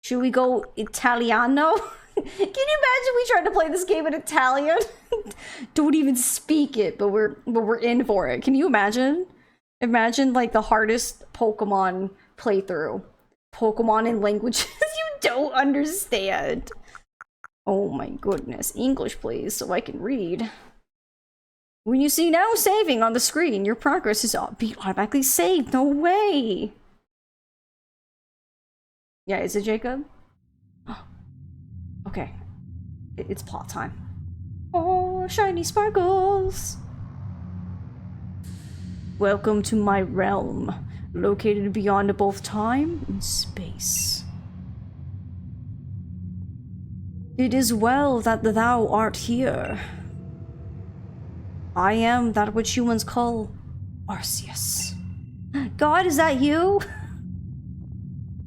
Should we go Italiano? Can you imagine we tried to play this game in Italian? Don't even speak it, but we're in for it. Can you imagine? Imagine like the hardest Pokemon playthrough. Pokemon in languages you don't understand. Oh my goodness. English please, so I can read. When you see now saving on the screen, your progress is automatically saved. No way. Yeah, is it Jacob? Okay. It's plot time. Oh, shiny sparkles! Welcome to my realm, located beyond both time and space. It is well that thou art here. I am that which humans call Arceus. God, is that you?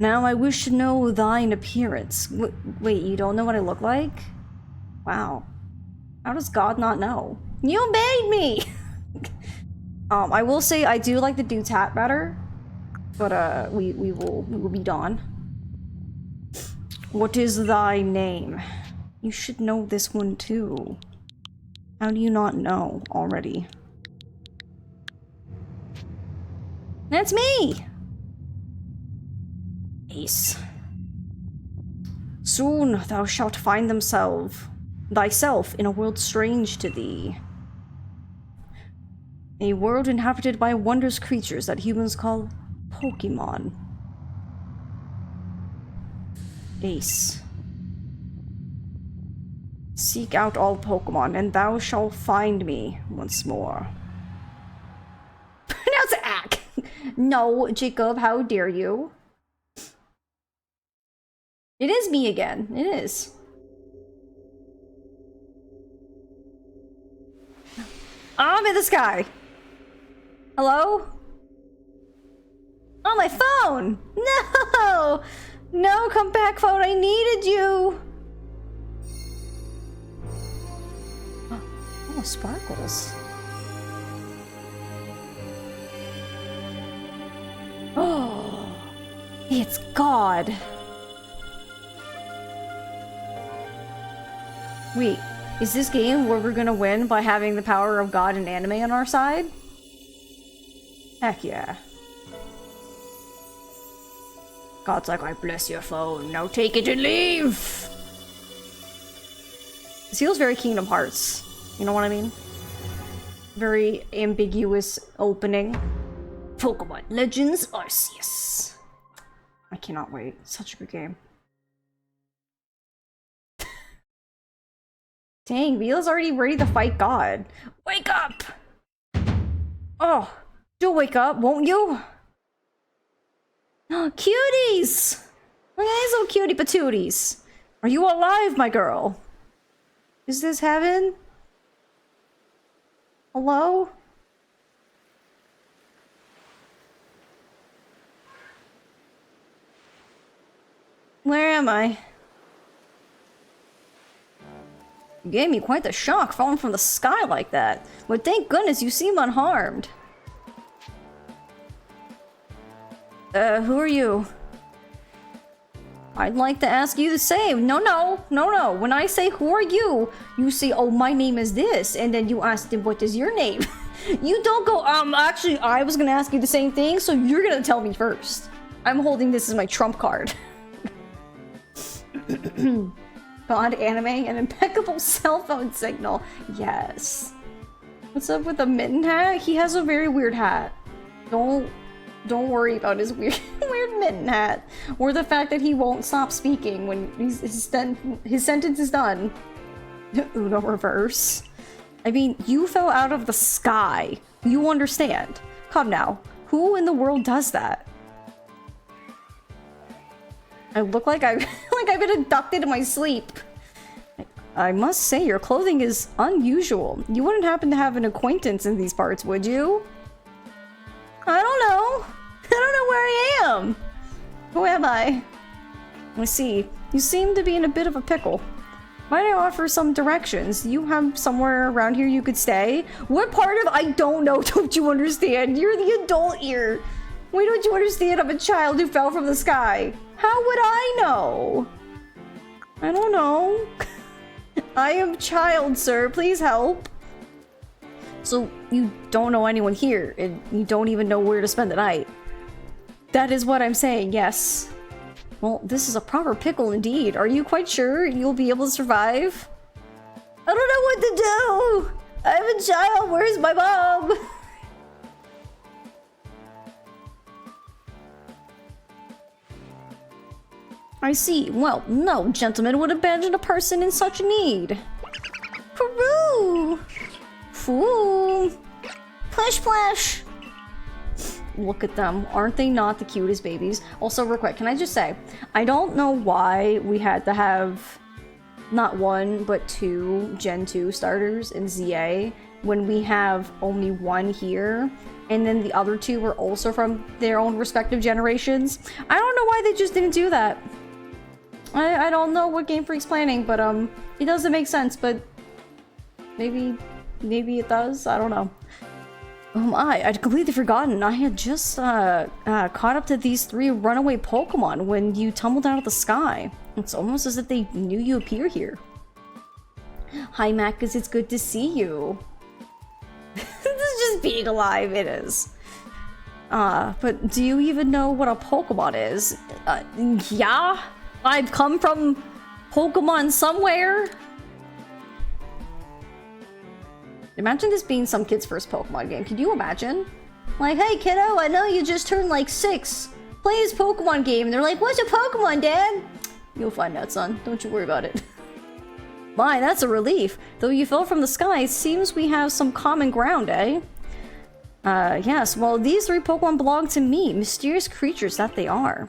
Now I wish to know thine appearance. Wait, you don't know what I look like? Wow. How does God not know? You made me! I will say I do like the dude's hat better. But we will be done. What is thy name? You should know this one too. How do you not know already? That's me! Ace. Soon thou shalt find thyself in a world strange to thee. A world inhabited by wondrous creatures that humans call Pokémon. Ace. Seek out all Pokémon, and thou shalt find me once more. Pronounce it ack! No, Jacob, how dare you? It is me again. It is. I'm in the sky. Hello? On my phone! No! No, come back, phone. I needed you. Oh, sparkles. Oh, it's God. Wait, is this game where we're gonna win by having the power of God and anime on our side? Heck yeah. God's like, I bless your phone, now take it and leave! This feels very Kingdom Hearts. You know what I mean? Very ambiguous opening. Pokémon Legends Arceus. I cannot wait. Such a good game. Dang, Vila's already ready to fight God. Wake up! Oh, do wake up, won't you? Oh, cuties! Look at these little cutie patooties. Are you alive, my girl? Is this heaven? Hello? Where am I? You gave me quite the shock falling from the sky like that. But thank goodness you seem unharmed. Who are you? I'd like to ask you the same. No. When I say who are you, you say, oh, my name is this. And then you ask them, what is your name? You don't go, actually, I was gonna ask you the same thing, so you're gonna tell me first. I'm holding this as my trump card. God, anime, an impeccable cell phone signal. Yes. What's up with the mitten hat? He has a very weird hat. Don't worry about his weird mitten hat. Or the fact that he won't stop speaking when his sentence is done. Uno reverse. I mean, you fell out of the sky. You understand. Come now. Who in the world does that? I look like I've been abducted in my sleep. I must say, your clothing is unusual. You wouldn't happen to have an acquaintance in these parts, would you? I don't know. I don't know where I am. Who am I? I see. You seem to be in a bit of a pickle. Might I offer some directions? Do you have somewhere around here you could stay? What part of I don't know don't you understand? You're the adult here. Why don't you understand I'm a child who fell from the sky? How would I know? know? I don't know. I am child, sir. Please help. So you don't know anyone here, and you don't even know where to spend the night. That is what I'm saying, yes. Well, this is a proper pickle indeed. Are you quite sure you'll be able to survive? I don't know what to do! I'm a child, where's my mom? I see. Well, no gentleman would abandon a person in such need. Peru! Fool! Plish plash! Look at them. Aren't they not the cutest babies? Also, real quick, can I just say, I don't know why we had to have not one, but 2 Gen 2 starters in ZA when we have only 1 here, and then the other 2 were also from their own respective generations. I don't know why they just didn't do that. I don't know what Game Freak's planning, but it doesn't make sense, but maybe it does? I don't know. I'd completely forgotten. I had just caught up to these 3 runaway Pokemon when you tumbled out of the sky. It's almost as if they knew you appear here. Hi, Macus, it's good to see you. This is just being alive, it is. But do you even know what a Pokemon is? Yeah? I've come from Pokemon somewhere? Imagine this being some kid's first Pokemon game. Can you imagine? Like, hey kiddo, I know you just turned like 6. Play this Pokemon game. And they're like, what's a Pokemon, Dad? You'll find out, son. Don't you worry about it. My, that's a relief. Though you fell from the sky, it seems we have some common ground, eh? Yes, well, these 3 Pokemon belong to me. Mysterious creatures that they are.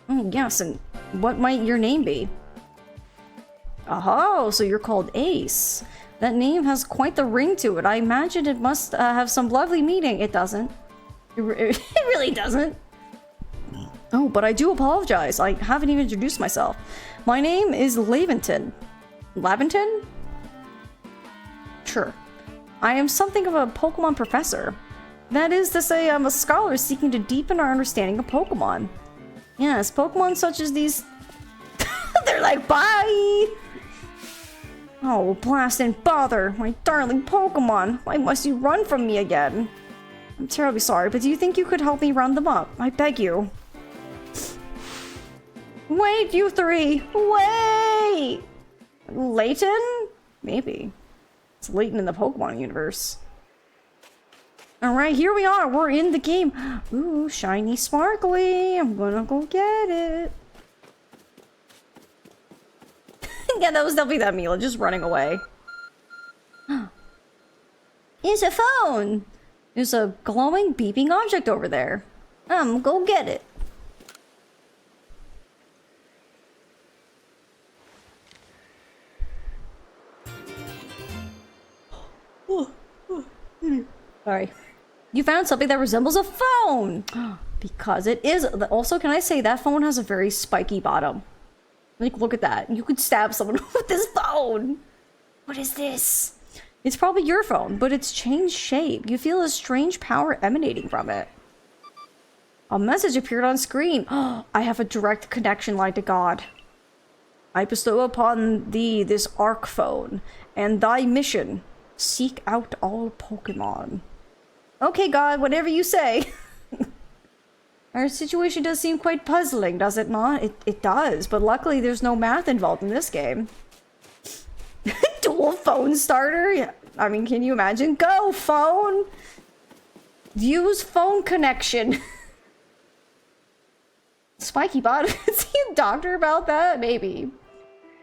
Oh, yes, and what might your name be? Oh, so you're called Ace. That name has quite the ring to it. I imagine it must have some lovely meaning. It doesn't. It really doesn't. Oh, but I do apologize. I haven't even introduced myself. My name is Laventon. Laventon? Sure. I am something of a Pokemon professor. That is to say, I'm a scholar seeking to deepen our understanding of Pokemon. Yes, Pokemon such as these... They're like, bye! Oh, blast and bother! My darling Pokemon! Why must you run from me again? I'm terribly sorry, but do you think you could help me round them up? I beg you. Wait, you 3! Wait! Layton? Maybe. It's Layton in the Pokemon universe. Alright, here we are. We're in the game. Ooh, shiny sparkly. I'm gonna go get it. Yeah, that was definitely that Mila just running away. It's a phone! There's a glowing, beeping object over there. Go get it. Sorry. You found something that resembles a phone! Because it is. Also, can I say that phone has a very spiky bottom? Like, look at that. You could stab someone with this phone! What is this? It's probably your phone, but it's changed shape. You feel a strange power emanating from it. A message appeared on screen. I have a direct connection line to God. I bestow upon thee this Arc phone, and thy mission. Seek out all Pokemon. Okay, God, whatever you say. Our situation does seem quite puzzling, does it not? It does, but luckily there's no math involved in this game. Dual phone starter? Yeah. I mean, can you imagine? Go, phone! Use phone connection. Spiky bot. Is he a doctor about that? Maybe.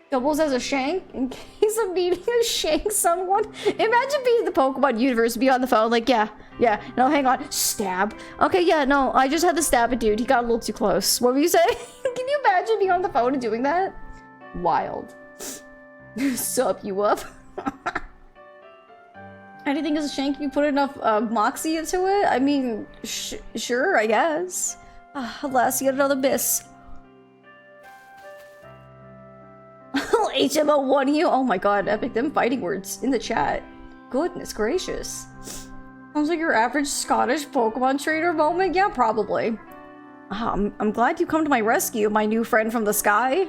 Doubles as a shank in case of needing to shank someone. Imagine being the Pokemon universe, be on the phone like, yeah, no, hang on, stab. Okay, yeah, no, I just had to stab a dude. He got a little too close. What were you saying? Can you imagine being on the phone and doing that? Wild. Sup, you up? Anything as a shank, you put enough moxie into it? I mean, sure, I guess. Alas, yet another miss. HMO won you. Oh my god, epic. Them fighting words in the chat. Goodness gracious. Sounds like your average Scottish Pokemon trainer moment. Yeah, probably. I'm glad you come to my rescue, my new friend from the sky.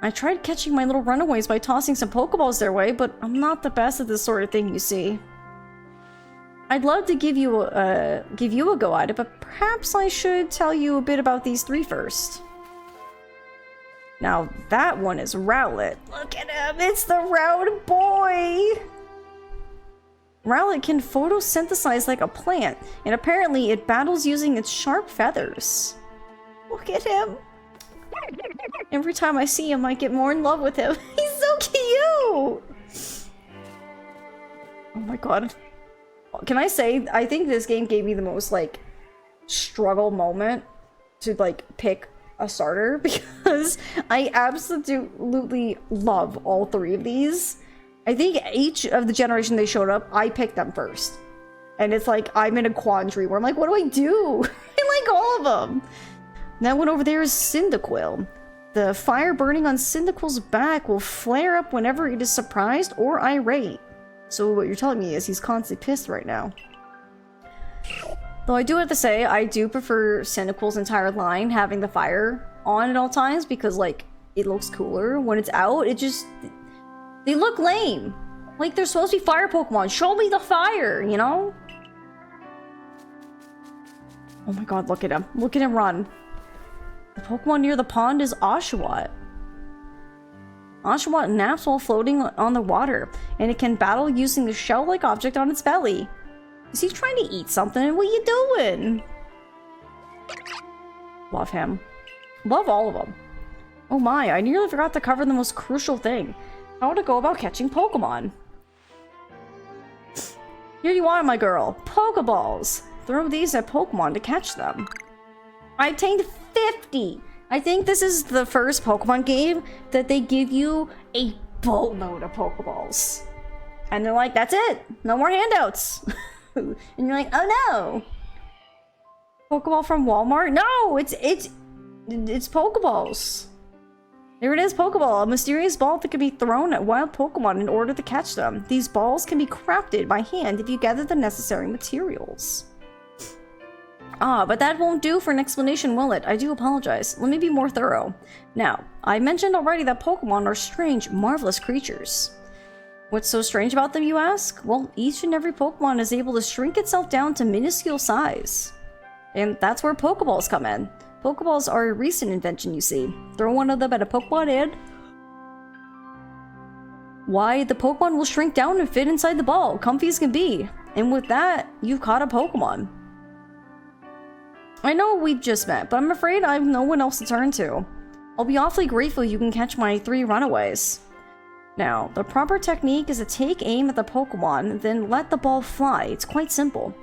I tried catching my little runaways by tossing some Pokeballs their way, but I'm not the best at this sort of thing, you see. I'd love to give you a go at it, but perhaps I should tell you a bit about these three first. Now, that one is Rowlet. Look at him! It's the round boy! Rowlet can photosynthesize like a plant, and apparently it battles using its sharp feathers. Look at him! Every time I see him, I get more in love with him. He's so cute! Oh my god. Can I say, I think this game gave me the most, like, struggle moment to, like, pick a starter, because I absolutely love all three of these. I think each of the generation they showed up, I picked them first. And it's like, I'm in a quandary where I'm like, what do I do? I like all of them. That one over there is Cyndaquil. The fire burning on Cyndaquil's back will flare up whenever it is surprised or irate. So what you're telling me is he's constantly pissed right now. Though I do have to say, I do prefer Cyndaquil's entire line having the fire on at all times because, like, it looks cooler. When it's out, it just... they look lame. Like, they're supposed to be fire Pokemon. Show me the fire, you know? Oh my god, look at him. Look at him run. The Pokemon near the pond is Oshawott. Oshawott naps while floating on the water, and it can battle using the shell-like object on its belly. Is he trying to eat something? What are you doing? Love him. Love all of them. Oh my, I nearly forgot to cover the most crucial thing. How to go about catching Pokemon. Here you are, my girl. Pokeballs. Throw these at Pokemon to catch them. I obtained 50! I think this is the first Pokemon game that they give you a boatload of Pokeballs. And they're like, that's it! No more handouts! And you're like, oh no! Pokeball from Walmart? No! It's Pokeballs. There it is, Pokeball. A mysterious ball that can be thrown at wild Pokemon in order to catch them. These balls can be crafted by hand if you gather the necessary materials. Ah, but that won't do for an explanation, will it? I do apologize. Let me be more thorough. Now, I mentioned already that Pokemon are strange, marvelous creatures. What's so strange about them, you ask? Well, each and every Pokemon is able to shrink itself down to minuscule size. And that's where Pokeballs come in. Pokeballs are a recent invention, you see. Throw one of them at a Pokemon and... why, the Pokemon will shrink down and fit inside the ball, comfy as can be. And with that, you've caught a Pokemon. I know we've just met, but I'm afraid I have no one else to turn to. I'll be awfully grateful you can catch my 3 runaways. Now, the proper technique is to take aim at the Pokemon, then let the ball fly. It's quite simple.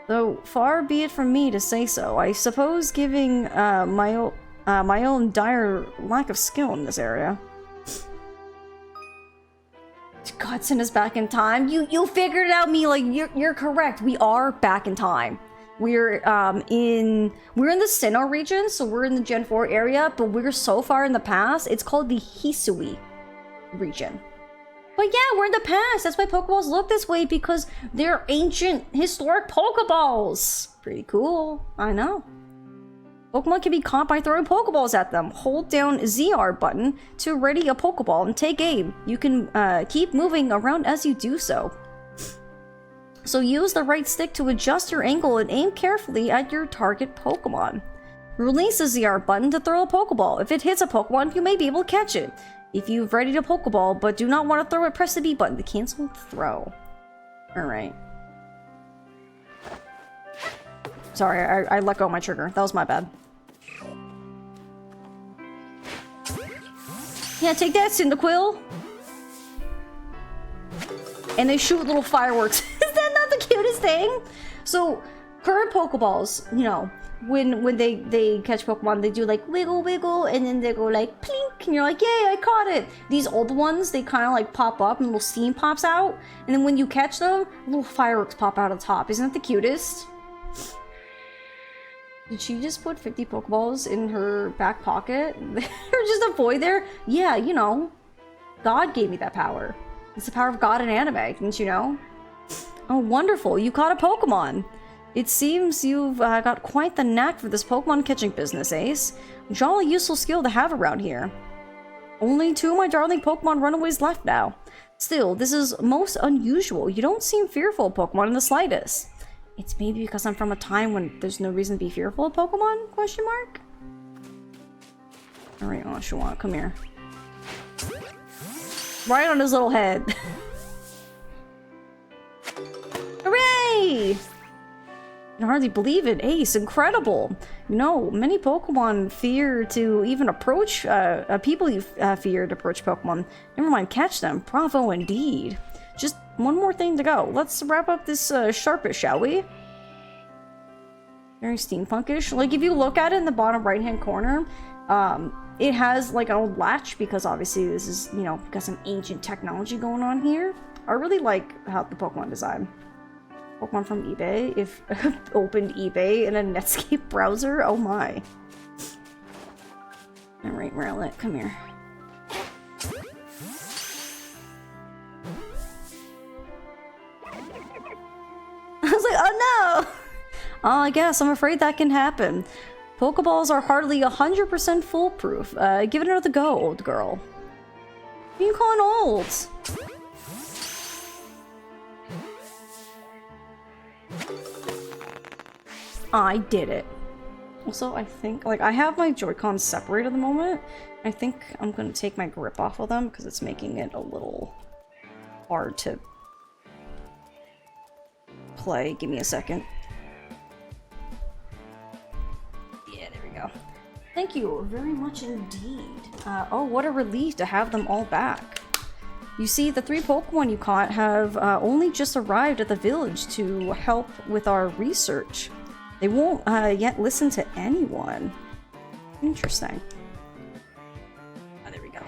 Though, far be it from me to say so, I suppose giving my own dire lack of skill in this area. God, send us back in time. You figured it out, Mila. You're correct. We are back in time. We're in the Sinnoh region, so we're in the Gen 4 area, but we're so far in the past, it's called the Hisui region. But yeah, we're in the past. That's why Pokeballs look this way, because they're ancient, historic Pokeballs. Pretty cool. I know. Pokemon can be caught by throwing Pokeballs at them. Hold down ZR button to ready a Pokeball and take aim. You can keep moving around as you do so. So use the right stick to adjust your angle and aim carefully at your target Pokemon. Release the ZR button to throw a Pokeball. If it hits a Pokemon, you may be able to catch it. If you've readied a Pokeball but do not want to throw it, press the B button to cancel the throw. Alright. Sorry, I let go of my trigger. That was my bad. Yeah, take that, Cyndaquil! And they shoot little fireworks. Is that not the cutest thing? So, current Pokeballs, you know, when they catch Pokemon, they do like wiggle wiggle, and then they go like plink, and you're like, yay, I caught it! These old ones, they kind of like pop up and little steam pops out, and then when you catch them, little fireworks pop out of the top. Isn't that the cutest? Did she just put 50 Pokeballs in her back pocket? There's just a void there? Yeah, you know, God gave me that power. It's the power of God in anime, didn't you know? Oh, wonderful. You caught a Pokemon. It seems you've got quite the knack for this Pokemon catching business, Ace. Jolly useful skill to have around here. Only 2 of my darling Pokemon runaways left now. Still, this is most unusual. You don't seem fearful of Pokemon in the slightest. It's maybe because I'm from a time when there's no reason to be fearful of Pokemon? Question mark? Alright, Oshawott, come here. Right on his little head. Hooray! I can hardly believe it. Ace, incredible. You know, many Pokemon fear to even approach, people you fear to approach Pokemon. Never mind catch them. Bravo indeed. Just one more thing to go. Let's wrap up this Sharpish, shall we? Very steampunkish. Like, if you look at it in the bottom right-hand corner, it has, like, an old latch, because obviously this is, you know, got some ancient technology going on here. I really like how the Pokemon design. Pokemon from eBay, if opened eBay in a Netscape browser, oh my. Alright, Rowlet, come here. I was like, oh no! Oh, I guess, I'm afraid that can happen. Pokeballs are hardly 100% foolproof. Give it another go, old girl. What are you calling old? I did it. Also, I think, like, I have my Joy-Cons separated at the moment. I think I'm gonna take my grip off of them because it's making it a little hard to play. Give me a second. Yeah, there we go. Thank you very much indeed. Oh, what a relief to have them all back. You see, the 3 Pokemon you caught have only just arrived at the village to help with our research. They won't yet listen to anyone. Interesting. Oh, there we go.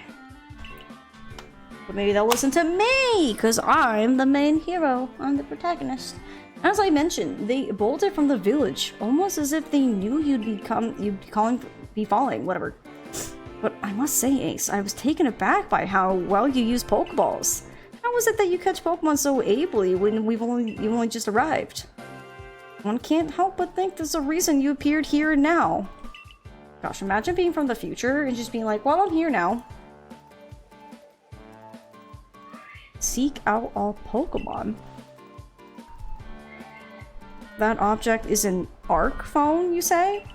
But maybe they'll listen to me, because I'm the main hero. I'm the protagonist. As I mentioned, they bolted from the village, almost as if they knew you'd be falling, whatever. But I must say, Ace, I was taken aback by how well you use Pokeballs. How is it that you catch Pokemon so ably when you've only just arrived? One can't help but think there's a reason you appeared here and now. Gosh, imagine being from the future and just being like, well, I'm here now. Seek out all Pokemon. That object is an ARC phone, you say?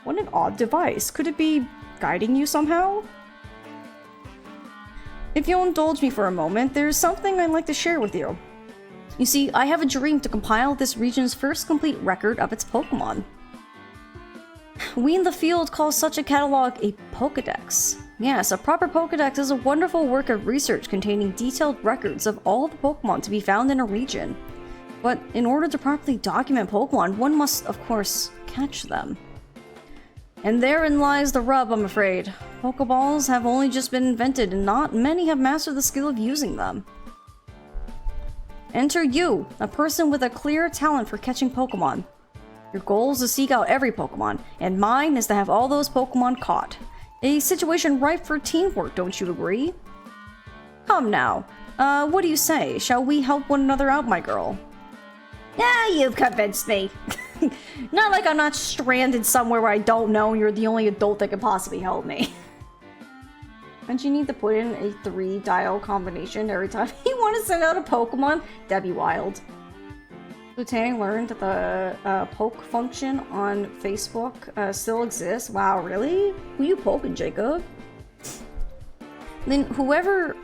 What an odd device. Could it be guiding you somehow? If you'll indulge me for a moment, there's something I'd like to share with you. You see, I have a dream to compile this region's first complete record of its Pokemon. We in the field call such a catalog a Pokédex. Yes, a proper Pokédex is a wonderful work of research containing detailed records of all the Pokemon to be found in a region. But in order to properly document Pokemon, one must, of course, catch them. And therein lies the rub, I'm afraid. Pokeballs have only just been invented, and not many have mastered the skill of using them. Enter you, a person with a clear talent for catching Pokemon. Your goal is to seek out every Pokemon, and mine is to have all those Pokemon caught. A situation ripe for teamwork, don't you agree? Come now, what do you say? Shall we help one another out, my girl? Yeah, you've convinced me. Not like I'm not stranded somewhere where I don't know and you're the only adult that can possibly help me. And you need to put in a 3-dial combination every time you want to send out a Pokemon? That'd be wild. Lieutenant learned that the poke function on Facebook still exists. Wow, really? Who you poking, Jacob? Then whoever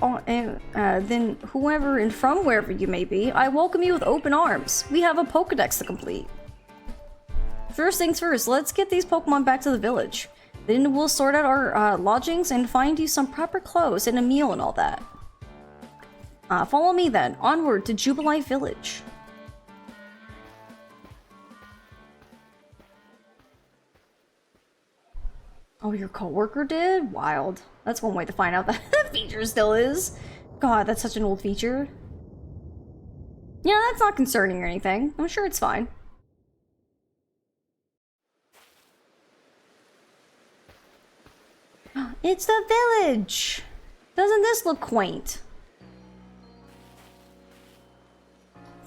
and from wherever you may be, I welcome you with open arms. We have a Pokedex to complete. First things first, let's get these Pokemon back to the village. Then we'll sort out our lodgings and find you some proper clothes and a meal and all that. Follow me then, onward to Jubilife Village. Oh, your coworker did? Wild. That's one way to find out that the feature still is. God, that's such an old feature. Yeah, that's not concerning or anything. I'm sure it's fine. It's the village! Doesn't this look quaint?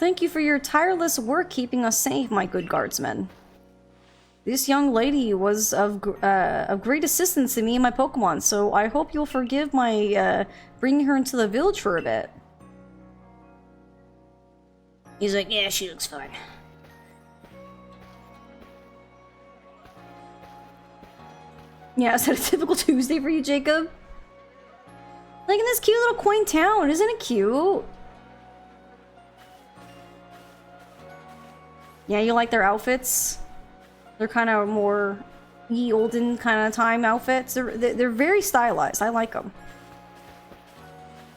Thank you for your tireless work keeping us safe, my good guardsmen. This young lady was of great assistance to me and my Pokemon, so I hope you'll forgive my bringing her into the village for a bit. He's like, yeah, she looks fine. Yeah, is that a typical Tuesday for you, Jacob? Like in this cute little quaint town, isn't it cute? Yeah, you like their outfits? They're kind of more ye olden kind of time outfits. They're very stylized. I like them.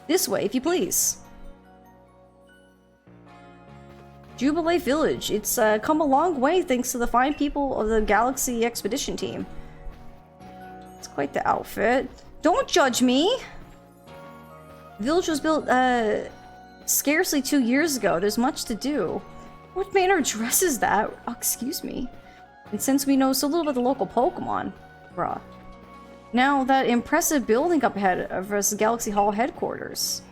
This way, if you please. Jubilee Village. It's come a long way thanks to the fine people of the Galaxy Expedition team. It's quite the outfit. Don't judge me! The village was built scarcely 2 years ago. There's much to do. What manner of dress is that? Oh, excuse me. And since we know so little about the local Pokemon, bruh. Now that impressive building up ahead of us, Galaxy Hall headquarters.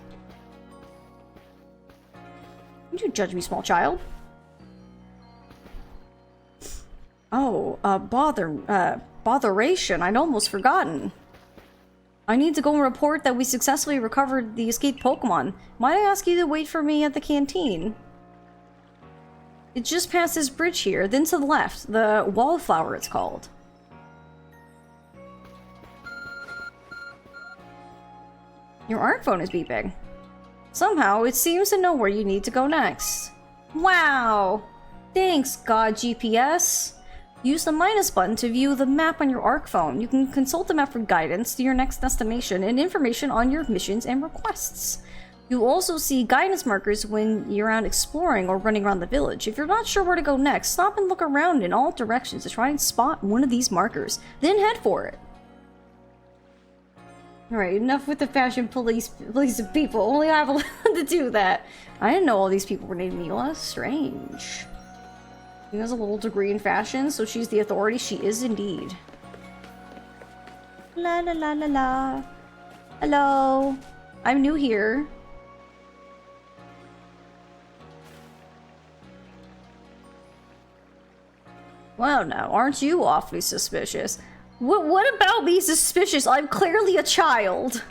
Don't you judge me, small child? Oh, botheration. I'd almost forgotten. I need to go and report that we successfully recovered the escaped Pokemon. Might I ask you to wait for me at the canteen? It's just past this bridge here, then to the left. The Wallflower, it's called. Your art phone is beeping. Somehow, it seems to know where you need to go next. Wow! Thanks, God GPS. Use the minus button to view the map on your ARC phone. You can consult the map for guidance to your next destination and information on your missions and requests. You'll also see guidance markers when you're out exploring or running around the village. If you're not sure where to go next, stop and look around in all directions to try and spot one of these markers. Then head for it. Alright, enough with the fashion police of people. Only I have allowed to do that. I didn't know all these people were named Mila. Strange. She has a little degree in fashion, so she's the authority. She is indeed. La la la la la. Hello. I'm new here. Well, now, aren't you awfully suspicious? What about me suspicious? I'm clearly a child.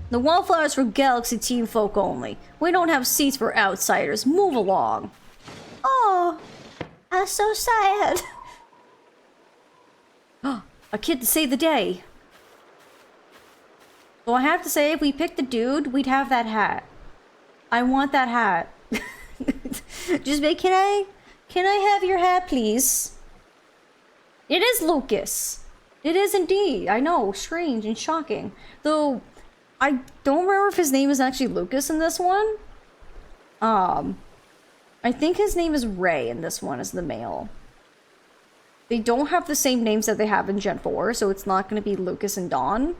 The Wallflower's for Galaxy Team folk only. We don't have seats for outsiders. Move along. Oh, that's so sad. A kid to save the day. So I have to say, if we picked the dude, we'd have that hat. I want that hat. Just make, can I have your hat, please? It is Lucas. It is indeed. I know, strange and shocking. Though, I don't remember if his name is actually Lucas in this one. I think his name is Ray in this one as the male. They don't have the same names that they have in Gen 4, so it's not going to be Lucas and Dawn.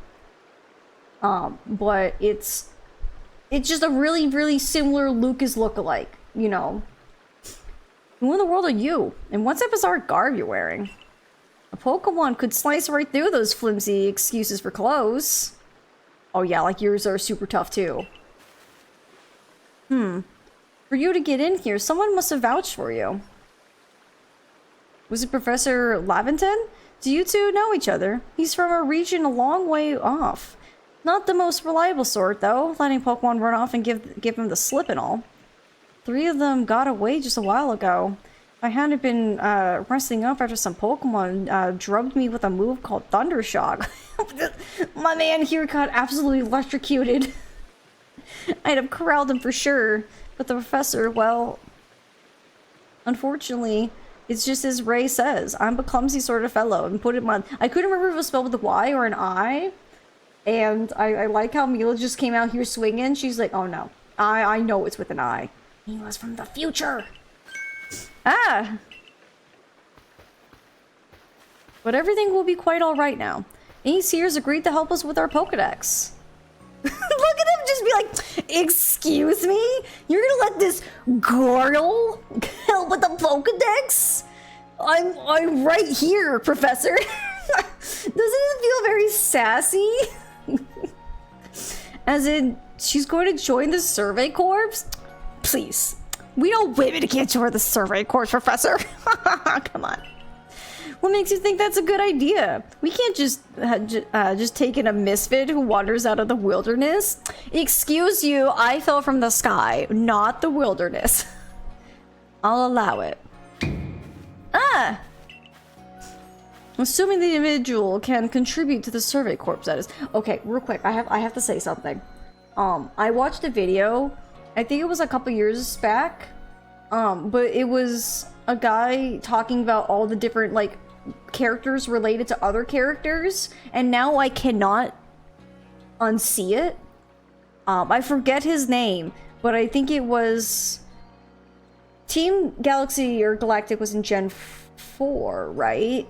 But it's just a really, really similar Lucas lookalike, you know. Who in the world are you? And what's that bizarre garb you're wearing? A Pokemon could slice right through those flimsy excuses for clothes. Oh yeah, like yours are super tough too. For you to get in here, someone must have vouched for you. Was it Professor Laventon? Do you two know each other? He's from a region a long way off. Not the most reliable sort, though, letting Pokemon run off and give him the slip and all. 3 of them got away just a while ago. I hadn't been resting up after some Pokemon drubbed me with a move called Thunder Shock. My man here got absolutely electrocuted. I'd have corralled him for sure, but the professor, well... Unfortunately, it's just as Ray says. I'm a clumsy sort of fellow, and put it on... I couldn't remember if it was spelled with a Y or an I, and I like how Mila just came out here swinging. She's like, oh no, I know it's with an I. He was from the future. Ah! But everything will be quite alright now. Ace here's agreed to help us with our Pokedex. Look at him just be like, excuse me? You're gonna let this girl help with the Pokedex? I'm right here, Professor. Doesn't it feel very sassy? As in, She's going to join the Survey Corps? Please. We know women can't join the Survey Corps, Professor. Come on. What makes you think that's a good idea? We can't just take in a misfit who wanders out of the wilderness. Excuse you, I fell from the sky, not the wilderness. I'll allow it. Ah! Assuming the individual can contribute to the Survey Corps, that is. Okay, real quick, I have to say something. I watched a video, I think it was a couple years back, but it was a guy talking about all the different, like, characters related to other characters, and now I cannot unsee it. I forget his name, but I think it was Team Galaxy or Galactic was in Gen 4, right?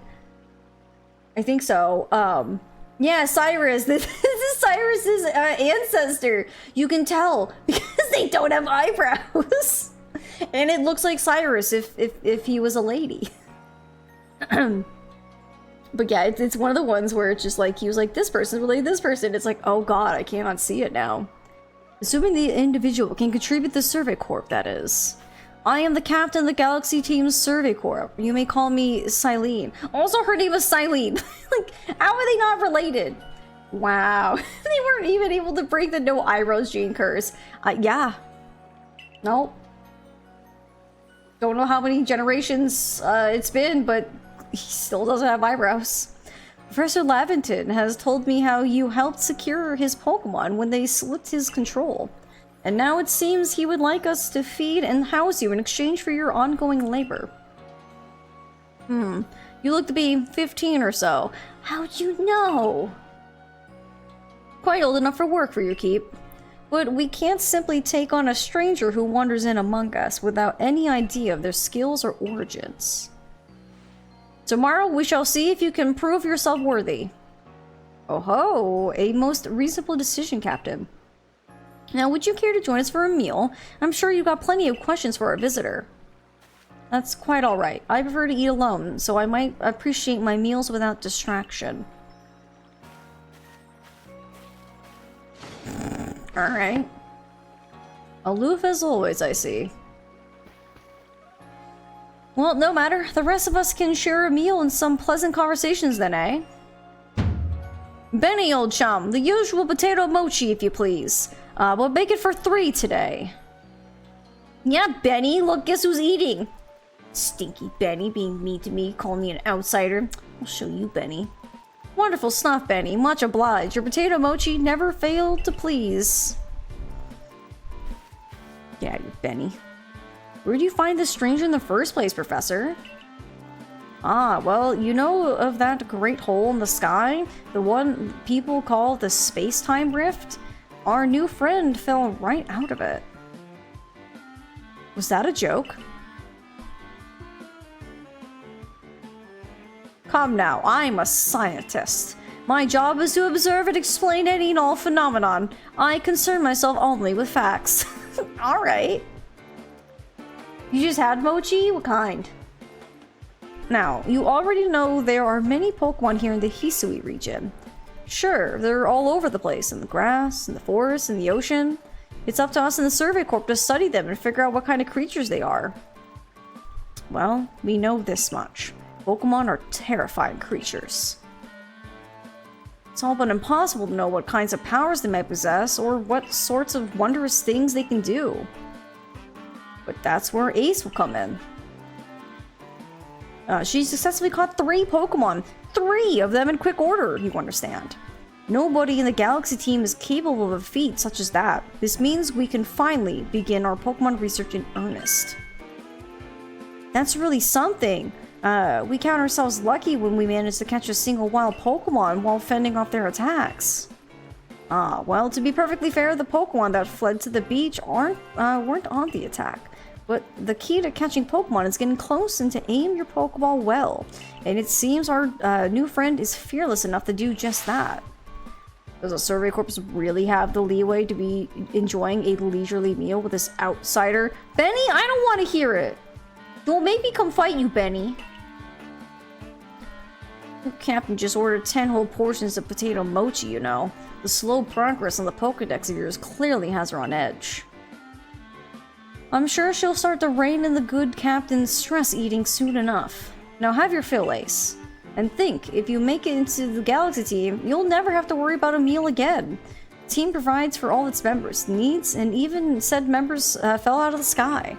I think so. Yeah, Cyrus. This is Cyrus's ancestor. You can tell because they don't have eyebrows, and it looks like Cyrus if he was a lady. But yeah, it's one of the ones where it's just like he was like, this person related to this person. It's like, oh god, I cannot see it now. Assuming the individual can contribute the Survey Corps, that is. I am the captain of the Galaxy Team's Survey Corps. You may call me Silene. Also, her name is Silene. Like, how are they not related? Wow. They weren't even able to break the no eyebrows gene curse. Yeah. Nope. Don't know how many generations it's been, but he still doesn't have eyebrows. Professor Laventon has told me how you helped secure his Pokemon when they slipped his control. And now it seems he would like us to feed and house you in exchange for your ongoing labor. You look to be 15 or so. How'd you know? Quite old enough for work for your keep. But we can't simply take on a stranger who wanders in among us without any idea of their skills or origins. Tomorrow we shall see if you can prove yourself worthy. Oh ho, a most reasonable decision, Captain. Now, would you care to join us for a meal? I'm sure you've got plenty of questions for our visitor. That's quite alright. I prefer to eat alone, so I might appreciate my meals without distraction. Alright. Aloof as always, I see. Well, no matter. The rest of us can share a meal and some pleasant conversations then, eh? Benny, old chum, the usual potato mochi, if you please. We'll make it for 3 today. Yeah, Benny, look, guess who's eating? Stinky Benny being mean to me, calling me an outsider. I'll show you, Benny. Wonderful stuff, Benny. Much obliged. Your potato mochi never failed to please. Yeah, you Benny. Where'd you find this stranger in the first place, Professor? Ah, well, you know of that great hole in the sky? The one people call the space-time rift? Our new friend fell right out of it. Was that a joke? Come now, I'm a scientist. My job is to observe and explain any and all phenomenon. I concern myself only with facts. Alright. You just had mochi? What kind? Now, you already know there are many Pokemon here in the Hisui region. Sure, they're all over the place, in the grass, in the forest, in the ocean. It's up to us in the Survey Corps to study them and figure out what kind of creatures they are. Well, we know this much. Pokemon are terrifying creatures. It's all but impossible to know what kinds of powers they might possess or what sorts of wondrous things they can do. But that's where Ace will come in. She successfully caught 3 Pokemon. 3 of them in quick order, you understand. Nobody in the Galaxy team is capable of a feat such as that. This means we can finally begin our Pokemon research in earnest. That's really something. We count ourselves lucky when we manage to catch a single wild Pokemon while fending off their attacks. Well, to be perfectly fair, the Pokemon that fled to the beach weren't on the attack. But the key to catching Pokemon is getting close and to aim your Pokeball well. And it seems our new friend is fearless enough to do just that. Does a Survey Corps really have the leeway to be enjoying a leisurely meal with this outsider? Benny, I don't want to hear it. Don't make me come fight you, Benny. The captain just ordered 10 whole portions of potato mochi, you know. The slow progress on the Pokedex of yours clearly has her on edge. I'm sure she'll start to rein in the good captain's stress eating soon enough. Now have your fill, Ace. And think, if you make it into the Galaxy team, you'll never have to worry about a meal again. The team provides for all its members' needs, and even said members fell out of the sky.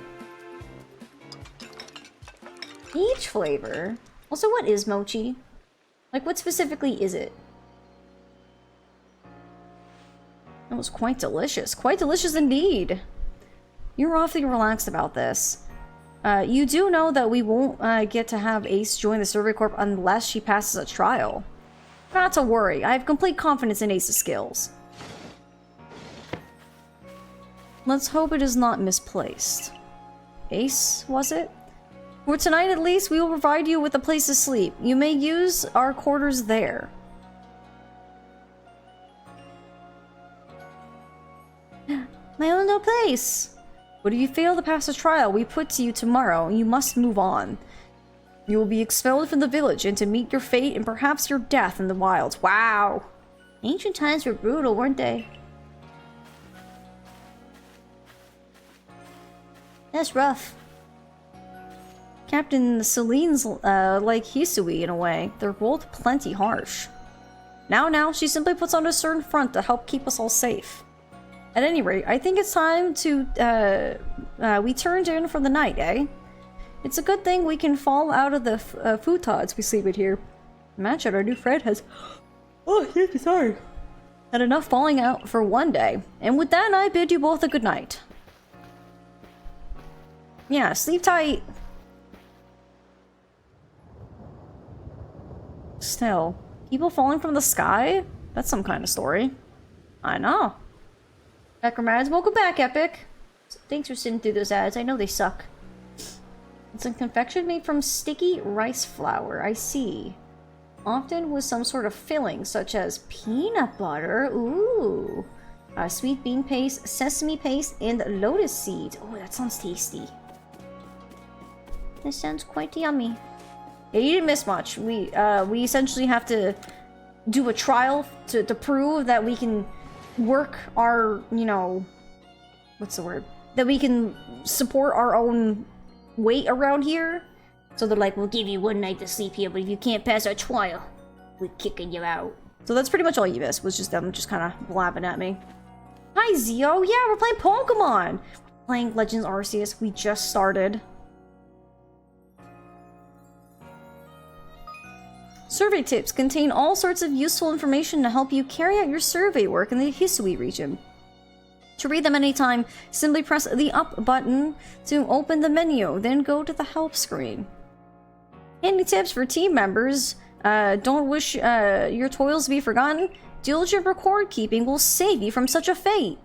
Peach flavor? Also, what is mochi? Like, what specifically is it? That was quite delicious. Quite delicious indeed. You're awfully relaxed about this. You do know that we won't get to have Ace join the Survey Corp unless she passes a trial. Not to worry, I have complete confidence in Ace's skills. Let's hope it is not misplaced. Ace, was it? For tonight at least, we will provide you with a place to sleep. You may use our quarters there. My own no place! But if you fail to pass the trial we put to you tomorrow, you must move on. You will be expelled from the village and to meet your fate and perhaps your death in the wilds. Wow! Ancient times were brutal, weren't they? That's rough. Captain Celine's like Hisui in a way. They're both plenty harsh. Now, she simply puts on a certain front to help keep us all safe. At any rate, I think it's time to, we turned in for the night, eh? It's a good thing we can fall out of the futods we sleep in here. Imagine our new friend has... Oh, sorry. Had enough falling out for one day. And with that, I bid you both a good night. Yeah, sleep tight. Still, people falling from the sky? That's some kind of story. I know. Necromads, welcome back, Epic. Thanks for sitting through those ads. I know they suck. It's a confection made from sticky rice flour. I see. Often with some sort of filling, such as peanut butter. Ooh. Sweet bean paste, sesame paste, and lotus seeds. Oh, that sounds tasty. This sounds quite yummy. Yeah, you didn't miss much. We essentially have to do a trial to prove that we can work our, you know, what's the word? That we can support our own weight around here. So they're like, we'll give you one night to sleep here, but if you can't pass our trial, we're kicking you out. So that's pretty much all you missed, was just them just kind of blabbing at me. Hi, Zio. Yeah, we're playing Pokemon. We're playing Legends Arceus. We just started. Survey tips contain all sorts of useful information to help you carry out your survey work in the Hisui region. To read them anytime, simply press the up button to open the menu, then go to the help screen. Handy tips for team members. Don't wish your toils to be forgotten. Diligent record keeping will save you from such a fate.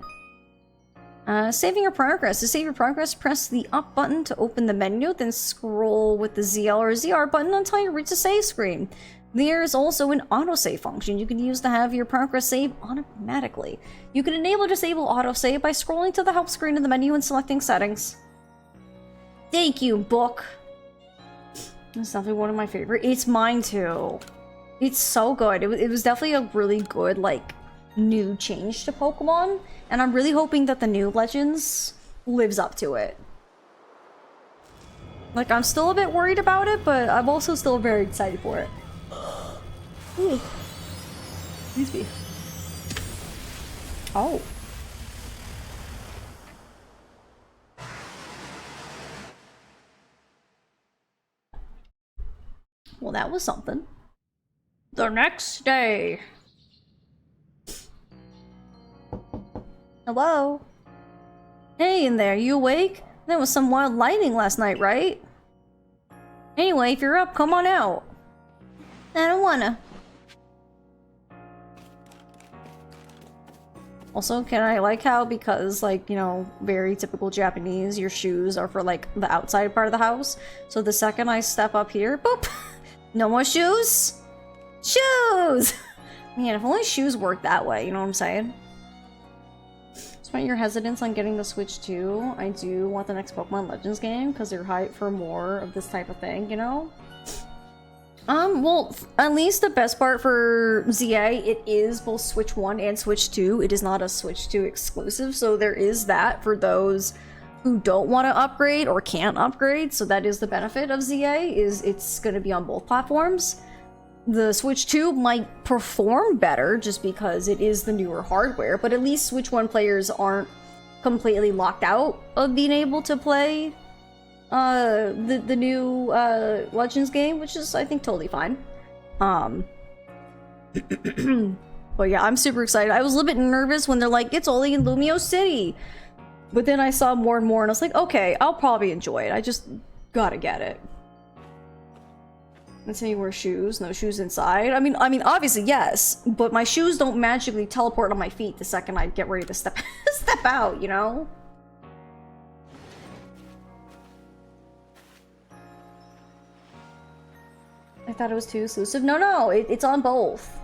Saving your progress. To save your progress, press the up button to open the menu, then scroll with the ZL or ZR button until you reach the save screen. There's also an autosave function you can use to have your progress save automatically. You can enable or disable autosave by scrolling to the help screen in the menu and selecting settings. Thank you, book. It's definitely one of my favorite. It's mine too. It's so good. It was definitely a really good, like, new change to Pokemon, and I'm really hoping that the new Legends lives up to it. Like, I'm still a bit worried about it, but I'm also still very excited for it. Ooh. Excuse me. Oh. Well, that was something. The next day. Hello? Hey in there, you awake? There was some wild lightning last night, right? Anyway, if you're up, come on out. I don't wanna. Also, can I like how, because, like, you know, very typical Japanese, your shoes are for, like, the outside part of the house. So the second I step up here, boop! No more shoes! Shoes! Man, if only shoes worked that way, you know what I'm saying? Despite your hesitance on getting the Switch too, I do want the next Pokemon Legends game, because they're hyped for more of this type of thing, you know? Well, at least the best part for ZA, it is both Switch 1 and Switch 2. It is not a Switch 2 exclusive, so there is that for those who don't want to upgrade or can't upgrade. So that is the benefit of ZA, is it's going to be on both platforms. The Switch 2 might perform better just because it is the newer hardware, but at least Switch 1 players aren't completely locked out of being able to play the new Legends game, which is, I think, totally fine. But yeah, I'm super excited. I was a little bit nervous when they're like, it's only in Lumio City, but then I saw more and more and I was like, okay, I'll probably enjoy it. I just gotta get it. Let's say you wear shoes, no shoes inside. I mean, obviously yes, but my shoes don't magically teleport on my feet the second I get ready to step out, you know? I thought it was too exclusive. No, it's on both.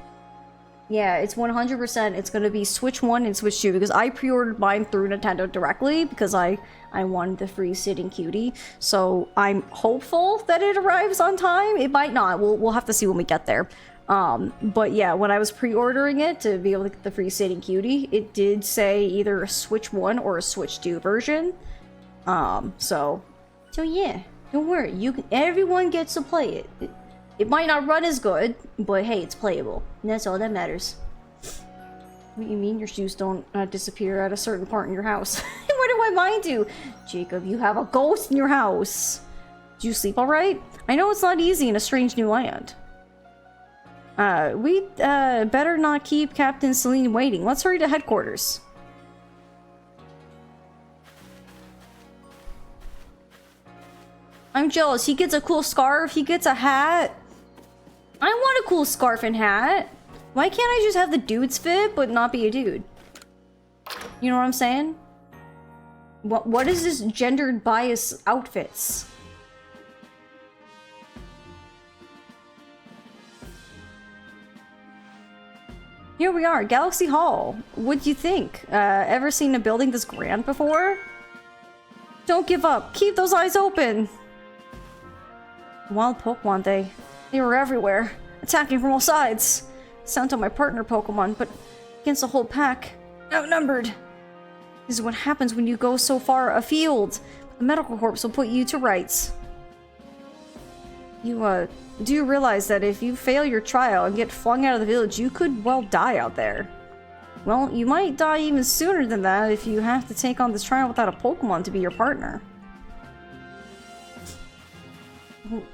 Yeah, it's 100%. It's gonna be Switch 1 and Switch 2 because I pre-ordered mine through Nintendo directly because I wanted the free sitting cutie. So I'm hopeful that it arrives on time. It might not. We'll have to see when we get there. But yeah, when I was pre-ordering it to be able to get the free sitting cutie, it did say either a Switch 1 or a Switch 2 version. So yeah, don't worry. Everyone gets to play it. It might not run as good, but hey, it's playable. And that's all that matters. What do you mean your shoes don't disappear at a certain part in your house? Where do I mine do? Jacob, you have a ghost in your house. Do you sleep alright? I know it's not easy in a strange new land. We better not keep Captain Celine waiting. Let's hurry to headquarters. I'm jealous. He gets a cool scarf. He gets a hat. I want a cool scarf and hat. Why can't I just have the dude's fit but not be a dude? You know what I'm saying? What is this gendered bias outfits? Here we are, Galaxy Hall. What'd you think? Ever seen a building this grand before? Don't give up. Keep those eyes open. Wild Pokemon, they were everywhere, attacking from all sides. Sent on my partner Pokemon, but against a whole pack, outnumbered. This is what happens when you go so far afield. The medical corps will put you to rights. You, do realize that if you fail your trial and get flung out of the village, you could, well, die out there. Well, you might die even sooner than that if you have to take on this trial without a Pokemon to be your partner.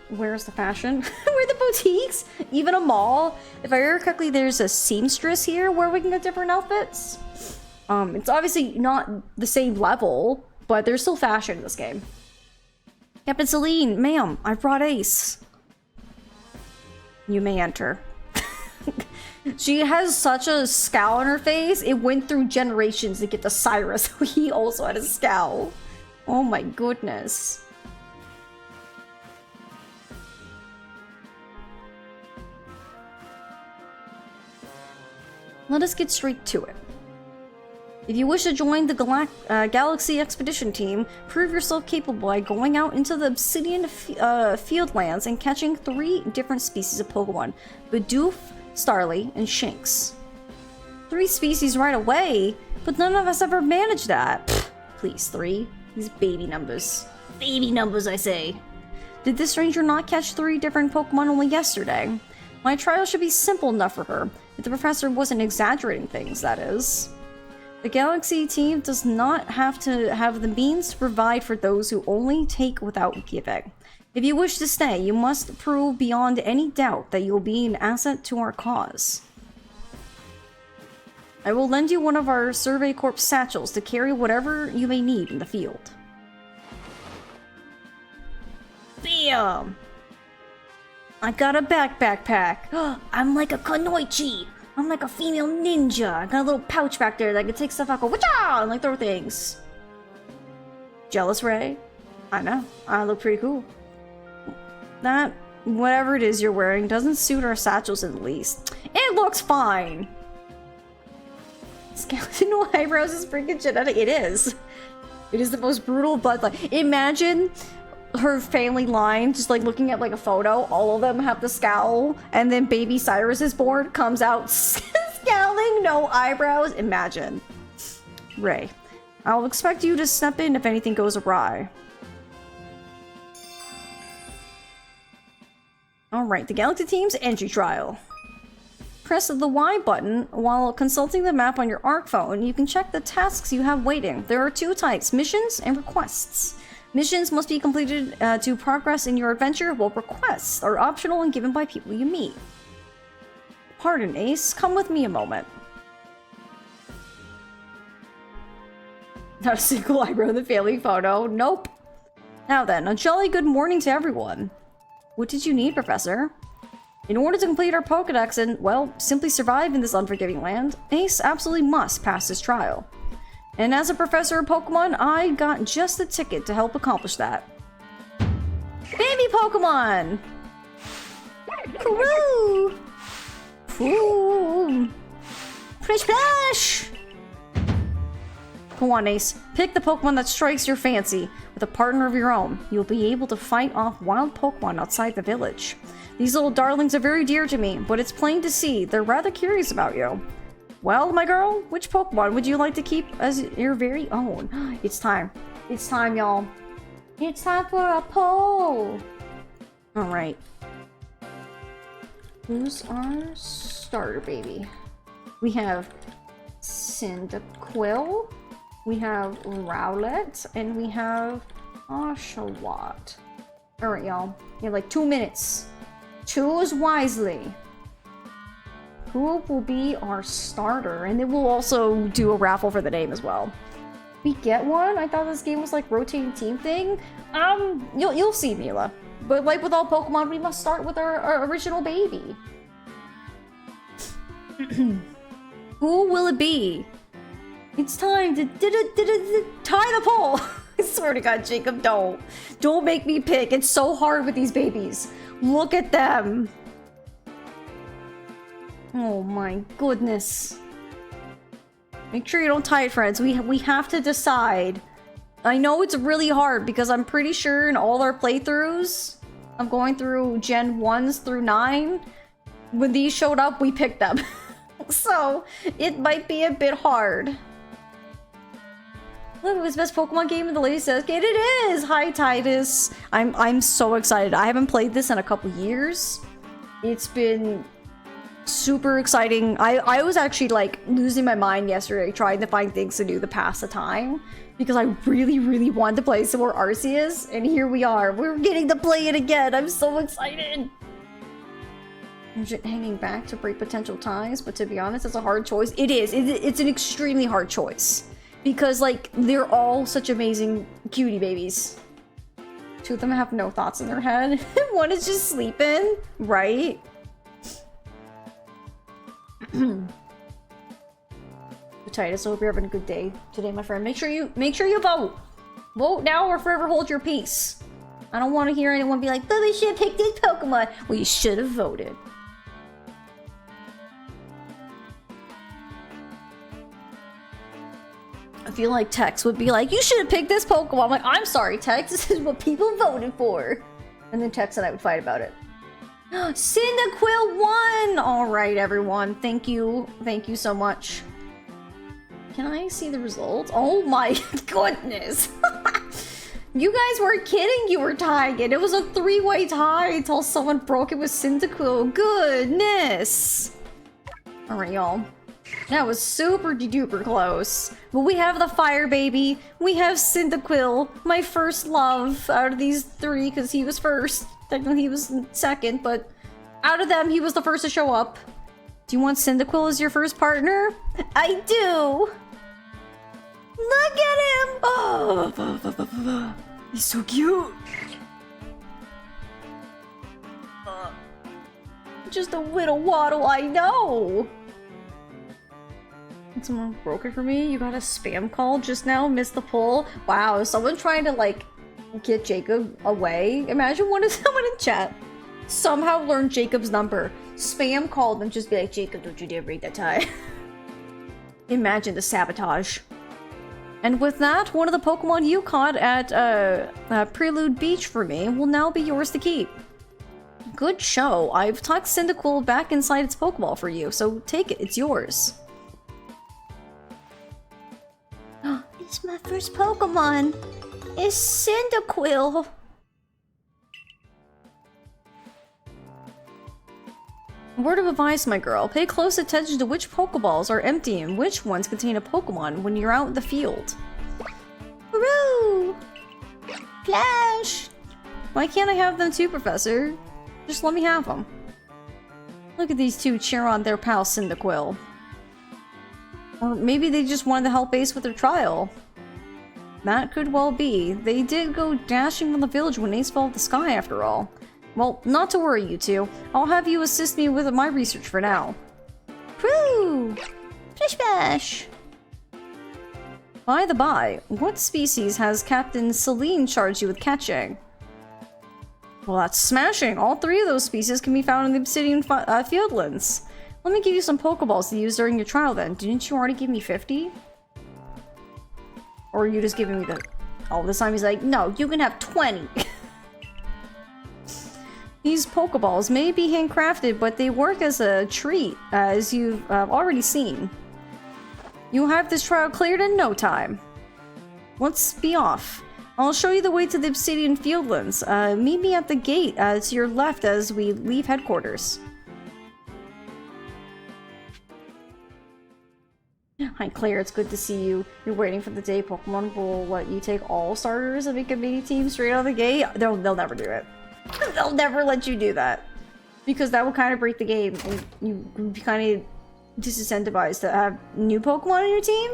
Where's the fashion? Where are the boutiques? Even a mall? If I remember correctly, there's a seamstress here where we can get different outfits. It's obviously not the same level, but there's still fashion in this game. Captain Celine, ma'am, I brought Ace. You may enter. She has such a scowl on her face. It went through generations to get to Cyrus. He also had a scowl. Oh my goodness. Let us get straight to it. If you wish to join the Galaxy Expedition team, prove yourself capable by going out into the Obsidian Fieldlands and catching 3 different species of Pokemon: Bidoof, Starly, and Shinx. 3 species right away? But none of us ever managed that. Pfft, please, 3? These baby numbers. Baby numbers, I say. Did this stranger not catch 3 different Pokemon only yesterday? My trial should be simple enough for her. If the professor wasn't exaggerating things, that is. The Galaxy team does not have to have the means to provide for those who only take without giving. If you wish to stay, you must prove beyond any doubt that you will be an asset to our cause. I will lend you one of our Survey Corps satchels to carry whatever you may need in the field. Bam! I got a backpack. I'm like a Kunoichi. I'm like a female ninja. I got a little pouch back there that I can take stuff out, go whatcha, and like throw things. Jealous Ray? I know. I look pretty cool. That, whatever it is you're wearing, doesn't suit our satchels in the least. It looks fine. Skeleton no eyebrows is freaking genetic. It is. It is the most brutal bloodline. Imagine her family line, just like looking at like a photo, all of them have the scowl, and then baby Cyrus is born, comes out scowling, no eyebrows. Imagine. Ray, I'll expect you to step in if anything goes awry. Alright, the Galaxy Team's entry trial. Press the Y button while consulting the map on your ARC phone. You can check the tasks you have waiting. There are two types, missions and requests. Missions must be completed to progress in your adventure, while requests are optional and given by people you meet. Pardon, Ace. Come with me a moment. Not a single eyebrow in the family photo. Nope. Now then, a jolly good morning to everyone. What did you need, Professor? In order to complete our Pokédex and, well, simply survive in this unforgiving land, Ace absolutely must pass this trial. And as a professor of Pokemon, I got just the ticket to help accomplish that. Baby Pokemon! Woo! Ooh! Splash splash! Go on, Ace. Pick the Pokemon that strikes your fancy. With a partner of your own, you'll be able to fight off wild Pokemon outside the village. These little darlings are very dear to me, but it's plain to see they're rather curious about you. Well, my girl, which Pokemon would you like to keep as your very own? It's time. It's time, y'all. It's time for a poll. Alright. Who's our starter baby? We have Cyndaquil, we have Rowlet, and we have Oshawott. Alright, y'all. You have like 2 minutes. Choose wisely. Who will be our starter? And then we'll also do a raffle for the name as well. We get one? I thought this game was like rotating team thing. You'll see, Mila. But like with all Pokemon, we must start with our original baby. Who will it be? It's time to tie the pole. I swear to God, Jacob, don't make me pick. It's so hard with these babies. Look at them. Oh my goodness. Make sure you don't tie it, friends. We have to decide. I know it's really hard because I'm pretty sure in all our playthroughs, I'm going through Gen 1s through 9, when these showed up, we picked them. So, it might be a bit hard. Look, it was best Pokemon game in the latest Cascade. It is! Hi, Titus. I'm so excited. I haven't played this in a couple years. It's been super exciting. I was actually like losing my mind yesterday trying to find things to do to pass the time because I really wanted to play some more Arceus, and here we are. We're getting to play it again. I'm so excited. I'm just hanging back to break potential ties, but to be honest, it's a hard choice. It is. It's an extremely hard choice because like they're all such amazing cutie babies. Two of them have no thoughts in their head. One is just sleeping, right? Titus, I hope you're having a good day today, my friend. Make sure you vote. Vote now or forever hold your peace. I don't want to hear anyone be like, but we should pick this Pokemon. Well, you should have voted. I feel like Tex would be like, you should have picked this Pokemon. I'm like, I'm sorry, Tex. This is what people voted for. And then Tex and I would fight about it. Cyndaquil won! Alright, everyone. Thank you. Thank you so much. Can I see the results? Oh my goodness. You guys weren't kidding. You were tying it. It was a 3-way tie until someone broke it with Cyndaquil. Goodness. Alright, y'all. That was super duper close. But we have the fire baby. We have Cyndaquil, my first love out of these 3 because he was first. Technically he was second, but out of them, he was the first to show up. Do you want Cyndaquil as your first partner? I do! Look at him! Oh, he's so cute! Just a little waddle, I know! Someone broke it for me? You got a spam call just now? Missed the poll? Wow, someone trying to like get Jacob away. Imagine one of someone in chat somehow learned Jacob's number, spam called and just be like, Jacob, don't you dare break that tie. Imagine the sabotage. And with that, one of the Pokemon you caught at Prelude Beach for me will now be yours to keep. Good show. I've tucked Cyndaquil back inside its Pokeball for you, so take it. It's yours. It's my first Pokemon. It's Cyndaquil. Word of advice, my girl. Pay close attention to which Pokeballs are empty and which ones contain a Pokemon when you're out in the field. Hooray! Flash! Why can't I have them too, Professor? Just let me have them. Look at these two cheer on their pal Cyndaquil. Or maybe they just wanted to help Ace with their trial. That could well be. They did go dashing from the village when Ace fell out the sky after all. Well, not to worry, you two. I'll have you assist me with my research for now. Whew! Splish Splash! By the by, what species has Captain Celine charged you with catching? Well, that's smashing! All three of those species can be found in the Obsidian Fieldlands. Let me give you some Pokeballs to use during your trial then. Didn't you already give me 50? Or are you just giving me the... Oh, this time he's like, no, you can have 20! These Pokeballs may be handcrafted, but they work as a treat, as you've already seen. You'll have this trial cleared in no time. Let's be off. I'll show you the way to the Obsidian Fieldlands. Meet me at the gate to your left as we leave headquarters. Hi Claire, it's good to see you. You're waiting for the day Pokemon will let you take all starters and make a mini team straight out of the gate? They'll never do it. They'll never let you do that. Because that will kind of break the game and you would be kind of disincentivized to have new Pokemon on your team.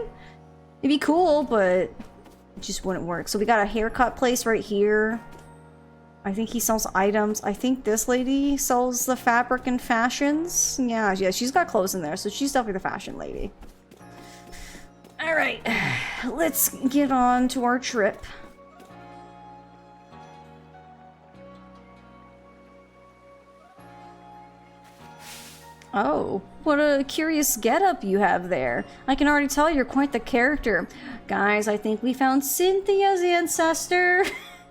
It'd be cool, but it just wouldn't work. So we got a haircut place right here. I think he sells items. I think this lady sells the fabric and fashions. Yeah, she's got clothes in there, so she's definitely the fashion lady. Alright, let's get on to our trip. Oh, what a curious getup you have there. I can already tell you're quite the character. Guys, I think we found Cynthia's ancestor.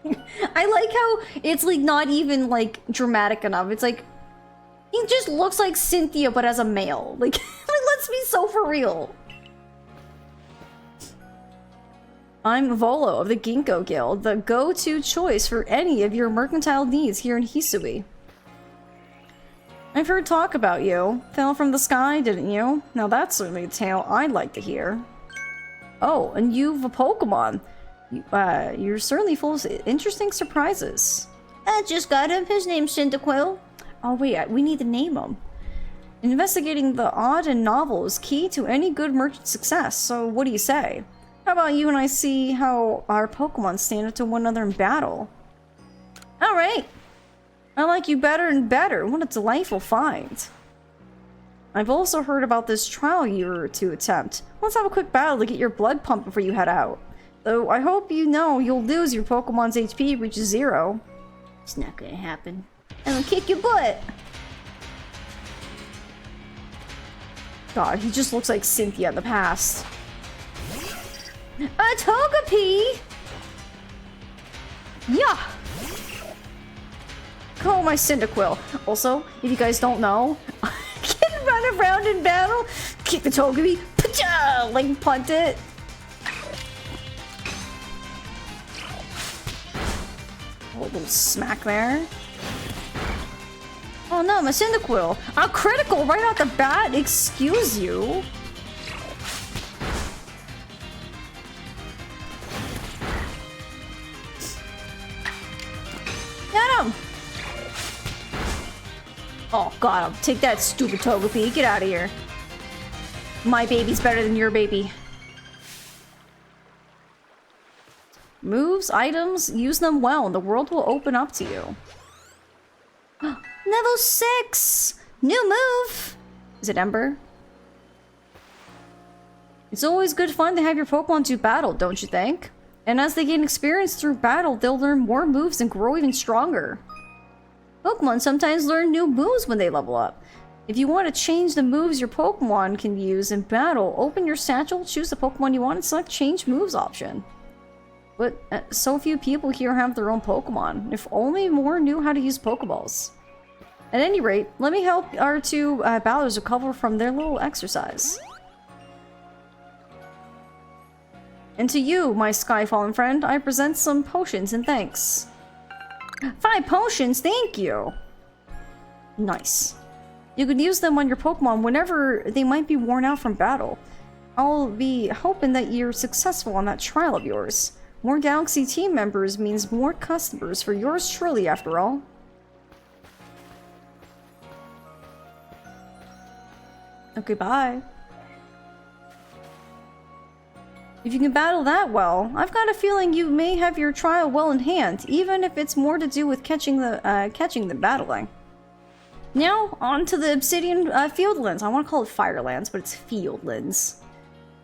I like how it's like not even like dramatic enough. It's like, he just looks like Cynthia but as a male. Like, let's be so for real. I'm Volo of the Ginkgo Guild, the go-to choice for any of your mercantile needs here in Hisui. I've heard talk about you. Fell from the sky, didn't you? Now that's certainly a tale I'd like to hear. Oh, and you've a Pokemon. You're certainly full of interesting surprises. I just got him. His name's Cyndaquil. Oh wait, we need to name him. Investigating the odd and novel is key to any good merchant success, so what do you say? How about you and I see how our Pokemon stand up to one another in battle? Alright. I like you better and better. What a delightful find. I've also heard about this trial you were to attempt. Let's have a quick battle to get your blood pumping before you head out. Though I hope you know you'll lose your Pokemon's HP reaches 0. It's not gonna happen. I'm gonna kick your butt. God, he just looks like Cynthia in the past. A Togepi! Yeah! Oh, my Cyndaquil. Also, if you guys don't know, I can run around in battle, kick the Togepi, like punt it. A little smack there. Oh no, my Cyndaquil. A critical right off the bat, excuse you. Get him! Oh god, I'll take that stupid Togepi. Get out of here. My baby's better than your baby. Moves, items, use them well, and the world will open up to you. Level 6! New move! Is it Ember? It's always good fun to have your Pokemon do battle, don't you think? And as they gain experience through battle, they'll learn more moves and grow even stronger. Pokemon sometimes learn new moves when they level up. If you want to change the moves your Pokemon can use in battle, open your satchel, choose the Pokemon you want, and select Change Moves option. But so few people here have their own Pokemon. If only more knew how to use Pokeballs. At any rate, let me help our two battlers recover from their little exercise. And to you, my Skyfallen friend, I present some potions and thanks. 5 potions, thank you! Nice. You could use them on your Pokemon whenever they might be worn out from battle. I'll be hoping that you're successful on that trial of yours. More Galaxy team members means more customers for yours truly, after all. Okay, bye. If you can battle that well, I've got a feeling you may have your trial well in hand, even if it's more to do with catching than battling. Now, on to the Obsidian Fieldlands. I want to call it Firelands, but it's Fieldlands.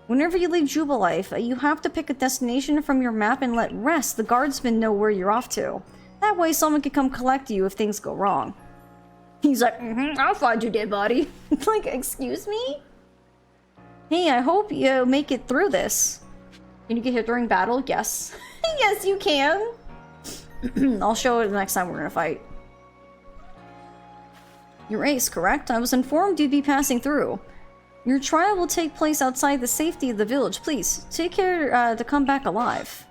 Whenever you leave Jubilife, you have to pick a destination from your map and let rest the guardsmen know where you're off to. That way someone can come collect you if things go wrong. He's like, I'll find you, dead body. Like, excuse me? Hey, I hope you make it through this. Can you get hit during battle? Yes. Yes, you can. I'll show it the next time we're gonna fight. You're Ace, correct? I was informed you'd be passing through. Your trial will take place outside the safety of the village. Please, take care to come back alive.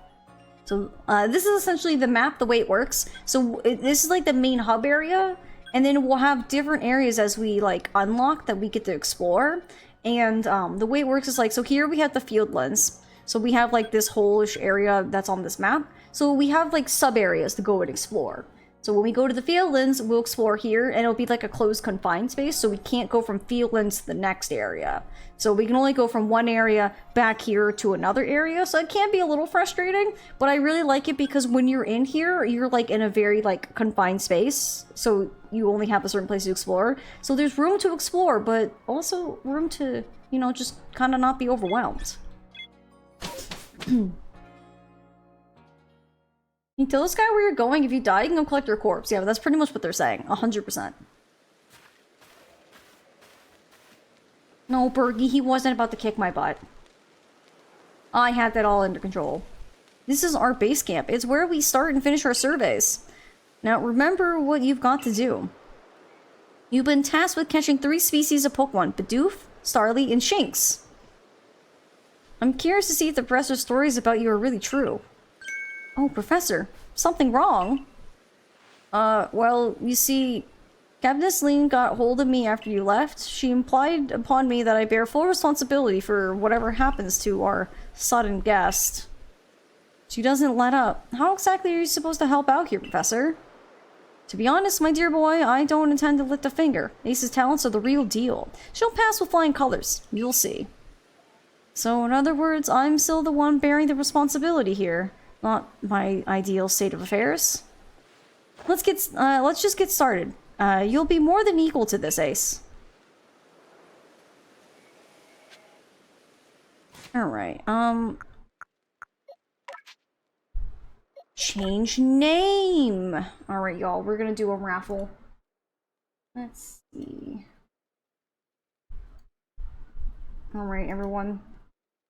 So, this is essentially the map, the way it works. So, this is like the main hub area, and then we'll have different areas as we, like, unlock that we get to explore. And, the way it works is like, so here we have the Fieldlands. So we have, like, this whole-ish area that's on this map. So we have, like, sub-areas to go and explore. So when we go to the Fieldlands, we'll explore here, and it'll be like a closed confined space, so we can't go from Fieldlands to the next area. So we can only go from one area back here to another area, so it can be a little frustrating, but I really like it because when you're in here, you're like in a very like confined space, so you only have a certain place to explore. So there's room to explore, but also room to, you know, just kind of not be overwhelmed. You tell this guy where you're going. If you die, you can go collect your corpse. Yeah, but that's pretty much what they're saying. 100%. No, Bergie, he wasn't about to kick my butt. I had that all under control. This is our base camp. It's where we start and finish our surveys. Now, remember what you've got to do. You've been tasked with catching 3 species of Pokemon. Bidoof, Starly, and Shinx. I'm curious to see if the professor's stories about you are really true. Oh, Professor, something wrong? Well, you see, Captain Lean got hold of me after you left. She implied upon me that I bear full responsibility for whatever happens to our sudden guest. She doesn't let up. How exactly are you supposed to help out here, Professor? To be honest, my dear boy, I don't intend to lift a finger. Ace's talents are the real deal. She'll pass with flying colors. You'll see. So, in other words, I'm still the one bearing the responsibility here. Not my ideal state of affairs. Let's just get started. You'll be more than equal to this, Ace. Alright, change name! Alright, y'all, we're gonna do a raffle. Let's see. Alright, everyone.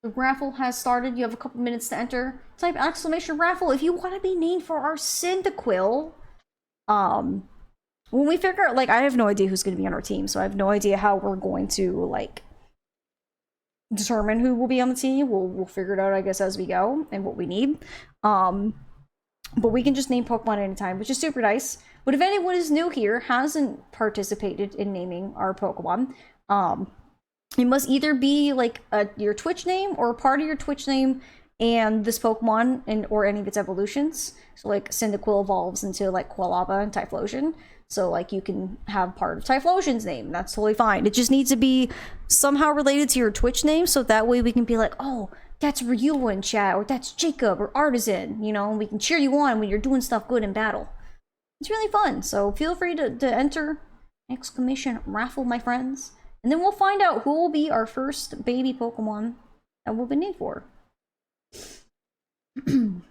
The raffle has started. You have a couple minutes to enter. Type exclamation raffle if you want to be named for our Cyndaquil. When we figure out, like, I have no idea who's going to be on our team, so I have no idea how we're going to, like, determine who will be on the team. We'll figure it out, I guess, as we go, and what we need. But we can just name Pokemon anytime, which is super nice. But if anyone is new here, hasn't participated in naming our Pokemon, it must either be like your Twitch name or part of your Twitch name and this Pokemon or any of its evolutions. So like Cyndaquil evolves into like Quilava and Typhlosion. So like you can have part of Typhlosion's name. That's totally fine. It just needs to be somehow related to your Twitch name. So that way we can be like, oh, that's Ryu in chat, or that's Jacob or Artisan, you know, and we can cheer you on when you're doing stuff good in battle. It's really fun. So feel free to enter exclamation raffle, my friends. And then we'll find out who will be our first baby Pokemon that we'll be named for. I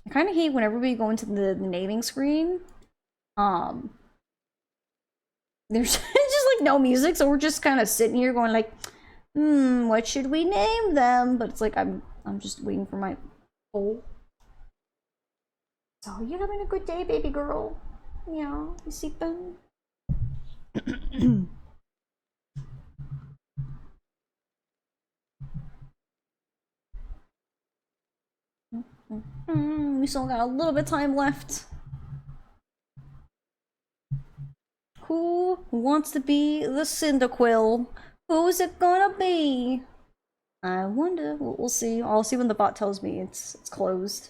kind of hate whenever we go into the naming screen. There's just like no music, so we're just kind of sitting here going like, what should we name them? But it's like I'm just waiting for my poll. So you having a good day, baby girl? Yeah, you sleeping? We still got a little bit of time left. Who wants to be the Cyndaquil? Who's it gonna be? I wonder. We'll see. I'll see when the bot tells me it's closed.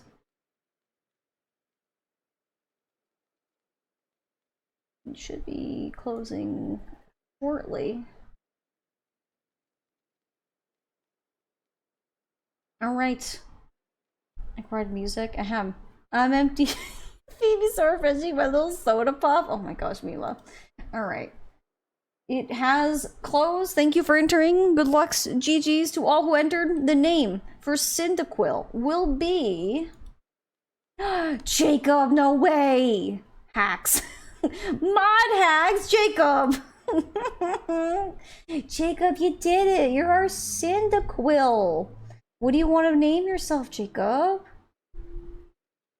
It should be closing shortly. Alright. I cried music. Ahem. I'm empty. Phoebe so refreshing, my little soda pop. Oh my gosh, Mila. Alright. It has closed. Thank you for entering. Good luck, GG's to all who entered. The name for Cyndaquil will be... Jacob, no way! Hacks. Mod hacks, Jacob! Jacob, you did it! You're our Cyndaquil! What do you want to name yourself, Jacob?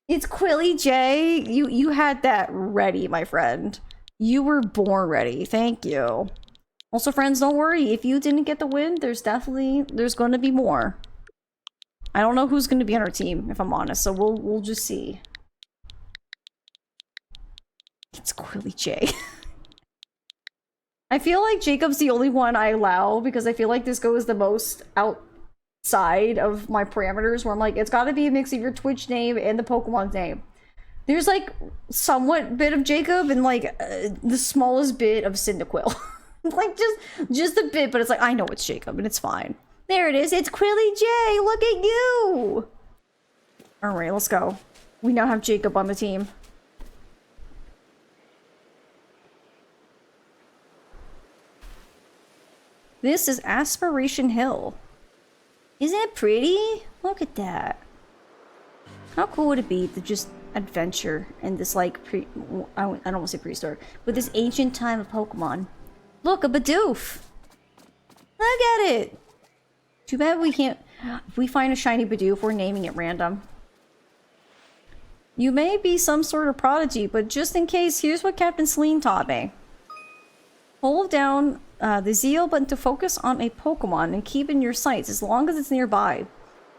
It's Quilly J. You had that ready, my friend. You were born ready. Thank you. Also, friends, don't worry. If you didn't get the win, there's going to be more. I don't know who's going to be on our team, if I'm honest, so we'll just see. It's Quilly J. I feel like Jacob's the only one I allow because I feel like this goes the most outside of my parameters where I'm like, it's gotta be a mix of your Twitch name and the Pokemon's name. There's like somewhat bit of Jacob and like the smallest bit of Cyndaquil. Like just a bit, but it's like, I know it's Jacob and it's fine. There it is, it's Quilly J, look at you! Alright, let's go. We now have Jacob on the team. This is Aspiration Hill. Isn't it pretty? Look at that. How cool would it be to just adventure in this like I don't want to say prehistoric, but this ancient time of Pokemon. Look, a Bidoof. Look at it. Too bad we can't. If we find a shiny Bidoof, we're naming it random. You may be some sort of prodigy, but just in case, here's what Captain Celine taught me. Hold down the Zeal button to focus on a Pokemon and keep in your sights as long as it's nearby.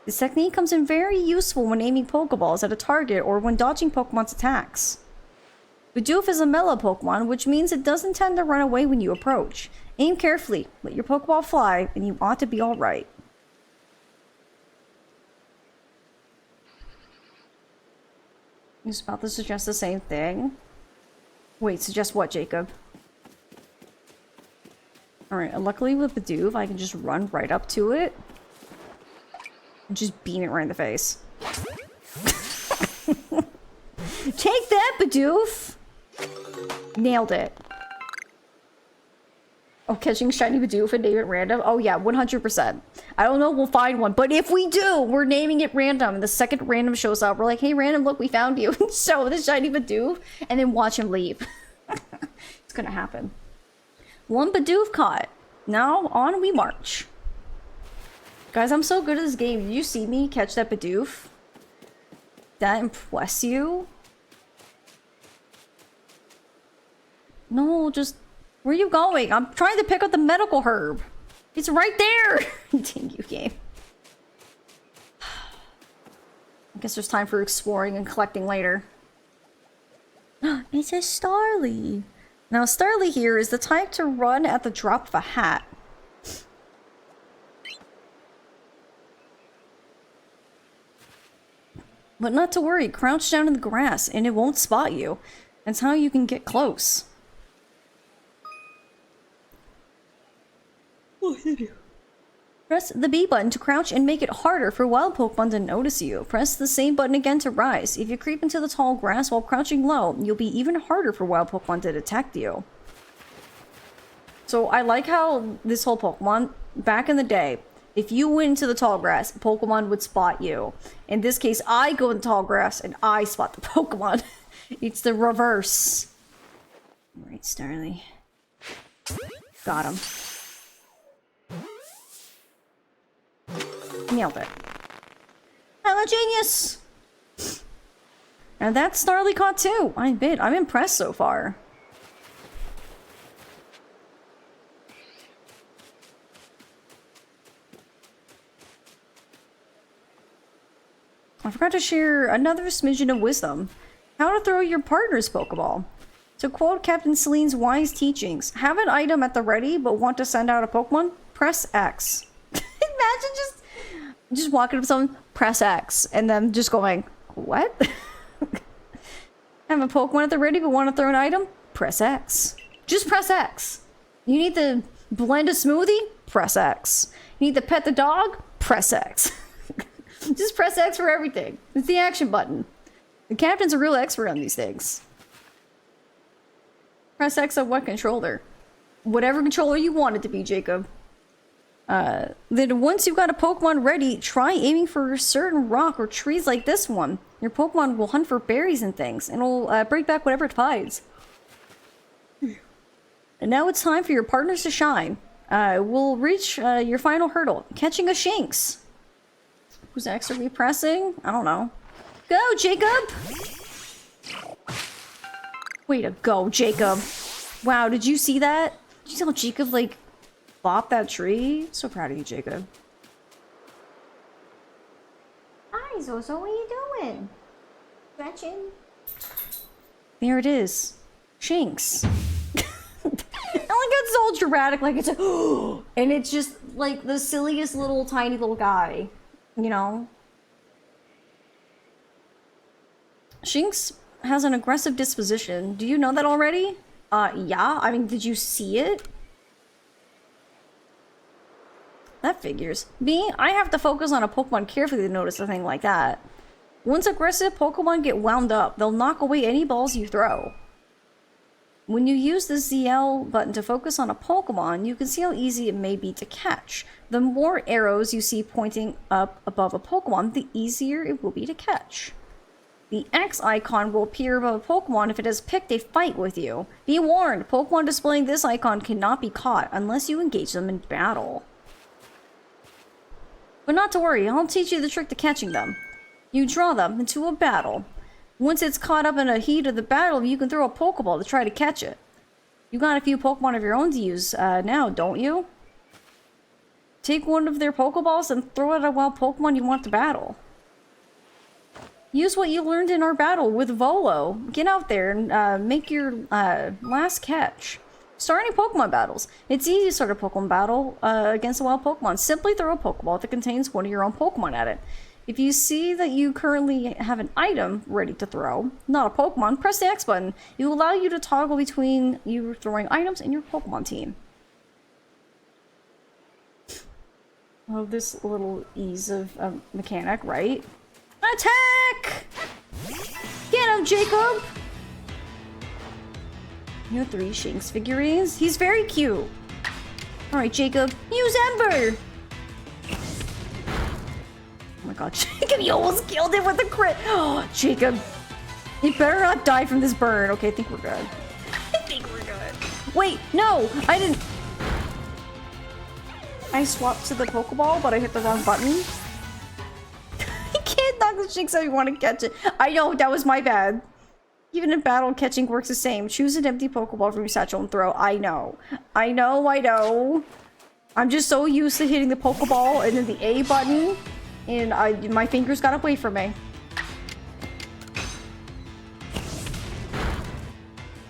This technique comes in very useful when aiming Pokeballs at a target or when dodging Pokemon's attacks. Bidoof is a mellow Pokemon, which means it doesn't tend to run away when you approach. Aim carefully, let your Pokeball fly, and you ought to be alright. He's about to suggest the same thing. Wait, suggest what, Jacob? Alright, luckily with Bidoof, I can just run right up to it. And just beam it right in the face. Take that, Bidoof! Nailed it. Oh, catching shiny Bidoof and name it random? Oh yeah, 100%. I don't know, we'll find one. But if we do, we're naming it random. And the second random shows up, we're like, hey random, look, we found you. And show the shiny Bidoof. And then watch him leave. It's gonna happen. One Bidoof caught. Now on we march. Guys, I'm so good at this game. Did you see me catch that Bidoof? That impress you? No, just... Where are you going? I'm trying to pick up the medical herb. It's right there! Dang you, game. I guess there's time for exploring and collecting later. It's a Starly. Now, Starly here is the type to run at the drop of a hat. But not to worry, crouch down in the grass and it won't spot you. That's how you can get close. Oh, press the B button to crouch and make it harder for wild Pokemon to notice you. Press the same button again to rise. If you creep into the tall grass while crouching low, you'll be even harder for wild Pokemon to detect you. So I like how this whole Pokemon, back in the day, if you went into the tall grass, Pokemon would spot you. In this case, I go in the tall grass and I spot the Pokemon. It's the reverse. Alright, Starly. Got him. Nailed it. I'm a genius! And that's Snarly caught too. I admit, I'm impressed so far. I forgot to share another smidgen of wisdom. How to throw your partner's Pokeball. To quote Captain Celine's wise teachings, have an item at the ready but want to send out a Pokemon? Press X. Imagine just walking up to someone, press X, and then just going, what? Have a Pokemon at the ready but want to throw an item? Press X. Just press X. You need to blend a smoothie? Press X. You need to pet the dog? Press X. Just press X for everything. It's the action button. The captain's a real expert on these things. Press X on what controller? Whatever controller you want it to be, Jacob. Then once you've got a Pokemon ready, try aiming for a certain rock or trees like this one. Your Pokemon will hunt for berries and things, and it'll break back whatever it finds. And now it's time for your partners to shine. We'll reach your final hurdle, catching a Shinx. Who's next? Are we pressing? I don't know. Go, Jacob! Way to go, Jacob. Wow, did you see that? Did you see how Jacob, like, bopped that tree? So proud of you, Jacob. Hi, Zozo, what are you doing? Stretching. There it is. Shinx. I like it's all dramatic, like it's a and it's just like the silliest little tiny little guy, you know? Shinx has an aggressive disposition. Do you know that already? Yeah. I mean, did you see it? That figures. Me, I have to focus on a Pokemon carefully to notice a thing like that. Once aggressive Pokemon get wound up, they'll knock away any balls you throw. When you use the ZL button to focus on a Pokemon, you can see how easy it may be to catch. The more arrows you see pointing up above a Pokemon, the easier it will be to catch. The X icon will appear above a Pokemon if it has picked a fight with you. Be warned, Pokemon displaying this icon cannot be caught unless you engage them in battle. But not to worry, I'll teach you the trick to catching them. You draw them into a battle. Once it's caught up in a heat of the battle, you can throw a Pokeball to try to catch it. You got a few Pokemon of your own to use now, don't you? Take one of their Pokeballs and throw it at a wild Pokemon you want to battle. Use what you learned in our battle with Volo. Get out there and make your last catch. Start any Pokemon battles. It's easy to start a Pokemon battle against a wild Pokemon. Simply throw a Pokeball that contains one of your own Pokemon at it. If you see that you currently have an item ready to throw, not a Pokemon, press the X button. It will allow you to toggle between you throwing items and your Pokemon team. Oh, this little ease of mechanic, right? Attack! Get him, Jacob! You have 3 Shinx figurines? He's very cute. Alright, Jacob, use Ember! Oh my god, Jacob, you almost killed him with a crit! Oh, Jacob, you better not die from this burn. Okay, I think we're good. I think we're good. Wait, no! I didn't... I swapped to the Pokeball, but I hit the wrong button. You can't knock the Shinx out if you want to catch it. I know, that was my bad. Even in battle, catching works the same. Choose an empty Pokeball from your satchel and throw. I know. I know, I know. I'm just so used to hitting the Pokeball and then the A button, and my fingers got away from me.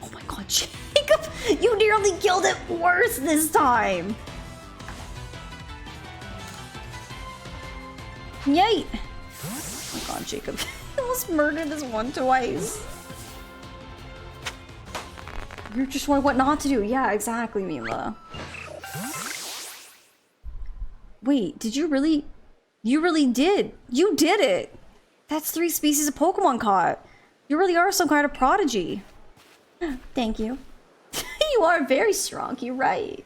Oh my god, Jacob! You nearly killed it worse this time! Yay! Oh my god, Jacob. You almost murdered this one twice. You're just showing what not to do. Yeah, exactly, Mila. Wait, did you really... You really did. You did it. That's 3 species of Pokemon caught. You really are some kind of prodigy. Thank you. You are very strong. You're right.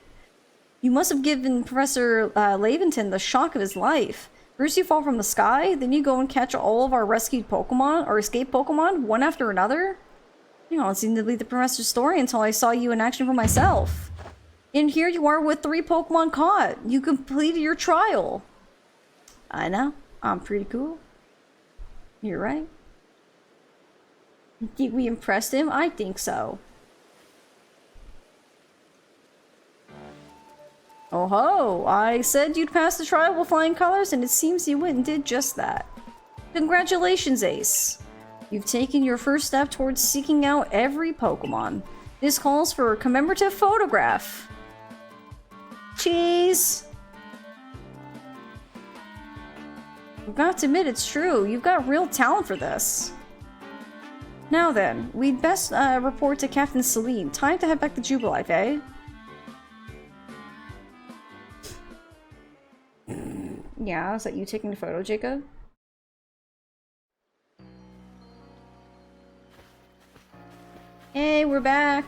You must have given Professor Laventon the shock of his life. First you fall from the sky, then you go and catch all of our rescued Pokemon, or escaped Pokemon, one after another? You know, it seemed to be the professor's story until I saw you in action for myself. And here you are with 3 Pokemon caught. You completed your trial. I know. I'm pretty cool. You're right. Think we impressed him? I think so. Oh ho! I said you'd pass the trial with flying colors, and it seems you went and did just that. Congratulations, Ace. You've taken your first step towards seeking out every Pokemon. This calls for a commemorative photograph. Cheese! I've got to admit, it's true. You've got real talent for this. Now then, we'd best report to Captain Celine. Time to head back to Jubilife, eh? Yeah, is that you taking the photo, Jacob? Hey, we're back!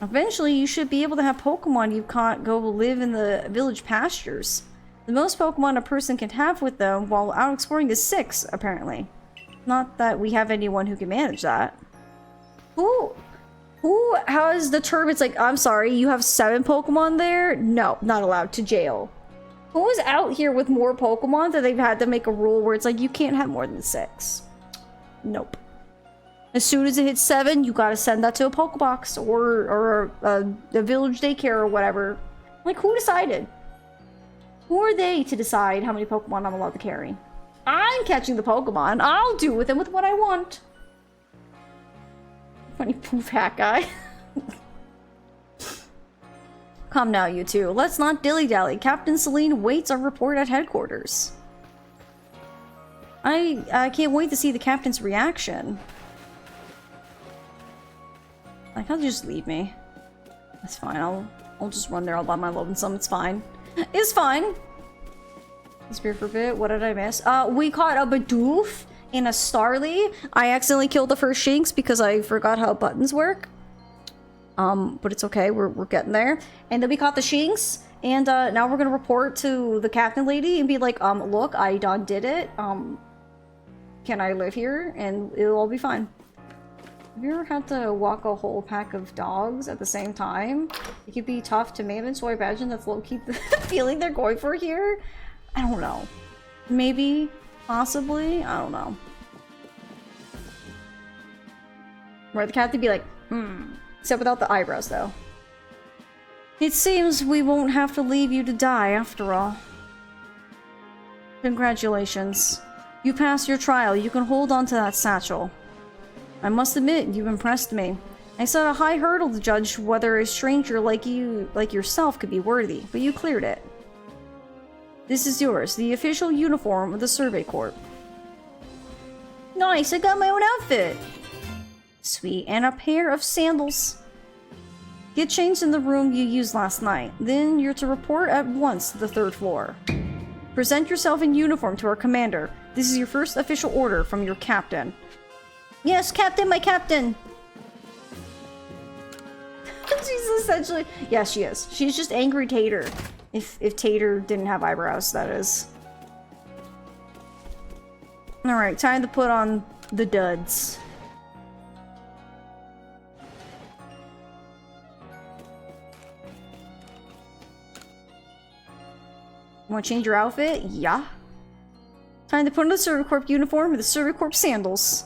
Eventually, you should be able to have Pokemon you've caught go live in the village pastures. The most Pokemon a person can have with them while out exploring is 6, apparently. Not that we have anyone who can manage that. Who has determined, it's like, I'm sorry, you have 7 Pokemon there? No, not allowed, to jail. Who is out here with more Pokemon that they've had to make a rule where it's like, you can't have more than 6? Nope. As soon as it hits 7, you gotta send that to a Pokebox or a village daycare or whatever. Like, who decided? Who are they to decide how many Pokemon I'm allowed to carry? I'm catching the Pokemon. I'll do with them with what I want. Funny poof hat guy. Come now, you two. Let's not dilly-dally. Captain Celine waits our report at headquarters. I can't wait to see the captain's reaction. Like, I'll just leave me. That's fine. I'll just run there all by my lonesome. It's fine. It's fine. Disappear for a bit. What did I miss? We caught a Bidoof and a Starly. I accidentally killed the first Shinx because I forgot how buttons work. But it's okay. We're getting there. And then we caught the Shinx. And now we're gonna report to the captain lady and be like, look, I done did it. Can I live here? And it'll all be fine. Have you ever had to walk a whole pack of dogs at the same time? It could be tough to manage, so I imagine that's low-key the feeling they're going for here. I don't know. Maybe. Possibly. I don't know. Where the cat to be like, Except without the eyebrows, though. It seems we won't have to leave you to die, after all. Congratulations. You passed your trial. You can hold on to that satchel. I must admit, you've impressed me. I set a high hurdle to judge whether a stranger like yourself could be worthy, but you cleared it. This is yours, the official uniform of the Survey Corps. Nice, I got my own outfit! Sweet, and a pair of sandals. Get changed in the room you used last night. Then you're to report at once to the 3rd floor. Present yourself in uniform to our commander. This is your first official order from your captain. Yes, Captain, my captain! She's essentially... Yeah, she is. She's just angry Tater. If Tater didn't have eyebrows, that is. Alright, time to put on the duds. Want to change your outfit? Yeah. Time to put on the Survey Corp uniform with the Survey Corp sandals.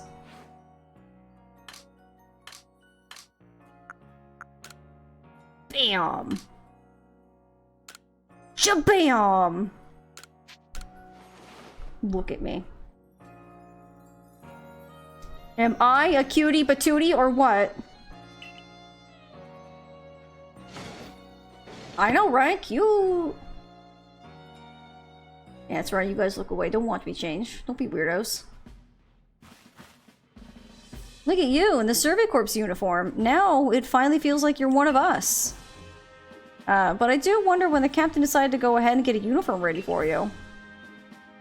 Bam! Shabam! Look at me. Am I a cutie patootie or what? I know, right? Cute! Yeah, that's right, you guys look away. Don't want to be changed. Don't be weirdos. Look at you in the Survey Corps uniform. Now it finally feels like you're one of us. But I do wonder when the captain decided to go ahead and get a uniform ready for you.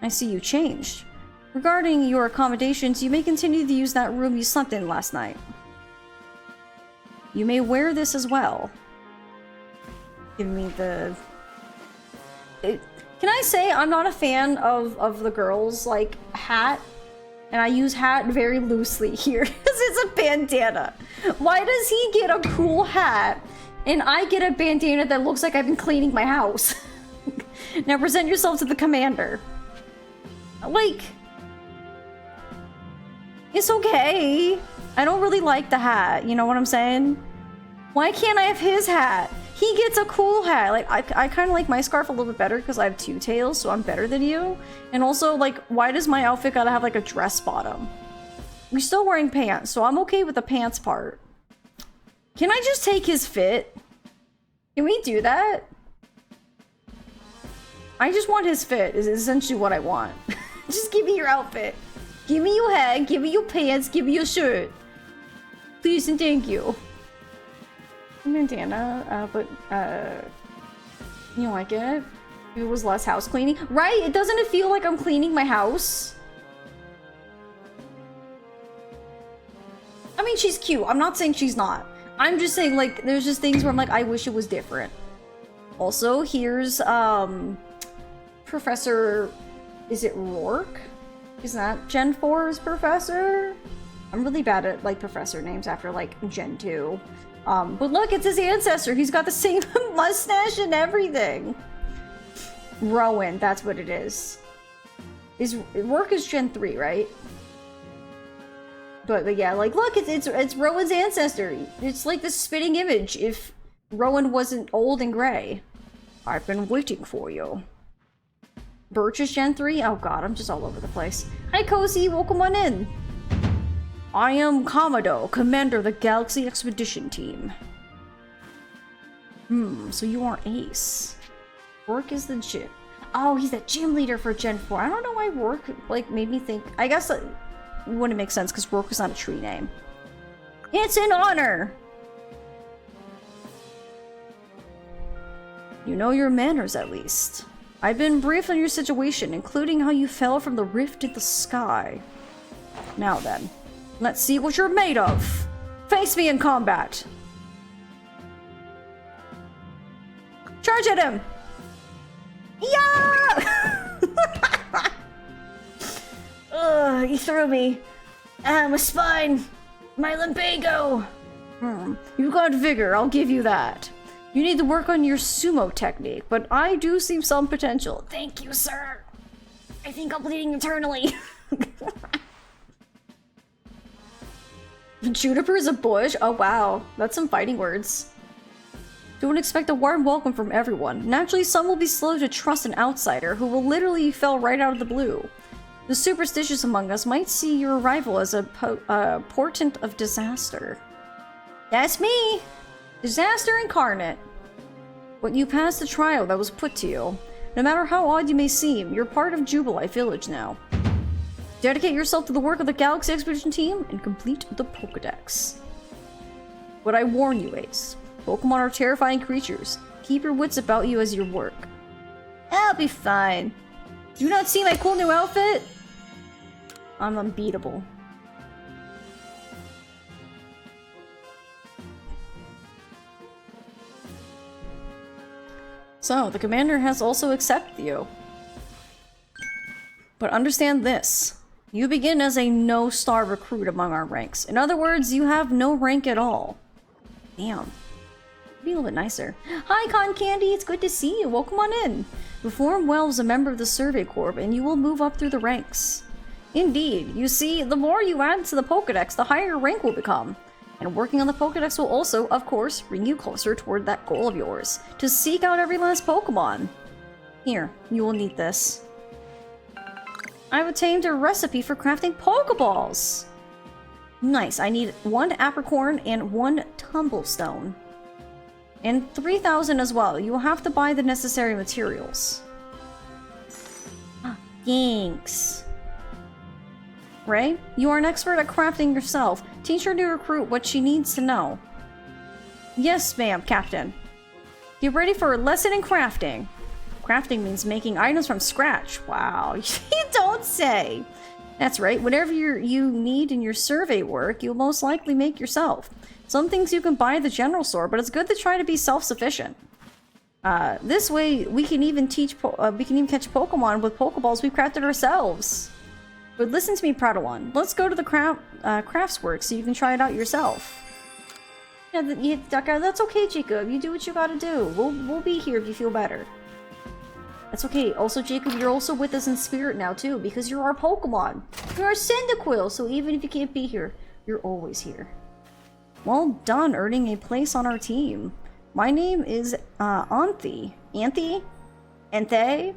I see you changed. Regarding your accommodations, you may continue to use that room you slept in last night. You may wear this as well. Give me the... Can I say I'm not a fan of the girls, like, hat? And I use hat very loosely here, because it's a bandana. Why does he get a cool hat And I get a bandana that looks like I've been cleaning my house. Now present yourself to the commander. Like... It's okay. I don't really like the hat, you know what I'm saying? Why can't I have his hat? He gets a cool hat. Like, I kind of like my scarf a little bit better because I have two tails, so I'm better than you. And also, like, why does my outfit gotta have, like, a dress bottom? We're still wearing pants, so I'm okay with the pants part. Can I just take his fit? Can we do that? I just want his fit, is essentially what I want. Just give me your outfit. Give me your hat, give me your pants, give me your shirt. Please and thank you. Bandana, you like it? It was less house cleaning. Right? It doesn't it feel like I'm cleaning my house? I mean, she's cute. I'm not saying she's not. I'm just saying, like, there's just things where I'm like, I wish it was different. Also, here's, Professor... Is it Rourke? Is that Gen 4's professor? I'm really bad at, like, professor names after, like, Gen 2. But look, it's his ancestor. He's got the same mustache and everything. Rowan, that's what it is. Rourke is Gen 3, right? But yeah, like, look, it's Rowan's ancestor. It's like the spitting image if Rowan wasn't old and gray. I've been waiting for you. Birch is Gen 3? Oh god, I'm just all over the place. Hi, Cozy, welcome on in. I am Commodore, commander of the Galaxy Expedition Team. So you are Ace. Rourke is the gym. Oh, he's the gym leader for Gen 4. I don't know why Rourke, like, made me think... I guess it wouldn't make sense because Rourke is not a tree name. It's an honor! You know your manners, at least. I've been briefed on your situation, including how you fell from the rift in the sky. Now then, let's see what you're made of. Face me in combat. Charge at him! Yeah! Ugh, he threw me. My spine. My lumbago. You got vigor, I'll give you that. You need to work on your sumo technique, but I do see some potential. Thank you, sir. I think I'm bleeding eternally. Juniper is a bush? Oh wow, that's some fighting words. Don't expect a warm welcome from everyone. Naturally, some will be slow to trust an outsider who will literally fell right out of the blue. The superstitious among us might see your arrival as a portent of disaster. That's me! Disaster incarnate. But you passed the trial that was put to you. No matter how odd you may seem, you're part of Jubilite Village now. Dedicate yourself to the work of the Galaxy Expedition Team and complete the Pokédex. But I warn you, Ace. Pokemon are terrifying creatures. Keep your wits about you as you work. I'll be fine. Do you not see my cool new outfit? I'm unbeatable. So, the commander has also accepted you. But understand this. You begin as a no-star recruit among our ranks. In other words, you have no rank at all. Damn. Be a little bit nicer. Hi, Con Candy, it's good to see you. Welcome on in. Perform well as a member of the Survey Corps, and you will move up through the ranks. Indeed. You see, the more you add to the Pokédex, the higher your rank will become. And working on the Pokédex will also, of course, bring you closer toward that goal of yours, to seek out every last Pokemon. Here, you will need this. I've obtained a recipe for crafting Pokeballs! Nice, I need 1 apricorn and 1 tumblestone. And 3,000 as well. You will have to buy the necessary materials. Thanks. Ray, you are an expert at crafting yourself. Teach her new recruit what she needs to know. Yes, ma'am, Captain. Get ready for a lesson in crafting. Crafting means making items from scratch. Wow, you don't say. That's right, whatever you need in your survey work, you'll most likely make yourself. Some things you can buy at the general store, but it's good to try to be self-sufficient. This way, we can even catch Pokemon with Pokeballs we've crafted ourselves. But listen to me, Padawan. Let's go to the Craftsworks so you can try it out yourself. Yeah, you hit the duck out. That's okay, Jacob. You do what you gotta do. We'll be here if you feel better. That's okay. Also, Jacob, you're also with us in spirit now, too, because you're our Pokemon. You're our Cyndaquil, so even if you can't be here, you're always here. Well done earning a place on our team. My name is, Anthe. Anthe? Anthe?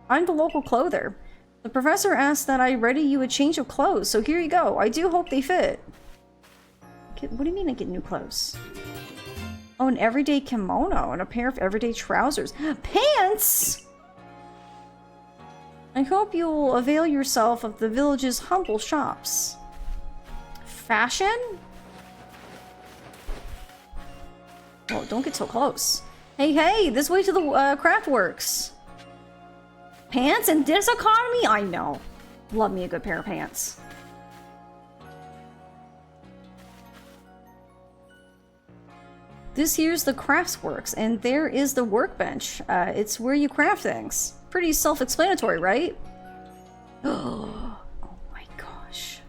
I'm the local clother. The professor asked that I ready you a change of clothes, so here you go. I do hope they fit. What do you mean I get new clothes? Oh, an everyday kimono and a pair of everyday trousers. Pants! I hope you'll avail yourself of the village's humble shops. Fashion? Oh, don't get so close. Hey, this way to the Craftworks. Pants in this economy? I know. Love me a good pair of pants. This here's the Craftsworks, and there is the workbench. It's where you craft things. Pretty self-explanatory, right? Oh my gosh.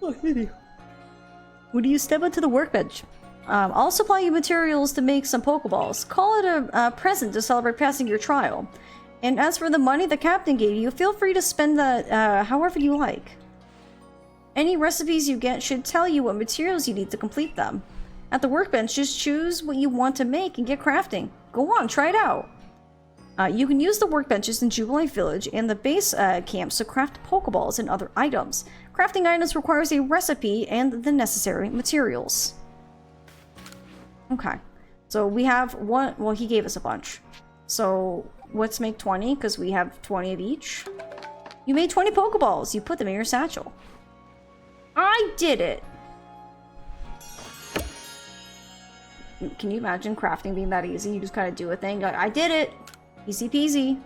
Oh, when you step onto the workbench, I'll supply you materials to make some Pokeballs. Call it a present to celebrate passing your trial. And as for the money the captain gave you, feel free to spend that however you like. Any recipes you get should tell you what materials you need to complete them. At the workbench, just choose what you want to make and get crafting. Go on, try it out. You can use the workbenches in Jubilee Village and the base camps to craft Pokeballs and other items. Crafting items requires a recipe and the necessary materials. Okay, so we have one. Well, he gave us a bunch. So let's make 20 because we have 20 of each. You made 20 Pokeballs. You put them in your satchel. I did it! Can you imagine crafting being that easy? You just kind of do a thing. Like, I did it! Easy peasy.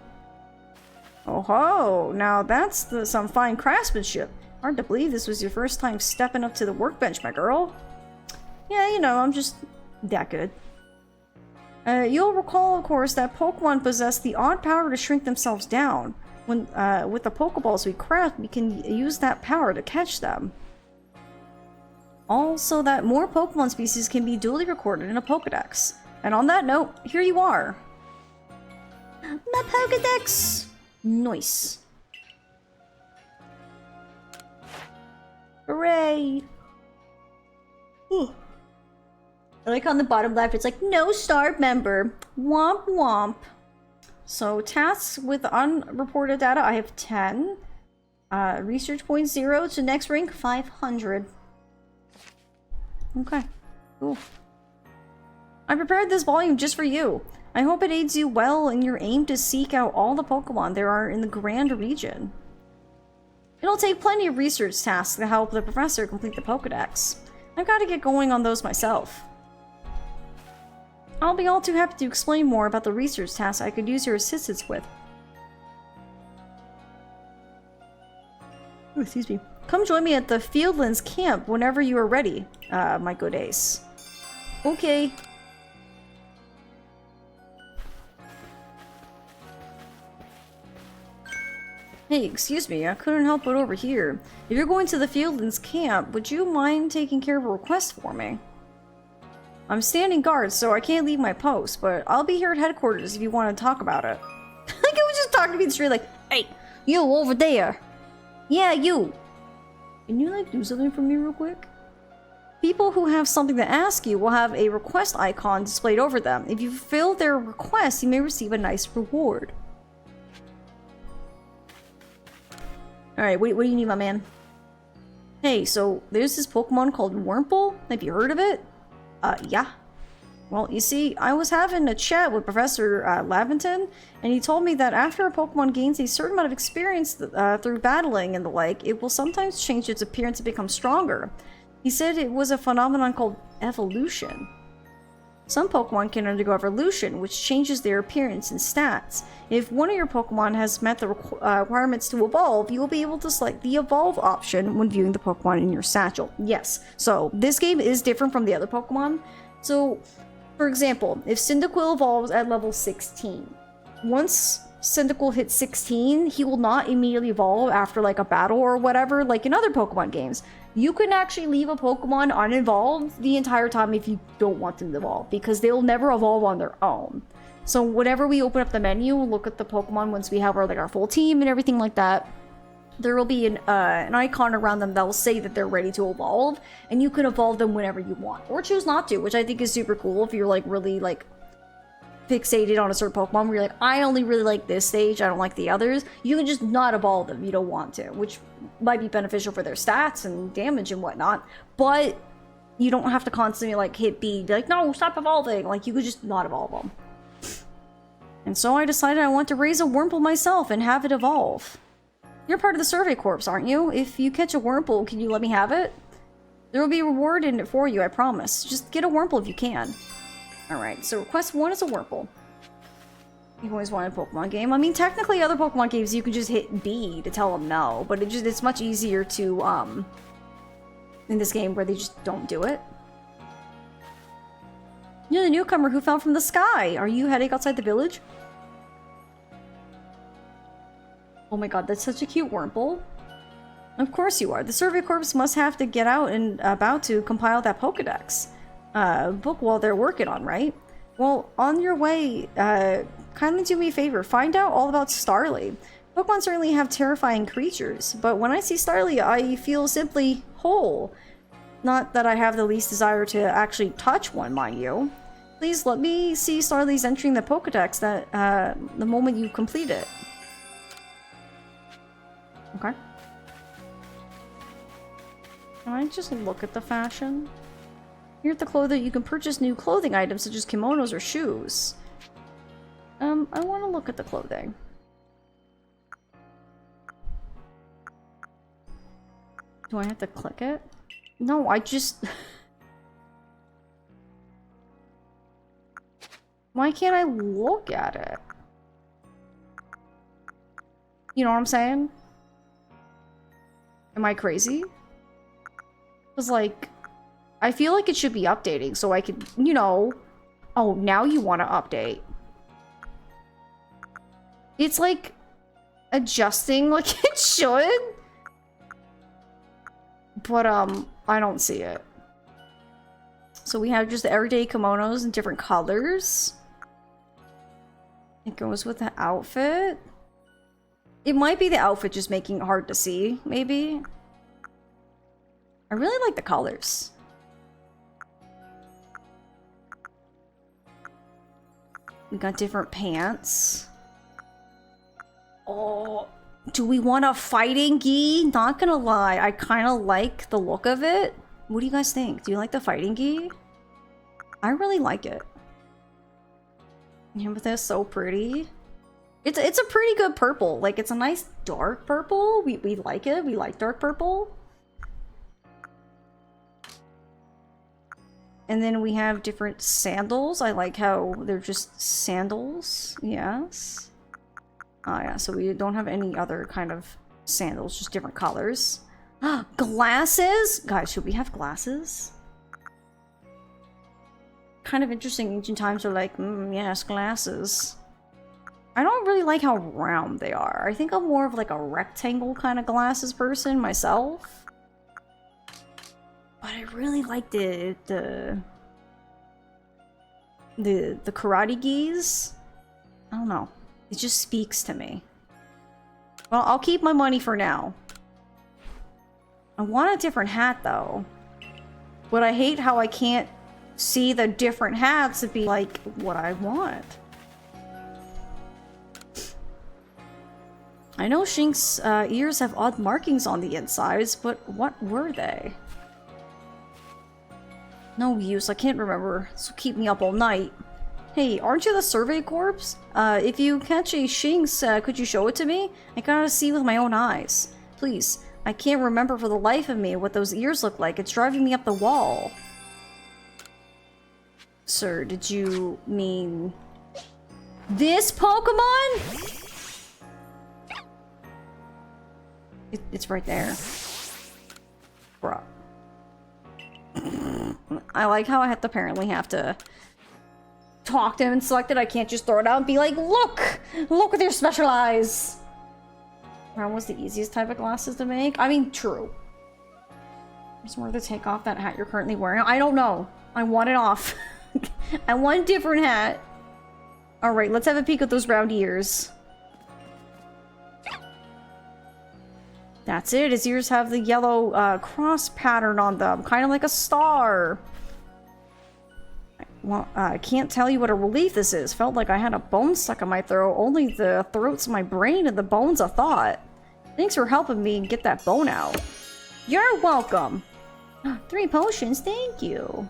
Oh ho! Now that's some fine craftsmanship. Hard to believe this was your first time stepping up to the workbench, my girl. Yeah, you know, I'm just that good. You'll recall, of course, that Pokemon possess the odd power to shrink themselves down. When, with the Pokeballs we craft, we can use that power to catch them. Also, that more Pokemon species can be duly recorded in a Pokedex. And on that note, here you are. My Pokedex! Nice. Hooray! Ooh. I like on the bottom left, it's like, no star member. Womp womp. So, tasks with unreported data, I have 10. Research point 0 to next rank, 500. Okay, cool. I prepared this volume just for you. I hope it aids you well in your aim to seek out all the Pokemon there are in the Grand region. It'll take plenty of research tasks to help the professor complete the Pokedex. I've got to get going on those myself. I'll be all too happy to explain more about the research tasks I could use your assistance with. Ooh, excuse me. Come join me at the Fieldlands camp whenever you are ready, my good ace. Okay. Hey, excuse me, I couldn't help but overhear. If you're going to the Fieldlands camp, would you mind taking care of a request for me? I'm standing guard, so I can't leave my post, but I'll be here at headquarters if you want to talk about it. Like, it was just talking to me in the street, like, hey, you over there. Yeah, you. Can you, like, do something for me real quick? People who have something to ask you will have a request icon displayed over them. If you fulfill their request, you may receive a nice reward. Alright, what do you need, my man? Hey, so there's this Pokemon called Wurmple. Have you heard of it? Yeah. Well, you see, I was having a chat with Professor Laventon, and he told me that after a Pokemon gains a certain amount of experience through battling and the like, it will sometimes change its appearance to become stronger. He said it was a phenomenon called evolution. Some Pokemon can undergo evolution, which changes their appearance and stats. If one of your Pokemon has met the requirements to evolve, you will be able to select the evolve option when viewing the Pokemon in your satchel. Yes, so this game is different from the other Pokemon. So, for example, if Cyndaquil evolves at level 16, once Cyndaquil hits 16, he will not immediately evolve after like a battle or whatever, like in other Pokemon games. You can actually leave a Pokemon uninvolved the entire time if you don't want them to evolve, because they'll never evolve on their own. So whenever we open up the menu, look at the Pokemon once we have our full team and everything like that, there will be an icon around them that will say that they're ready to evolve, and you can evolve them whenever you want, or choose not to, which I think is super cool if you're like really like fixated on a certain Pokemon where you're like, I only really like this stage, I don't like the others. You can just not evolve them if you don't want to, which might be beneficial for their stats and damage and whatnot, but you don't have to constantly like hit B, be like, no, stop evolving. Like, you could just not evolve them. And so I decided I want to raise a Wurmple myself and have it evolve. You're part of the Survey Corps, aren't you? If you catch a Wurmple, can you let me have it? There will be a reward in it for you, I promise. Just get a Wurmple if you can. Alright, so request 1 is a Wurmple. You've always wanted a Pokemon game. I mean, technically, other Pokemon games, you can just hit B to tell them no, but it's much easier to, in this game where they just don't do it. You're the newcomer who fell from the sky. Are you heading outside the village? Oh my god, that's such a cute Wurmple. Of course you are. The Survey Corps must have to get out and about to compile that Pokedex. Book while they're working on, right? Well, on your way, kindly do me a favor. Find out all about Starly. Pokemon certainly have terrifying creatures, but when I see Starly, I feel simply whole. Not that I have the least desire to actually touch one, mind you. Please let me see Starly's entering the Pokedex the moment you complete it. Okay. Can I just look at the fashion? Here at the clothing, you can purchase new clothing items such as kimonos or shoes. I want to look at the clothing. Do I have to click it? No, I just... Why can't I look at it? You know what I'm saying? Am I crazy? Because, like, I feel like it should be updating so I could, you know... Oh, now you want to update. It's, like, adjusting like it should. But, I don't see it. So we have just the everyday kimonos in different colors. It goes with the outfit. It might be the outfit just making it hard to see, maybe. I really like the colors. We got different pants. Oh, do we want a fighting gi? Not gonna lie, I kind of like the look of it. What do you guys think? Do you like the fighting gi? I really like it. Amethyst, so pretty. It's a pretty good purple. Like, it's a nice dark purple. We like it. We like dark purple. And then we have different sandals. I like how they're just sandals. Yes. Oh yeah, so we don't have any other kind of sandals, just different colors. Glasses? Guys, should we have glasses? Kind of interesting. Ancient times are like, yes, glasses. I don't really like how round they are. I think I'm more of like a rectangle kind of glasses person myself. But I really like the karate gis. I don't know. It just speaks to me. Well, I'll keep my money for now. I want a different hat though. But I hate how I can't see the different hats to be like what I want. I know Shink's ears have odd markings on the insides, but what were they? No use, I can't remember. This will keep me up all night. Hey, aren't you the Survey Corps? If you catch a Shinx, could you show it to me? I gotta see with my own eyes. Please, I can't remember for the life of me what those ears look like. It's driving me up the wall. Sir, did you mean... this Pokemon? It's right there. Bruh. I like how I apparently have to talk to him and select it. I can't just throw it out and be like, look! Look with your special eyes! Brown was the easiest type of glasses to make. I mean, true. It's worth to take off that hat you're currently wearing. I don't know. I want it off. I want a different hat. Alright, let's have a peek at those round ears. That's it. His ears have the yellow cross pattern on them, kind of like a star. Well, I can't tell you what a relief this is. Felt like I had a bone stuck in my throat. Only the throat's my brain and the bone's a thought. Thanks for helping me get that bone out. You're welcome. 3 potions, thank you.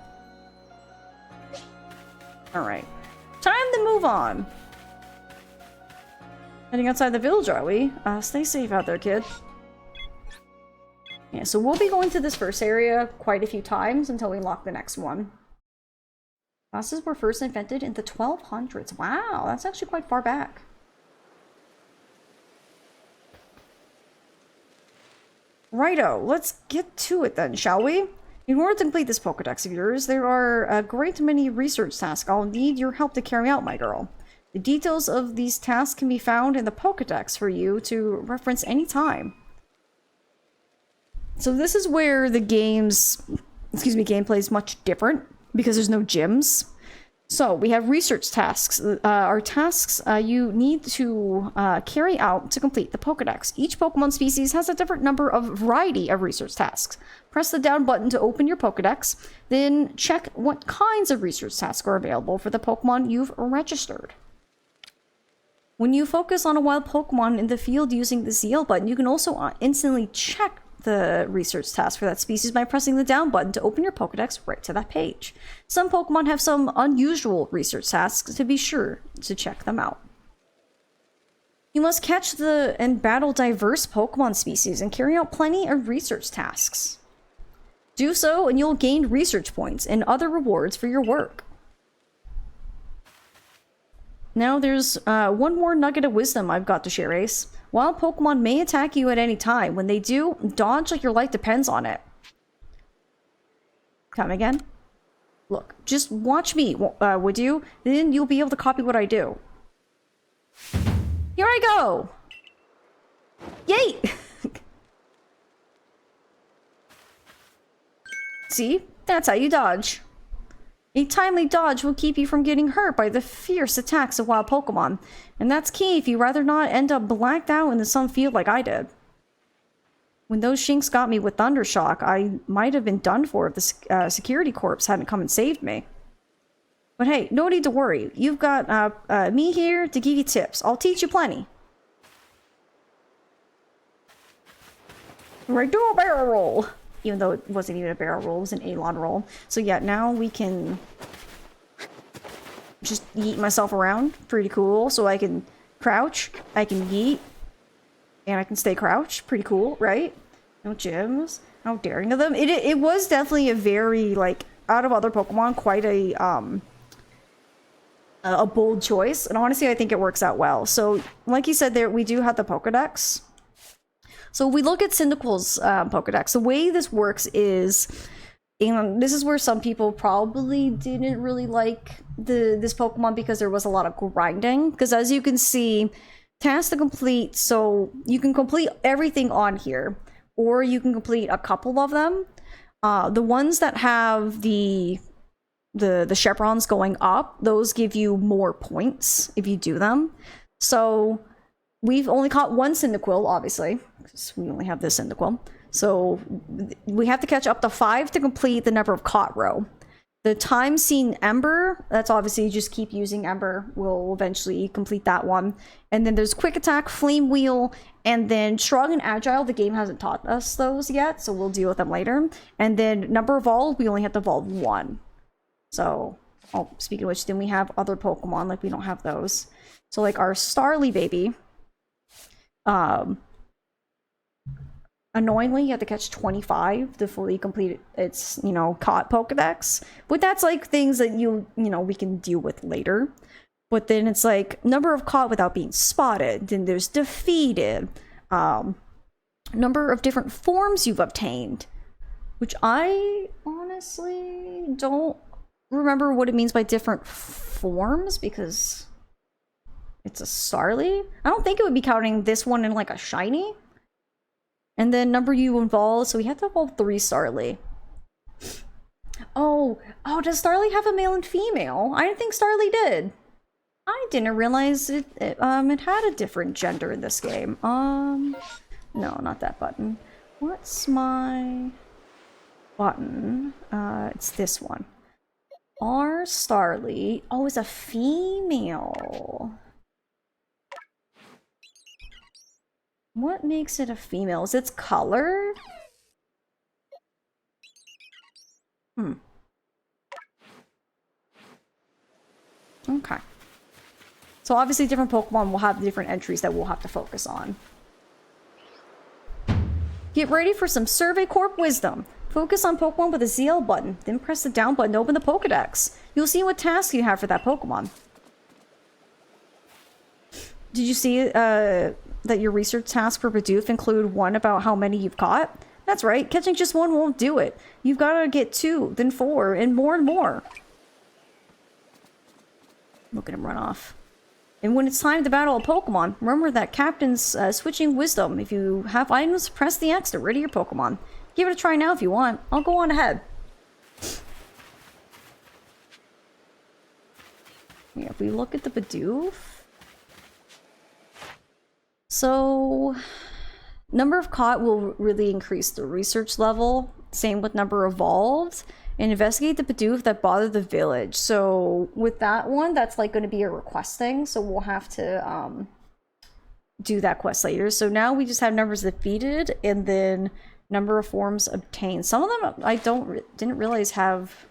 Alright. Time to move on. Heading outside the village, are we? Stay safe out there, kid. Yeah, so we'll be going to this first area quite a few times until we unlock the next one. Glasses were first invented in the 1200s. Wow, that's actually quite far back. Righto, let's get to it then, shall we? In order to complete this Pokédex of yours, there are a great many research tasks I'll need your help to carry out, my girl. The details of these tasks can be found in the Pokédex for you to reference anytime. So this is where the gameplay is much different, because there's no gyms. So we have research tasks. Are tasks you need to carry out to complete the Pokédex. Each Pokemon species has a different variety of research tasks. Press the down button to open your Pokédex, then check what kinds of research tasks are available for the Pokemon you've registered. When you focus on a wild Pokemon in the field using the ZL button, you can also instantly check the research task for that species by pressing the down button to open your Pokédex right to that page. Some Pokemon have some unusual research tasks, to be sure to check them out. You must catch and battle diverse Pokemon species and carry out plenty of research tasks. Do so and you'll gain research points and other rewards for your work. Now there's one more nugget of wisdom I've got to share, Ace. Wild Pokemon may attack you at any time. When they do, dodge like your life depends on it. Come again? Look, just watch me, would you? Then you'll be able to copy what I do. Here I go! Yay! See? That's how you dodge. A timely dodge will keep you from getting hurt by the fierce attacks of wild Pokemon, and that's key if you'd rather not end up blacked out in some field like I did. When those Shinx got me with Thundershock, I might have been done for if the security corps hadn't come and saved me. But hey, no need to worry. You've got me here to give you tips. I'll teach you plenty. Right, do a barrel roll! Even though it wasn't even a barrel roll, it was an Alon roll. So yeah, now we can just yeet myself around. Pretty cool. So I can crouch, I can yeet, and I can stay crouched. Pretty cool, right? No gyms. How daring of them. It was definitely a very, like, out of other Pokemon, quite a bold choice. And honestly, I think it works out well. So, like you said there, we do have the Pokedex. So we look at Cyndaquil's Pokedex. The way this works is, and this is where some people probably didn't really like this Pokemon because there was a lot of grinding. Because as you can see, tasks to complete, so you can complete everything on here, or you can complete a couple of them. The ones that have the chevrons going up, those give you more points if you do them. So we've only caught one Cyndaquil, obviously, because we only have this Cyndaquil. So we have to catch up to 5 to complete the number of caught row. The time seen Ember, that's obviously just keep using Ember. We'll eventually complete that one. And then there's Quick Attack, Flame Wheel, and then Strong and Agile. The game hasn't taught us those yet, so we'll deal with them later. And then Number Evolve, we only have to evolve 1. So, oh, speaking of which, then we have other Pokemon, like we don't have those. So like our Starly baby, annoyingly, you have to catch 25 to fully complete its, caught Pokedex. But that's like things that we can deal with later. But then it's like number of caught without being spotted. Then there's defeated. Number of different forms you've obtained. Which I honestly don't remember what it means by different forms because it's a Starly. I don't think it would be counting this one in like a shiny. And then number you involve, so we have to evolve 3 Starly. Oh, does Starly have a male and female? I didn't think Starly did. I didn't realize it had a different gender in this game. No, not that button. What's my button? It's this one. Our Starly. Oh, it's a female. What makes it a female? Is its color? Okay. So obviously different Pokemon will have different entries that we'll have to focus on. Get ready for some Survey Corp wisdom. Focus on Pokemon with the ZL button, then press the down button to open the Pokedex. You'll see what tasks you have for that Pokemon. Did you see that your research tasks for Bidoof include one about how many you've caught? That's right, catching just one won't do it. You've got to get 2, then 4, and more. Look at him run off. And when it's time to battle a Pokemon, remember that Captain's switching wisdom. If you have items, press the X to rid your Pokemon. Give it a try now if you want. I'll go on ahead. Yeah, if we look at the Bidoof. So, number of caught will really increase the research level. Same with number evolved. And investigate the Bidoof that bothered the village. So with that one, that's like going to be a request thing. So we'll have to do that quest later. So now we just have numbers defeated and then number of forms obtained. Some of them I didn't realize have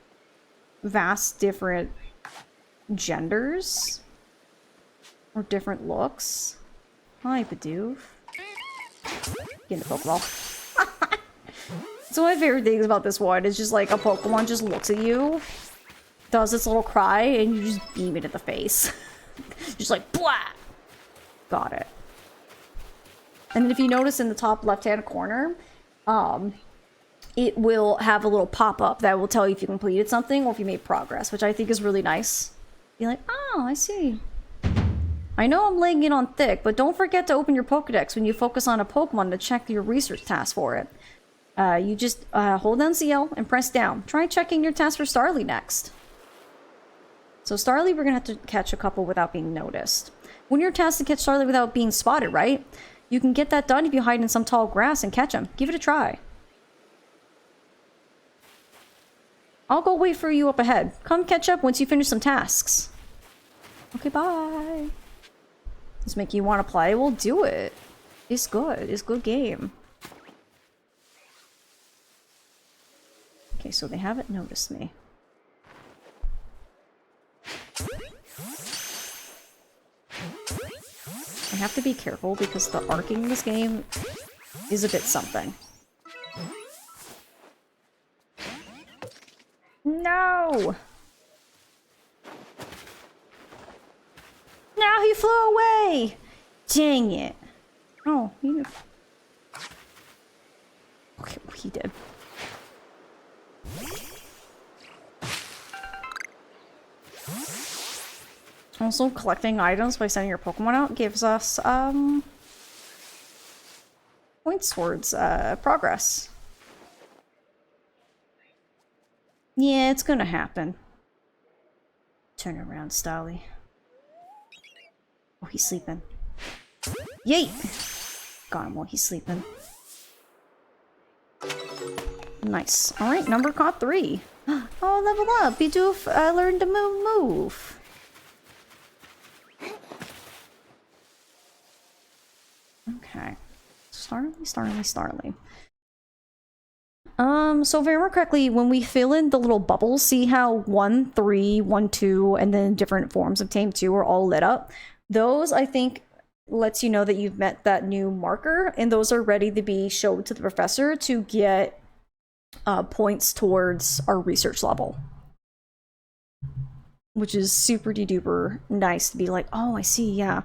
vast different genders or different looks. Hi, Bidoof. Get in the Pokeball. So my favorite things about this one is just like a Pokemon just looks at you, does its little cry, and you just beam it in the face. Just like, blah! Got it. And then if you notice in the top left-hand corner, it will have a little pop-up that will tell you if you completed something or if you made progress, which I think is really nice. Be like, oh, I see. I know I'm laying it on thick, but don't forget to open your Pokedex when you focus on a Pokemon to check your research task for it. You just hold down CL and press down. Try checking your task for Starly next. So Starly, we're going to have to catch a couple without being noticed. When you're tasked to catch Starly without being spotted, right? You can get that done if you hide in some tall grass and catch him. Give it a try. I'll go wait for you up ahead. Come catch up once you finish some tasks. Okay, bye. Does make you want to play? We'll do it. It's good. It's a good game. Okay, so they haven't noticed me. I have to be careful because the arcing in this game is a bit something. No! Now he flew away! Dang it. Oh, he... Okay, well, he did. Also, collecting items by sending your Pokemon out gives us, points towards, progress. Yeah, it's gonna happen. Turn around, Starly. Oh, he's sleeping. Yeet! Got him while he's sleeping. Nice. Alright, number caught 3. Oh, level up! Bidoof learned to move. Okay. Starly. So if I remember correctly, when we fill in the little bubbles, see how 1, 3, 1, 2, and then different forms of Tame 2 are all lit up? Those, I think, lets you know that you've met that new marker, and those are ready to be showed to the professor to get points towards our research level. Which is super duper nice to be like, oh, I see, yeah.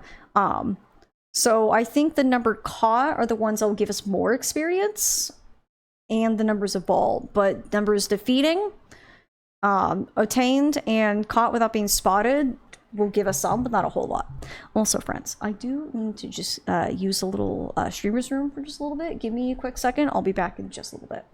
So I think the number caught are the ones that will give us more experience, and the numbers evolved. But numbers defeating, attained and caught without being spotted will give us some, but not a whole lot. Also, friends, I do need to just use a little streamer's room for just a little bit. Give me a quick second. I'll be back in just a little bit.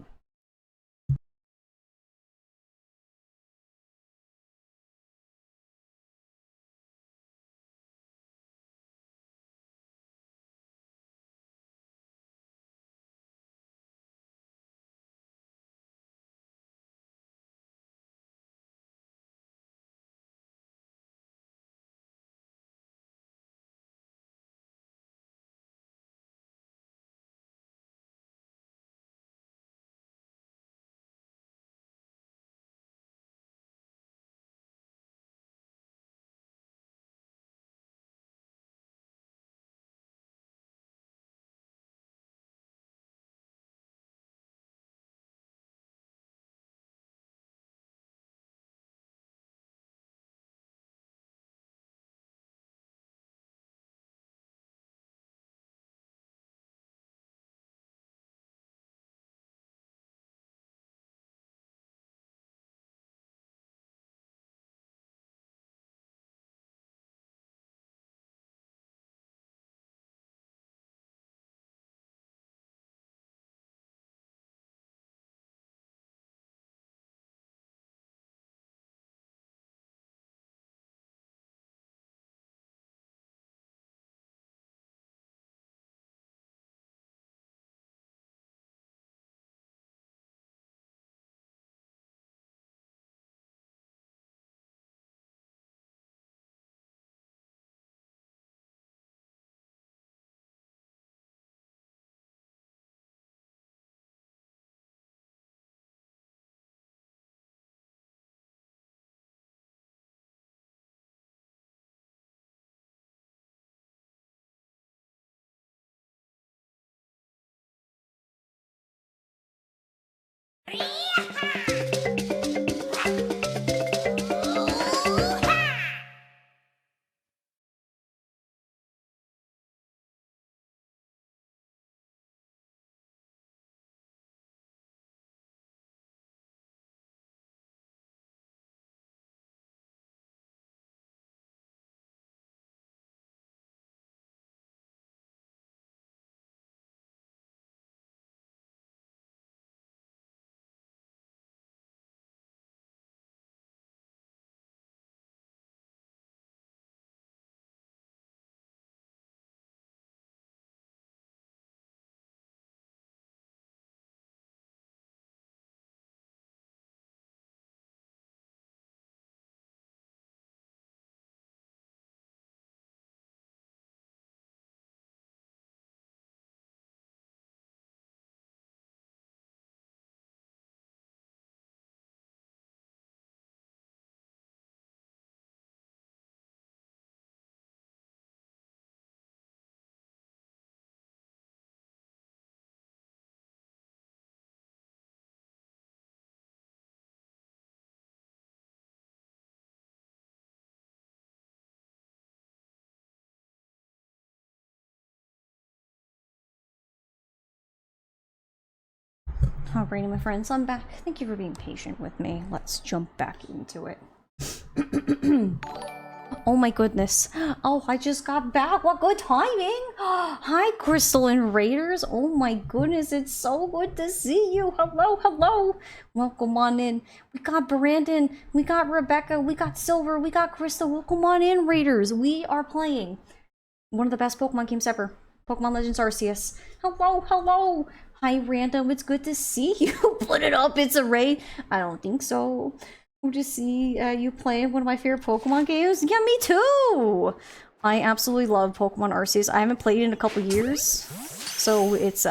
Alrighty, my friends, I'm back. Thank you for being patient with me. Let's jump back into it. Oh my goodness. Oh, I just got back. What good timing. Hi, Crystal and Raiders. Oh my goodness, it's so good to see you. Hello, hello. Welcome on in. We got Brandon, we got Rebecca, we got Silver, we got Crystal. Welcome on in, Raiders. We are playing one of the best Pokemon games ever. Pokemon Legends Arceus. Hello, hello. Hi, Random. It's good to see you. Put it up. It's a raid. I don't think so. Good to see you playing one of my favorite Pokemon games. Yeah, me too. I absolutely love Pokemon Arceus. I haven't played it in a couple years, so it's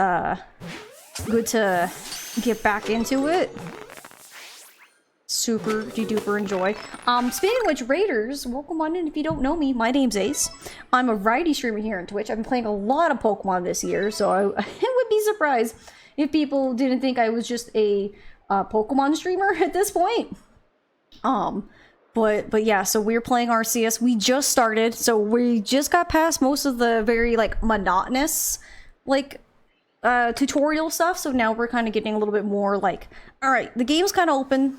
good to get back into it. Super duper enjoy. Speaking of which, Raiders, welcome on in. If you don't know me, my name's Ace. I'm a variety streamer here on Twitch. I've been playing a lot of Pokemon this year, so I would be surprised if people didn't think I was just a Pokemon streamer at this point. But yeah, so we're playing Arceus. We just started, so we just got past most of the very like monotonous like tutorial stuff. So now we're kind of getting a little bit more like, all right, the game's kind of open.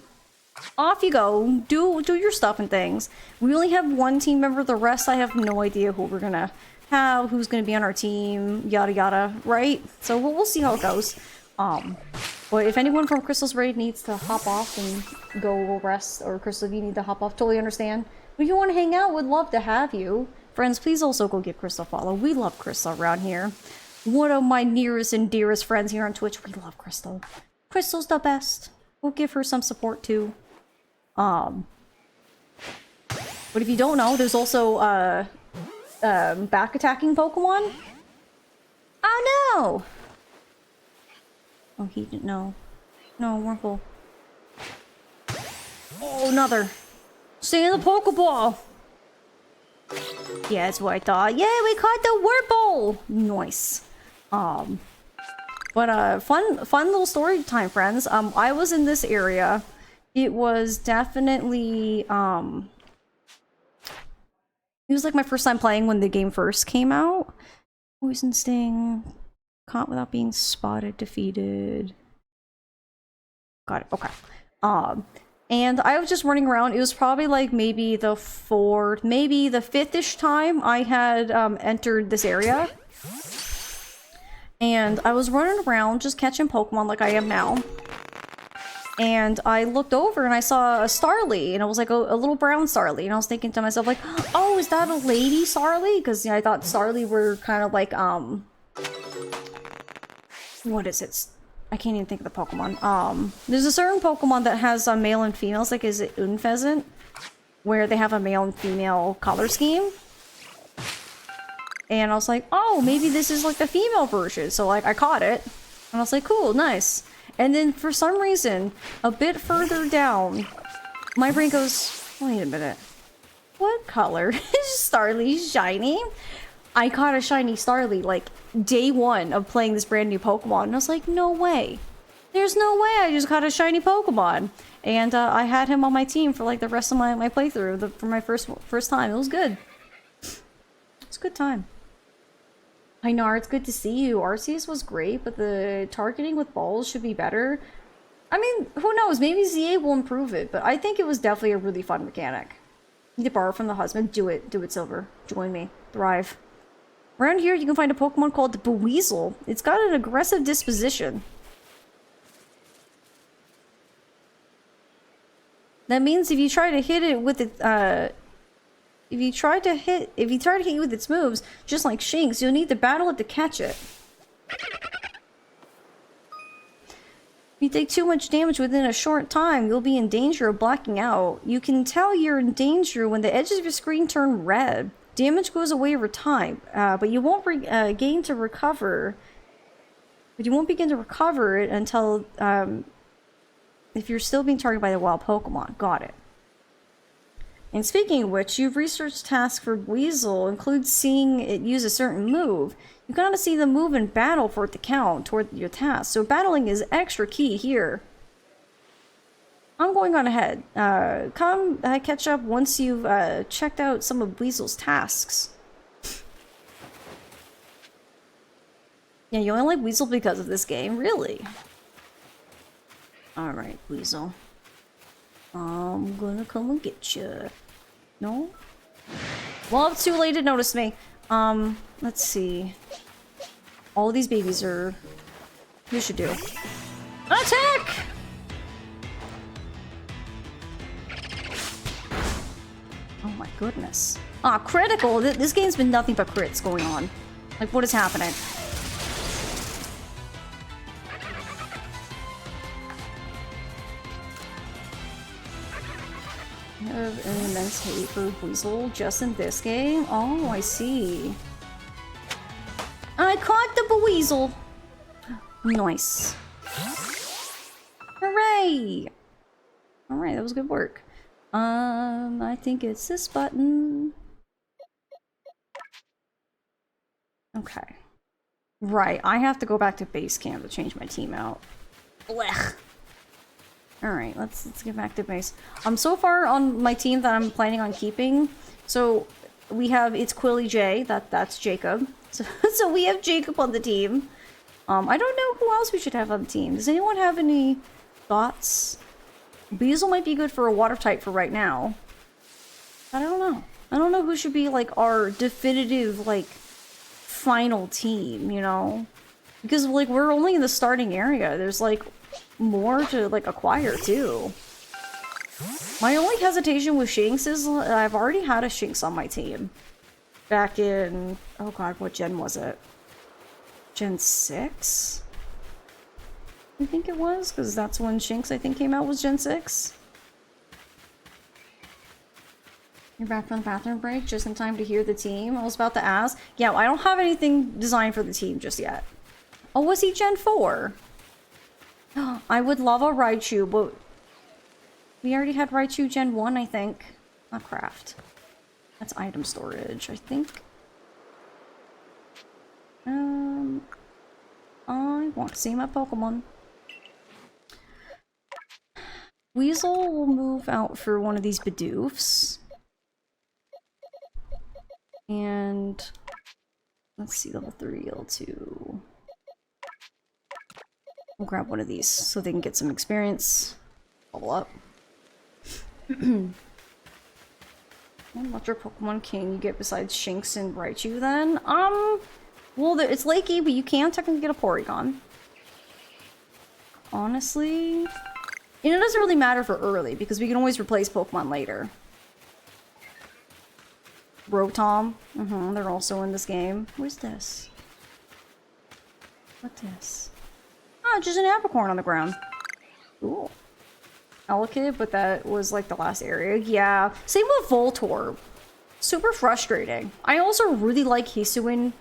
off you go. Do your stuff and things. We only have one team member. The rest, I have no idea who we're gonna have, who's gonna be on our team, yada yada, right? So we'll see how it goes. But if anyone from Crystal's raid needs to hop off and go rest, or Crystal, if you need to hop off, totally understand. But if you want to hang out, would love to have you. Friends, please also go give Crystal a follow. We love Crystal around here. One of my nearest and dearest friends here on Twitch. We love Crystal. Crystal's the best. We'll give her some support too. But if you don't know, there's also back attacking Pokemon. Oh no! Oh, he didn't know. No, Wurmple. Oh, another. Stay in the Pokeball! Yeah, that's what I thought. Yeah, we caught the Wurmple! Nice. But fun little story time, friends. I was in this area. It was definitely, it was like my first time playing when the game first came out. Poison Sting. Caught without being spotted, defeated. Got it, okay. And I was just running around. It was probably like maybe the fourth, maybe the fifth-ish time I had entered this area. And I was running around just catching Pokemon like I am now. And I looked over and I saw a Starly, and it was like a little brown Starly. And I was thinking to myself like, oh, is that a lady Starly? Because I thought Starly were kind of like, what is it? I can't even think of the Pokemon. There's a certain Pokemon that has male and females, like is it Unpheasant? Where they have a male and female color scheme. And I was like, oh, maybe this is like the female version. So like I caught it. And I was like, cool, nice. And then for some reason, a bit further down, my brain goes, wait a minute. What color is Starly shiny? I caught a shiny Starly like day one of playing this brand new Pokemon, and I was like, no way. There's no way I just caught a shiny Pokemon. And I had him on my team for like the rest of my playthrough, for my first time. It was good. It's a good time. Hi Nar, it's good to see you. Arceus was great, but the targeting with balls should be better. I mean, who knows? Maybe ZA will improve it, but I think it was definitely a really fun mechanic. You need to borrow from the husband. Do it. Do it, Silver. Join me. Thrive. Around here, you can find a Pokemon called the Buweasel. It's got an aggressive disposition. That means if you try to hit it with it, if you try to hit you with its moves, just like Shinx, you'll need to battle it to catch it. If you take too much damage within a short time, you'll be in danger of blacking out. You can tell you're in danger when the edges of your screen turn red. Damage goes away over time, but you won't begin to recover it until if you're still being targeted by the wild Pokemon. Got it. And speaking of which, you've researched tasks for Weasel includes seeing it use a certain move. You gotta see the move in battle for it to count toward your task. So battling is extra key here. I'm going on ahead. Come catch up once you've checked out some of Weasel's tasks. Yeah, you only like Weasel because of this game? Really? Alright, Weasel. I'm gonna come and get you. No? Well, it's too late to notice me. Let's see. All these babies are... You should do. Attack! Oh my goodness. Ah, critical! This game's been nothing but crits going on. Like, what is happening? I have an immense hate for Weasel just in this game? Oh, I see. I caught the Buweasel! Nice. Hooray! Alright, that was good work. I think it's this button. Okay. Right, I have to go back to base camp to change my team out. Blech. Alright, let's get back to base. So far on my team that I'm planning on keeping, so we have, it's Quilly J, that's Jacob. So we have Jacob on the team. I don't know who else we should have on the team. Does anyone have any thoughts? Beazle might be good for a water type for right now. I don't know. I don't know who should be like our definitive like final team, you know? Because like we're only in the starting area. There's like more to like acquire too. My only hesitation with Shinx is I've already had a Shinx on my team. Back in, oh god, what gen was it? Gen 6? I think it was, because that's when Shinx I think came out, was Gen 6. You're back from the bathroom break just in time to hear the team. I was about to ask. Yeah, I don't have anything designed for the team just yet. Oh, was he Gen 4? I would love a Raichu, but we already had Raichu Gen 1, I think. Not craft. That's item storage, I think. I want to see my Pokemon. Weasel will move out for one of these Bidoofs. And let's see, level 3, level 2. We'll grab one of these so they can get some experience. Level up. What your Pokemon can you get besides Shinx and Raichu then? Well, it's late game, but you can technically get a Porygon. Honestly. And it doesn't really matter for early, because we can always replace Pokemon later. Rotom. They're also in this game. Where's this? What's this? Ah, just an apricorn on the ground. Cool. Elekid, but that was like the last area. Yeah. Same with Voltorb. Super frustrating. I also really like Hisuian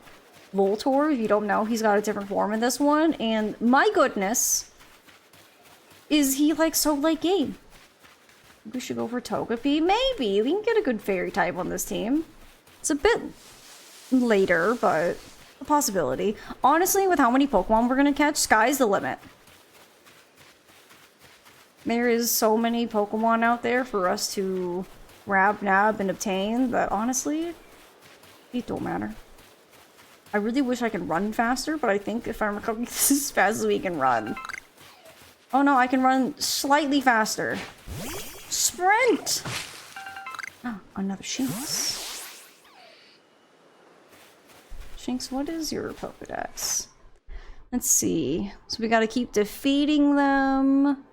Voltorb. If you don't know, he's got a different form in this one. And my goodness, is he like so late game? We should go for Togepi? Maybe. We can get a good fairy type on this team. It's a bit later, but a possibility. Honestly, with how many Pokemon we're gonna catch, sky's the limit. There is so many Pokemon out there for us to grab, nab, and obtain that honestly, it don't matter. I really wish I could run faster, but I think if I'm recovering this as fast as we can run. Oh no, I can run slightly faster. Sprint! Oh, another Shinx. Shinx, what is your Pokedex? Let's see. So we gotta keep defeating them.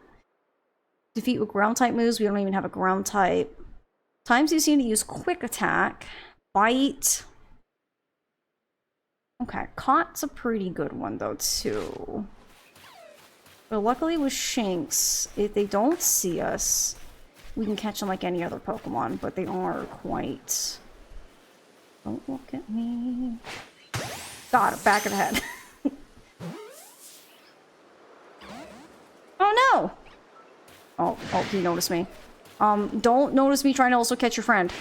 Defeat with ground type moves. We don't even have a ground type. Times you seem to use quick attack. Bite. Okay, Cot's a pretty good one though too. But luckily with Shinx, if they don't see us, we can catch them like any other Pokemon, but they are quite... Don't look at me. Got it, back of the head. Oh no! Oh, he noticed me. Don't notice me trying to also catch your friend.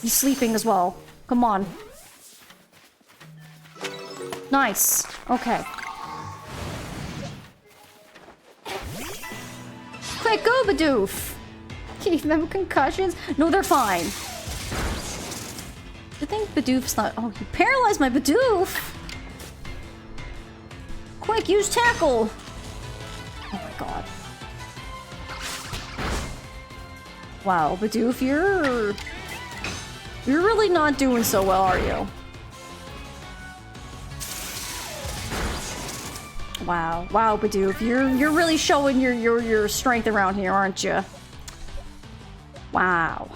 He's sleeping as well. Come on. Nice. Okay. Quick, go, Bidoof! Gave them concussions? No, they're fine. I think Bidoof's not... Oh, you paralyzed my Bidoof! Quick, use tackle! Oh my god. Wow, Bidoof, you're really not doing so well, are you? Wow, wow, Bidoof, you're really showing your strength around here, aren't you? Wow.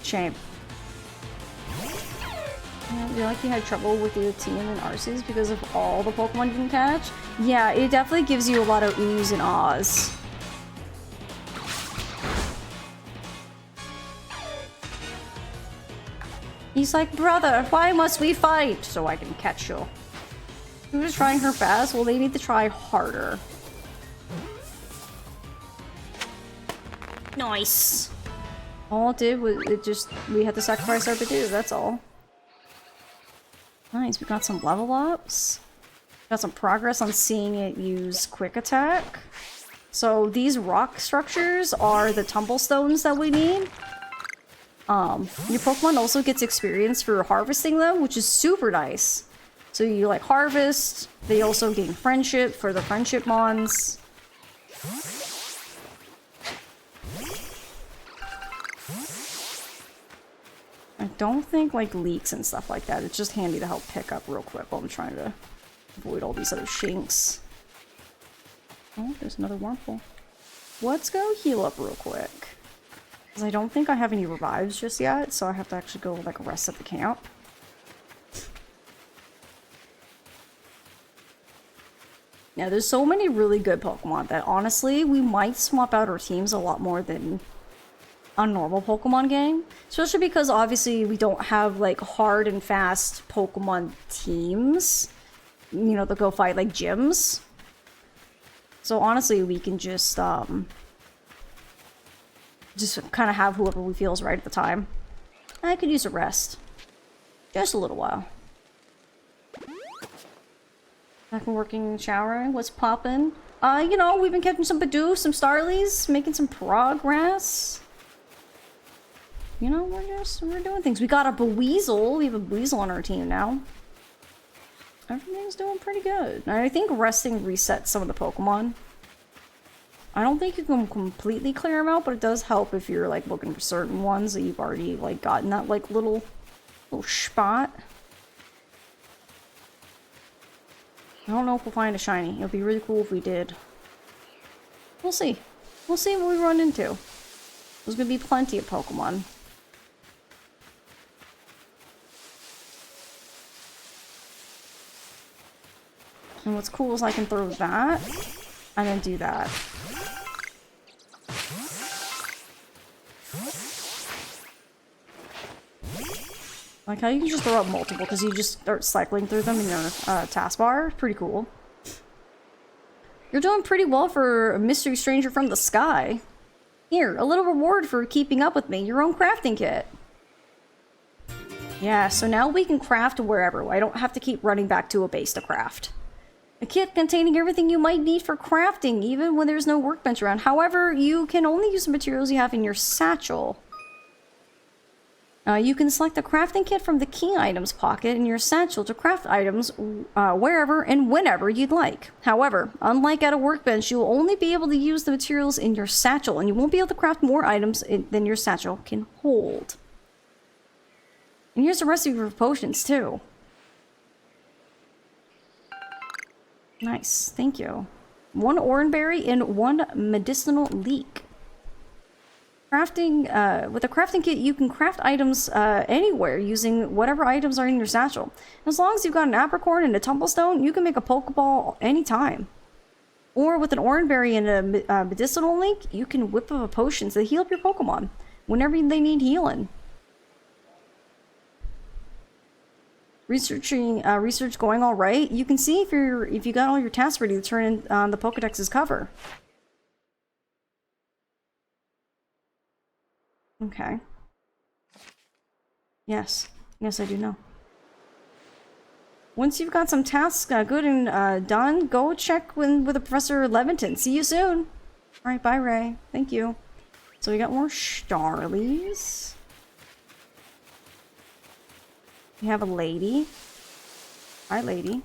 Shame. Yeah, you like you had trouble with your team in Arceus because of all the Pokemon you can catch? Yeah, it definitely gives you a lot of oohs and ahs. He's like, brother, why must we fight? So I can catch you. She was trying her best. Well, they need to try harder. Nice. All it did was we had to sacrifice our Bidoof, that's all. Nice, we got some level ups. Got some progress on seeing it use quick attack. So these rock structures are the tumblestones that we need. Your Pokemon also gets experience for harvesting them, which is super nice. So you like harvest. They also gain friendship for the friendship mons. I don't think like leaks and stuff like that. It's just handy to help pick up real quick while I'm trying to avoid all these other shinks. Oh, there's another wormhole. Let's go heal up real quick. Because I don't think I have any revives just yet, so I have to actually go like rest at the camp. Yeah, there's so many really good Pokemon that honestly, we might swap out our teams a lot more than a normal Pokemon game. Especially because obviously we don't have like hard and fast Pokemon teams, you know, that go fight like gyms. So honestly, we can just kind of have whoever we feel is right at the time. I could use a rest. Just a little while. Back and working, showering. What's poppin'? You know, we've been catching some Bidoof, some Starlies, making some progress. You know, we're doing things. We got a Buweasel. We have a Buweasel on our team now. Everything's doing pretty good. I think resting resets some of the Pokemon. I don't think you can completely clear them out, but it does help if you're like looking for certain ones that you've already like gotten that like little spot. I don't know if we'll find a shiny. It'll be really cool if we did. We'll see. We'll see what we run into. There's gonna be plenty of Pokemon. And what's cool is I can throw that and then do that. Like how you can just throw out multiple because you just start cycling through them in your taskbar. Pretty cool. You're doing pretty well for a mystery stranger from the sky. Here, a little reward for keeping up with me. Your own crafting kit. Yeah, so now we can craft wherever. I don't have to keep running back to a base to craft. A kit containing everything you might need for crafting, even when there's no workbench around. However, you can only use the materials you have in your satchel. You can select the crafting kit from the key items pocket in your satchel to craft items wherever and whenever you'd like. However, unlike at a workbench, you will only be able to use the materials in your satchel, and you won't be able to craft more items than your satchel can hold. And here's the recipe for potions, too. Nice, thank you. 1 oranberry and 1 medicinal leek. Crafting, with a crafting kit, you can craft items anywhere using whatever items are in your satchel. As long as you've got an apricorn and a tumblestone, you can make a Pokeball anytime. Or with an oranberry and a medicinal leek, you can whip up potions that heal up your Pokemon whenever they need healing. Research going all right. You can see if you got all your tasks ready to turn in on the Pokedex's cover. Okay. Yes. Yes, I do know. Once you've got some tasks good and done, go check with Professor Levinton. See you soon. Alright, bye, Ray. Thank you. So we got more Starlies. We have a lady. Hi, lady.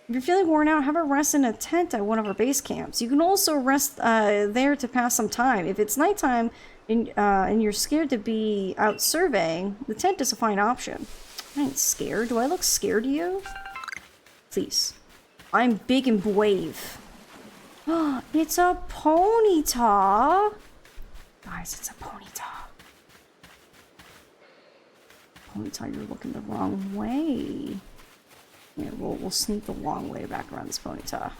If you're feeling worn out, have a rest in a tent at one of our base camps. You can also rest there to pass some time. If it's nighttime and you're scared to be out surveying, the tent is a fine option. I ain't scared. Do I look scared to you? Please. I'm big and brave. It's a Ponyta. Guys, it's a Ponyta. Ponyta, you're looking the wrong way. Yeah, we'll sneak the long way back around this Ponyta.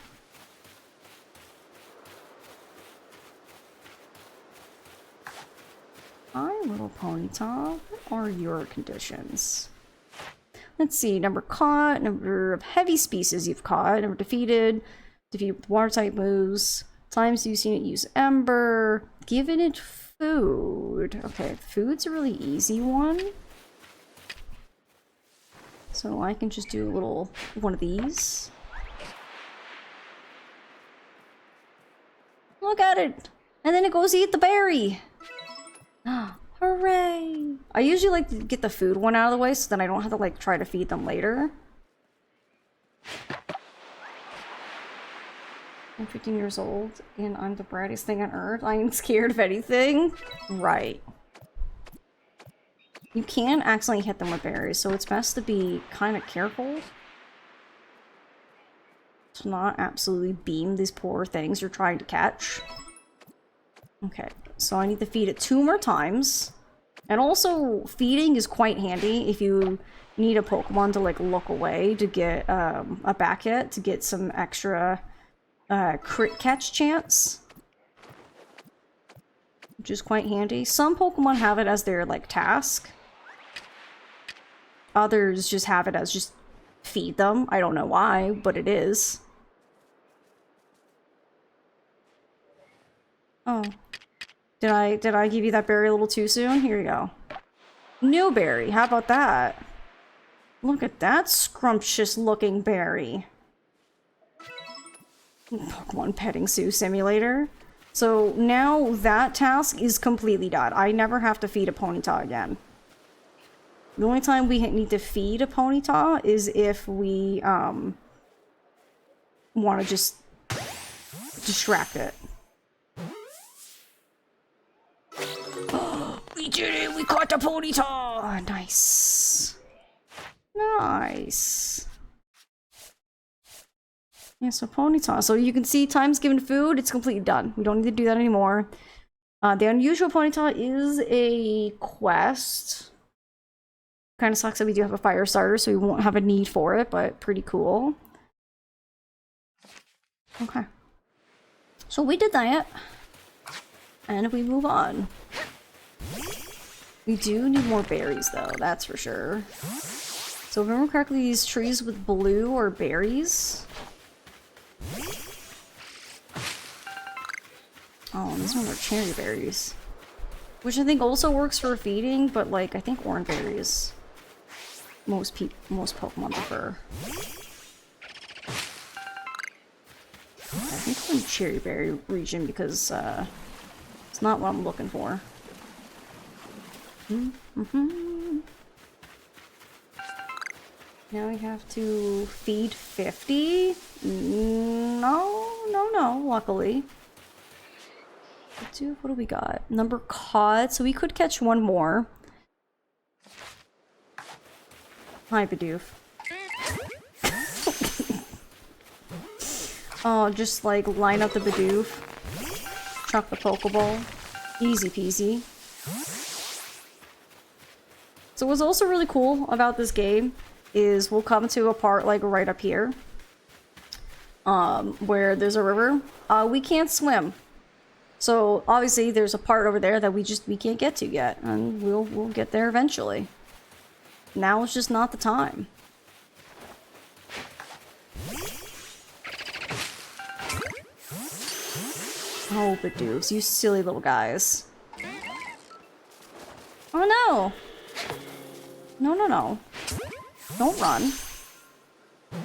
Hi, little Ponyta. What are your conditions? Let's see. Number caught, number of heavy species you've caught, number defeated with water type moves, times you've seen it use Ember, given it food. Okay, food's a really easy one. So I can just do a little one of these. Look at it! And then it goes eat the berry! Hooray! I usually like to get the food one out of the way so then I don't have to like try to feed them later. 15 years old, and I'm the brightest thing on earth. I ain't scared of anything. Right. You can accidentally hit them with berries, so it's best to be kind of careful. To not absolutely beam these poor things you're trying to catch. Okay, so I need to feed it 2 more times. And also, feeding is quite handy if you need a Pokemon to, like, look away to get a back hit, to get some extra crit catch chance. Which is quite handy. Some Pokemon have it as their, like, task. Others just have it as just feed them. I don't know why, but it is. Oh. Did I give you that berry a little too soon? Here you go. New berry. How about that? Look at that scrumptious looking berry. Pokemon Petting Zoo Simulator. So now that task is completely done. I never have to feed a Ponyta again. The only time we need to feed a Ponyta is if we want to just distract it. We did it! We caught the Ponyta! Nice. Nice. Yeah, so Ponyta. So you can see times given food, it's completely done. We don't need to do that anymore. The unusual Ponyta is a quest. Kind of sucks that we do have a fire starter, so we won't have a need for it, but pretty cool. Okay. So we did that. And we move on. We do need more berries, though, that's for sure. So if I remember correctly, these trees with blue are berries. Oh, and these ones are cherry berries. Which I think also works for feeding, but, like, I think orange berries most Pokemon prefer. I think I'm in cherry berry region because it's not what I'm looking for. Now we have to feed 50? No, luckily. What do we got? Number caught, so we could catch one more. Hi, Bidoof. Oh, just like line up the Bidoof. Chuck the Pokeball. Easy peasy. So what's also really cool about this game is we'll come to a part like right up here. Where there's a river. We can't swim. So obviously there's a part over there that we can't get to yet. And we'll get there eventually. Now it's just not the time. Oh, Bidoofs, you silly little guys. Oh no! No. Don't run.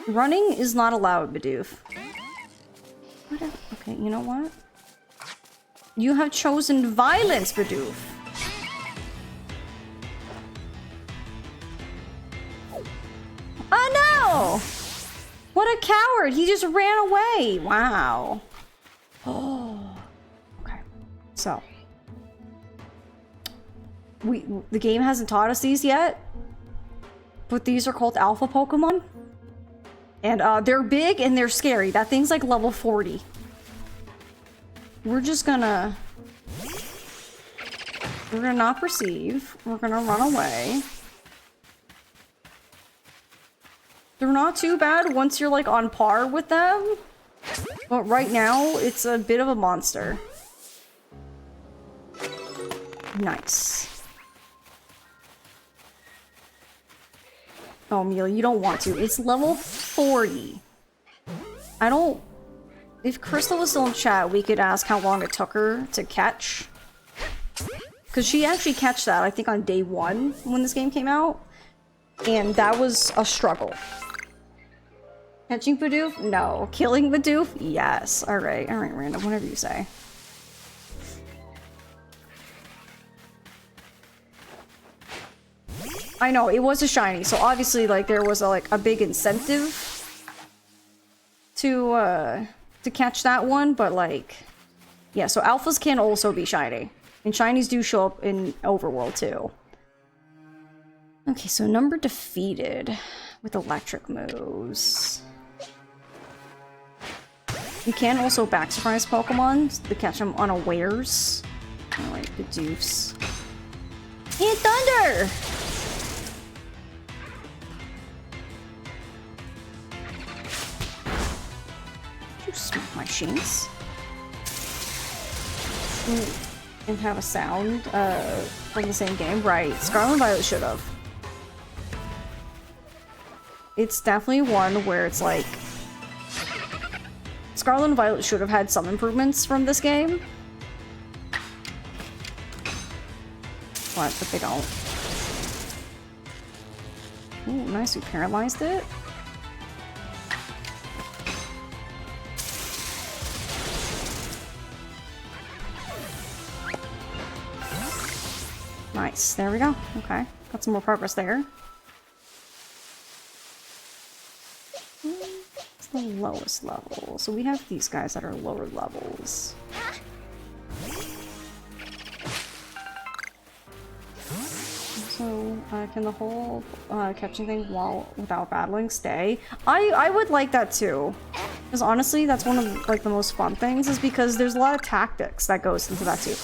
Running is not allowed, Bidoof. Okay, you know what? You have chosen violence, Bidoof. Oh no! What a coward! He just ran away! Wow. Oh. Okay. So. The game hasn't taught us these yet. But these are called alpha Pokemon. And they're big and they're scary. That thing's like level 40. We're gonna not perceive. We're gonna run away. They're not too bad once you're like on par with them. But right now, it's a bit of a monster. Nice. Oh, Mila, you don't want to. It's level 40. I don't... If Crystal was still in chat, we could ask how long it took her to catch. Because she actually catched that, I think, on day 1 when this game came out. And that was a struggle. Catching Bidoof? No. Killing Bidoof? Yes. Alright, random. Whatever you say. I know, it was a shiny, so obviously, like, there was, a big incentive to to catch that one, but like, yeah, so alphas can also be shiny. And shinies do show up in Overworld too. Okay, so number defeated with electric moves. You can also back surprise Pokemon to catch them unawares. Alright, the doofs. And thunder! Did you smack my shinks? And have a sound from the same game. Right, Scarlet and Violet should have. It's definitely one where it's like... Scarlet and Violet should have had some improvements from this game. But they don't. Ooh, nice, we paralyzed it. Nice, there we go. Okay, got some more progress there. It's the lowest level. So we have these guys that are lower levels. So, can the whole catching thing without battling stay? I would like that too. Because honestly, that's one of like the most fun things, is because there's a lot of tactics that goes into that too.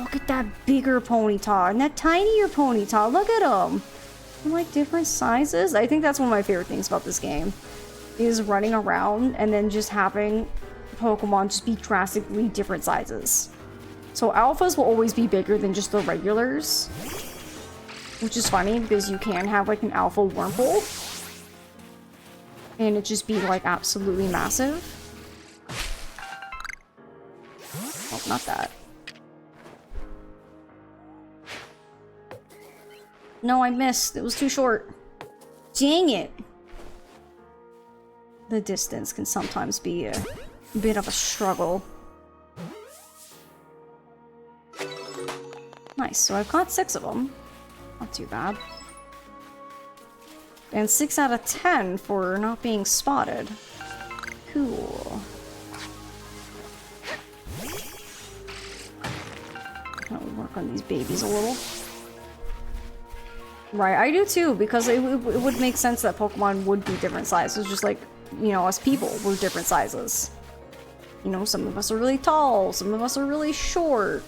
Look at that bigger Ponyta and that tinier Ponyta. Look at them. They're like different sizes. I think that's one of my favorite things about this game, is running around and then just having Pokemon just be drastically different sizes. So alphas will always be bigger than just the regulars, which is funny because you can have like an alpha Wurmple and it just be like absolutely massive. Oh, not that. No, I missed. It was too short. Dang it. The distance can sometimes be a bit of a struggle. Nice, so I've caught 6 of them. Not too bad. And 6 out of 10 for not being spotted. Cool. I'll work on these babies a little. Right, I do too, because it would make sense that Pokemon would be different sizes, just like, you know, us people, we're different sizes. You know, some of us are really tall, some of us are really short.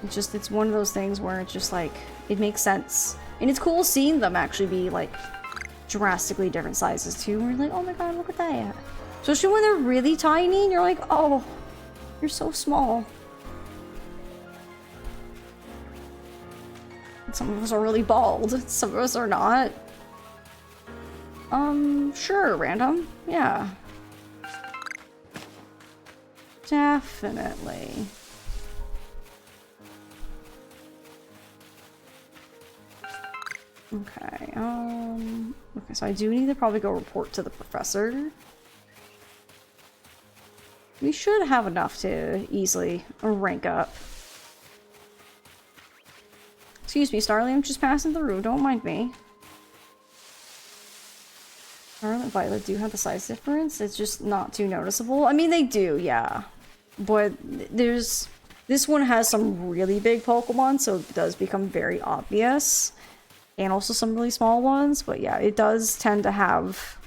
It's one of those things where it's just like, it makes sense. And it's cool seeing them actually be like drastically different sizes too. We're like, oh my god, look at that. Especially when they're really tiny and you're like, oh, you're so small. And some of us are really bald, some of us are not. Sure, random. Yeah. Definitely. Okay, okay, so I do need to probably go report to the professor. We should have enough to easily rank up. Excuse me, Starly, I'm just passing through, don't mind me. Scarlet and Violet do have the size difference, it's just not too noticeable. I mean, they do, yeah. But this one has some really big Pokemon, so it does become very obvious. And also some really small ones, but yeah, it does tend to have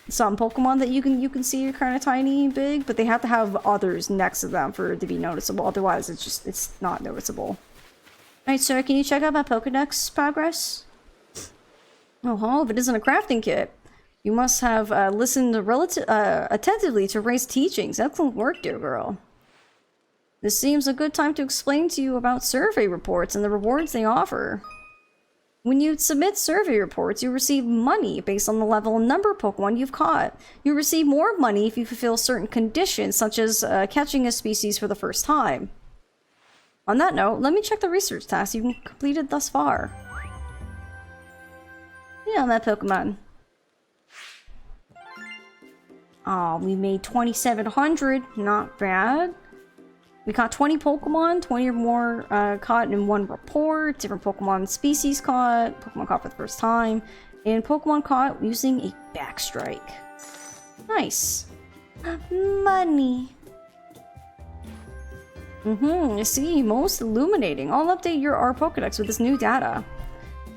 some Pokemon that you can see are kind of tiny and big, but they have to have others next to them for it to be noticeable. Otherwise, it's not noticeable. Alright, sir, can you check out my Pokedex progress? Oh, if it isn't a crafting kit. You must have listened attentively to Ray's teachings. Excellent work, dear girl. This seems a good time to explain to you about survey reports and the rewards they offer. When you submit survey reports, you receive money based on the level and number of Pokemon you've caught. You receive more money if you fulfill certain conditions, such as catching a species for the first time. On that note, let me check the research tasks you've completed thus far. Yeah, on that Pokemon. Oh, we made 2,700. Not bad. We caught 20 Pokemon, 20 or more caught in one report, different Pokemon species caught, Pokemon caught for the first time, and Pokemon caught using a backstrike. Nice. Money. I see. Most illuminating. I'll update our Pokédex with this new data.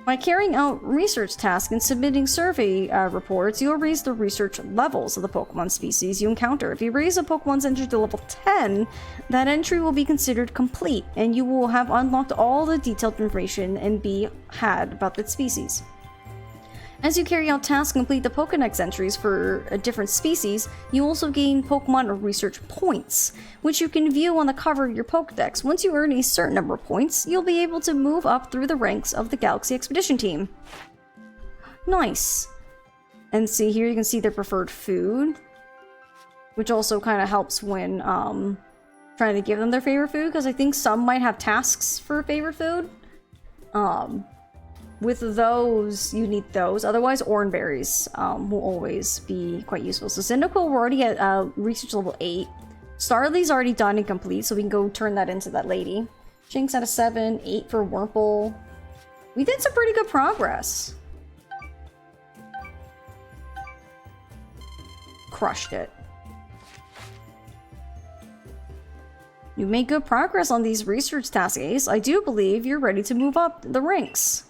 By carrying out research tasks and submitting survey reports, you'll raise the research levels of the Pokemon species you encounter. If you raise a Pokemon's entry to level 10, that entry will be considered complete, and you will have unlocked all the detailed information and be had about that species. As you carry out tasks and complete the Pokédex entries for a different species, you also gain Pokemon research points, which you can view on the cover of your Pokédex. Once you earn a certain number of points, you'll be able to move up through the ranks of the Galaxy Expedition team. Nice. And see here, you can see their preferred food, which also kind of helps when trying to give them their favorite food, because I think some might have tasks for favorite food. With those, you need those. Otherwise, orange berries will always be quite useful. So Cyndaquil, we're already at research level 8. Starly's already done and complete, so we can go turn that into that lady. Jinx at a 7, 8 for Wurmple. We did some pretty good progress. Crushed it. You made good progress on these research tasks, Ace. I do believe you're ready to move up the ranks.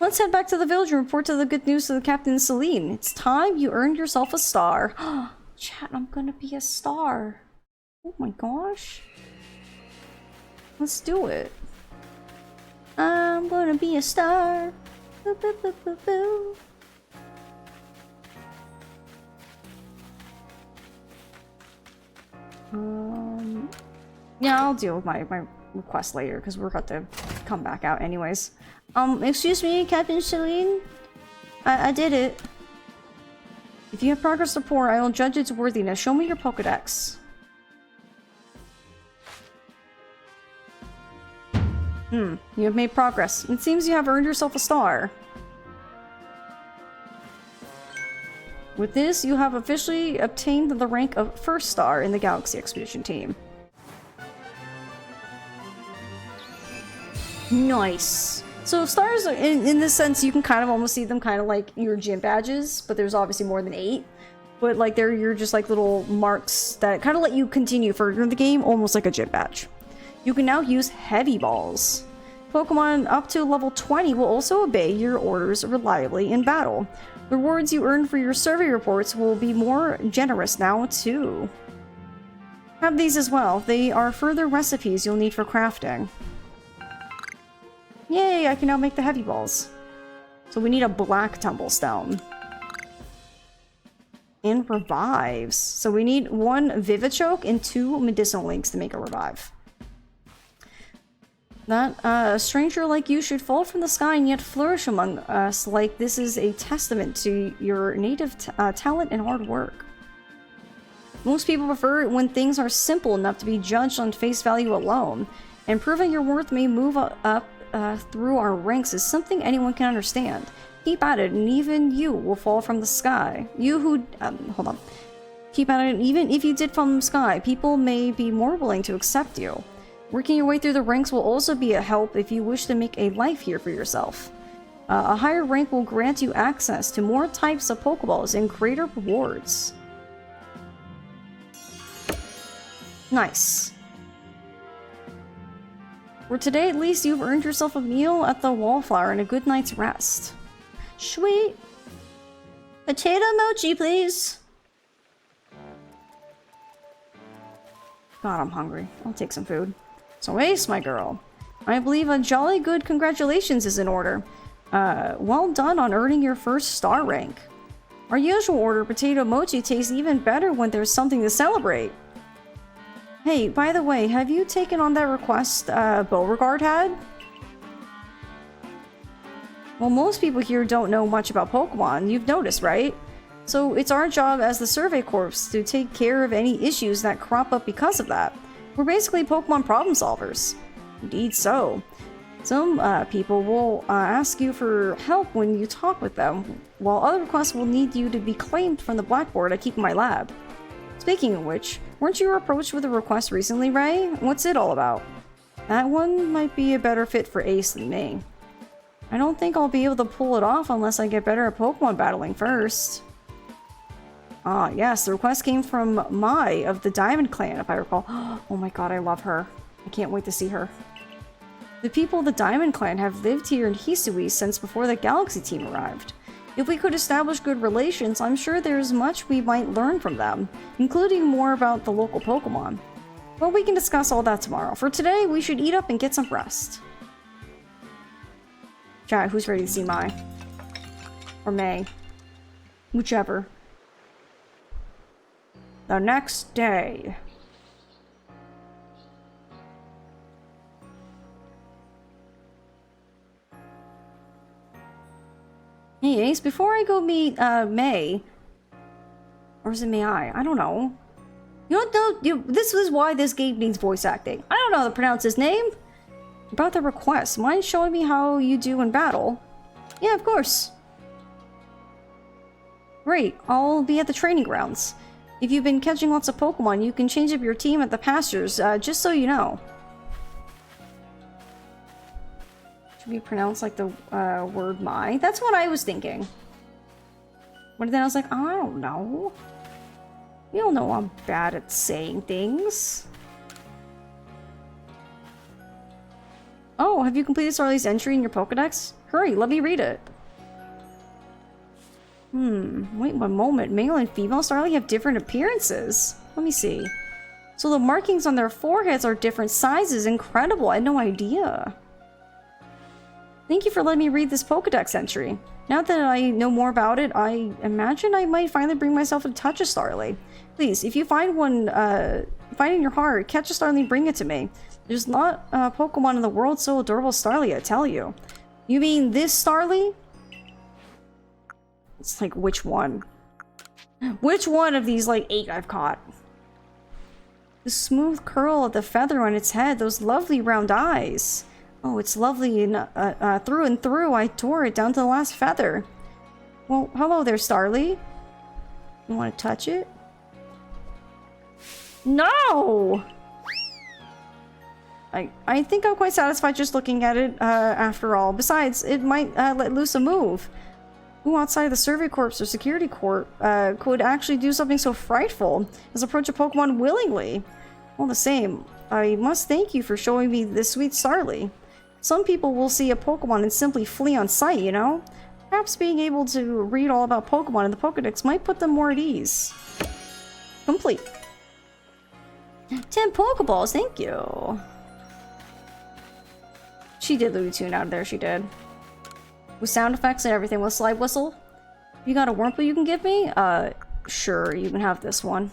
Let's head back to the village and report to the good news to the Captain Celine. It's time you earned yourself a star. Chat, I'm gonna be a star. Oh my gosh. Let's do it. I'm gonna be a star. Boo, boo, boo, boo, boo. Yeah, I'll deal with my request later because we're about to come back out anyways. Excuse me, Captain Celine? I did it. If you have progress report, I will judge its worthiness. Show me your Pokédex. You have made progress. It seems you have earned yourself a star. With this, you have officially obtained the rank of first star in the Galaxy Expedition team. Nice. So stars, in this sense, you can kind of almost see them kind of like your gym badges, but there's obviously more than 8. But like they're your just like little marks that kind of let you continue further in the game, almost like a gym badge. You can now use heavy balls. Pokemon up to level 20 will also obey your orders reliably in battle. The rewards you earn for your survey reports will be more generous now too. Have these as well. They are further recipes you'll need for crafting. Yay, I can now make the heavy balls. So we need a black tumblestone. And revives. So we need 1 Vivichoke and 2 medicinal links to make a revive. That a stranger like you should fall from the sky and yet flourish among us like this is a testament to your native talent and hard work. Most people prefer it when things are simple enough to be judged on face value alone, and proving your worth may move up through our ranks is something anyone can understand. Keep at it, and even you will fall from the sky. You who... hold on. Keep at it, and even if you did fall from the sky, people may be more willing to accept you. Working your way through the ranks will also be a help if you wish to make a life here for yourself. A higher rank will grant you access to more types of Pokeballs and greater rewards. Nice. For today, at least, you've earned yourself a meal at the Wallflower and a good night's rest. Sweet. Potato mochi, please. God, I'm hungry. I'll take some food. So Ace, my girl, I believe a jolly good congratulations is in order. Well done on earning your first star rank. Our usual order, potato mochi, tastes even better when there's something to celebrate. Hey, by the way, have you taken on that request Beauregard had? Well, most people here don't know much about Pokemon, you've noticed, right? So it's our job as the Survey Corps to take care of any issues that crop up because of that. We're basically Pokemon problem solvers. Indeed so. Some people will ask you for help when you talk with them, while other requests will need you to be claimed from the blackboard I keep in my lab. Speaking of which, weren't you approached with a request recently, Ray? What's it all about? That one might be a better fit for Ace than me. I don't think I'll be able to pull it off unless I get better at Pokemon battling first. Ah, yes, the request came from Mai of the Diamond Clan, if I recall. Oh my god, I love her. I can't wait to see her. The people of the Diamond Clan have lived here in Hisui since before the Galaxy team arrived. If we could establish good relations, I'm sure there's much we might learn from them, including more about the local Pokemon. But we can discuss all that tomorrow. For today, we should eat up and get some rest. Chat, who's ready to see Mai? Or May? Whichever. The next day. Hey Ace, before I go meet May, or is it May I don't know. You don't know, this is why this game needs voice acting. I don't know how to pronounce his name. About the request, mind showing me how you do in battle? Yeah, of course. Great, I'll be at the training grounds. If you've been catching lots of Pokemon, you can change up your team at the pastures, just so you know. Should be pronounced like the word my? That's what I was thinking. But then I was like, I don't know. You don't know I'm bad at saying things. Oh, have you completed Starly's entry in your Pokedex? Hurry, let me read it. Wait one moment. Male and female Starly have different appearances. Let me see. So the markings on their foreheads are different sizes. Incredible, I had no idea. Thank you for letting me read this Pokedex entry. Now that I know more about it, I imagine I might finally bring myself in touch with Starly. Please, if you find one, find in your heart, catch a Starly and bring it to me. There's not a Pokemon in the world so adorable as Starly, I tell you. You mean this Starly? It's like, which one? Which one of these, like, 8 I've caught? The smooth curl of the feather on its head, those lovely round eyes. Oh, it's lovely and through and through. I tore it down to the last feather. Well, hello there, Starly. You want to touch it? No! I think I'm quite satisfied just looking at it, after all. Besides, it might let loose a move. Who outside the Survey Corps or Security Corps could actually do something so frightful as approach a Pokemon willingly? All the same, I must thank you for showing me this sweet Starly. Some people will see a Pokemon and simply flee on sight, you know? Perhaps being able to read all about Pokemon in the Pokedex might put them more at ease. Complete. 10 Pokeballs, thank you. She did Looney Tune out of there, she did. With sound effects and everything, with slide whistle. You got a Wurmple you can give me? Sure, you can have this one.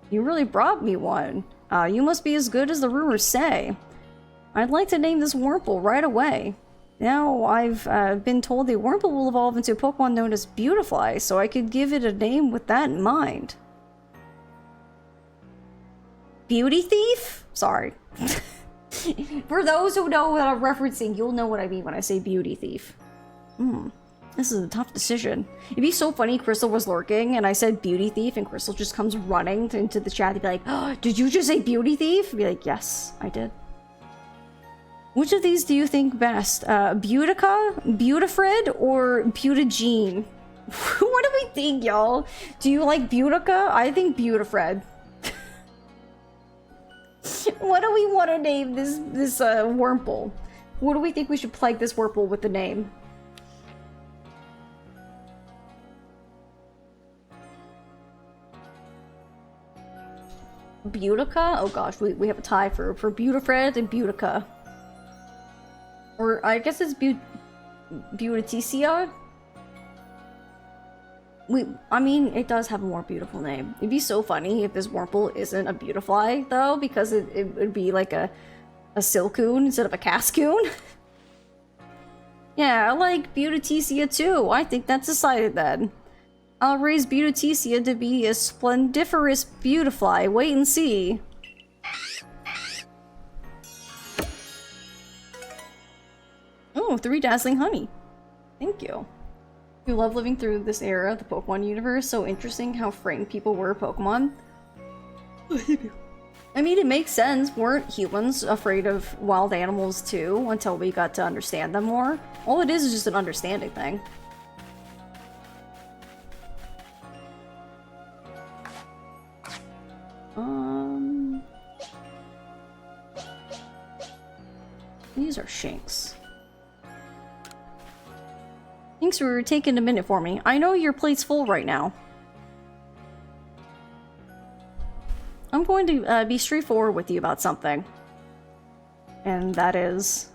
You really brought me one. You must be as good as the rumors say. I'd like to name this Wurmple right away. Now, I've been told the Wurmple will evolve into a Pokemon known as Beautifly, so I could give it a name with that in mind. Beauty Thief? Sorry. For those who know what I'm referencing, you'll know what I mean when I say Beauty Thief. This is a tough decision. It'd be so funny Crystal was lurking and I said Beauty Thief and Crystal just comes running into the chat and be like, oh, did you just say Beauty Thief? I'd be like, yes, I did. Which of these do you think best? Beautica, Beautifred, or Beautigene? What do we think, y'all? Do you like Beautica? I think Beautifred. What do we want to name this Wurmple? What do we think we should plague this Wurmple with the name? Beautica? Oh gosh, we have a tie for Beautifred and Beautica. Or I guess it's Beauticia? I mean, it does have a more beautiful name. It'd be so funny if this Wurmple isn't a Beautifly, though, because it would be like a Silcoon instead of a Cascoon. Yeah, I like Beauticia too. I think that's decided then. I'll raise Beauticia to be a splendiferous Beautifly. Wait and see. Oh, 3 dazzling honey. Thank you. You love living through this era of the Pokemon universe. So interesting how frightened people were of Pokemon. I mean, it makes sense. Weren't humans afraid of wild animals too until we got to understand them more? All it is just an understanding thing. These are Shinx. Thanks for taking a minute for me. I know your plate's full right now. I'm going to be straightforward with you about something. And that is...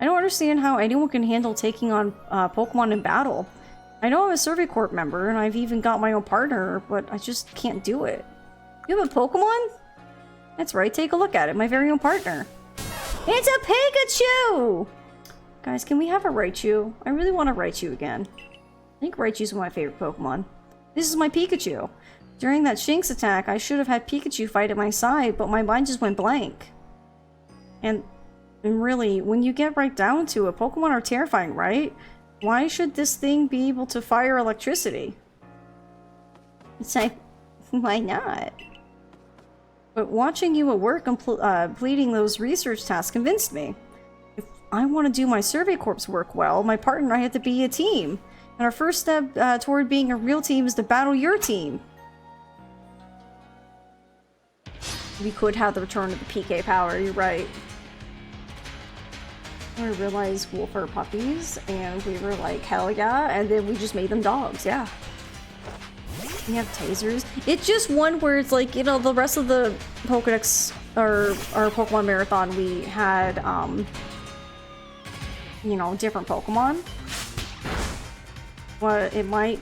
I don't understand how anyone can handle taking on Pokemon in battle. I know I'm a Survey Corp member, and I've even got my own partner, but I just can't do it. You have a Pokemon? That's right, take a look at it. My very own partner. It's a Pikachu! Guys, can we have a Raichu? I really want a Raichu again. I think Raichu's one of my favorite Pokemon. This is my Pikachu. During that Shinx attack, I should have had Pikachu fight at my side, but my mind just went blank. And really, when you get right down to it, Pokemon are terrifying, right? Why should this thing be able to fire electricity? It's like, why not? But watching you at work completing those research tasks convinced me. If I want to do my Survey Corps work well, my partner and I have to be a team. And our first step toward being a real team is to battle your team. We could have the return of the PK power, you're right. I realized wolf are puppies, and we were like, hell yeah, and then we just made them dogs, yeah. We have tasers. It's just one where it's like, you know, the rest of the Pokedex, or our Pokemon Marathon, we had, you know, different Pokemon. But it might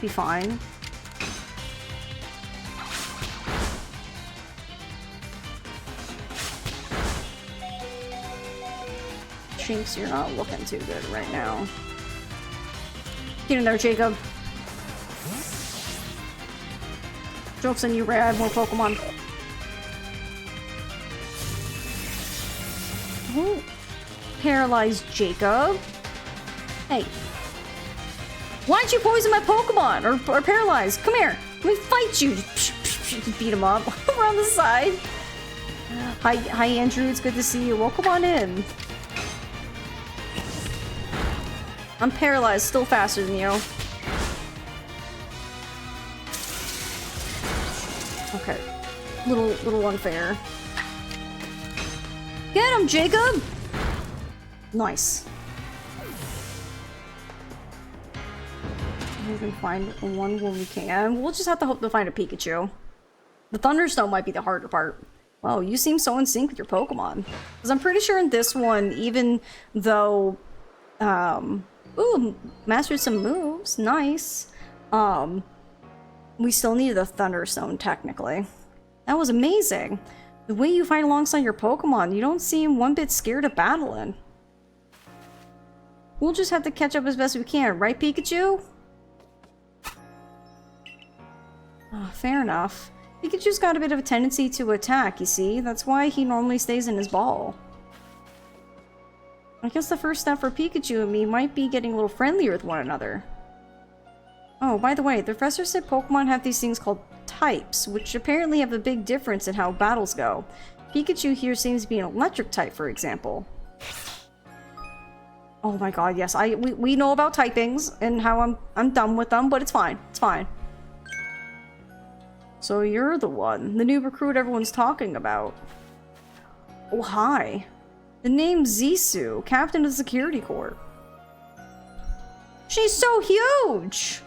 be fine. Shinx, you're not looking too good right now. Get in there, Jacob. Joke's on you, Ray. I have more Pokemon. Oh. Paralyzed Jacob. Hey. Why'd you poison my Pokemon? Or paralyze? Come here. Let me fight you. Beat him up. We're on the side. Hi, Andrew. It's good to see you. Welcome on in. I'm paralyzed, still faster than you. Okay. Little unfair. Get him, Jacob! Nice. We can find one when we can. We'll just have to hope to find a Pikachu. The Thunderstone might be the harder part. Wow, you seem so in sync with your Pokemon. Because I'm pretty sure in this one, even though... Ooh, mastered some moves. Nice. We still needed a Thunderstone, technically. That was amazing. The way you fight alongside your Pokemon, you don't seem one bit scared of battling. We'll just have to catch up as best we can, right, Pikachu? Oh, fair enough. Pikachu's got a bit of a tendency to attack, you see? That's why he normally stays in his ball. I guess the first step for Pikachu and me might be getting a little friendlier with one another. Oh, by the way, the professor said Pokemon have these things called types, which apparently have a big difference in how battles go. Pikachu here seems to be an electric type, for example. Oh my god, yes, we know about typings and how I'm done with them, but it's fine. It's fine. So you're the one, the new recruit everyone's talking about. Oh, hi. The name's Zisu, captain of the security corps. She's so huge!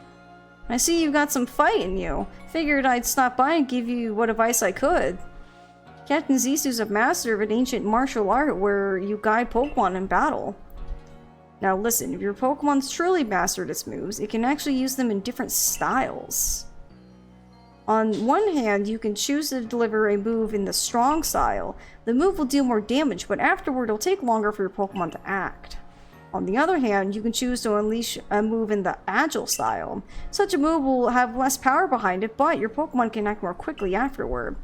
I see you've got some fight in you. Figured I'd stop by and give you what advice I could. Captain Zisu's a master of an ancient martial art where you guide Pokemon in battle. Now listen, if your Pokemon's truly mastered its moves, it can actually use them in different styles. On one hand, you can choose to deliver a move in the strong style. The move will do more damage, but afterward it'll take longer for your Pokemon to act. On the other hand, you can choose to unleash a move in the agile style. Such a move will have less power behind it, but your Pokemon can act more quickly afterward.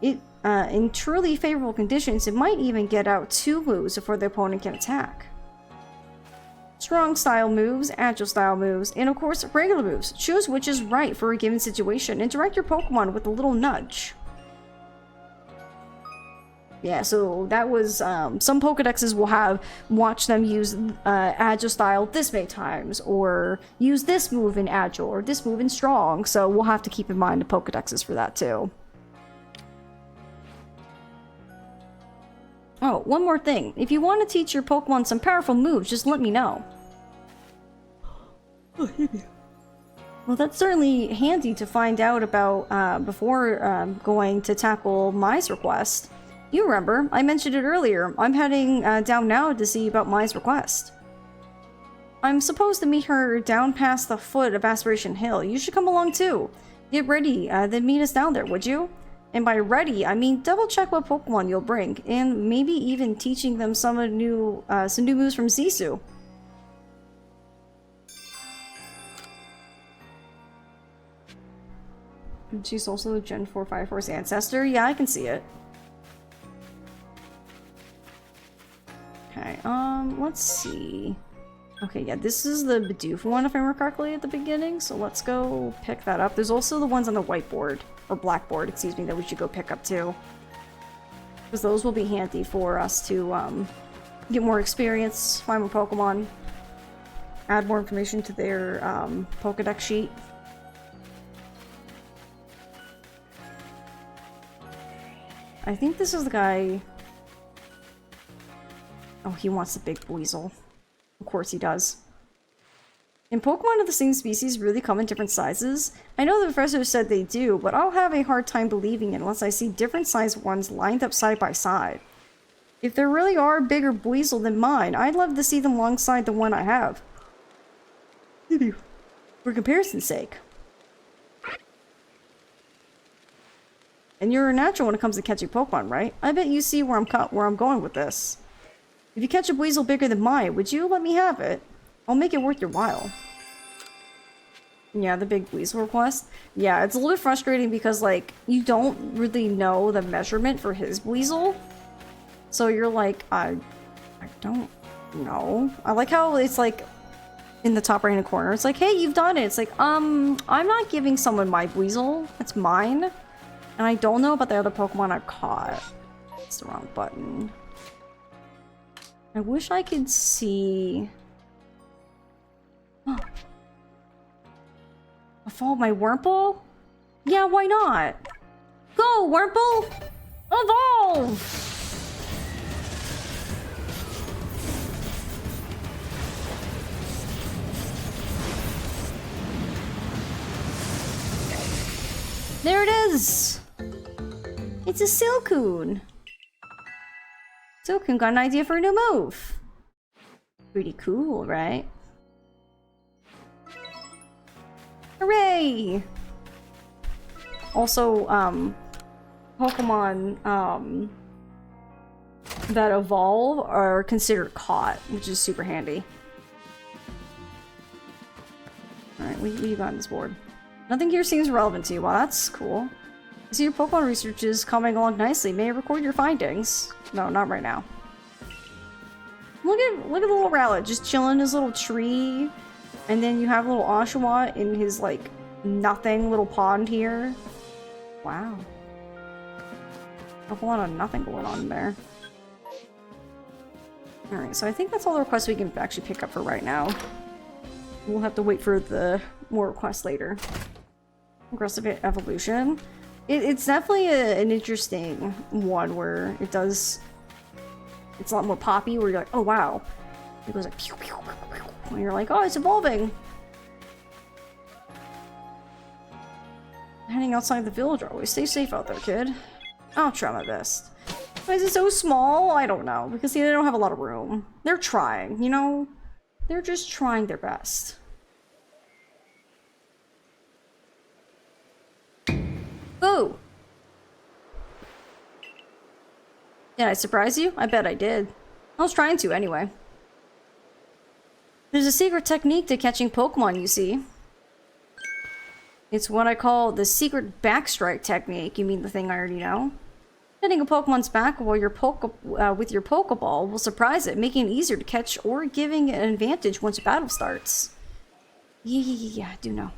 In truly favorable conditions, it might even get out 2 moves before the opponent can attack. Strong style moves, agile style moves, and of course regular moves. Choose which is right for a given situation and direct your Pokemon with a little nudge. Yeah, so that was, some Pokedexes will have, watch them use agile style this many times, or use this move in agile, or this move in strong, so we'll have to keep in mind the Pokedexes for that too. Oh, one more thing. If you want to teach your Pokemon some powerful moves, just let me know. Oh, well, that's certainly handy to find out about before going to tackle Mai's request. You remember, I mentioned it earlier. I'm heading down now to see about Mai's request. I'm supposed to meet her down past the foot of Aspiration Hill. You should come along too. Get ready, then meet us down there, would you? And by ready, I mean double check what Pokemon you'll bring, and maybe even teaching them some new moves from Sisu. And she's also a Gen 4 Fire Force ancestor. Yeah, I can see it. Okay, let's see. Okay, yeah, this is the Bidoof one, if I remember correctly, at the beginning, so let's go pick that up. There's also the ones on the whiteboard, or blackboard, excuse me, that we should go pick up too. Because those will be handy for us to get more experience, find more Pokemon, add more information to their Pokedex sheet. I think this is the guy... Oh, he wants the big weasel. Of course he does. And Pokemon of the same species really come in different sizes? I know the professor said they do, but I'll have a hard time believing it unless I see different sized ones lined up side by side. If there really are a bigger weasel than mine, I'd love to see them alongside the one I have. For comparison's sake. And you're a natural when it comes to catching Pokemon, right? I bet you see where I'm going with this. If you catch a weasel bigger than mine, would you let me have it? I'll make it worth your while. Yeah, the big weasel request. Yeah, it's a little bit frustrating because, like, you don't really know the measurement for his weasel. So you're like, I don't know. I like how it's like in the top right hand corner. It's like, hey, you've done it. It's like, I'm not giving someone my weasel. It's mine. And I don't know about the other Pokemon I've caught. It's the wrong button. I wish I could see... I followed my Wurmple? Yeah, why not? Go, Wurmple! Evolve! There it is! It's a Silcoon! Silcoon got an idea for a new move! Pretty cool, right? Hooray! Also, Pokemon, that evolve are considered caught, which is super handy. Alright, what you got on this board? Nothing here seems relevant to you. Well, that's cool. I see your Pokemon research is coming along nicely. May I record your findings? No, not right now. Look at the little Rowlet just chilling in his little tree. And then you have little Oshawott in his, like, nothing little pond here. Wow. A whole lot of nothing going on there. Alright, so I think that's all the requests we can actually pick up for right now. We'll have to wait for the more requests later. Aggressive evolution. It's definitely an interesting one where it does... It's a lot more poppy, where you're like, oh wow. It goes like pew pew pew pew. And you're like, oh, it's evolving. Heading outside the village always. Stay safe out there, kid. I'll try my best. Why is it so small? I don't know. Because see, they don't have a lot of room. They're trying, you know? They're just trying their best. Ooh! Did I surprise you? I bet I did. I was trying to, anyway. There's a secret technique to catching Pokemon, you see. It's what I call the secret backstrike technique. You mean the thing I already know? Hitting a Pokemon's back while with your Pokeball will surprise it, making it easier to catch or giving it an advantage once a battle starts. Yeah, I do know.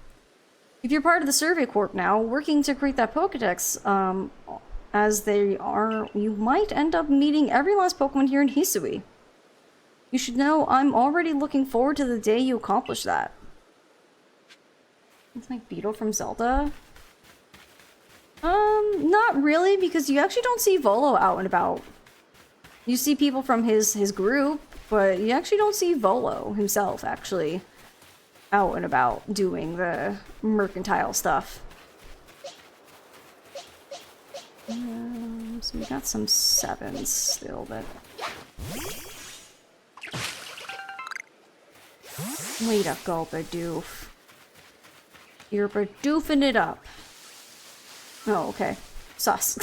If you're part of the Survey Corp now, working to create that Pokedex, as they are, you might end up meeting every last Pokemon here in Hisui. You should know I'm already looking forward to the day you accomplish that. It's like Beetle from Zelda. Not really, because you actually don't see Volo out and about. You see people from his group, but you actually don't see Volo himself actually out and about doing the mercantile stuff. So we got some 7s still, but... Way to go, Bidoof. You're Bidoofing it up. Oh, okay. Sus.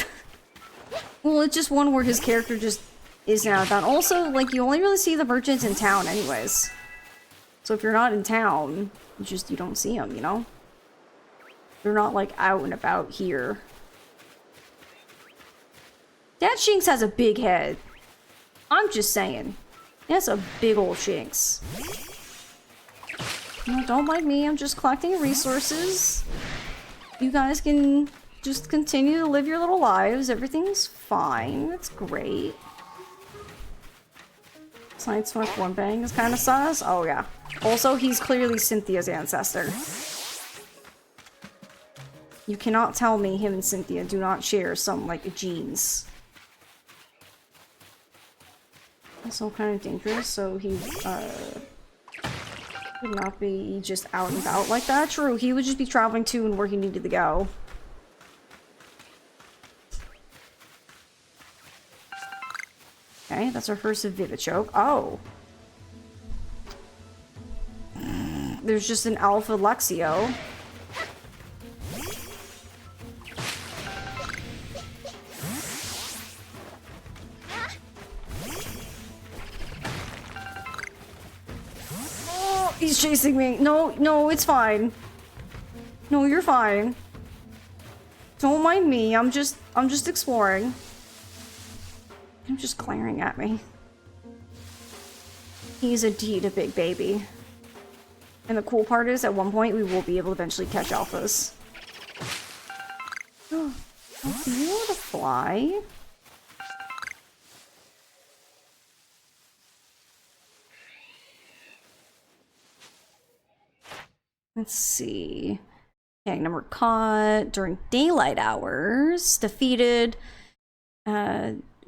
Well, it's just one where his character just isn't out of town. Also, like, you only really see the merchants in town anyways. So if you're not in town, you don't see them, you know? They're not, like, out and about here. That Shinx has a big head. I'm just saying. That's a big old Shinx. No, don't mind me, I'm just collecting resources. You guys can just continue to live your little lives. Everything's fine. It's great. Sideswipe one bang is kind of sus. Oh yeah. Also, he's clearly Cynthia's ancestor. You cannot tell me him and Cynthia do not share some, like, genes. Also kind of dangerous, so he, would not be just out and about like that. True, he would just be traveling to and where he needed to go. Okay, that's our first Vivichoke. Oh. There's just an Alpha Lexio. Oh, he's chasing me. No, no, it's fine. No, you're fine. Don't mind me. I'm just exploring. I'm just glaring at me. He's indeed a big baby. And the cool part is, at one point, we will be able to eventually catch alphas. Oh, are you able to fly? Let's see. Gang number caught during daylight hours. Defeated.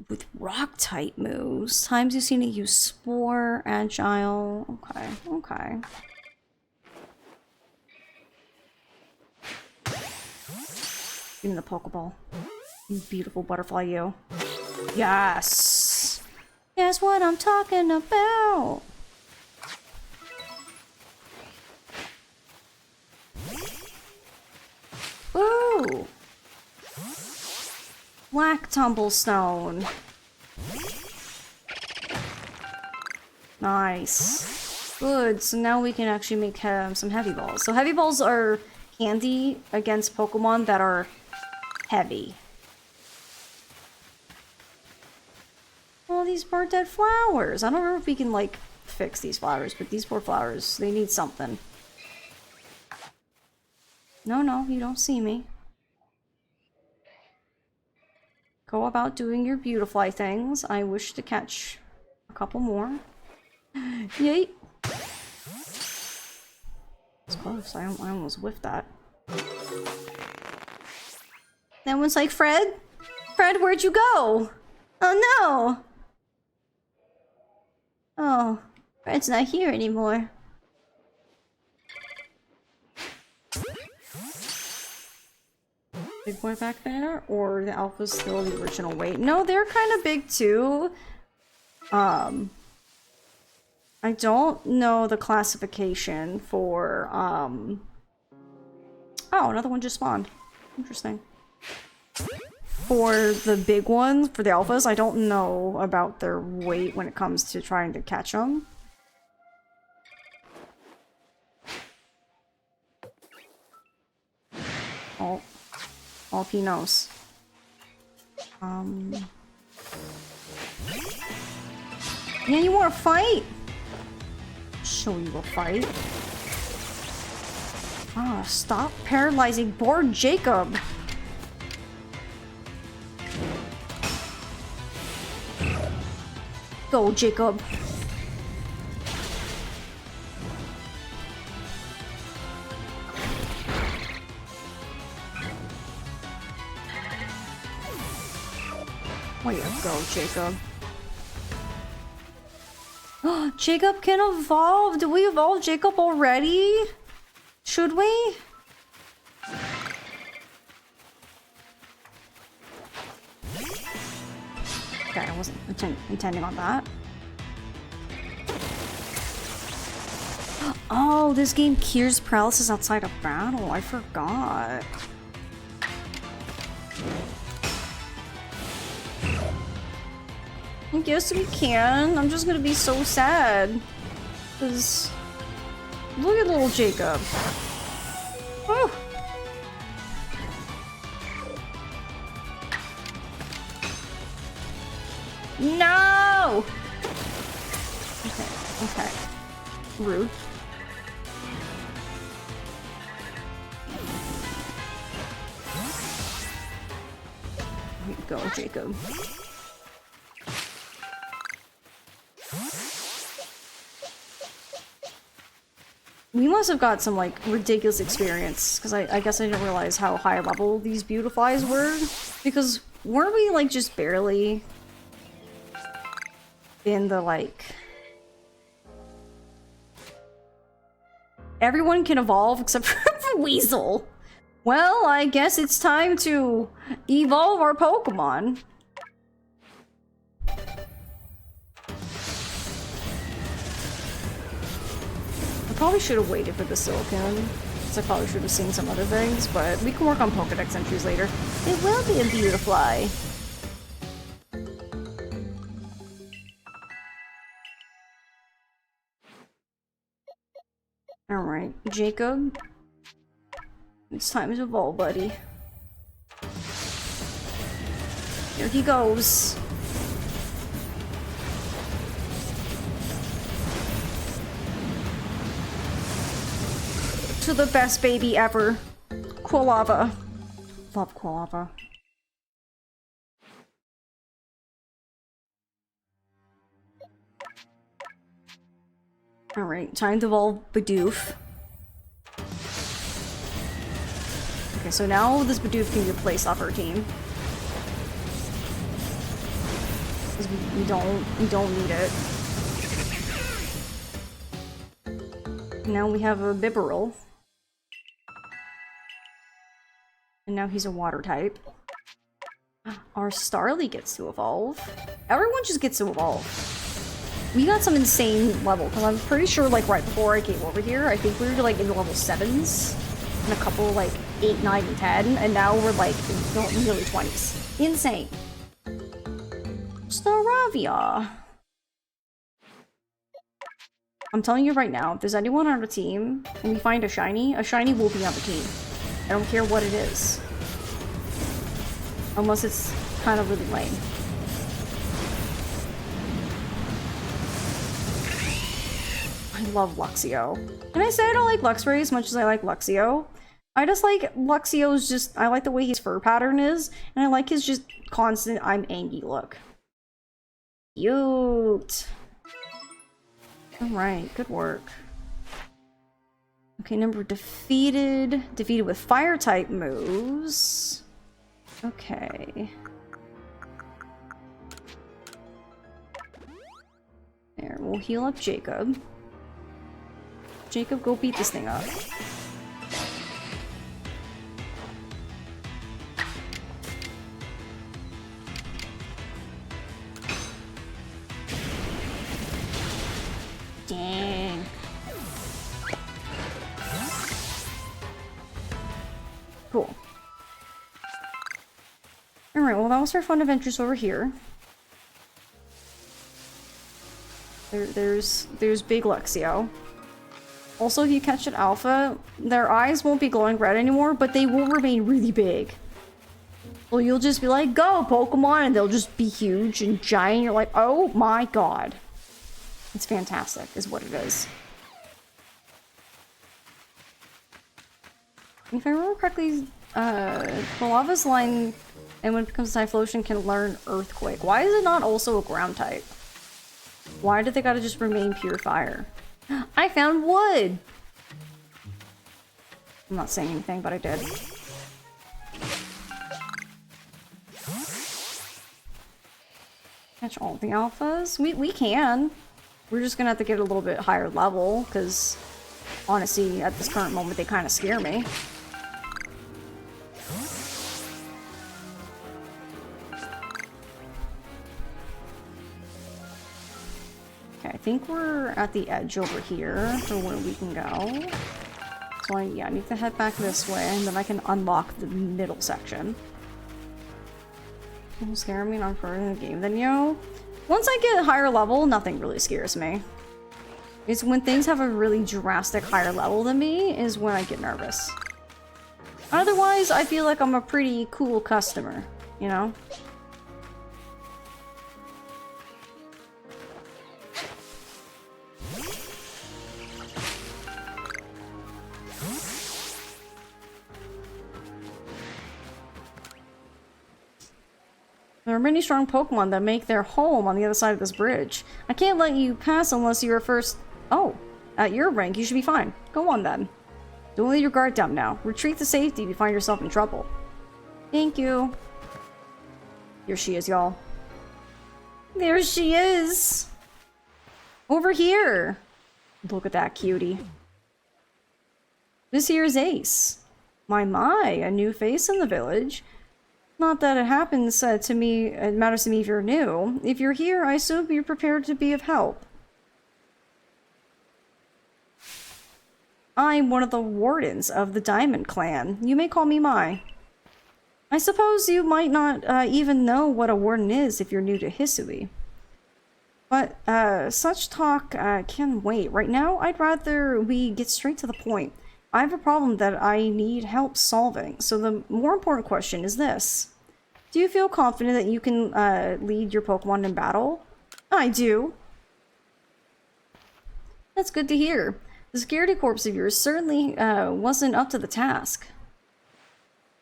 With rock-type moves. Times you've seen it use Spore, Agile. Okay, okay. Give me the Pokeball. You beautiful butterfly, you. Yes! That's what I'm talking about! Ooh! Black Tumblestone. Nice. Good, so now we can actually make some heavy balls. So heavy balls are handy against Pokemon that are heavy. Oh, these poor dead flowers. I don't know if we can, like, fix these flowers, but these poor flowers, they need something. No, no, you don't see me. Go about doing your beautifly things. I wish to catch a couple more. Yay! It's close. I almost whiffed that. That one's like, Fred? Fred, where'd you go? Oh no! Oh, Fred's not here anymore. Big boy back there, or the alpha's still the original weight? No, they're kind of big too. I don't know the classification for, oh, another one just spawned. Interesting. For the big ones, for the alphas, I don't know about their weight when it comes to trying to catch them. Oh. All he knows. Yeah, you wanna fight? Show you a fight. Ah, stop paralyzing poor Jacob. Go, Jacob. Way to go, Jacob. Jacob can evolve. Did we evolve Jacob already? Should we? Okay, I wasn't intending on that. Oh, this game cures paralysis outside of battle. I forgot. I guess we can. I'm just gonna be so sad. Because look at little Jacob. Oh. No! Okay. Rude. Here you go, Jacob. We must have got some, like, ridiculous experience, because I guess I didn't realize how high level these Beautiflies were. Because weren't we, like, just barely in the, like... Everyone can evolve except for Weasel. Well, I guess it's time to evolve our Pokemon. I probably should have waited for the Silicon, because I probably should have seen some other things, but we can work on Pokedex entries later. It will be a Beautifly. Alright, Jacob. It's time to evolve, buddy. Here he goes. To the best baby ever. Quilava. Love Quilava. Alright, time to evolve Bidoof. Okay, so now this Bidoof can be placed off our team. Because we don't need it. Now we have a Bibarel. And now he's a water type. Our Starly gets to evolve. Everyone just gets to evolve. We got some insane level, because I'm pretty sure, like, right before I came over here, I think we were, like, in the level 7s. And a couple, like, 8, 9, and 10. And now we're, like, in nearly 20s. Insane. Staravia. I'm telling you right now, if there's anyone on our team, and we find a shiny will be on the team. I don't care what it is. Unless it's kind of really lame. I love Luxio. And I say I don't like Luxray as much as I like Luxio. I just like Luxio's just, I like the way his fur pattern is, and I like his just constant I'm angry look. Cute. Alright, good work. Okay, number defeated. Defeated with fire type moves. Okay. There, we'll heal up Jacob. Jacob, go beat this thing up. Dang. Cool. Alright, well that was our fun adventures over here. There's Big Luxio. Also, if you catch an alpha, their eyes won't be glowing red anymore, but they will remain really big. Well, you'll just be like, go, Pokemon, and they'll just be huge and giant. You're like, oh my god. It's fantastic, is what it is. If I remember correctly, Quilava's line, and when it becomes Typhlosion, can learn Earthquake. Why is it not also a ground type? Why did they gotta just remain pure fire? I found wood! I'm not saying anything, but I did. Catch all the alphas? We can. We're just gonna have to get a little bit higher level, because honestly, at this current moment, they kind of scare me. Okay, I think we're at the edge over here for where we can go. So I need to head back this way, and then I can unlock the middle section. Don't scare me, not further in the game than you. Once I get a higher level, nothing really scares me. It's when things have a really drastic higher level than me is when I get nervous. Otherwise, I feel like I'm a pretty cool customer, you know? There are many strong Pokemon that make their home on the other side of this bridge. I can't let you pass unless you're first... Oh, at your rank, you should be fine. Go on then. Don't let your guard down now. Retreat to safety if you find yourself in trouble. Thank you. Here she is, y'all. There she is! Over here! Look at that cutie. This here is Ace. My, a new face in the village. Not that it happens to me, it matters to me if you're new. If you're here, I assume you're prepared to be of help. I'm one of the wardens of the Diamond Clan. You may call me Mai. I suppose you might not even know what a warden is if you're new to Hisui. But such talk can wait. Right now, I'd rather we get straight to the point. I have a problem that I need help solving, so the more important question is this. Do you feel confident that you can lead your Pokemon in battle? I do. That's good to hear. The security corps of yours certainly wasn't up to the task.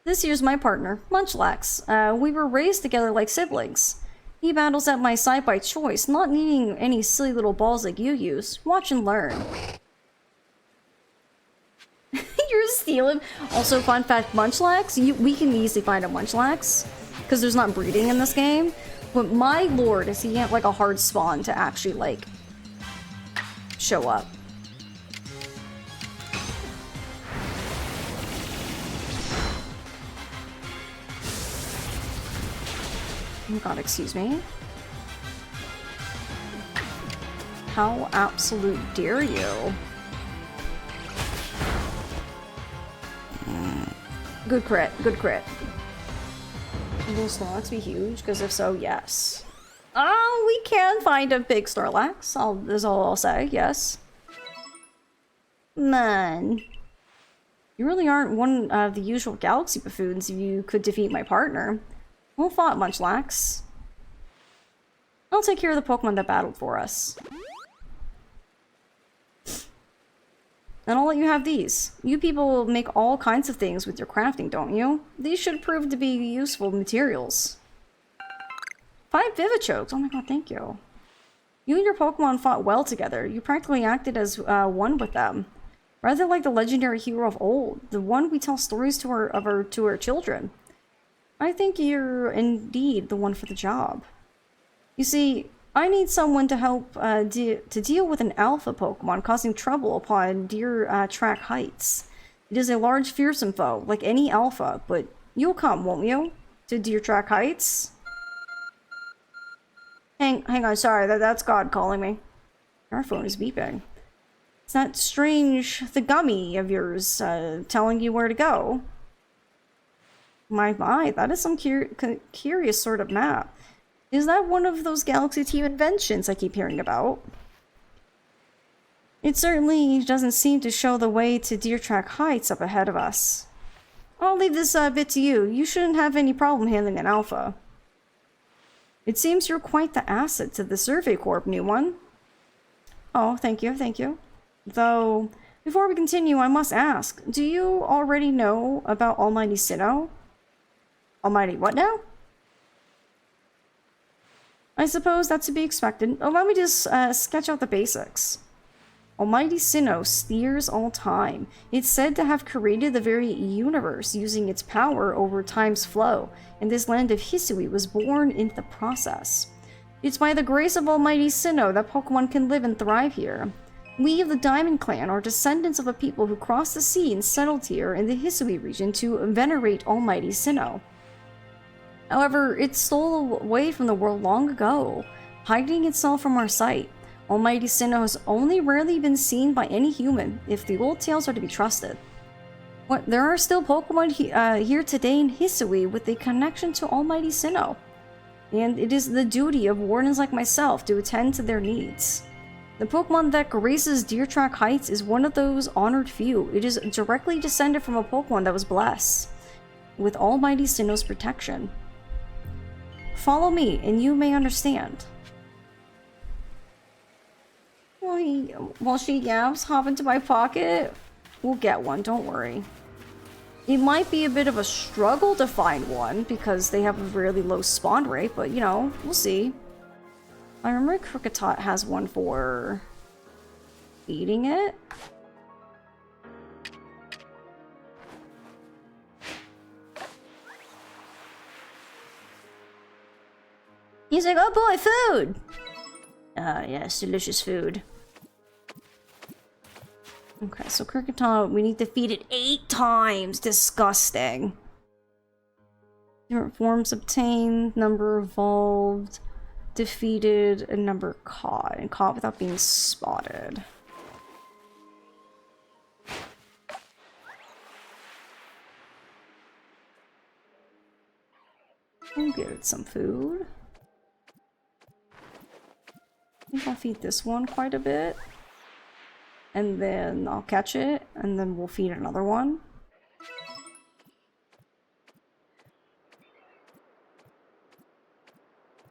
This here's my partner, Munchlax. We were raised together like siblings. He battles at my side by choice, not needing any silly little balls like you use. Watch and learn. You're stealing. Also, fun fact, Munchlax, we can easily find a Munchlax, because there's not breeding in this game. But my lord, does he have like a hard spawn to actually like show up. Oh god, excuse me. How absolute dare you? Good crit, good crit. Will Snorlax be huge? Because if so, yes. Oh, we can find a big Snorlax. That's all I'll say, yes. Man. You really aren't one of the usual galaxy buffoons if you could defeat my partner. Well fought, Munchlax. I'll take care of the Pokemon that battled for us. And I'll let you have these. You people make all kinds of things with your crafting, don't you? These should prove to be useful materials. 5 Vivichokes! Oh my god, thank you. You and your Pokemon fought well together. You practically acted as one with them. Rather like the legendary hero of old, the one we tell stories to our children. I think you're indeed the one for the job. You see, I need someone to help to deal with an alpha Pokemon causing trouble upon Deer Track Heights. It is a large, fearsome foe, like any alpha, but you'll come, won't you? To Deer Track Heights? Hang on, sorry, that's God calling me. Our phone is beeping. It's that strange Thigummy of yours telling you where to go. My, that is some curious sort of map. Is that one of those Galaxy Team inventions I keep hearing about? It certainly doesn't seem to show the way to Deer Track Heights up ahead of us. I'll leave this bit to you. You shouldn't have any problem handling an alpha. It seems you're quite the asset to the Survey Corp, new one. Oh, thank you, thank you. Though, before we continue, I must ask, do you already know about Almighty Sinnoh? Almighty what now? I suppose that's to be expected. Allow me to sketch out the basics. Almighty Sinnoh steers all time. It's said to have created the very universe using its power over time's flow, and this land of Hisui was born into the process. It's by the grace of Almighty Sinnoh that Pokemon can live and thrive here. We of the Diamond Clan are descendants of a people who crossed the sea and settled here in the Hisui region to venerate Almighty Sinnoh. However, it stole away from the world long ago, hiding itself from our sight. Almighty Sinnoh has only rarely been seen by any human, if the old tales are to be trusted. There are still Pokemon here today in Hisui with a connection to Almighty Sinnoh, and it is the duty of wardens like myself to attend to their needs. The Pokemon that graces Deer Track Heights is one of those honored few. It is directly descended from a Pokemon that was blessed with Almighty Sinnoh's protection. Follow me, and you may understand. While she yaps, hop into my pocket. We'll get one, don't worry. It might be a bit of a struggle to find one because they have a really low spawn rate, but you know, we'll see. I remember Kricketot has one for eating it. He's like, oh boy, food! Yes, delicious food. Okay, so Kricketot, we need to feed it 8 times. Disgusting. Different forms obtained, number evolved, defeated, and number caught. And caught without being spotted. I'll give it some food. I think I'll feed this one quite a bit. And then I'll catch it, and then we'll feed another one.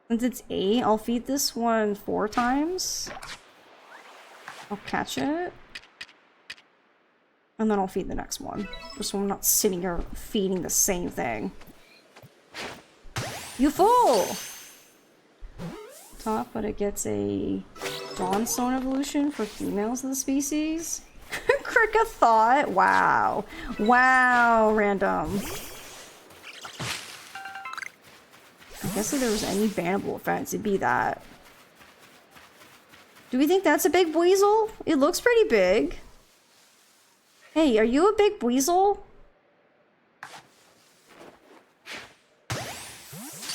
Since it's 8, I'll feed this one 4 times. I'll catch it. And then I'll feed the next one. Just so I'm not sitting here feeding the same thing. You fool! Top, but it gets a Dawnstone evolution for females of the species. Kricketot! Wow. Wow, random. I guess if there was any bannable offense, it'd be that. Do we think that's a big weasel? It looks pretty big. Hey, are you a big weasel?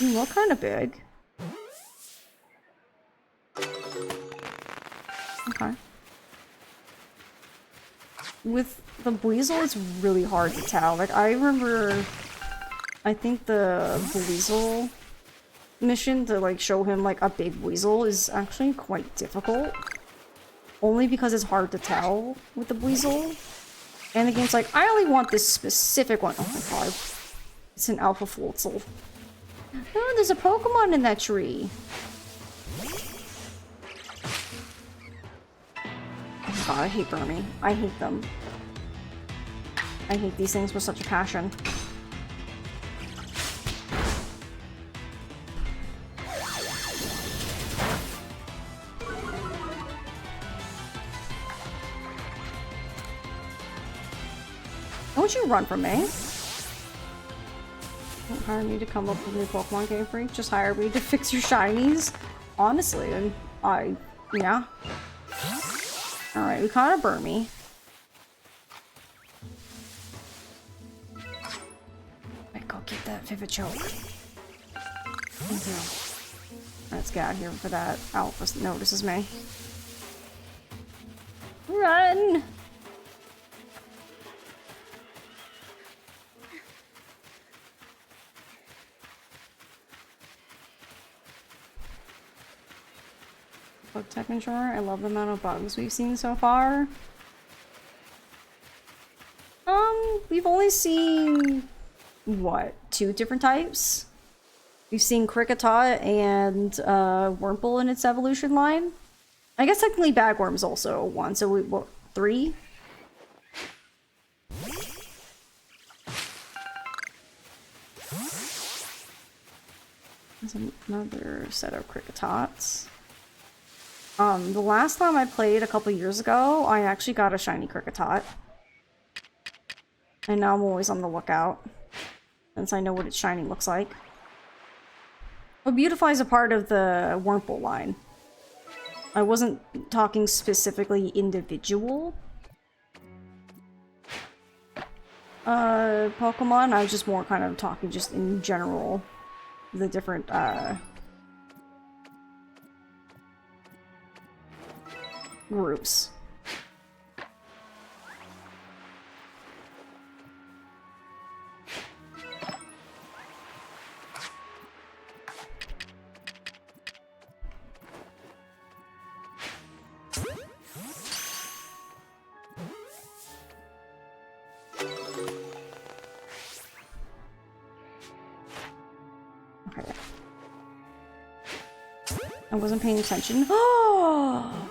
You look kind of big. Okay. With the weasel, it's really hard to tell. Like, I remember, I think the weasel mission to, like, show him, like, a big weasel is actually quite difficult. Only because it's hard to tell with the weasel. And the game's like, I only want this specific one. Oh my god. It's an Alpha Floatzel. Oh, there's a Pokemon in that tree. Oh god, I hate Burmy. I hate them. I hate these things with such a passion. Don't you run from me. Don't hire me to come up with a new Pokemon Game Freak. Just hire me to fix your shinies. Honestly, and yeah. Alright, we caught a Burmy. Alright, go get that Vivid Choke. Thank you. Let's get out of here for that Alpha notices me. Run! Tech Controller. I love the amount of bugs we've seen so far. We've only seen what, 2 different types? We've seen Kricketot and Wurmple in its evolution line. I guess technically Bagworm's also one, so we what, 3? There's another set of Cricketots. The last time I played a couple years ago, I actually got a shiny Kricketot. And now I'm always on the lookout, since I know what its shiny looks like. But Beautifly is a part of the Wurmple line. I wasn't talking specifically individual Pokemon. I was just more kind of talking just in general the different groups. Okay. I wasn't paying attention. Oh!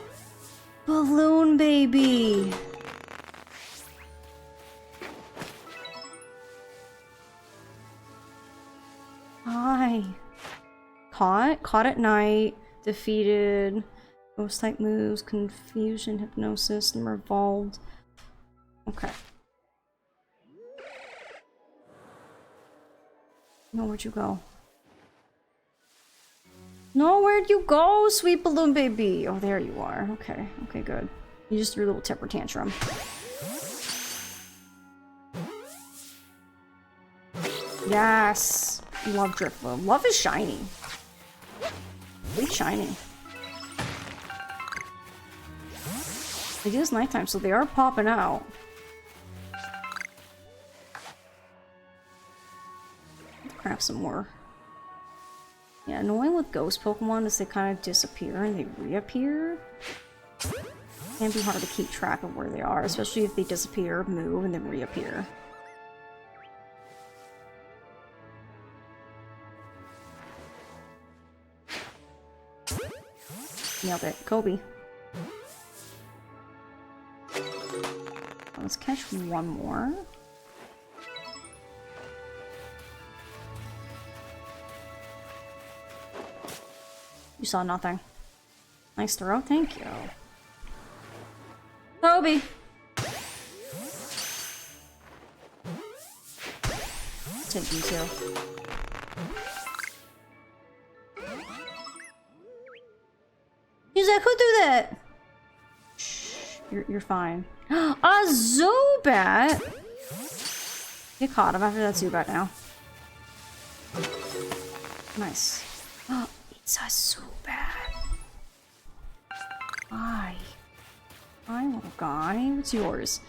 Balloon baby! Hi. Caught at night, defeated, ghost type moves, confusion, hypnosis, and revolved. Okay. No, where'd you go? No, where'd you go, sweet balloon baby? Oh, there you are. Okay, okay, good. You just threw a little temper tantrum. Yes! Love Drifloon. Love is shiny. Really shiny. It is nighttime, so they are popping out. Let's grab some more. Yeah, annoying with ghost Pokemon is they kind of disappear and they reappear. Can be hard to keep track of where they are, especially if they disappear, move, and then reappear. Nailed it. Kobe. Let's catch one more. You saw nothing. Nice throw, thank you. Kobe! Take you too. He's like, who do that? Shh, you're fine. A Zubat! You caught him after that Zubat now. Nice. Oh, it's a Zubat. Hi. Hi, little guy. What's yours?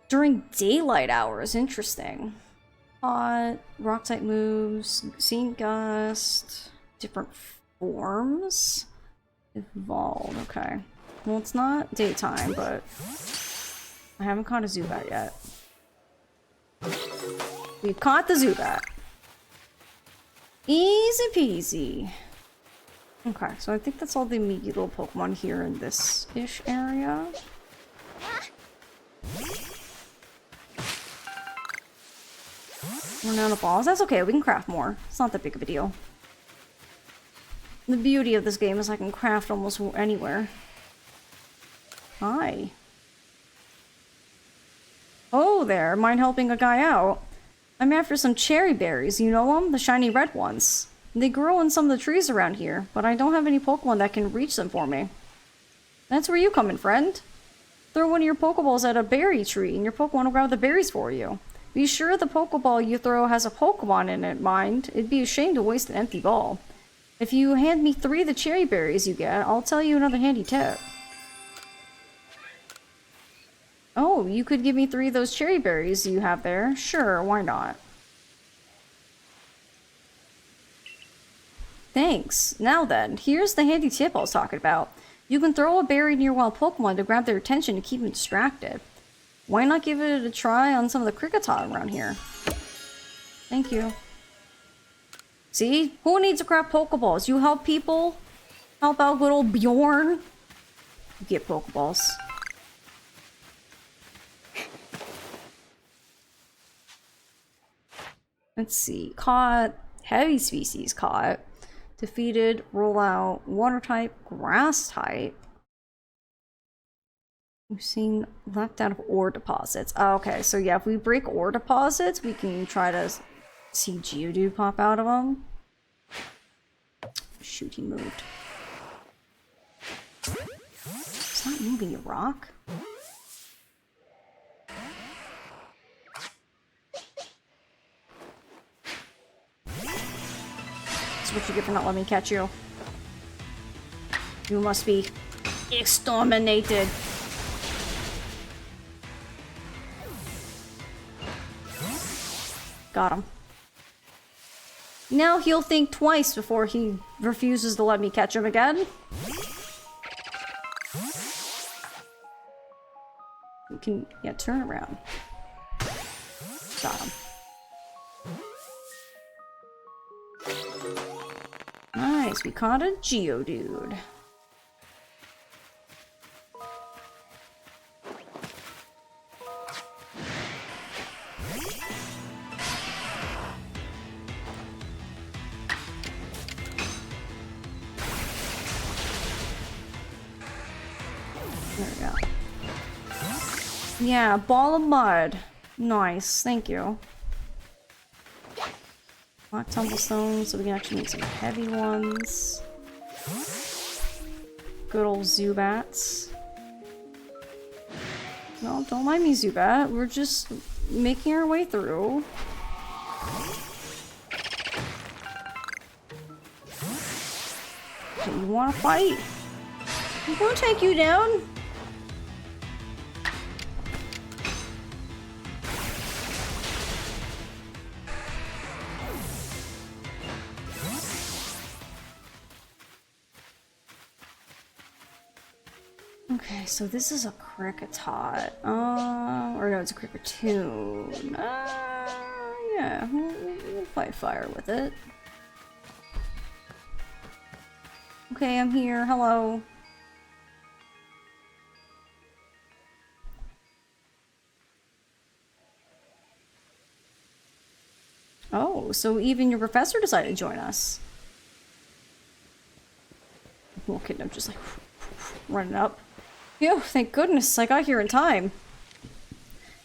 During daylight hours. Interesting. Rock type moves. Scene Gust. Different forms. Evolved. Okay. Well, it's not daytime, but I haven't caught a Zubat yet. We've caught the Zubat. Easy peasy. Okay, so I think that's all the immediate little Pokemon here in this-ish area. We're out of balls. That's okay, we can craft more. It's not that big of a deal. The beauty of this game is I can craft almost anywhere. Hi. Oh there, mind helping a guy out? I'm after some cherry berries, you know them? The shiny red ones. They grow in some of the trees around here, but I don't have any Pokemon that can reach them for me. That's where you come in, friend. Throw one of your Pokeballs at a berry tree, and your Pokemon will grab the berries for you. Be sure the Pokeball you throw has a Pokemon in it, mind. It'd be a shame to waste an empty ball. If you hand me 3 of the cherry berries you get, I'll tell you another handy tip. Oh, you could give me 3 of those cherry berries you have there. Sure, why not? Thanks. Now then, here's the handy tip I was talking about. You can throw a berry near wild Pokemon to grab their attention and keep them distracted. Why not give it a try on some of the Kricketot around here? Thank you. See? Who needs to craft Pokeballs? You help people? Help out good old Bjorn? You get Pokeballs. Let's see. Caught. Heavy species caught. Defeated. Roll out. Water type. Grass type. We've seen left out of ore deposits. Oh, okay, so yeah, if we break ore deposits, we can try to see Geodude pop out of them. shoot, he moved. It's not moving, you rock. That's what you get for not letting me catch you. You must be exterminated. Got him. Now he'll think twice before he refuses to let me catch him again. You can, yeah, turn around. Got him. Nice, we caught a Geodude. There we go. Yeah, ball of mud. Nice, thank you. Black tumblestone, so we can actually make some heavy ones. Good old Zubats. No, don't mind me, Zubat. We're just making our way through. Okay, you wanna fight? I'm gonna take you down. Okay, so this is a Kricketot. Or no, it's a Kricketoon. Yeah, we'll fight fire with it. Okay, I'm here. Hello. Oh, so even your professor decided to join us. Little kid, I'm just like running up. Phew, thank goodness I got here in time.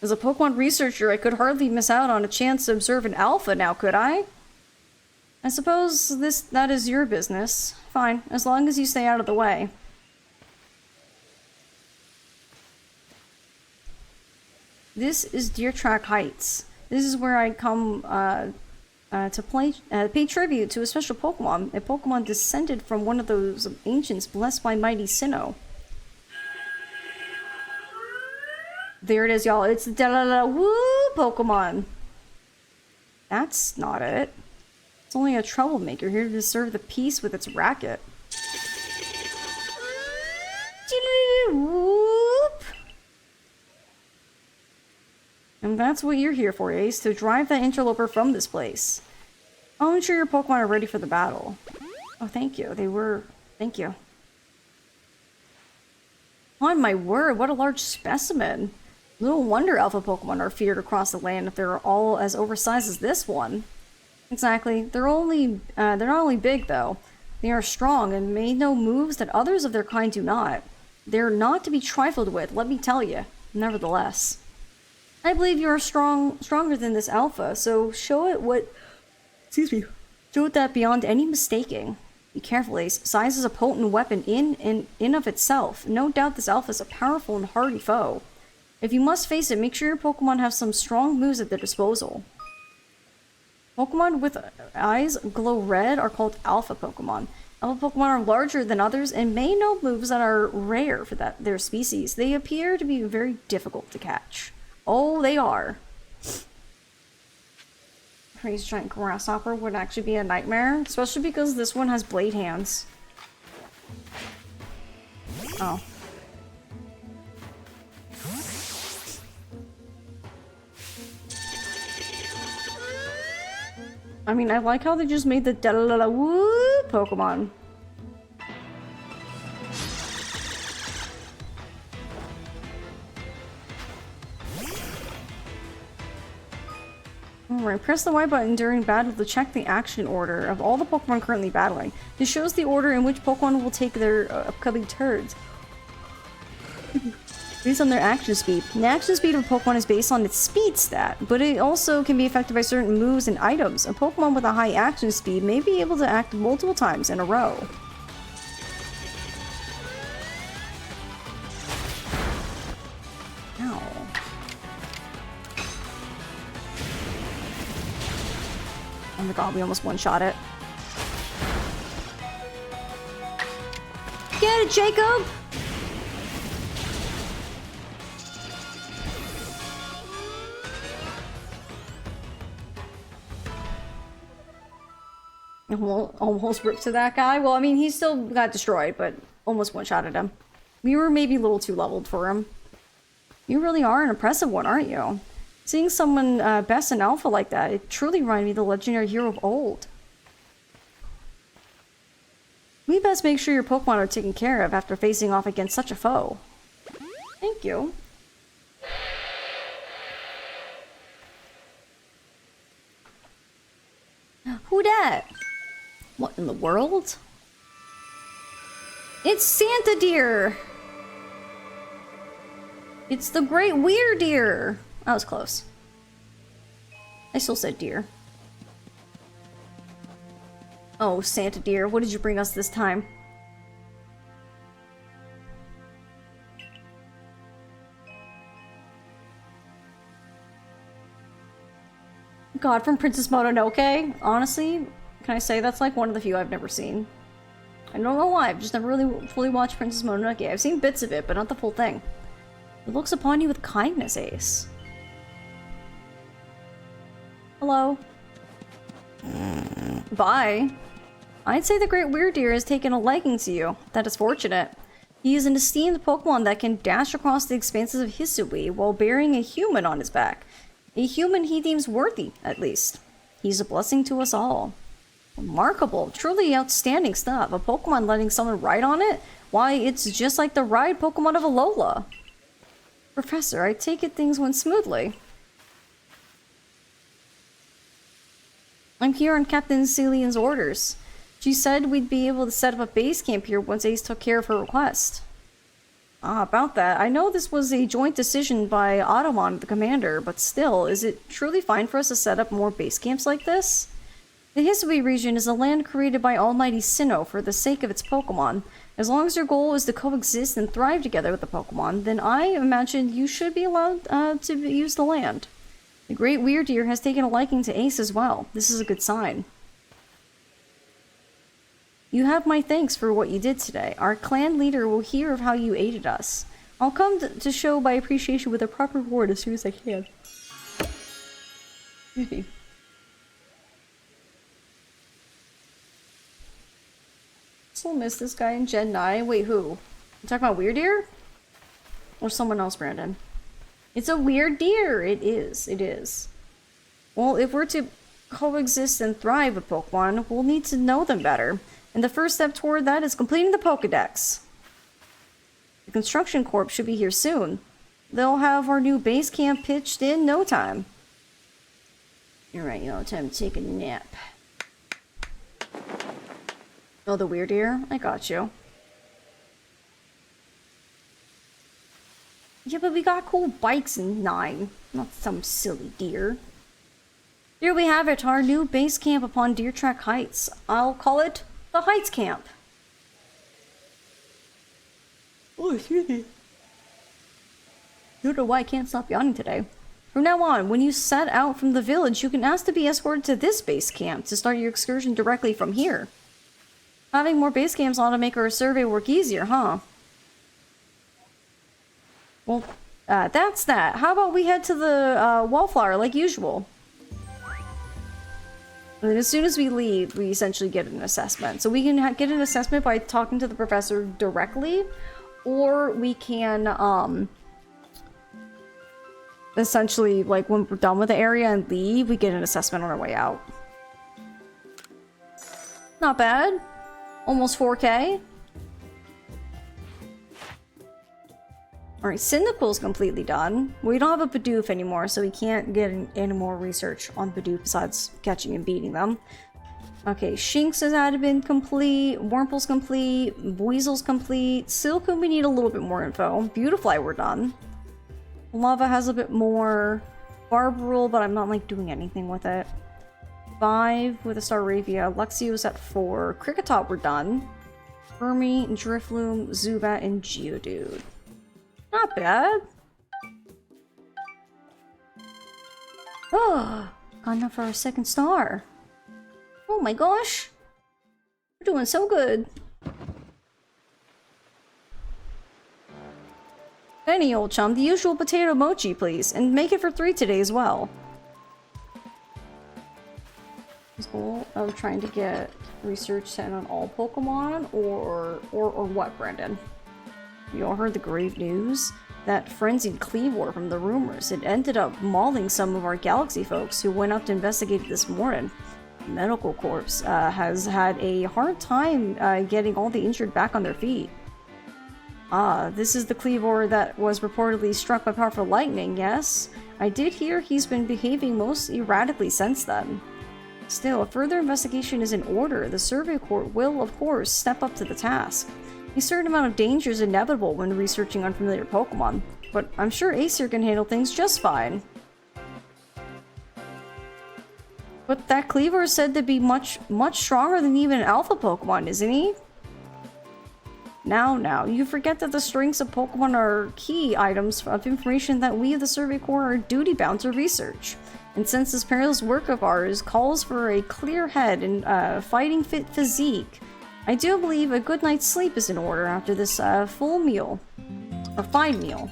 As a Pokemon researcher, I could hardly miss out on a chance to observe an alpha now, could I? I suppose that is your business. Fine, as long as you stay out of the way. This is Deer Track Heights. This is where I come to pay tribute to a special Pokemon. A Pokemon descended from one of those ancients blessed by mighty Sinnoh. There it is, y'all. It's the Da-La-La-Woo Pokemon. That's not it. It's only a troublemaker here to disturb the peace with its racket. Whoop. And that's what you're here for, Ace, to drive that interloper from this place. I'll ensure your Pokemon are ready for the battle. Oh, thank you. They were... Thank you. On my word, what a large specimen. Little wonder alpha Pokemon are feared across the land if they're all as oversized as this one. Exactly. They're not only big, though. They are strong and may know moves that others of their kind do not. They're not to be trifled with, let me tell you. Nevertheless. I believe you are stronger than this alpha, so show it that beyond any mistaking. Be careful, Ace. Size is a potent weapon in of itself. No doubt this alpha is a powerful and hardy foe. If you must face it, make sure your Pokemon have some strong moves at their disposal. Pokemon with eyes glow red are called Alpha Pokemon. Alpha Pokemon are larger than others and may know moves that are rare for their species. They appear to be very difficult to catch. Oh, they are. Crazy giant grasshopper would actually be a nightmare, especially because this one has blade hands. Oh. I mean, I like how they just made the Da-La-La-Woo Pokemon. Alright, press the Y button during battle to check the action order of all the Pokemon currently battling. This shows the order in which Pokemon will take their upcoming turns. based on their action speed. The action speed of a Pokemon is based on its speed stat, but it also can be affected by certain moves and items. A Pokemon with a high action speed may be able to act multiple times in a row. Ow. Oh my god, we almost one-shot it. Get it, Jacob! Almost ripped to that guy. Well, I mean, he still got destroyed, but almost one-shotted him. We were maybe a little too leveled for him. You really are an impressive one, aren't you? Seeing someone best in Alpha like that, it truly reminded me of the legendary hero of old. We best make sure your Pokemon are taken care of after facing off against such a foe. Thank you. Who dat? What in the world? It's Santa Deer! It's the Great Weird Deer! That was close. I still said deer. Oh, Santa Deer, what did you bring us this time? God, from Princess Mononoke? Honestly, can I say that's like one of the few I've never seen. I don't know why, I've just never really fully watched Princess Mononoke. I've seen bits of it, but not the full thing. It looks upon you with kindness, Ace. Hello. Bye. I'd say the Great Weird Deer has taken a liking to you. That is fortunate. He is an esteemed Pokemon that can dash across the expanses of Hisui while bearing a human on his back. A human he deems worthy, at least. He's a blessing to us all. Remarkable. Truly outstanding stuff. A Pokemon letting someone ride on it? Why, it's just like the ride Pokemon of Alola. Professor, I take it things went smoothly. I'm here on Captain Celian's orders. She said we'd be able to set up a base camp here once Ace took care of her request. Ah, about that. I know this was a joint decision by Automon, the commander, but still, is it truly fine for us to set up more base camps like this? The Hisui region is a land created by Almighty Sinnoh for the sake of its Pokemon. As long as your goal is to coexist and thrive together with the Pokemon, then I imagine you should be allowed to use the land. The Great Weird Deer has taken a liking to Ace as well. This is a good sign. You have my thanks for what you did today. Our clan leader will hear of how you aided us. I'll come to show my appreciation with a proper reward as soon as I can. Excuse me. Still miss this guy in Gen 9. Wait, who? You talking about Weird Deer? Or someone else, Brandon? It's a weird deer! It is. It is. Well, if we're to coexist and thrive with Pokemon, we'll need to know them better. And the first step toward that is completing the Pokédex. The construction corp should be here soon. They'll have our new base camp pitched in no time. You're right, time to take a nap. Oh, the Weird Deer? I got you. Yeah, but we got cool bikes in 9. Not some silly deer. Here we have it, our new base camp upon Deer Track Heights. I'll call it the Heights Camp. Oh, excuse me. I don't know why I can't stop yawning today. From now on, when you set out from the village, you can ask to be escorted to this base camp to start your excursion directly from here. Having more base camps ought to make our survey work easier, huh? Well, that's that. How about we head to the Wallflower like usual? And then as soon as we leave, we essentially get an assessment. So we can get an assessment by talking to the professor directly, or we can, essentially, like, when we're done with the area and leave, we get an assessment on our way out. Not bad. Almost 4K. Alright, Cyndaquil's completely done. We don't have a Bidoof anymore, so we can't get any more research on Bidoof besides catching and beating them. Okay, Shinx has been complete, Wurmple's complete, Weasel's complete, Silcoon we need a little bit more info, Beautifly we're done. Lava has a bit more, Barbarol, but I'm not like doing anything with it. 5 with a Staravia, Luxio's at 4, Kricketot we're done. Fermi, Drifloon, Zubat, and Geodude. Not bad. Oh, got enough for our 2nd star. Oh my gosh. We're doing so good. Any old chum, the usual potato mochi, please. And make it for 3 today as well. This goal of trying to get research 10 on all Pokemon or what, Brendan? You all heard the grave news? That frenzied Cleavor from the rumors. It ended up mauling some of our Galaxy folks who went up to investigate it this morning. Medical Corps has had a hard time getting all the injured back on their feet. Ah, this is the Cleavor that was reportedly struck by powerful lightning, yes? I did hear he's been behaving most erratically since then. Still, a further investigation is in order. The Survey Corps will, of course, step up to the task. A certain amount of danger is inevitable when researching unfamiliar Pokemon, but I'm sure Acer can handle things just fine. But that Cleaver is said to be much stronger than even an alpha Pokemon, isn't he? Now, you forget that the strengths of Pokemon are key items of information that we of the Survey Corps are duty-bound to research. And since this perilous work of ours calls for a clear head and fighting-fit physique, I do believe a good night's sleep is in order after this full meal. Or fine meal.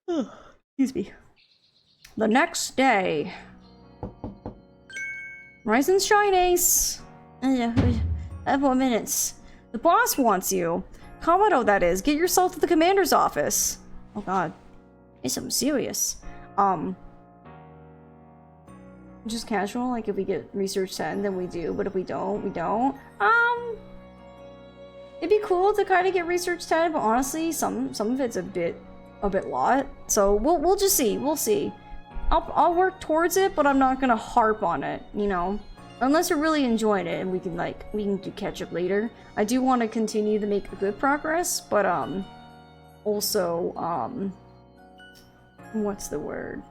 Excuse me. The next day. Rise and shine, Ace! I have 1 minute. The boss wants you. Kamado, that is. Get yourself to the commander's office. Oh god. It's something serious. Just casual, like if we get research 10, then we do, but if we don't, we don't. It'd be cool to kind of get research 10, but honestly, some of it's a bit lot. So we'll just see. We'll see. I'll work towards it, but I'm not gonna harp on it, you know? Unless you're really enjoying it and we can do catch up later. I do want to continue to make good progress, but also what's the word?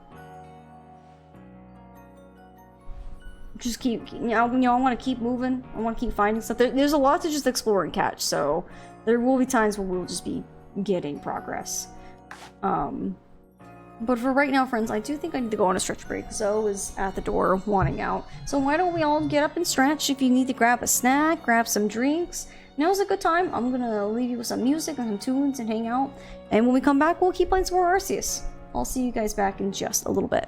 Just keep, you know, I want to keep moving. I want to keep finding stuff. There's a lot to just explore and catch, so there will be times where we'll just be getting progress. But for right now, friends, I do think I need to go on a stretch break. Zoe is at the door wanting out. So why don't we all get up and stretch? If you need to grab a snack, grab some drinks, now's a good time. I'm gonna leave you with some music and some tunes and hang out. And when we come back, we'll keep playing some more Arceus. I'll see you guys back in just a little bit.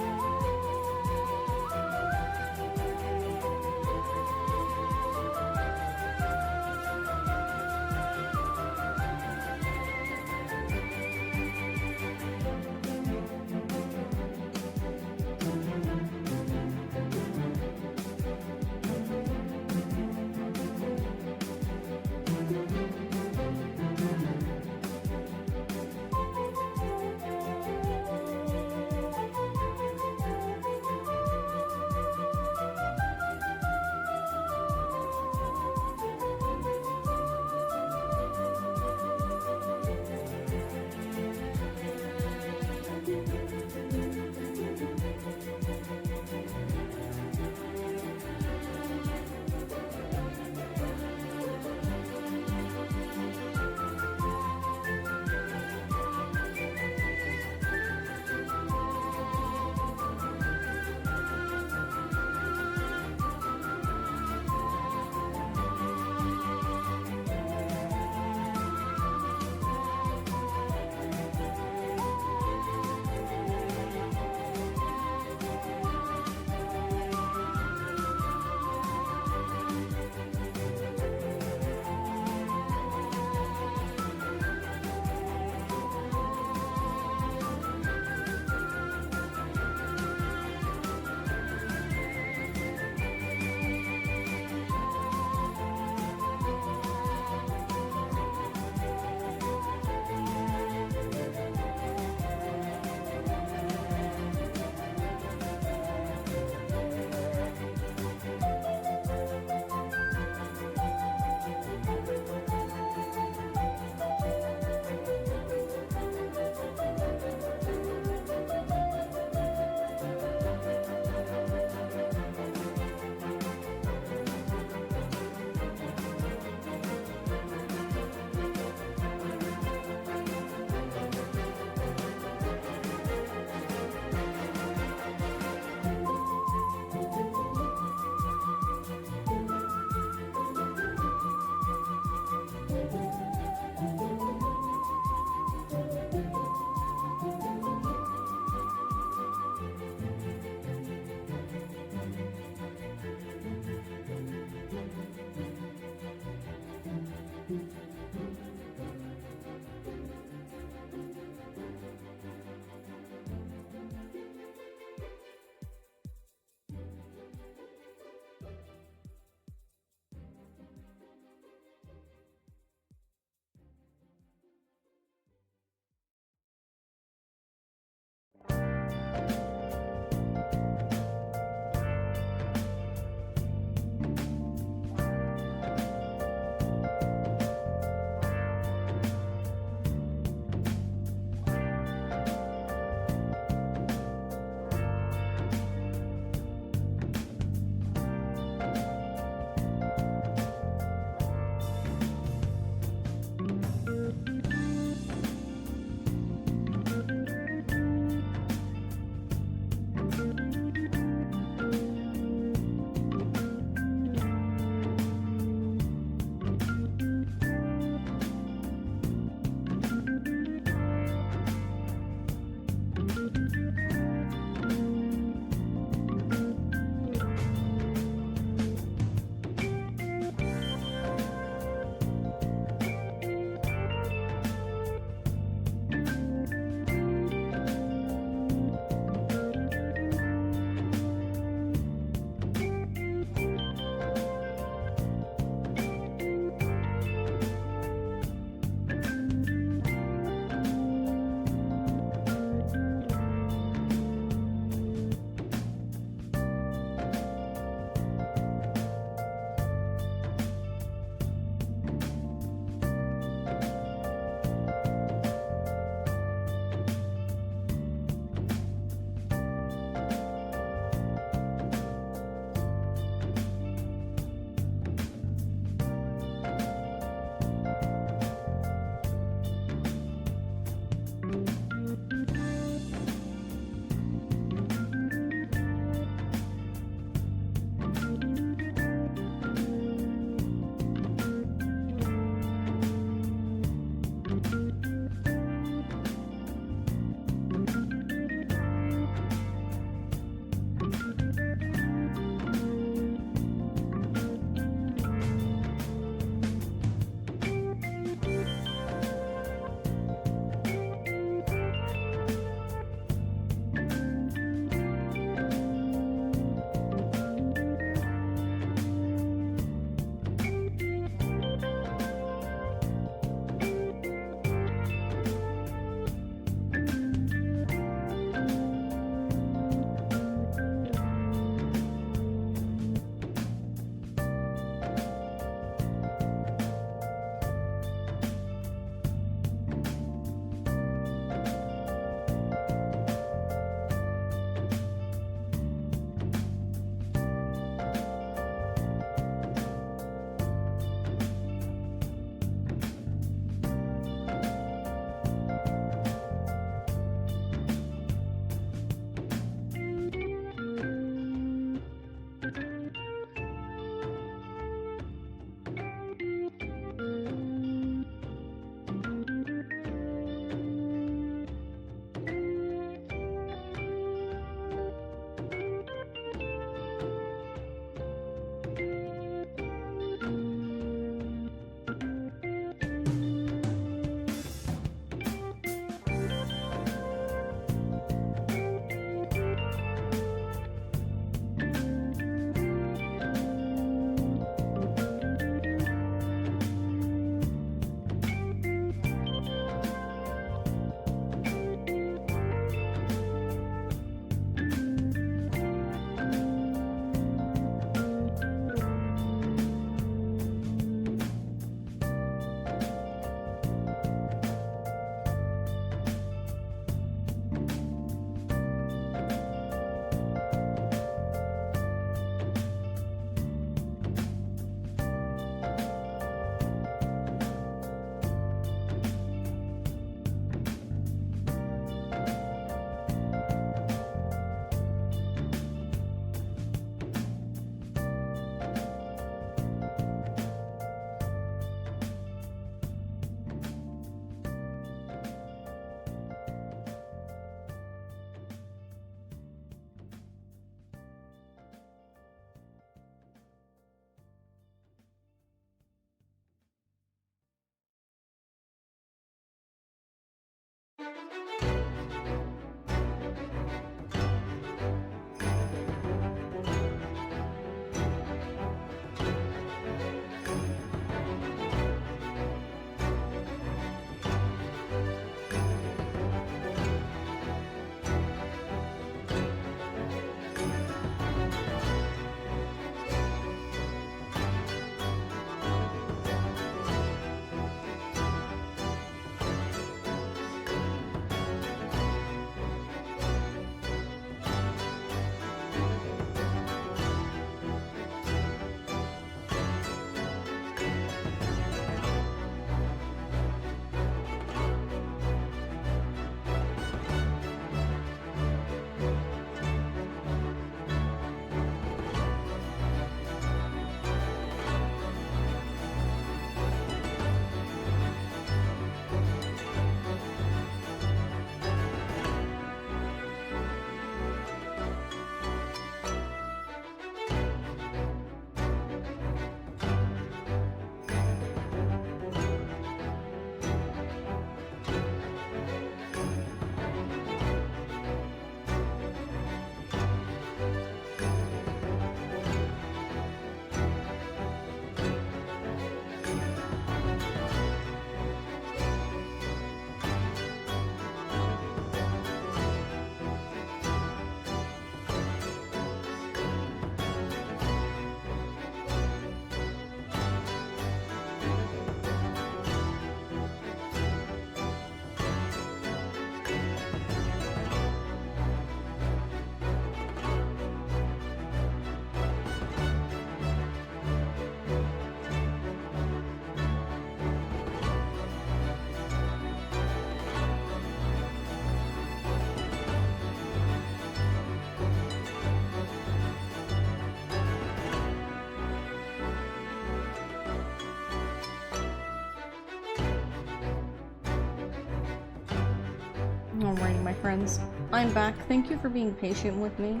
Alrighty, my friends. I'm back. Thank you for being patient with me.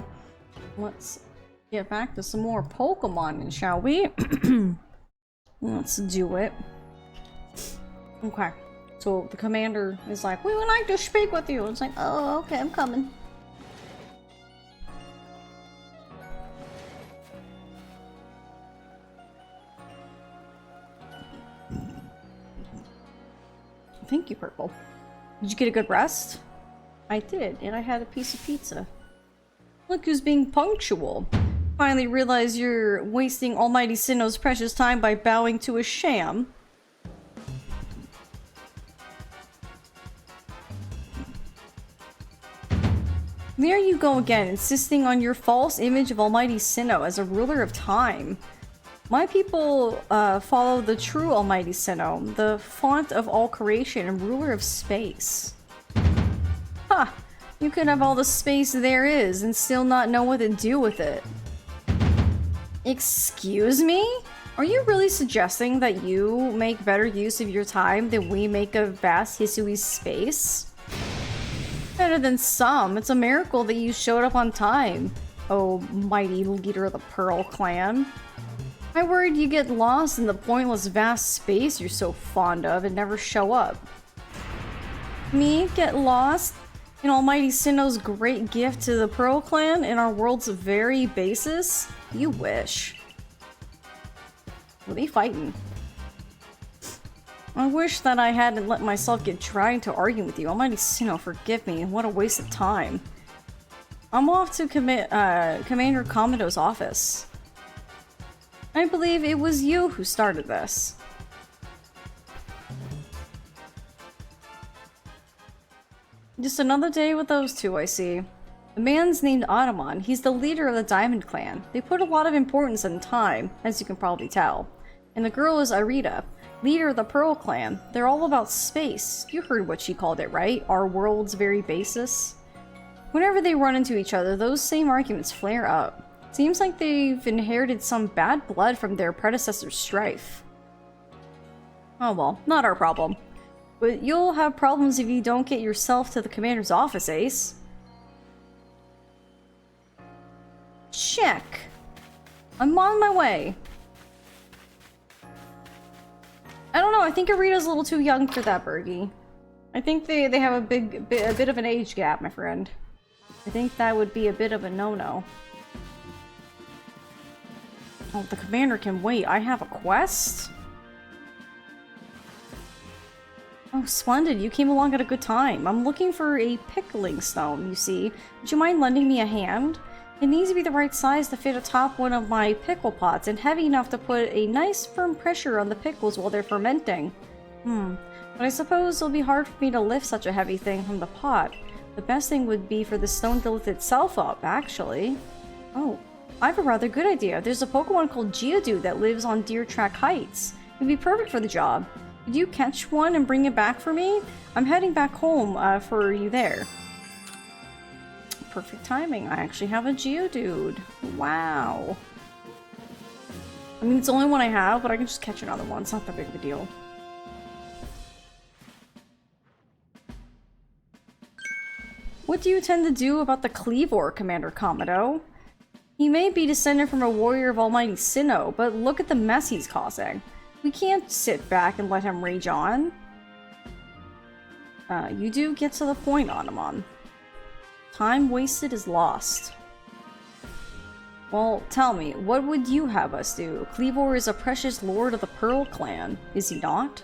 Let's get back to some more Pokemon, shall we? Let's do it. Okay. So the commander is like, we would like to speak with you. It's like, oh, okay, I'm coming. Thank you, Purple. Did you get a good rest? I did, and I had a piece of pizza. Look who's being punctual. Finally realize you're wasting Almighty Sinnoh's precious time by bowing to a sham. There you go again, insisting on your false image of Almighty Sinnoh as a ruler of time. My people follow the true Almighty Sinnoh, the font of all creation and ruler of space. Ha! You could have all the space there is and still not know what to do with it. Excuse me? Are you really suggesting that you make better use of your time than we make of vast Hisui's space? Better than some. It's a miracle that you showed up on time, oh mighty leader of the Pearl Clan. I worried you get lost in the pointless vast space you're so fond of and never show up. Me get lost in Almighty Sinnoh's great gift to the Pearl Clan in our world's very basis? You wish. What are they fighting? I wish that I hadn't let myself get dragged to argue with you. Almighty Sinnoh, forgive me. What a waste of time. I'm off to Commander Komodo's office. I believe it was you who started this. Just another day with those two, I see. The man's named Ottomon. He's the leader of the Diamond Clan. They put a lot of importance in time, as you can probably tell. And the girl is Irida, leader of the Pearl Clan. They're all about space. You heard what she called it, right? Our world's very basis. Whenever they run into each other, those same arguments flare up. Seems like they've inherited some bad blood from their predecessor's strife. Oh well, not our problem. But you'll have problems if you don't get yourself to the commander's office, Ace. Check. I'm on my way. I don't know, I think Arida's a little too young for that, Bergie. I think they have a bit of an age gap, my friend. I think that would be a bit of a no-no. Oh, the commander can wait. I have a quest? Oh, splendid. You came along at a good time. I'm looking for a pickling stone, you see. Would you mind lending me a hand? It needs to be the right size to fit atop one of my pickle pots and heavy enough to put a nice firm pressure on the pickles while they're fermenting. But I suppose it'll be hard for me to lift such a heavy thing from the pot. The best thing would be for the stone to lift itself up, actually. Oh. I have a rather good idea. There's a Pokemon called Geodude that lives on Deer Track Heights. It'd be perfect for the job. Could you catch one and bring it back for me? I'm heading back home for you there. Perfect timing. I actually have a Geodude. Wow. I mean, it's the only one I have, but I can just catch another one. It's not that big of a deal. What do you intend to do about the Cleavor, Commander Komodo? He may be descended from a warrior of Almighty Sinnoh, but look at the mess he's causing. We can't sit back and let him rage on. You do get to the point, Ottomon. Time wasted is lost. Well, tell me, what would you have us do? Cleavor is a precious lord of the Pearl Clan, is he not?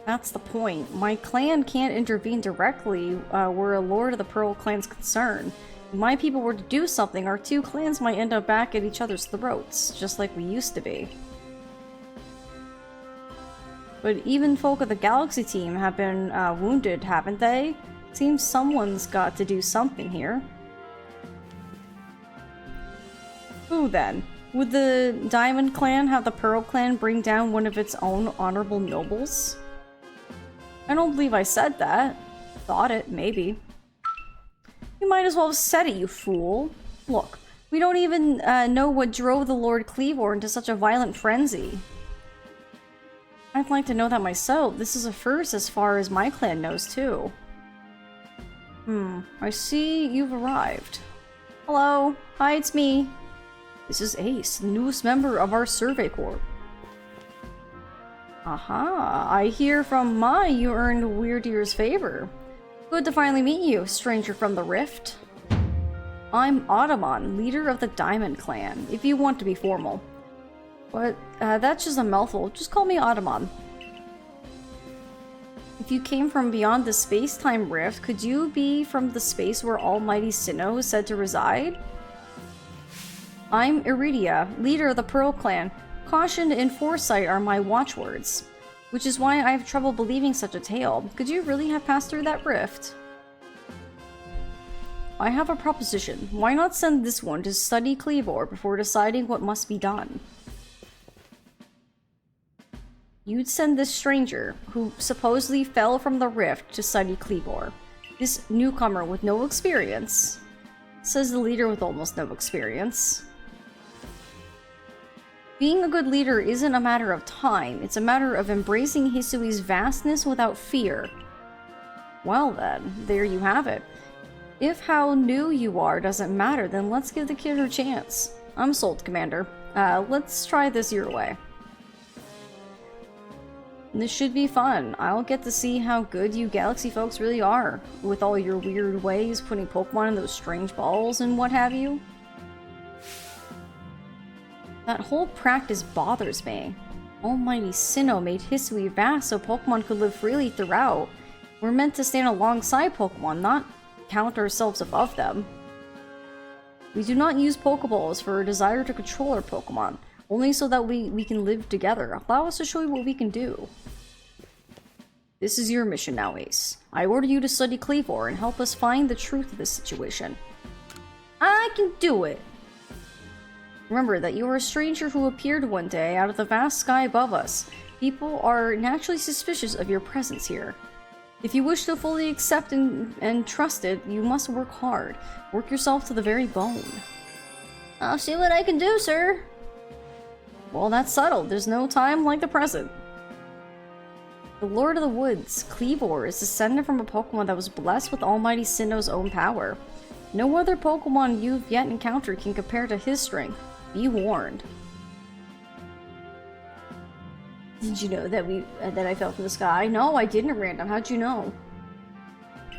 That's the point. My clan can't intervene directly where a lord of the Pearl Clan's concerned. If my people were to do something, our two clans might end up back at each other's throats, just like we used to be. But even folk of the Galaxy team have been wounded, haven't they? Seems someone's got to do something here. Who then? Would the Diamond Clan have the Pearl Clan bring down one of its own honorable nobles? I don't believe I said that. Thought it, maybe. You might as well have said it, you fool. Look, we don't even know what drove the Lord Cleavor into such a violent frenzy. I'd like to know that myself. This is a first as far as my clan knows, too. I see you've arrived. Hello. Hi, it's me. This is Ace, the newest member of our survey corps. Aha, I hear from Mai you earned Weirdeer's favor. Good to finally meet you, stranger from the Rift. I'm Ottomon, leader of the Diamond Clan, if you want to be formal. But that's just a mouthful, just call me Ottomon. If you came from beyond the space-time rift, could you be from the space where Almighty Sinnoh is said to reside? I'm Iridia, leader of the Pearl Clan. Caution and foresight are my watchwords, which is why I have trouble believing such a tale. Could you really have passed through that rift? I have a proposition. Why not send this one to study Cleavor before deciding what must be done? You'd send this stranger, who supposedly fell from the rift, to study Cleavor. This newcomer with no experience, says the leader with almost no experience. Being a good leader isn't a matter of time, it's a matter of embracing Hisui's vastness without fear. Well then, there you have it. If how new you are doesn't matter, then let's give the kid her chance. I'm sold, Commander. Let's try this your way. This should be fun. I'll get to see how good you Galaxy folks really are, with all your weird ways, putting Pokemon in those strange balls and what have you. That whole practice bothers me. Almighty Sinnoh made Hisui vast so Pokemon could live freely throughout. We're meant to stand alongside Pokemon, not count ourselves above them. We do not use Pokeballs for a desire to control our Pokemon, only so that we can live together. Allow us to show you what we can do. This is your mission now, Ace. I order you to study Cleavor and help us find the truth of this situation. I can do it! Remember that you are a stranger who appeared one day out of the vast sky above us. People are naturally suspicious of your presence here. If you wish to fully accept and trust it, you must work hard. Work yourself to the very bone. I'll see what I can do, sir. Well, that's settled. There's no time like the present. The Lord of the Woods, Cleavor, is descended from a Pokemon that was blessed with Almighty Sinnoh's own power. No other Pokemon you've yet encountered can compare to his strength. Be warned. Did you know that I fell from the sky? No, I didn't, Random. How'd you know?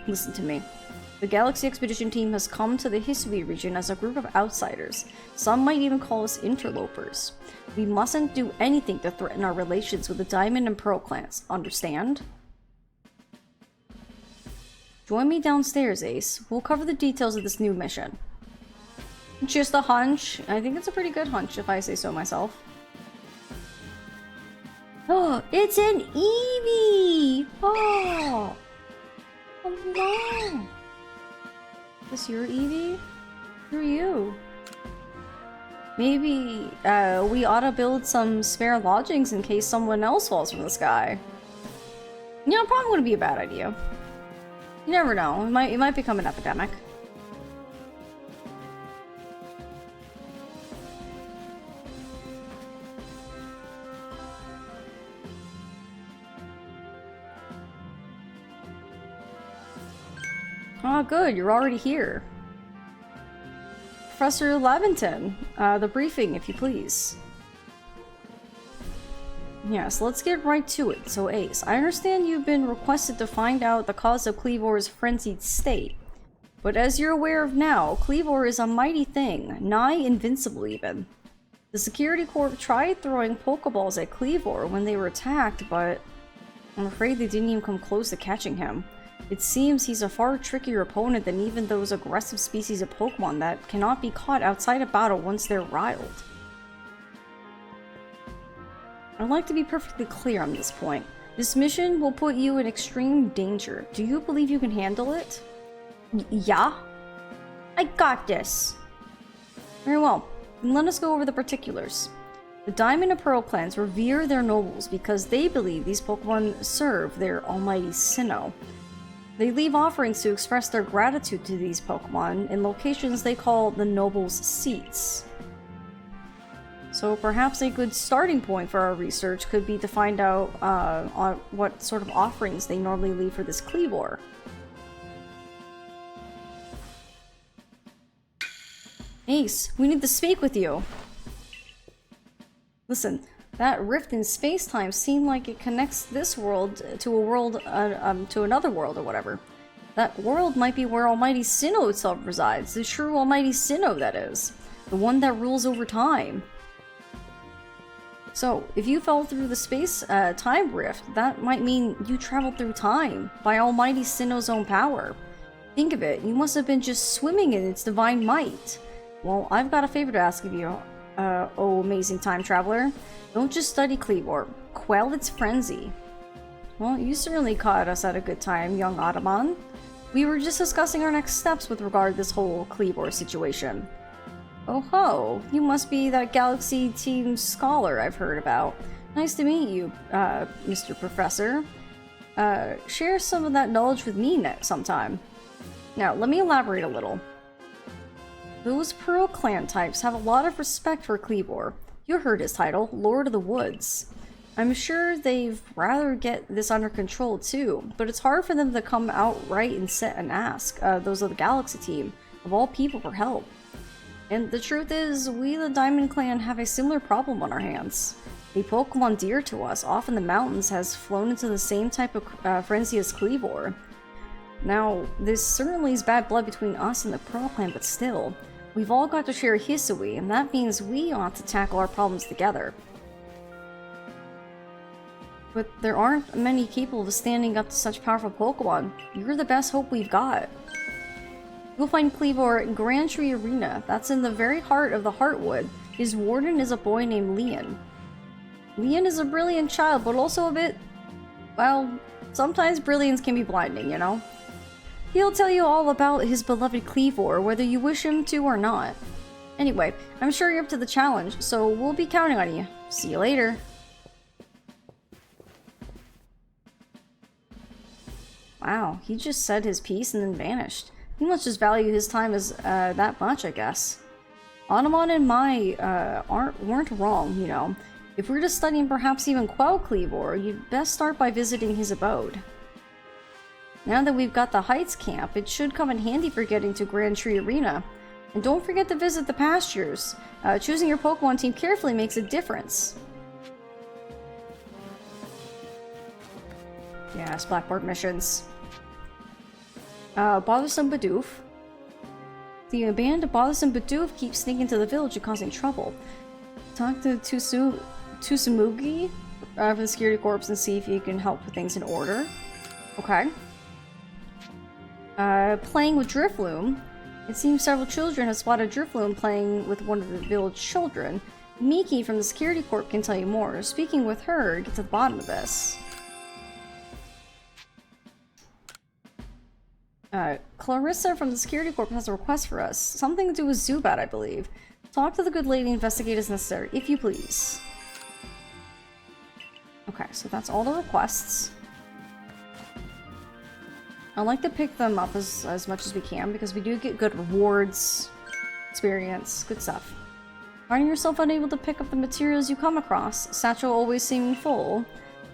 Listen to me. The Galaxy Expedition team has come to the Hisui region as a group of outsiders. Some might even call us interlopers. We mustn't do anything to threaten our relations with the Diamond and Pearl clans. Understand? Join me downstairs, Ace. We'll cover the details of this new mission. Just a hunch. I think it's a pretty good hunch, if I say so myself. Oh, it's an Eevee! Oh! Hello! Is this your Eevee? Who are you? Maybe we ought to build some spare lodgings in case someone else falls from the sky. You know, probably wouldn't be a bad idea. You never know. It might become an epidemic. Oh, good. You're already here. Professor Lavington, the briefing, if you please. Yes, let's get right to it. So, Ace, I understand you've been requested to find out the cause of Cleavor's frenzied state. But as you're aware of now, Cleavor is a mighty thing, nigh invincible even. The Security Corps tried throwing Pokeballs at Cleavor when they were attacked, but I'm afraid they didn't even come close to catching him. It seems he's a far trickier opponent than even those aggressive species of Pokemon that cannot be caught outside of battle once they're riled. I'd like to be perfectly clear on this point. This mission will put you in extreme danger. Do you believe you can handle it? Yeah? I got this. Very well. Then let us go over the particulars. The Diamond and Pearl clans revere their nobles because they believe these Pokemon serve their almighty Sinnoh. They leave offerings to express their gratitude to these Pokemon in locations they call the nobles' seats. So perhaps a good starting point for our research could be to find out on what sort of offerings they normally leave for this Cleavor. Ace, we need to speak with you. Listen, that rift in space-time seemed like it connects this world to a world, to another world or whatever. That world might be where Almighty Sinnoh itself resides. The true Almighty Sinnoh, that is. The one that rules over time. So, if you fell through the space-time rift, that might mean you traveled through time by Almighty Sinnoh's own power. Think of it, you must have been just swimming in its divine might. Well, I've got a favor to ask of you, oh amazing time traveler. Don't just study Cleavor, quell its frenzy. Well, you certainly caught us at a good time, young Ottoman. We were just discussing our next steps with regard to this whole Cleavor situation. Oh ho, you must be that Galaxy Team scholar I've heard about. Nice to meet you, Mr. Professor. Share some of that knowledge with me sometime. Now, let me elaborate a little. Those Pearl Clan types have a lot of respect for Cleavor. You heard his title, Lord of the Woods. I'm sure they'd rather get this under control too, but it's hard for them to come out right and sit and ask those of the Galaxy Team, of all people, for help. And the truth is, we the Diamond Clan have a similar problem on our hands. A Pokemon dear to us, off in the mountains, has flown into the same type of frenzy as Cleavor. Now, this certainly is bad blood between us and the Pearl Clan, but still, we've all got to share Hisui, and that means we ought to tackle our problems together. But there aren't many capable of standing up to such powerful Pokemon. You're the best hope we've got. You'll find Cleavor in Grand Tree Arena. That's in the very heart of the Heartwood. His warden is a boy named Leon. Leon is a brilliant child, but also a bit... well, sometimes brilliance can be blinding, you know? He'll tell you all about his beloved Cleavor, whether you wish him to or not. Anyway, I'm sure you're up to the challenge, so we'll be counting on you. See you later. Wow, he just said his piece and then vanished. He must just value his time as that much, I guess. Anamon and Mai weren't wrong, you know. If we're to study and perhaps even quell Cleavor, you'd best start by visiting his abode. Now that we've got the Heights camp, it should come in handy for getting to Grand Tree Arena. And don't forget to visit the pastures. Choosing your Pokemon team carefully makes a difference. Yes, Blackboard missions. Bothersome Bidoof. The abandoned Bothersome Bidoof keeps sneaking into the village and causing trouble. Talk to Tsusamugi for the security corps and see if you can help put things in order. Okay. Playing with Drifloon. It seems several children have spotted Drifloon playing with one of the village children. Miki from the security corps can tell you more. Speaking with her, get to the bottom of this. Clarissa from the security corps has a request for us. Something to do with Zubat, I believe. Talk to the good lady, investigate as necessary, if you please. Okay, so that's all the requests. I like to pick them up as much as we can, because we do get good rewards, experience, good stuff. Finding yourself unable to pick up the materials you come across, satchel always seeming full.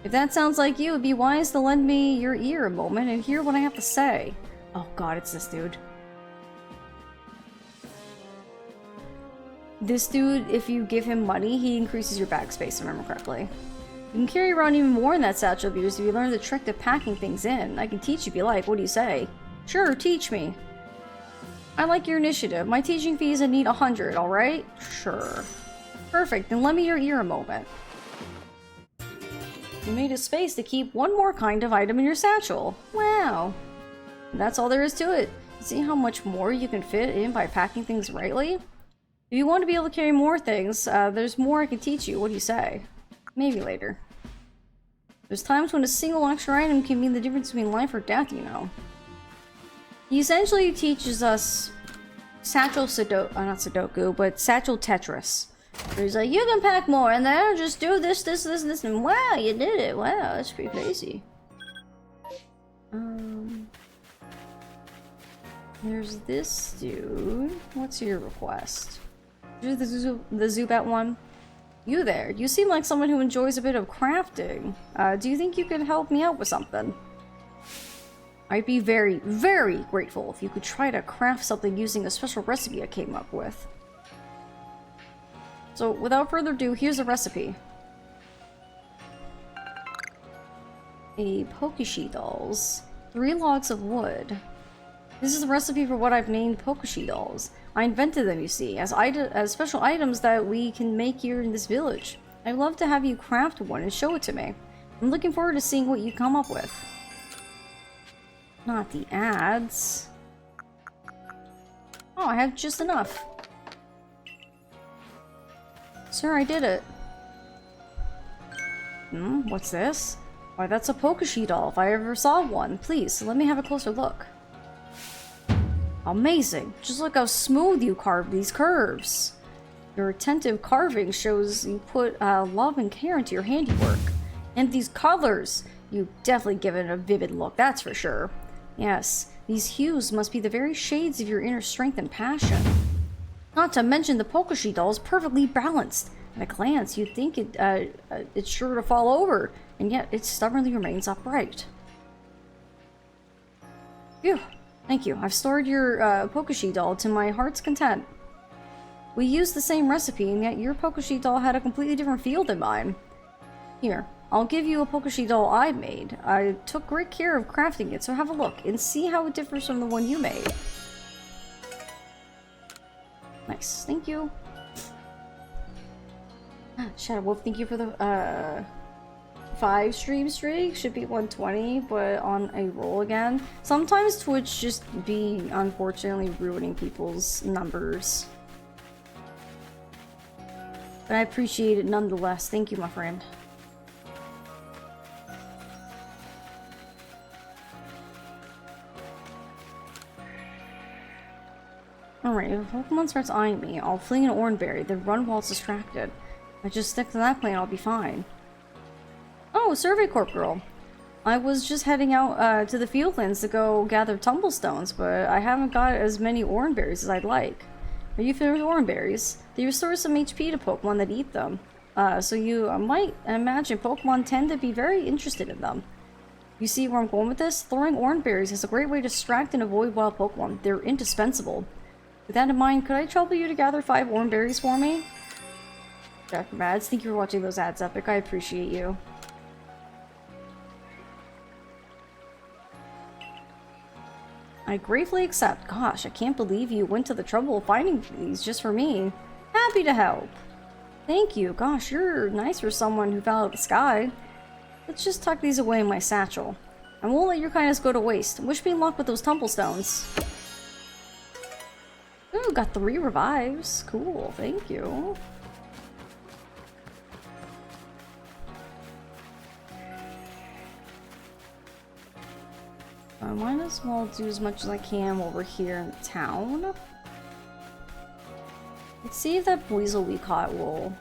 If that sounds like you, it'd be wise to lend me your ear a moment and hear what I have to say. Oh god, it's this dude. This dude, if you give him money, he increases your bag space, if I remember correctly. You can carry around even more in that satchel of yours if you learn the trick to packing things in. I can teach you if you like, what do you say? Sure, teach me. I like your initiative. My teaching fee is a neat 100, alright? Sure. Perfect, then lend me your ear a moment. You made a space to keep one more kind of item in your satchel. Wow. And that's all there is to it. See how much more you can fit in by packing things rightly? If you want to be able to carry more things, there's more I can teach you. What do you say? Maybe later. There's times when a single extra item can mean the difference between life or death, you know. He essentially teaches us Satchel not Sudoku, but Satchel Tetris. Where he's like, you can pack more in there, just do this, this, this, this, and wow, you did it. Wow, that's pretty crazy. There's this dude. What's your request? Do the Zubat one? You there. You seem like someone who enjoys a bit of crafting. Do you think you could help me out with something? I'd be very, very grateful if you could try to craft something using a special recipe I came up with. So without further ado, here's a recipe. A Pokeshi dolls. 3 logs of wood. This is the recipe for what I've named Pokeshi dolls. I invented them, you see, as special items that we can make here in this village. I'd love to have you craft one and show it to me. I'm looking forward to seeing what you come up with. Not the ads. Oh, I have just enough. Sir, I did it. What's this? Why, that's a Pokeshi doll if I ever saw one. Please, let me have a closer look. Amazing! Just look how smooth you carved these curves. Your attentive carving shows you put love and care into your handiwork. And these colors! You definitely give it a vivid look, that's for sure. Yes, these hues must be the very shades of your inner strength and passion. Not to mention the Pokeshi doll is perfectly balanced. At a glance, you'd think it's sure to fall over, and yet it stubbornly remains upright. Phew. Thank you. I've stored your Pokeshi doll to my heart's content. We used the same recipe, and yet your Pokeshi doll had a completely different feel than mine. Here, I'll give you a Pokeshi doll I made. I took great care of crafting it, so have a look and see how it differs from the one you made. Nice. Thank you. Shadow Wolf, thank you for the 5 stream streak. Should be 120, but on a roll again. Sometimes Twitch just be unfortunately ruining people's numbers. But I appreciate it nonetheless. Thank you, my friend. Alright, if a Pokemon starts eyeing me, I'll fling an Oranberry, then run while it's distracted. I just stick to that plan, I'll be fine. Oh, Survey Corp girl. I was just heading out to the Fieldlands to go gather tumblestones, but I haven't got as many Oranberries as I'd like. Are you familiar with Oranberries? They restore some HP to Pokemon that eat them. So you might imagine Pokemon tend to be very interested in them. You see where I'm going with this? Throwing Oranberries is a great way to distract and avoid wild Pokemon. They're indispensable. With that in mind, could I trouble you to gather 5 Oranberries for me? Jack Mads, thank you for watching those ads, Epic. I appreciate you. I gratefully accept. Gosh, I can't believe you went to the trouble of finding these just for me. Happy to help. Thank you. Gosh, you're nice for someone who fell out of the sky. Let's just tuck these away in my satchel. I won't let your kindness go to waste. Wish me luck with those tumblestones. Ooh, got 3 revives. Cool, thank you. I might as well do as much as I can over here in town. Let's see if that weasel we caught will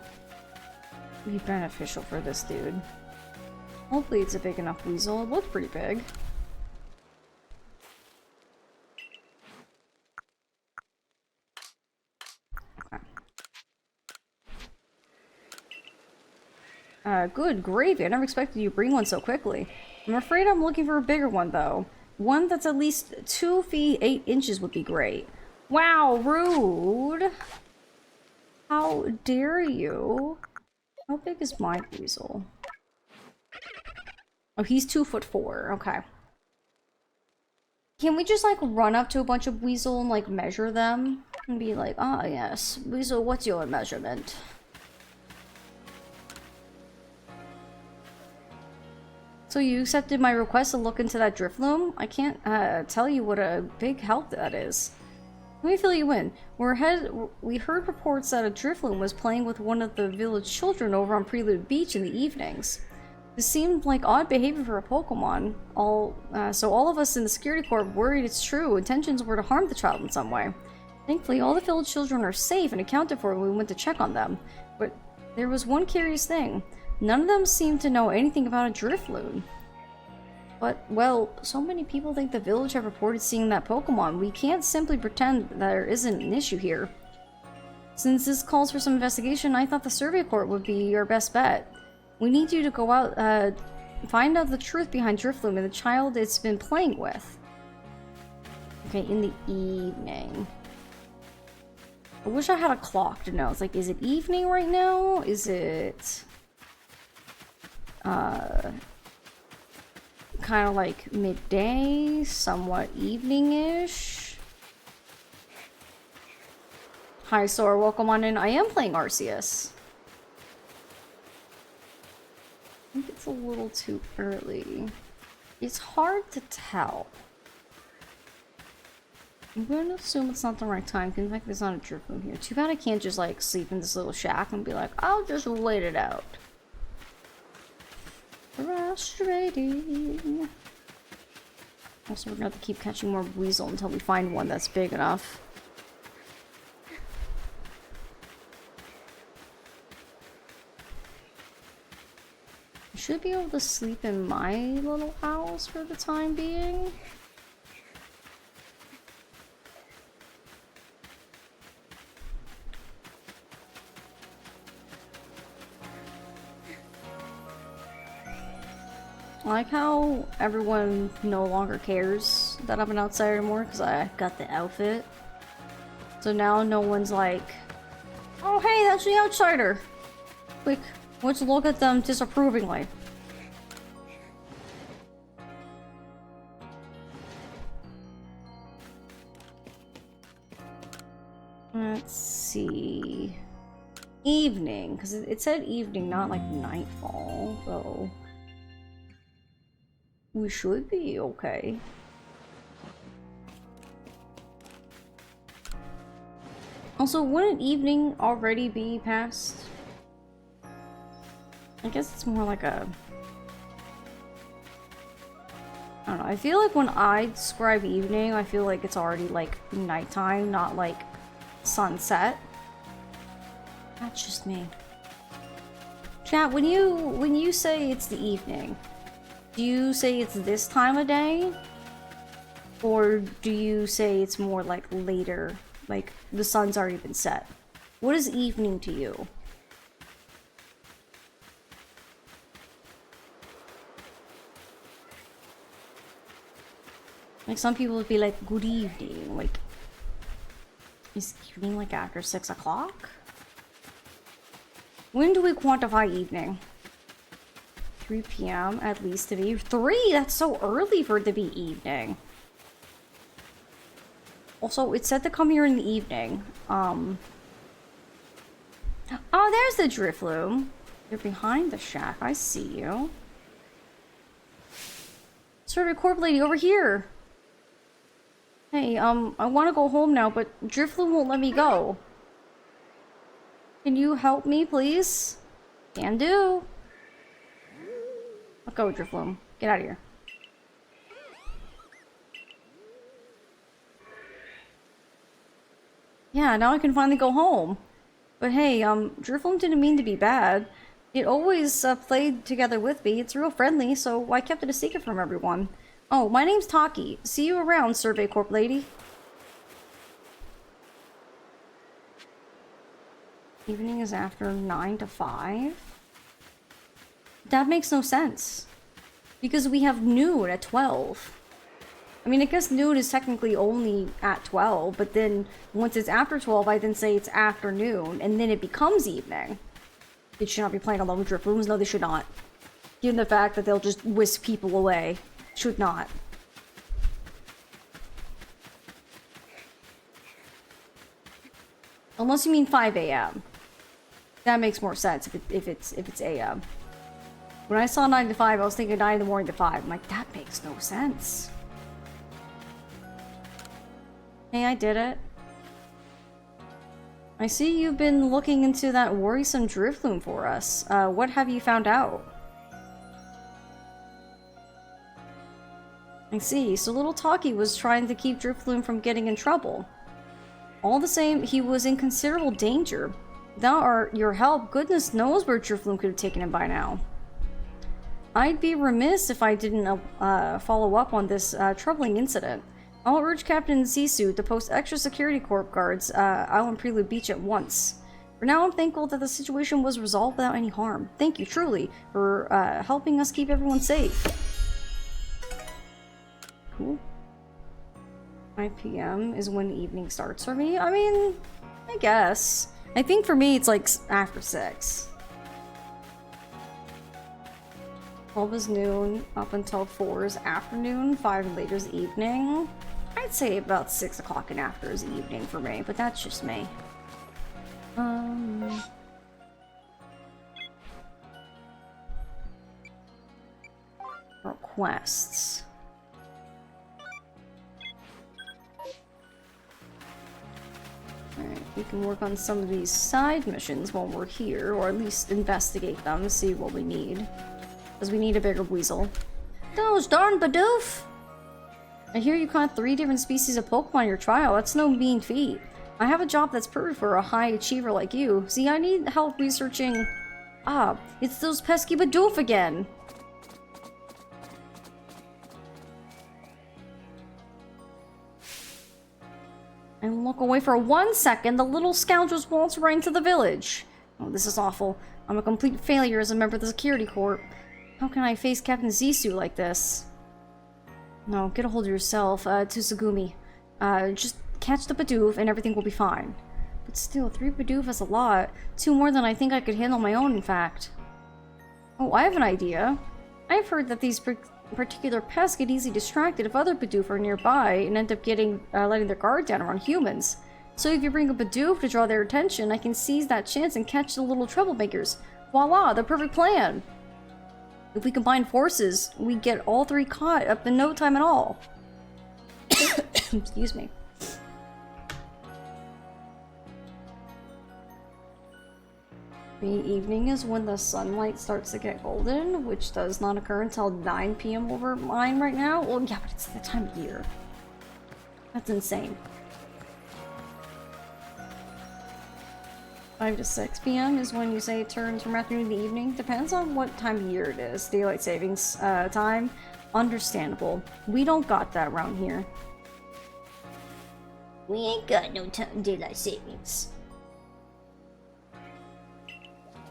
be beneficial for this dude. Hopefully it's a big enough weasel. It looked pretty big. Okay. Good gravy. I never expected you to bring one so quickly. I'm afraid I'm looking for a bigger one, though. One that's at least 2 feet 8 inches would be great. Wow, rude! How dare you? How big is my weasel? Oh, he's 2'4". Okay. Can we just, like, run up to a bunch of weasel and, like, measure them? And be like, ah, yes. Weasel, what's your measurement? So you accepted my request to look into that Drifloon? I can't tell you what a big help that is. Let me fill you in. We heard reports that a Drifloon was playing with one of the village children over on Prelude Beach in the evenings. This seemed like odd behavior for a Pokemon. So all of us in the security corps worried it's true. Intentions were to harm the child in some way. Thankfully, all the village children are safe and accounted for when we went to check on them. But there was one curious thing. None of them seemed to know anything about a Drifloon. But, well, so many people think the village have reported seeing that Pokemon. We can't simply pretend that there isn't an issue here. Since this calls for some investigation, I thought the Survey Corps would be your best bet. We need you to go out, find out the truth behind Drifloon and the child it's been playing with. Okay, in the evening. I wish I had a clock to know. It's like, is it evening right now? Is it kind of like midday, somewhat evening-ish? Hi, Sora, welcome on in. I am playing Arceus. I think it's a little too early. It's hard to tell. I'm gonna assume it's not the right time, because in fact there's not a drip room here. Too bad I can't just like sleep in this little shack and be like, I'll just wait it out. Frustrating. Also, we're gonna have to keep catching more weasel until we find one that's big enough. I should be able to sleep in my little house for the time being. I like how everyone no longer cares that I'm an outsider anymore because I got the outfit. So now no one's like, oh hey, that's the outsider. Quick, let's look at them disapprovingly. Let's see. Evening, because it said evening, not like nightfall, so we should be okay. Also, wouldn't evening already be past? I guess it's more like a... I don't know, I feel like when I describe evening, I feel like it's already like nighttime, not like sunset. That's just me. Chat, when you say it's the evening, do you say it's this time of day? Or do you say it's more like later, like the sun's already been set? What is evening to you? Like some people would be like, good evening, like, is evening like after 6 o'clock? When do we quantify evening? 3 p.m. at least to be 3. That's so early for it to be evening. Also, it said to come here in the evening. Oh, there's the Drifloom. You're behind the shack. I see you. Survey Corp lady over here. Hey, I want to go home now, but Drifloom won't let me go. Can you help me, please? Can do. Let's go, Drifloom. Get out of here. Yeah, now I can finally go home. But hey, Drifloom didn't mean to be bad. It always played together with me. It's real friendly, so I kept it a secret from everyone. Oh, my name's Taki. See you around, Survey Corp lady. Evening is after 9 to 5? That makes no sense. Because we have noon at 12. I mean, I guess noon is technically only at 12, but then once it's after 12, I then say it's afternoon, and then it becomes evening. They should not be playing along with Driflooms. No, they should not. Given the fact that they'll just whisk people away. Should not. Unless you mean 5 a.m. That makes more sense if it's a.m. When I saw 9 to 5, I was thinking 9 in the morning to 5. I'm like, that makes no sense. Hey, I did it. I see you've been looking into that worrisome Drifloom for us. What have you found out? I see. So little Taki was trying to keep Drifloom from getting in trouble. All the same, he was in considerable danger. Without your help, goodness knows where Drifloom could have taken him by now. I'd be remiss if I didn't follow up on this troubling incident. I'll urge Captain Sisu to post extra security corp guards out on Prelude Beach at once. For now, I'm thankful that the situation was resolved without any harm. Thank you, truly, for helping us keep everyone safe. Cool. 5 p.m. is when the evening starts for me. I mean, I guess. I think for me it's like after 6. 12 is noon, up until 4 is afternoon, 5 and later is evening. I'd say about 6 o'clock and after is evening for me, but that's just me. Requests. Alright, we can work on some of these side missions while we're here, or at least investigate them, see what we need. Because we need a bigger weasel. Those darn Bidoof! I hear you caught 3 different species of Pokemon in your trial. That's no mean feat. I have a job that's perfect for a high achiever like you. See, I need help researching... Ah, it's those pesky Bidoof again! And look away for 1 second, the little scoundrels waltz right into the village. Oh, this is awful. I'm a complete failure as a member of the security corps. How can I face Captain Zisu like this? No, get a hold of yourself, Tsugumi. Just catch the Bidoof and everything will be fine. But still, 3 Bidoof is a lot. 2 more than I think I could handle on my own, in fact. Oh, I have an idea. I've heard that these particular pests get easily distracted if other Bidoof are nearby and end up letting their guard down around humans. So if you bring a Bidoof to draw their attention, I can seize that chance and catch the little troublemakers. Voila, the perfect plan! If we combine forces, we get all 3 caught up in no time at all. Excuse me. The evening is when the sunlight starts to get golden, which does not occur until 9 p.m. over mine right now. Well, yeah, but it's the time of year. That's insane. 5 to 6 p.m. is when you say it turns from afternoon to evening. Depends on what time of year it is. Daylight savings time. Understandable. We don't got that around here. We ain't got no daylight savings.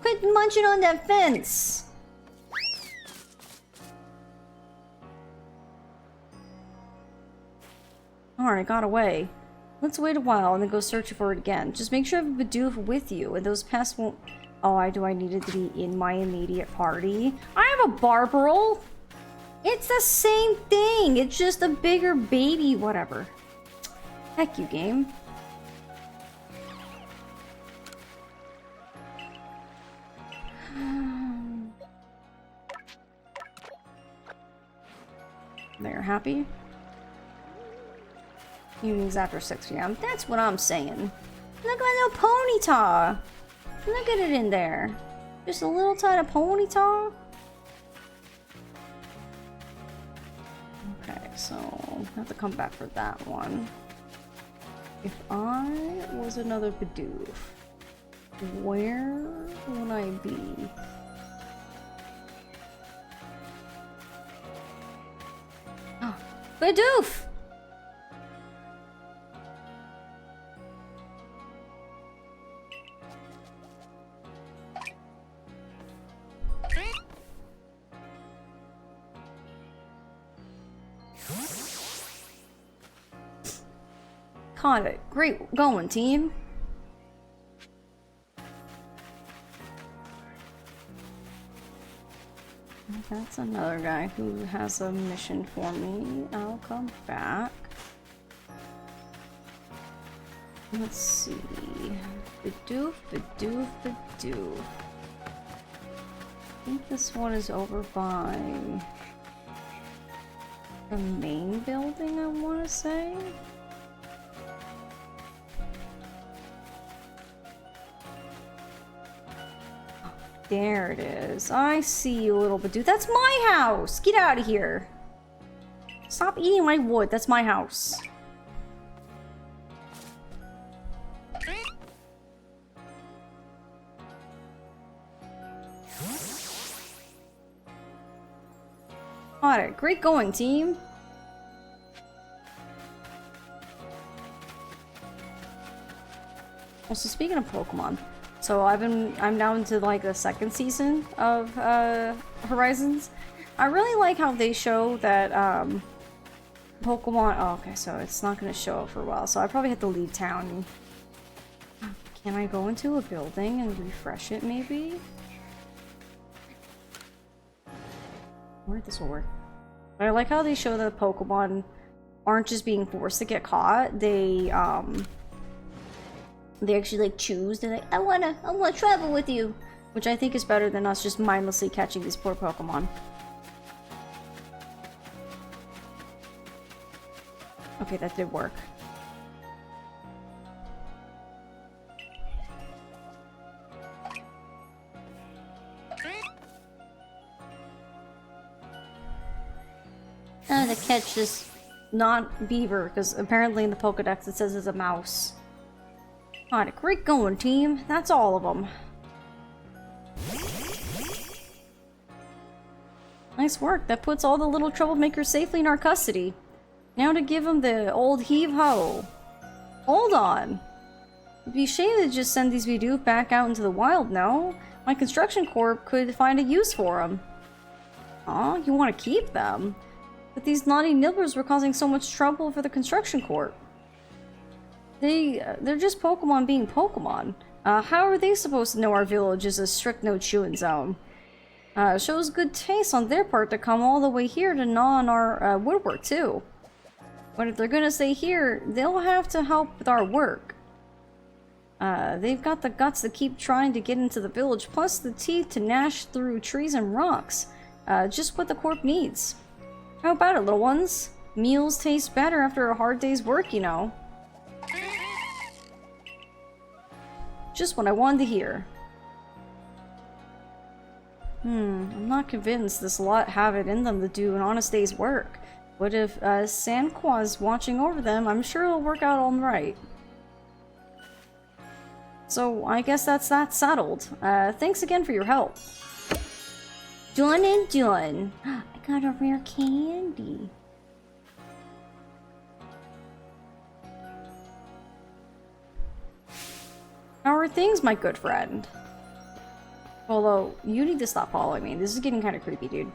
Quit munching on that fence! Alright, got away. Let's wait a while and then go searching for it again. Just make sure you have a Bidoof with you and those pests won't... Oh, do I need it to be in my immediate party? I have a Barbarol! It's the same thing! It's just a bigger baby, whatever. Heck you, game. They're happy? Evenings after 6 p.m. That's what I'm saying. Look at my little Ponyta! Look at it in there. Just a little tiny Ponyta. Okay, so I have to come back for that one. If I was another Bidoof, where would I be? Oh, Bidoof! Caught it. Great going, team. That's another guy who has a mission for me. I'll come back. Let's see. Bidoof, Bidoof, Bidoof. I think this one is over by the main building, I want to say. There it is. I see you, little Bidoof. That's my house! Get out of here! Stop eating my wood. That's my house. Alright, great going, team. Also, speaking of Pokemon, so I'm now into like the 2nd season of Horizons. I really like how they show that Pokemon. Oh, okay, so it's not gonna show up for a while, so I probably have to leave town. Can I go into a building and refresh it, maybe? I wonder if this will work. But I like how they show that Pokemon aren't just being forced to get caught. They actually like choose. They're like, I wanna travel with you, which I think is better than us just mindlessly catching these poor Pokemon. Okay, that did work. To catch this not beaver, because apparently in the Pokedex it says it's a mouse. Alright, great going, team. That's all of them. Nice work. That puts all the little troublemakers safely in our custody. Now to give them the old heave-ho. Hold on. It'd be a shame to just send these Bidoof back out into the wild, no? My construction corp could find a use for them. Aw, you want to keep them? But these naughty nibblers were causing so much trouble for the construction corp. They're just Pokemon being Pokemon. How are they supposed to know our village is a strict no-chewing zone? It shows good taste on their part to come all the way here to gnaw on our woodwork, too. But if they're gonna stay here, they'll have to help with our work. They've got the guts to keep trying to get into the village, plus the teeth to gnash through trees and rocks. Just what the corp needs. How about it, little ones? Meals taste better after a hard day's work, you know. Just what I wanted to hear. I'm not convinced this lot have it in them to do an honest day's work. But if Sanqua's watching over them, I'm sure it'll work out all right. So I guess that's that settled. Thanks again for your help. Done and done. I got a rare candy. How are things, my good friend? Although, you need to stop following me. This is getting kind of creepy, dude.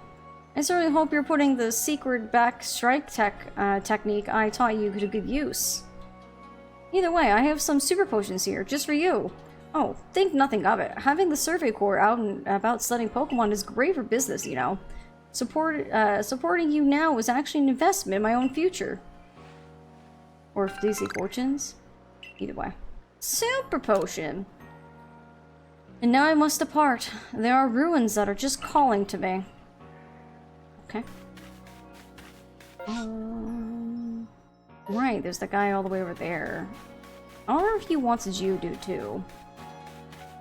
I certainly hope you're putting the secret back strike technique I taught you to good use. Either way, I have some super potions here, just for you. Oh, think nothing of it. Having the Survey Corps out and about studying Pokemon is great for business, you know. Supporting you now is actually an investment in my own future. Or if they say fortunes. Either way. Super potion! And now I must depart. There are ruins that are just calling to me. Okay. Right, there's the guy all the way over there. I wonder if he wants a Geodude too.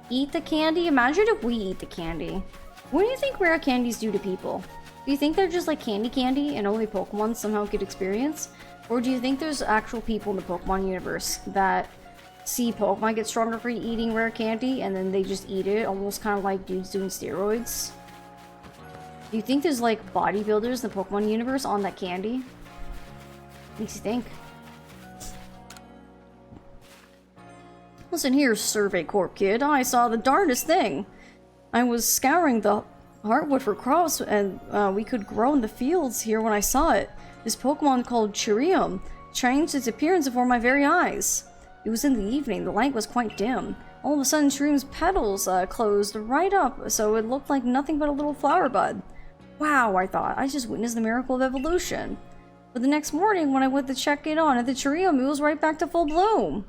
Eat the candy? Imagine if we eat the candy. What do you think rare candies do to people? Do you think they're just like candy and only Pokemon somehow get experience? Or do you think there's actual people in the Pokemon universe that see Pokemon get stronger for eating rare candy and then they just eat it, almost kind of like dudes doing steroids? Do you think there's like bodybuilders in the Pokemon universe on that candy? Makes you think. Listen here, Survey Corp kid. I saw the darndest thing. I was scouring the heartwood for crops and we could grow in the fields here when I saw it. This Pokemon called Chirium changed its appearance before my very eyes. It was in the evening. The light was quite dim. All of a sudden, Chirium's petals closed right up, so it looked like nothing but a little flower bud. Wow, I thought. I just witnessed the miracle of evolution. But the next morning, when I went to check it on, the Chirium, it was right back to full bloom.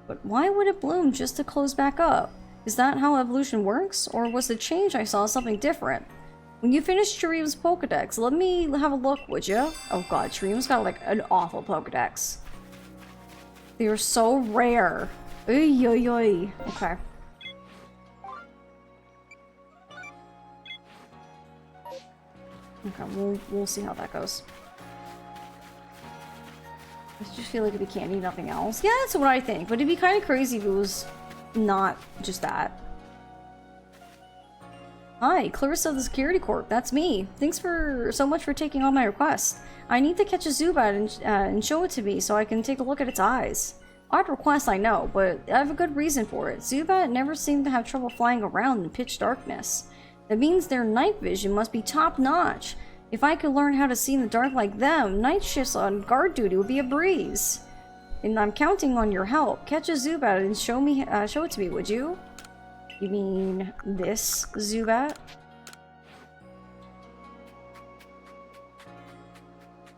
But why would it bloom just to close back up? Is that how evolution works? Or was the change I saw something different? When you finish Chirium's Pokedex, let me have a look, would you? Oh god, Chirium's got like an awful Pokedex. They are so rare. Oy, oy, oy. Okay. Okay, we'll see how that goes. I just feel like it'd be candy, nothing else. Yeah, that's what I think. But it'd be kind of crazy if it was not just that. Hi, Clarissa of the Security Corp. That's me. Thanks so much for taking on my request. I need to catch a Zubat and show it to me so I can take a look at its eyes. Odd request, I know, but I have a good reason for it. Zubat never seemed to have trouble flying around in pitch darkness. That means their night vision must be top-notch. If I could learn how to see in the dark like them, night shifts on guard duty would be a breeze. and I'm counting on your help. Catch a Zubat and show it to me, would you? You mean this Zubat?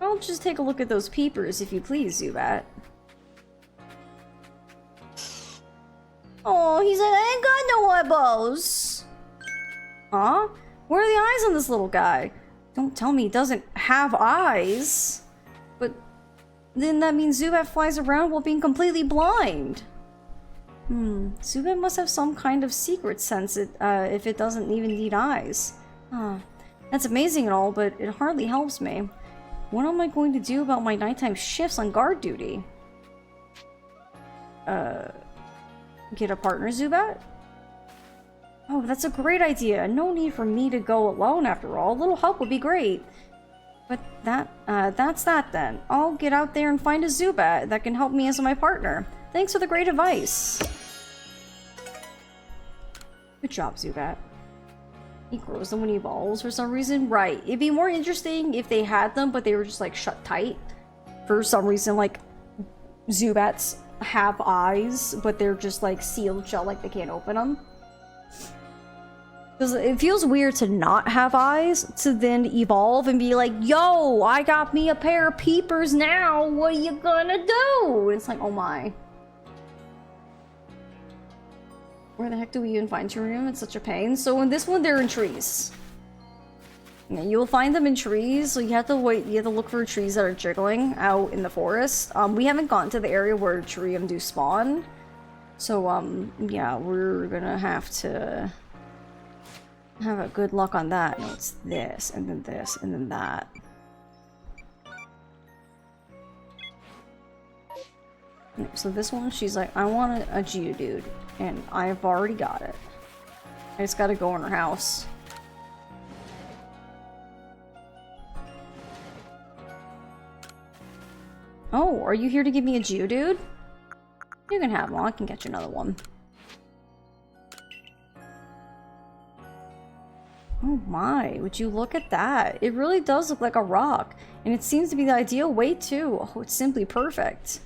I'll just take a look at those peepers, if you please, Zubat. Oh, he's like, I ain't got no eyeballs. Huh? Where are the eyes on this little guy? Don't tell me he doesn't have eyes. But then that means Zubat flies around while being completely blind. Zubat must have some kind of secret sense if it doesn't even need eyes. That's amazing and all, but it hardly helps me. What am I going to do about my nighttime shifts on guard duty? Get a partner, Zubat? Oh, that's a great idea. No need for me to go alone after all. A little help would be great. But that's that then. I'll get out there and find a Zubat that can help me as my partner. Thanks for the great advice. Good job, Zubat. He grows them when he evolves for some reason. Right. It'd be more interesting if they had them, but they were just like shut tight. For some reason, like Zubats have eyes, but they're just like sealed shut, like they can't open them. Because it feels weird to not have eyes, to then evolve and be like, yo, I got me a pair of peepers now, what are you gonna do? It's like, oh my. Where the heck do we even find Terrarium? It's such a pain. So in this one, they're in trees. Yeah, you'll find them in trees, so you have to wait, you have to look for trees that are jiggling out in the forest. We haven't gotten to the area where Terrarium do spawn. So, yeah, we're gonna have to have a good luck on that. No, it's this, and then this, and then that. So this one, she's like, I want a Geodude, and I've already got it. I just gotta go in her house. Oh, are you here to give me a Geodude? You can have one, I can get you another one. Oh my, would you look at that? It really does look like a rock, and it seems to be the ideal weight too. Oh, it's simply perfect.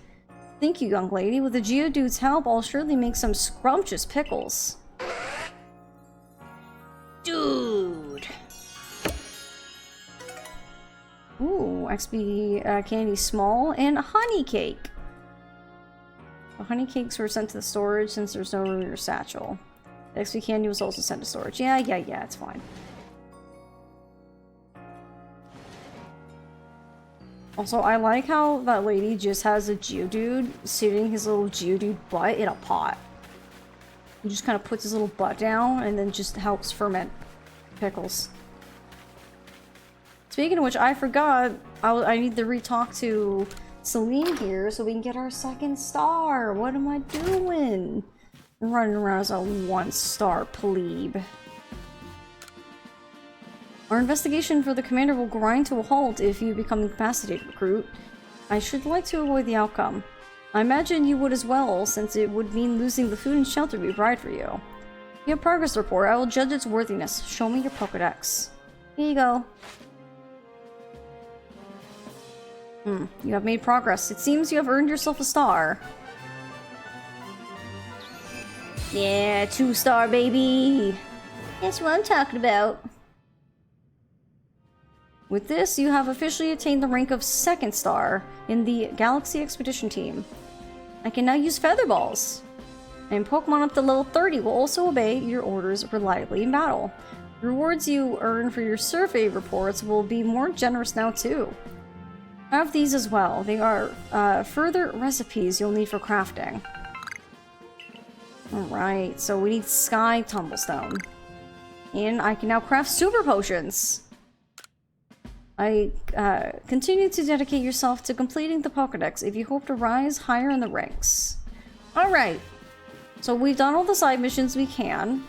Thank you, young lady. With the Geodude's help, I'll surely make some scrumptious pickles. Dude! Ooh, XP candy small and a honey cake. The honey cakes were sent to the storage since there's no room in your satchel. The XP candy was also sent to storage. Yeah, it's fine. Also, I like how that lady just has a Geodude sitting his little Geodude butt in a pot. He just kind of puts his little butt down and then just helps ferment pickles. Speaking of which, I forgot, I need to re-talk to Celine here so we can get our 2nd star. What am I doing? I'm running around as a 1-star plebe. Our investigation for the commander will grind to a halt if you become incapacitated, recruit. I should like to avoid the outcome. I imagine you would as well, since it would mean losing the food and shelter we provide for you. You have progress report. I will judge its worthiness. Show me your Pokedex. Here you go. You have made progress. It seems you have earned yourself a star. Yeah, 2-star, baby! That's what I'm talking about. With this, you have officially attained the rank of 2nd star in the Galaxy Expedition team. I can now use Feather Balls. And Pokemon up to level 30 will also obey your orders reliably in battle. The rewards you earn for your survey reports will be more generous now too. Have these as well. They are further recipes you'll need for crafting. Alright, so we need Sky Tumblestone. And I can now craft Super Potions! I continue to dedicate yourself to completing the Pokédex if you hope to rise higher in the ranks. Alright, so we've done all the side missions we can.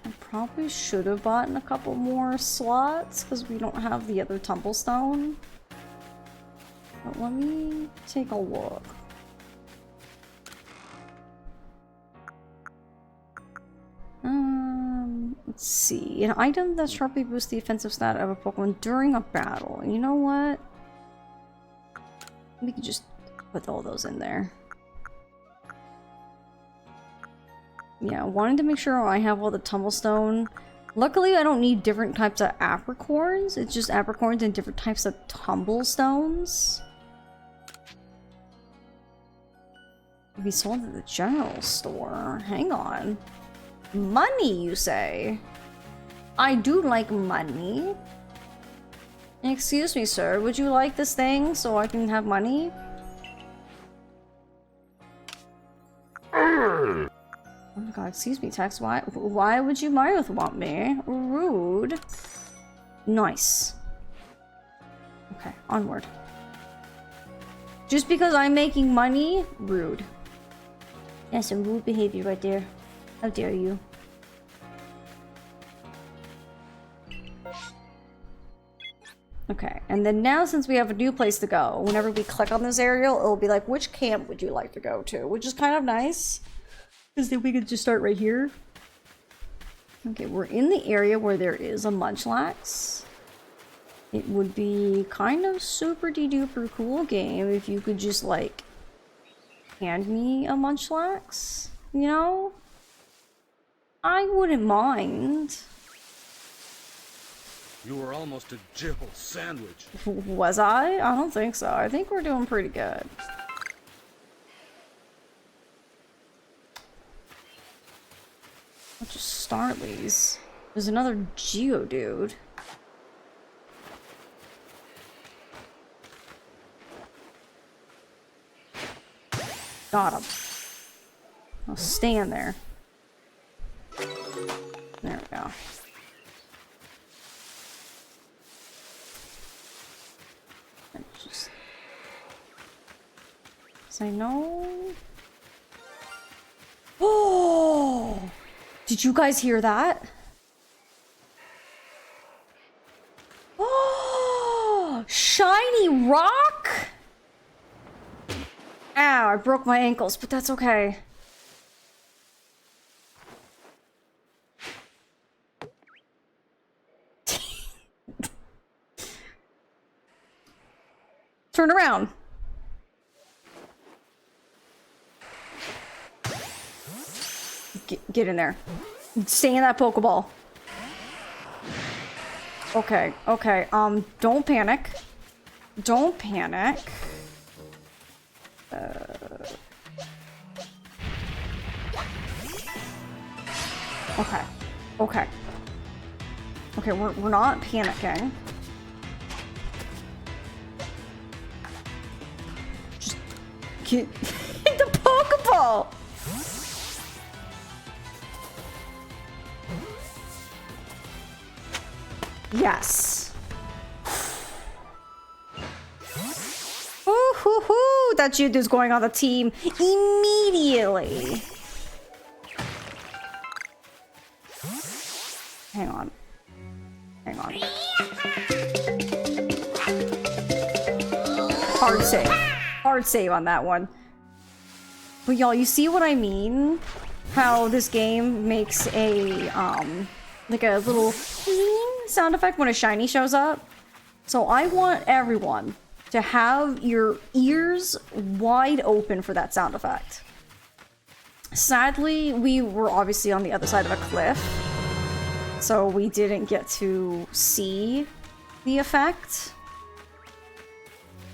I probably should have bought a couple more slots because we don't have the other Tumblestone. But let me take a look. Let's see. An item that sharply boosts the offensive stat of a Pokemon during a battle. You know what? We can just put all those in there. Yeah, wanted to make sure I have all the Tumblestone. Luckily, I don't need different types of apricorns. It's just apricorns and different types of Tumblestones. We sold at the general store. Hang on. Money, you say? I do like money. Excuse me, sir. Would you like this thing so I can have money? Oh my god, excuse me, Tex. Why would you want me? Rude. Nice. Okay, onward. Just because I'm making money? Rude. That's some rude behavior right there. How dare you? Okay, and then now since we have a new place to go, whenever we click on this aerial, it'll be like, which camp would you like to go to? Which is kind of nice. Because then we could just start right here. Okay, we're in the area where there is a Munchlax. It would be kind of super duper cool game if you could just like hand me a Munchlax, you know? I wouldn't mind. You were almost a jibble sandwich. Was I? I don't think so. I think we're doing pretty good. Bunch of Starlies. There's another Geodude. Got him. I'll stand there. There we go. And just say no. Oh! Did you guys hear that? Oh! Shiny rock? Ow, I broke my ankles, but that's okay. Turn around. Get in there. Stay in that Pokeball. Okay, okay. Don't panic. Don't panic. Okay. Okay. Okay, we're not panicking. Just get the Pokeball! Yes. Ooh, that Geodude's going on the team immediately. Hang on. Hang on. Hard save. Hard save on that one. But y'all, you see what I mean? How this game makes a, like a little sound effect when a shiny shows up. So I want everyone to have your ears wide open for that sound effect. Sadly, we were obviously on the other side of a cliff, so we didn't get to see the effect.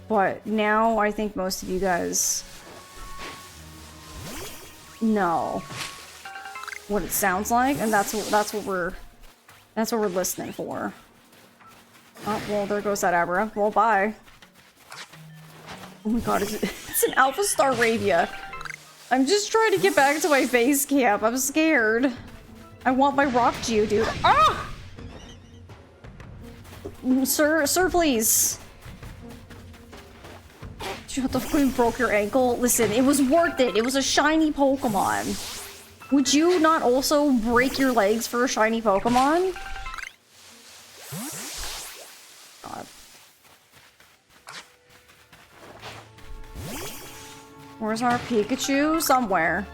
But now I think most of you guys know what it sounds like, and that's what we're listening for. Oh, well, there goes that Abra. Well, bye. Oh my god, it's an Alpha Staravia. I'm just trying to get back to my base camp. I'm scared. I want my rock Geodude. Ah! Sir, please. You have to fucking broke your ankle? Listen, it was worth it. It was a shiny Pokemon. Would you not also break your legs for a shiny Pokemon? God. Where's our Pikachu? Somewhere.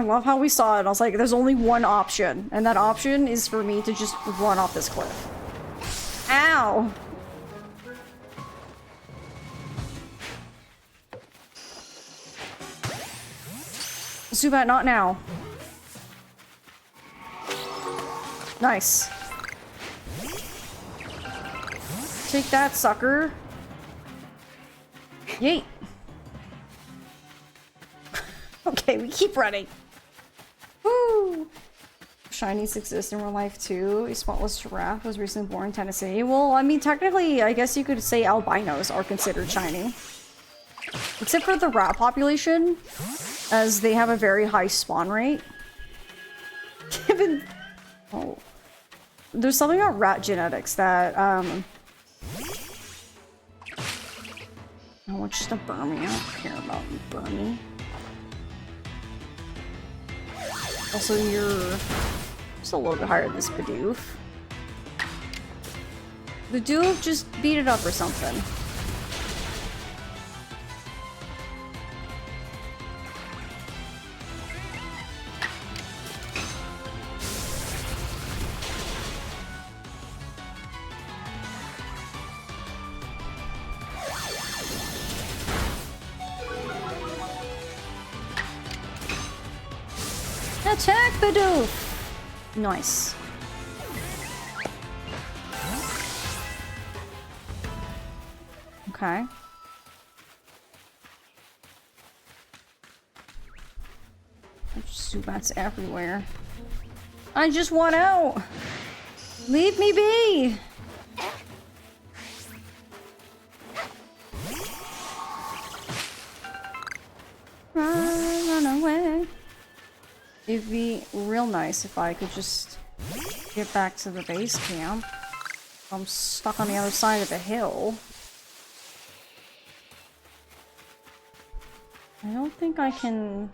I love how we saw it. I was like, there's only one option, and that option is for me to just run off this cliff. Ow! Zubat, not now. Nice. Take that, sucker. Yeet. Okay, we keep running. Woo! Shinies exist in real life too. A spotless giraffe was recently born in Tennessee. Well, I mean, technically, I guess you could say albinos are considered shiny. Except for the rat population, as they have a very high spawn rate. Given... Oh. There's something about rat genetics that, I want just a Burmy. I don't care about Burmy. Also, you're just a little bit higher than this Bidoof. Bidoof just beat it up or something. Attack Bidoof! Nice. Okay. There's Zubats everywhere. I just want out! Leave me be! Run away. It'd be real nice if I could just get back to the base camp. I'm stuck on the other side of the hill. I don't think I can...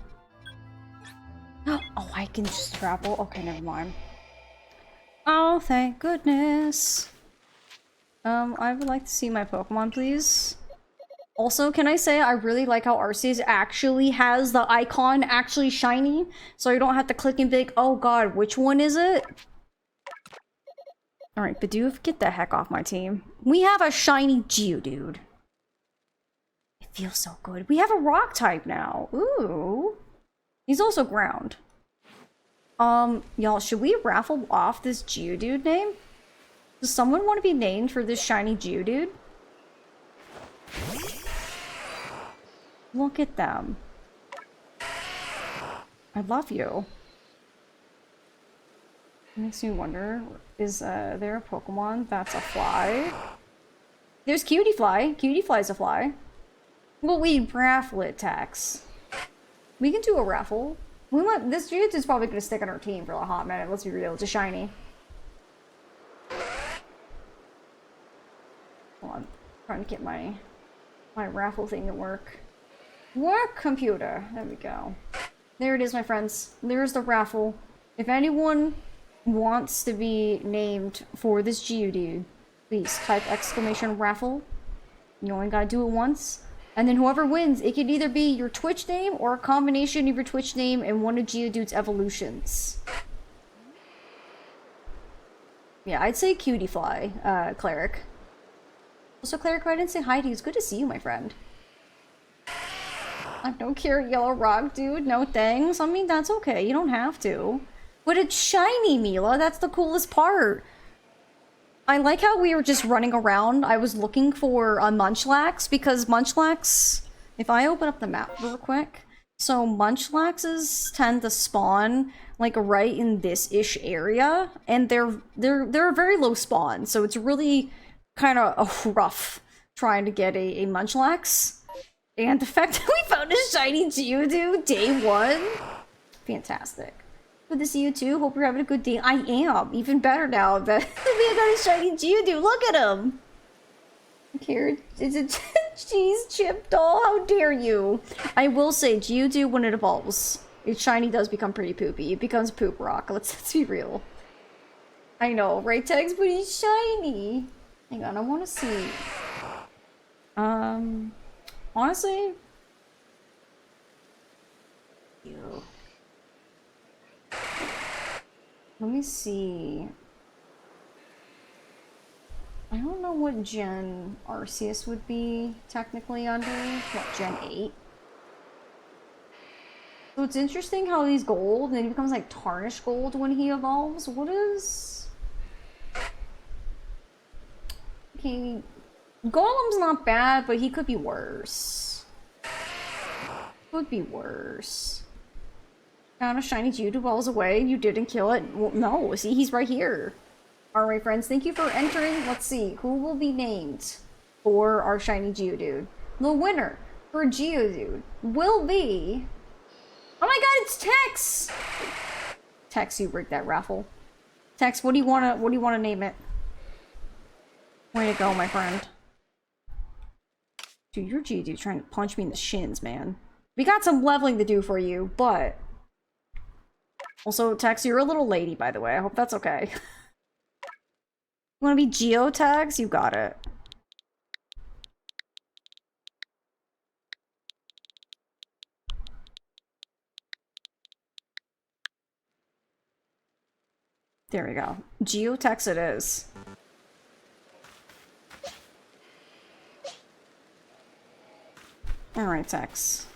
Oh, I can just travel? Okay, never mind. Oh, thank goodness. I would like to see my Pokemon, please. Also, can I say I really like how Arceus actually has the icon actually shiny, so you don't have to click and be like, oh god, which one is it? Alright, Bidoof, get the heck off my team. We have a shiny Geodude. It feels so good. We have a rock type now. Ooh. He's also ground. Y'all, should we raffle off this Geodude name? Does someone want to be named for this shiny Geodude? Look at them. I love you. Makes me wonder, is there a Pokemon that's a fly? There's Cutie Fly. Cutie Fly's a fly. Well, we raffle it, Tax. We can do a raffle. We want this Geodude's probably gonna stick on our team for a hot minute. Let's be real. It's a shiny. Hold on. I'm trying to get my raffle thing to work. Work, computer. There we go. There it is, my friends. There's the raffle. If anyone wants to be named for this Geodude, please type !raffle. You only gotta do it once. And then whoever wins, it could either be your Twitch name or a combination of your Twitch name and one of Geodude's evolutions. Yeah, I'd say Cutie Fly, Cleric. Also, Cleric, I didn't say hi to you. It's good to see you, my friend. I don't care, Yellow Rock, dude. No thanks. I mean, that's okay. You don't have to. But it's shiny, Mila. That's the coolest part. I like how we were just running around. I was looking for a Munchlax because Munchlax... If I open up the map real quick... So Munchlaxes tend to spawn like right in this-ish area. And they're a very low spawn. So it's really kind of rough trying to get a Munchlax. And the fact that we found a shiny Geodude day one, fantastic. Good to see you too. Hope you're having a good day. I am. Even better now that we got a shiny Geodude. Look at him. Here, it's a cheese chip doll. How dare you? I will say, Geodude, when it evolves, its shiny does become pretty poopy. It becomes poop rock. Let's be real. I know, right, Tex? But he's shiny. Hang on, I want to see. Honestly, Let me see. I don't know what gen Arceus would be technically under. What, gen 8? So it's interesting how he's gold and then he becomes like tarnished gold when he evolves. What is... Okay, Golem's not bad, but he could be worse. Could be worse. Found a shiny Geodude evolves away and you didn't kill it. Well, no, see, he's right here. Alright, friends, thank you for entering. Let's see, who will be named for our shiny Geodude? The winner for Geodude will be... Oh my god, it's Tex! Tex, you rigged that raffle. Tex, what do you wanna name it? Way to go, my friend. Dude, your Geodude's trying to punch me in the shins, man. We got some leveling to do for you, but... Also, Tex, you're a little lady, by the way. I hope that's okay. You wanna be Geotags? You got it. There we go. Geotex it is. Alright, Tex.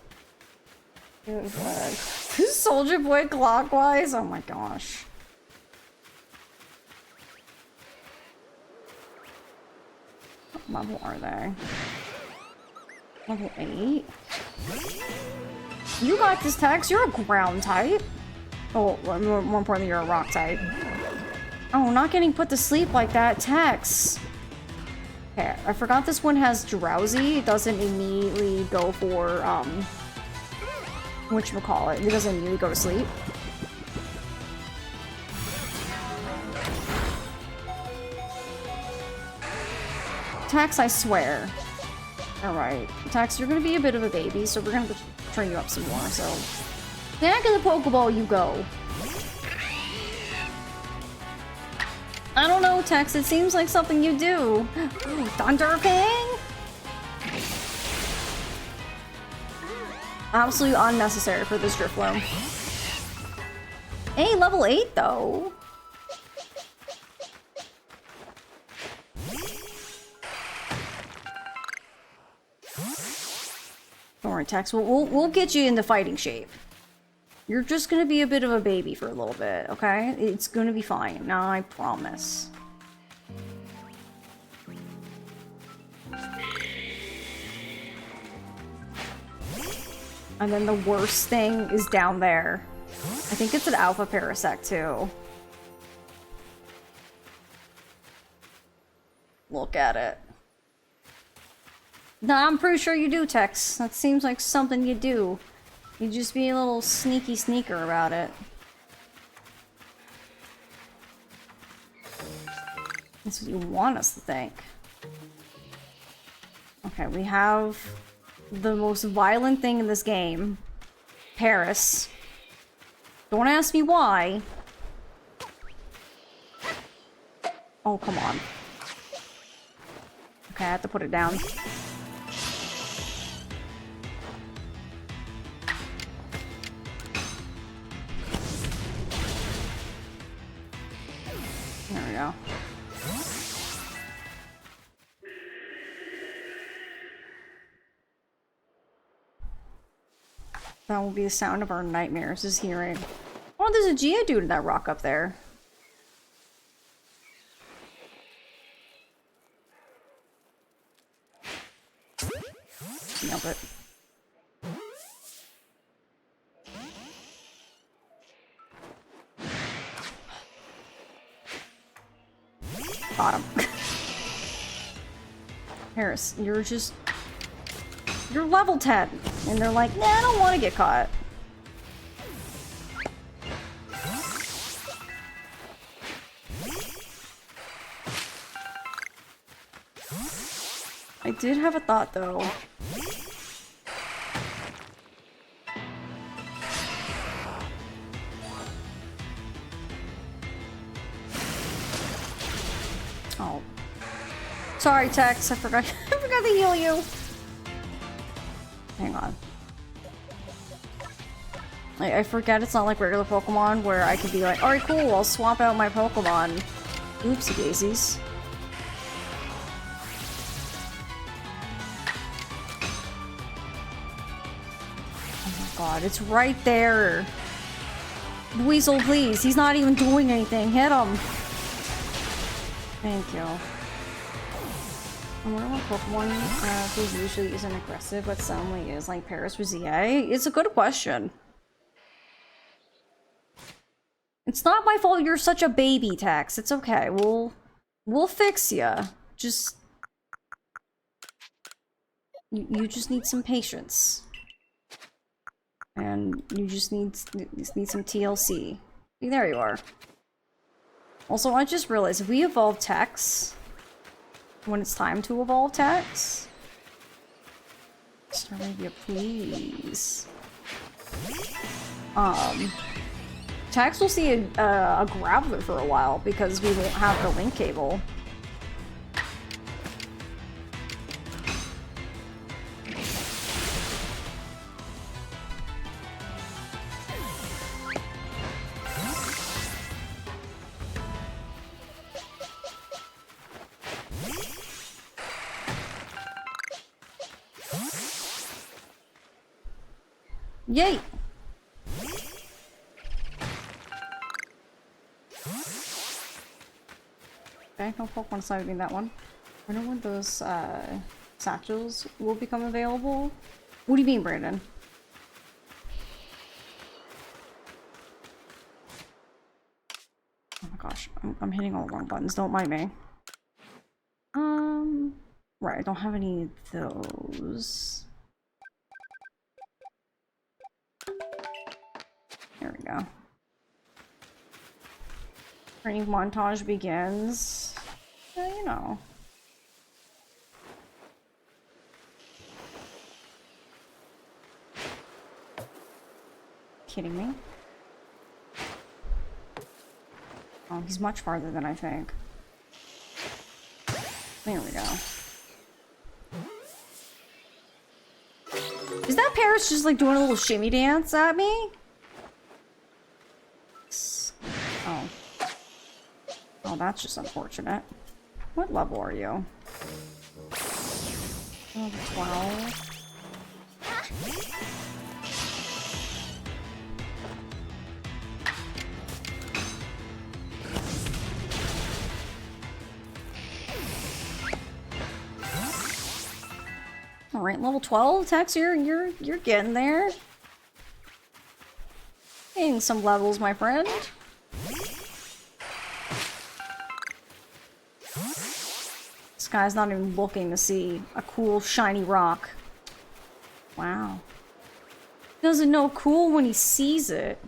Good flag. Soldier Boy clockwise? Oh my gosh. What level are they? Level 8? You got this, Tex. You're a ground type. Oh, more importantly, you're a rock type. Oh, not getting put to sleep like that, Tex. Okay, I forgot this one has drowsy. It doesn't immediately go for, whatchamacallit. It doesn't immediately go to sleep. Tex, I swear. Alright. Tex, you're gonna be a bit of a baby, so we're gonna train you up some more, so... Back in the Pokeball you go. I don't know, Tex. It seems like something you do. Ooh, Thunder King? Absolutely unnecessary for this Drifloon. Hey, level 8 though. Don't worry, Tex. We'll get you into fighting shape. You're just gonna be a bit of a baby for a little bit, okay? It's gonna be fine. Now, I promise. And then the worst thing is down there. I think it's an Alpha Parasect, too. Look at it. No, I'm pretty sure you do, Tex. That seems like something you do. You just be a little sneaky sneaker about it. That's what you want us to think. Okay, we have the most violent thing in this game. Paris. Don't ask me why. Oh, come on. Okay, I have to put it down. There we go. That will be the sound of our nightmares, is hearing. Oh, there's a Geodude in that rock up there. Nailed it. Got him. Harris, you're just... You're level 10. And they're like, nah, I don't want to get caught. I did have a thought, though. Oh. Sorry, Tex. I forgot to heal you. Hang on. I forget it's not like regular Pokemon where I can be like, alright, cool, I'll swap out my Pokemon. Oopsie daisies. Oh my god, it's right there. Weasel, please. He's not even doing anything. Hit him. Thank you. I wonder what Pokemon who usually isn't aggressive but suddenly is, like Paris or ZA? It's a good question. It's not my fault you're such a baby, Tex. It's okay. We'll fix ya. Just... You just need some patience. And you just need some TLC. There you are. Also, I just realized if we evolve Tex, when it's time to evolve Tex, Staravia, please. Tex will see a Graveler for a while because we won't have the link cable. Yay! Okay, no Pokemon citing that one. I wonder when those satchels will become available. What do you mean, Brandon? Oh my gosh, I'm hitting all the wrong buttons. Don't mind me. Right, I don't have any of those. There we go. Training montage begins. You know. Kidding me? Oh, he's much farther than I think. There we go. Is that Paris just like doing a little shimmy dance at me? Oh. Oh, that's just unfortunate. What level are you? Level 12. All right, level 12, Tex, you're getting there. Getting some levels, my friend. This guy's not even looking to see a cool shiny rock. Wow. He doesn't know cool when he sees it.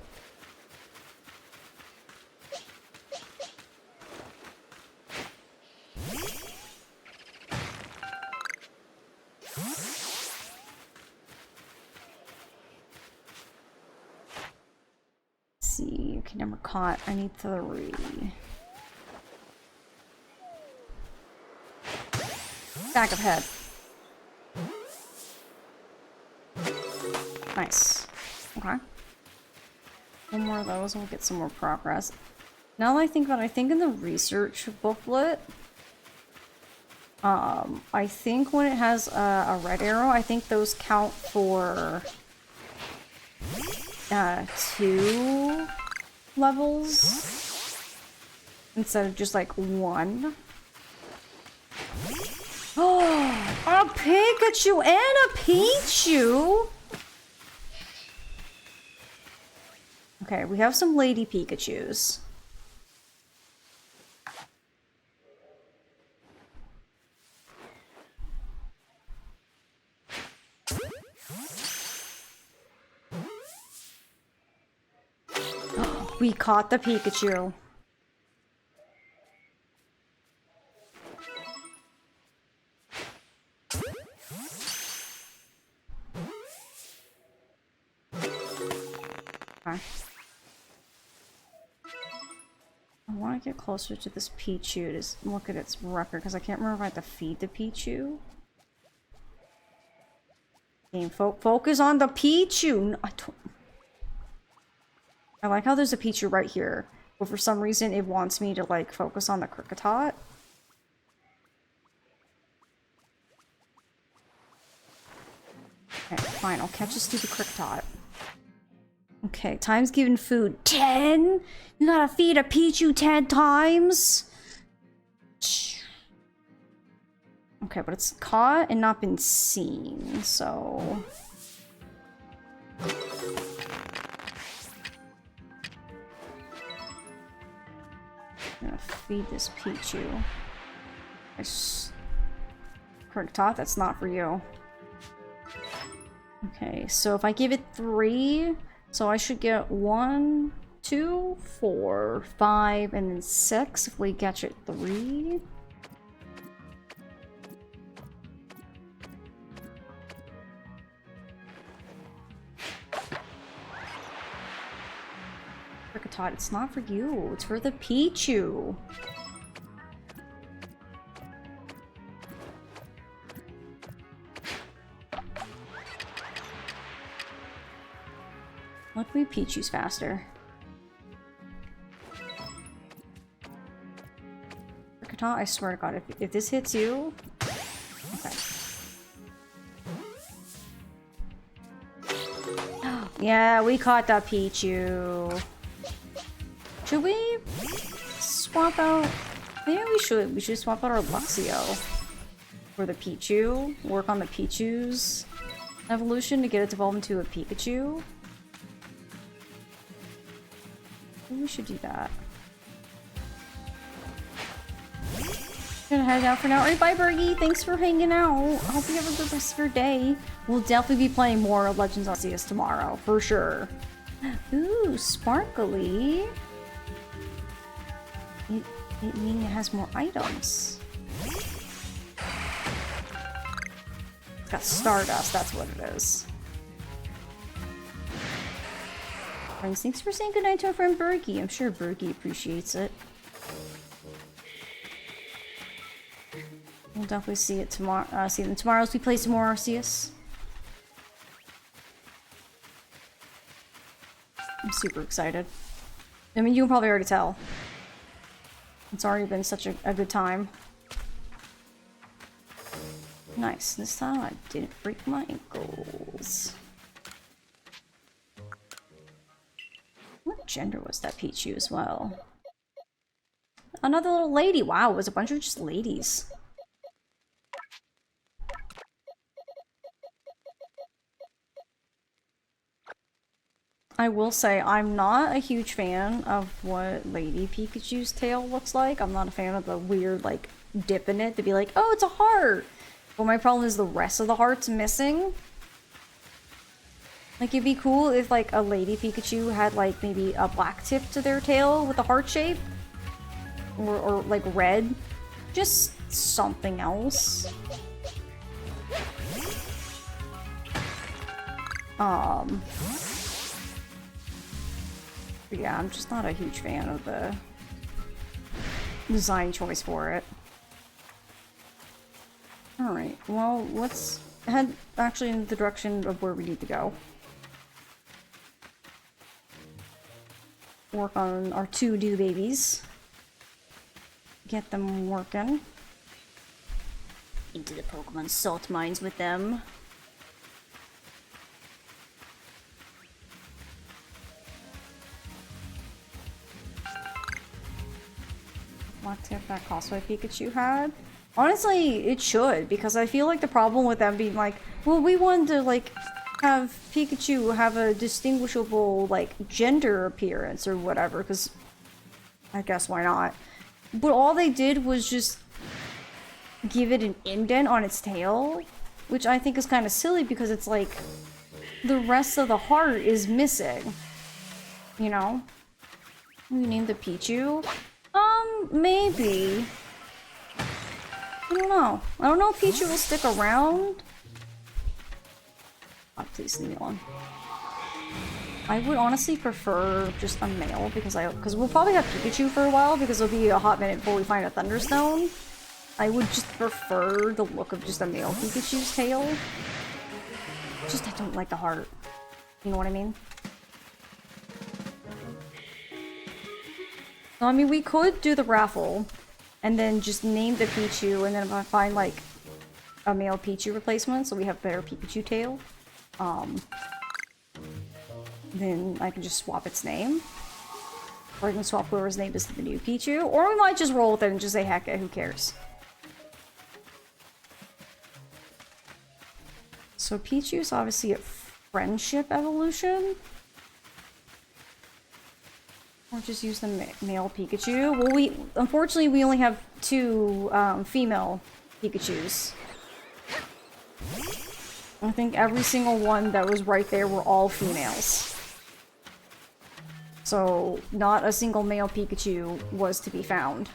See, okay, never caught. I need 3. Back of head. Nice. Okay. One more of those and we'll get some more progress. Now that I think about it, I think in the research booklet, I think when it has a red arrow, I think those count for 2 levels instead of just like 1. Oh, a Pikachu and a Pichu! Okay, we have some lady Pikachus. We caught the Pikachu. Okay. I want to get closer to this Pichu to look at its record because I can't remember if I have to feed the Pichu. Game focus on the Pichu. I don't... I like how there's a Pichu right here, but for some reason it wants me to, like, focus on the Kricketot. Okay, fine, I'll catch a stupid Kricketot. Okay, times given food. 10? You gotta feed a Pichu 10 times? Okay, but it's caught and not been seen, so... I'm gonna feed this Pichu. Kricketot, that's not for you. Okay, so if I give it 3, so I should get 1, 2, 4, 5, and then 6 if we catch it 3. Kricketot, it's not for you. It's for the Pichu. Let me Pichu's faster. Kricketot, I swear to God, if this hits you... Okay. Yeah, we caught the Pichu. Should we swap out... Maybe we should. We should swap out our Luxio for the Pichu. Work on the Pichu's evolution to get it to evolve into a Pikachu. Maybe we should do that. Gonna head out for now. Alright, bye Bergie. Thanks for hanging out. I hope you have a good rest of your day. We'll definitely be playing more Legends Arceus tomorrow, for sure. Ooh, sparkly. It means it has more items. It's got Stardust, that's what it is. Friends, thanks for saying goodnight to our friend Bergie. I'm sure Bergie appreciates it. We'll definitely see it tomorrow. See them tomorrow as we play some more Arceus. I'm super excited. I mean, you can probably already tell. It's already been such a good time. Nice. This time I didn't break my ankles. What gender was that Pichu as well? Another little lady. Wow, it was a bunch of just ladies. I will say, I'm not a huge fan of what Lady Pikachu's tail looks like. I'm not a fan of the weird, like, dip in it to be like, oh, it's a heart! But my problem is the rest of the heart's missing. Like, it'd be cool if, like, a Lady Pikachu had, like, maybe a black tip to their tail with a heart shape. Or like, red. Just something else. But yeah, I'm just not a huge fan of the design choice for it. Alright, well, let's head actually in the direction of where we need to go. Work on our 2 new babies. Get them working. Into the Pokemon salt mines with them. What tip that Causeway Pikachu had? Honestly, it should, because I feel like the problem with them being like, well, we wanted to, like, have Pikachu have a distinguishable, like, gender appearance or whatever, because I guess why not? But all they did was just give it an indent on its tail, which I think is kind of silly because it's like, the rest of the heart is missing, you know? We named the Pichu? Maybe. I don't know. I don't know if Pichu will stick around. Oh, please leave me alone. I would honestly prefer just a male because we'll probably have Pikachu for a while because it'll be a hot minute before we find a Thunderstone. I would just prefer the look of just a male Pikachu's tail. Just I don't like the heart. You know what I mean? So, I mean, we could do the raffle and then just name the Pichu, and then if I find like a male Pichu replacement, so we have better Pikachu tail, then I can just swap its name. Or I can swap whoever's name is to the new Pichu. Or we might just roll with it and just say, heck it, who cares? So Pichu's obviously a friendship evolution. Or just use the male Pikachu. Well, unfortunately we only have 2 female Pikachus. I think every single one that was right there were all females. So, not a single male Pikachu was to be found.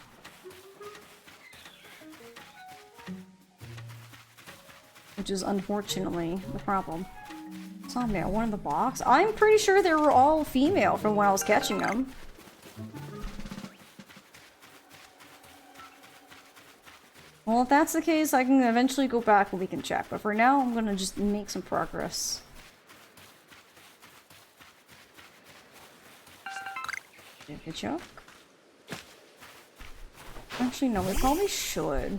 Which is unfortunately the problem. Saw male, one in the box. I'm pretty sure they were all female from when I was catching them. Well, if that's the case, I can eventually go back and we can check. But for now, I'm gonna just make some progress. Chuck. Actually, no, we probably should.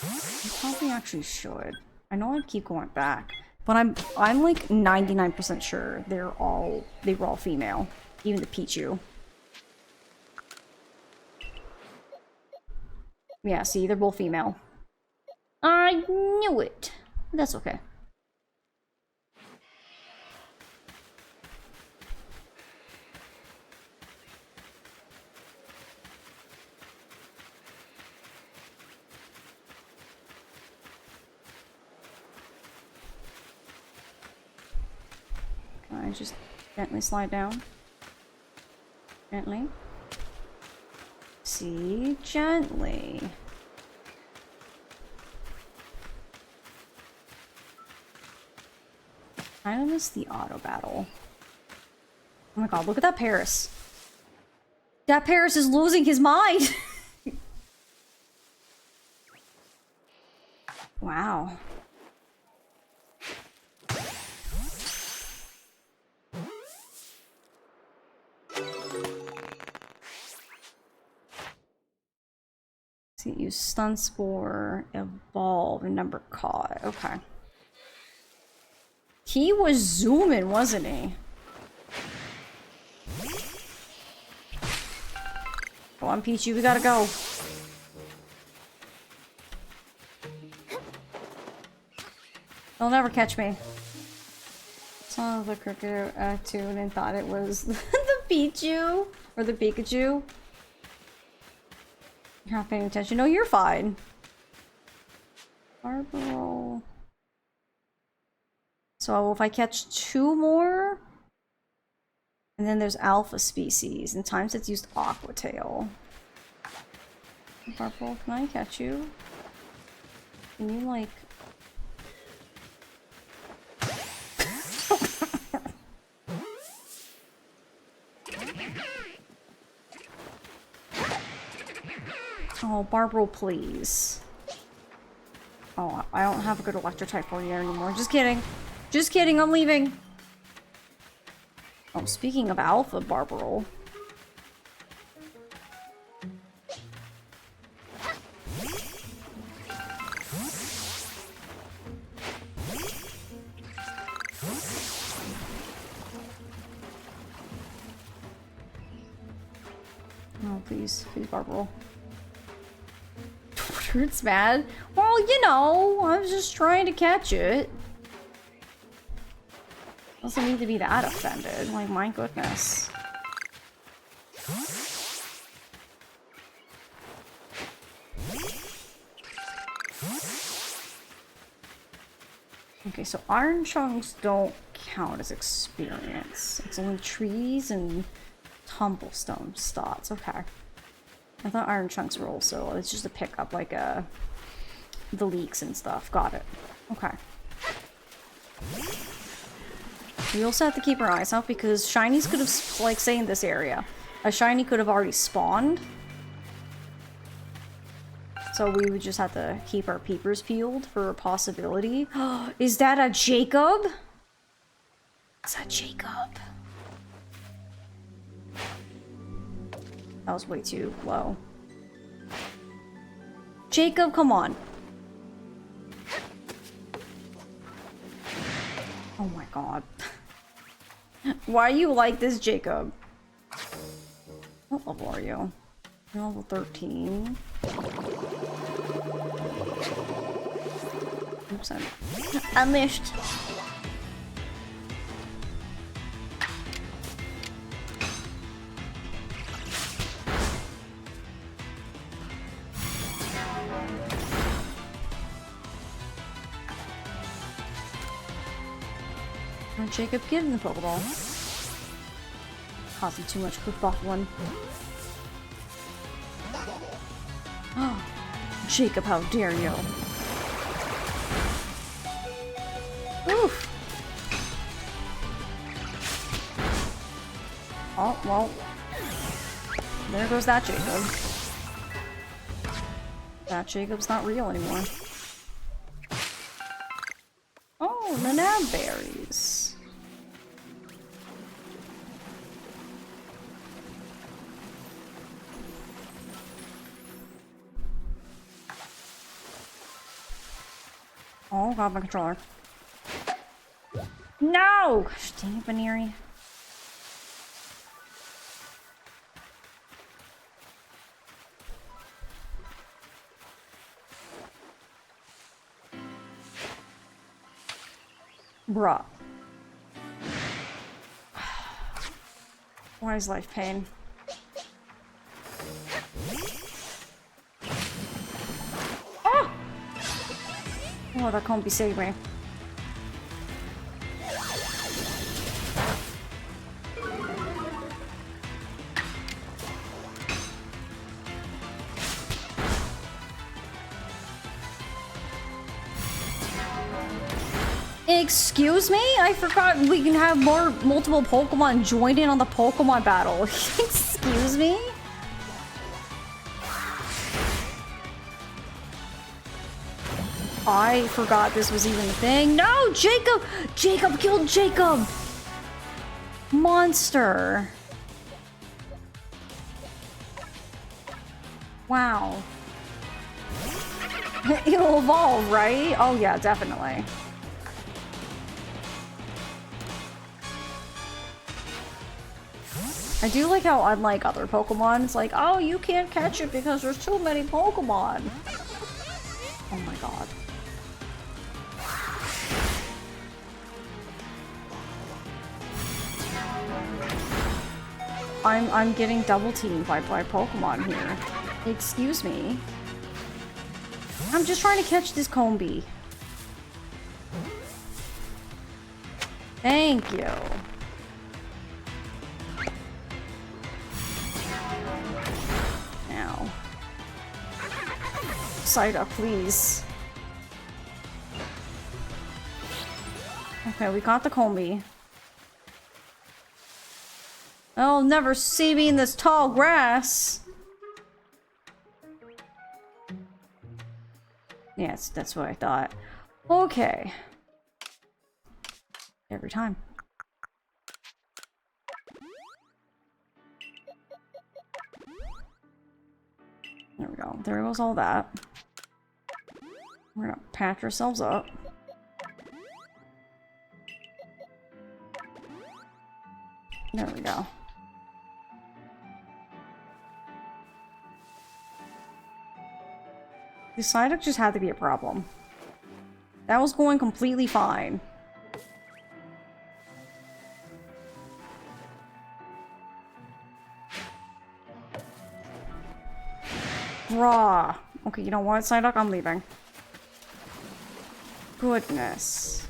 We probably actually should. I know I keep going back, but I'm like 99% sure they were all female, even the Pichu. Yeah, see, they're both female. I knew it. That's okay. Can I just gently slide down? Gently. See, gently. I miss the auto battle. Oh my god, look at that Paris. That Paris is losing his mind. Wow. See, use Stun Spore, Evolve, and number caught. Okay. He was zooming, wasn't he? Go on, Pichu, we gotta go. They'll never catch me. Saw the cricket tune and thought it was the Pichu or the Pikachu. You're not paying attention. No, you're fine. Barbaro. So if I catch 2 more, and then there's alpha species, and times it's used Aqua Tail. Barbaro, can I catch you? Can you like? Oh, Barbaro, please. Oh, I don't have a good electric type for you anymore. Just kidding. Just kidding, I'm leaving. Oh, speaking of alpha Barbaro. Oh, please. Please, Barbaro. It's mad. Well, you know, I was just trying to catch it. Doesn't need to be that offended. Like, my goodness. Okay, so iron chunks don't count as experience. It's only trees and tumblestone stots. Okay. I thought iron chunks were also, it's just to pick up like the leaks and stuff. Got it. Okay. We also have to keep our eyes out because shinies could have, like say in this area, a shiny could have already spawned. So we would just have to keep our peepers peeled for a possibility. Is that a Jacob? Is that Jacob? That was way too low. Jacob, come on. Oh my god. Why are you like this, Jacob? What level are you? You're level 13. Oops, I missed. Jacob, get in the Pokeball. Costing too much quick buffling. Oh, Jacob, how dare you? Oof. Oh, well. There goes that Jacob. That Jacob's not real anymore. Oh, the nab berries. Oh, got my controller. No! Gosh, dang it, Baneri. Bruh. Why is life pain? Oh, that can't be saved me. Excuse me? I forgot we can have multiple Pokemon join in on the Pokemon battle. Excuse me? I forgot this was even a thing. No, Jacob! Jacob killed Jacob! Monster. Wow. It'll evolve, right? Oh yeah, definitely. I do like how, unlike other Pokemon, it's like, oh, you can't catch it because there's too many Pokemon. Oh my god. I'm getting double teamed by Pokemon here. Excuse me. I'm just trying to catch this Combee. Thank you. Now. Psyduck, please. Okay, we got the Combee. They'll never see me in this tall grass. Yes, that's what I thought. Okay. Every time. There we go. There goes all that. We're gonna patch ourselves up. There we go. The Psyduck just had to be a problem. That was going completely fine. Raw. Okay, you know what, Psyduck? I'm leaving. Goodness.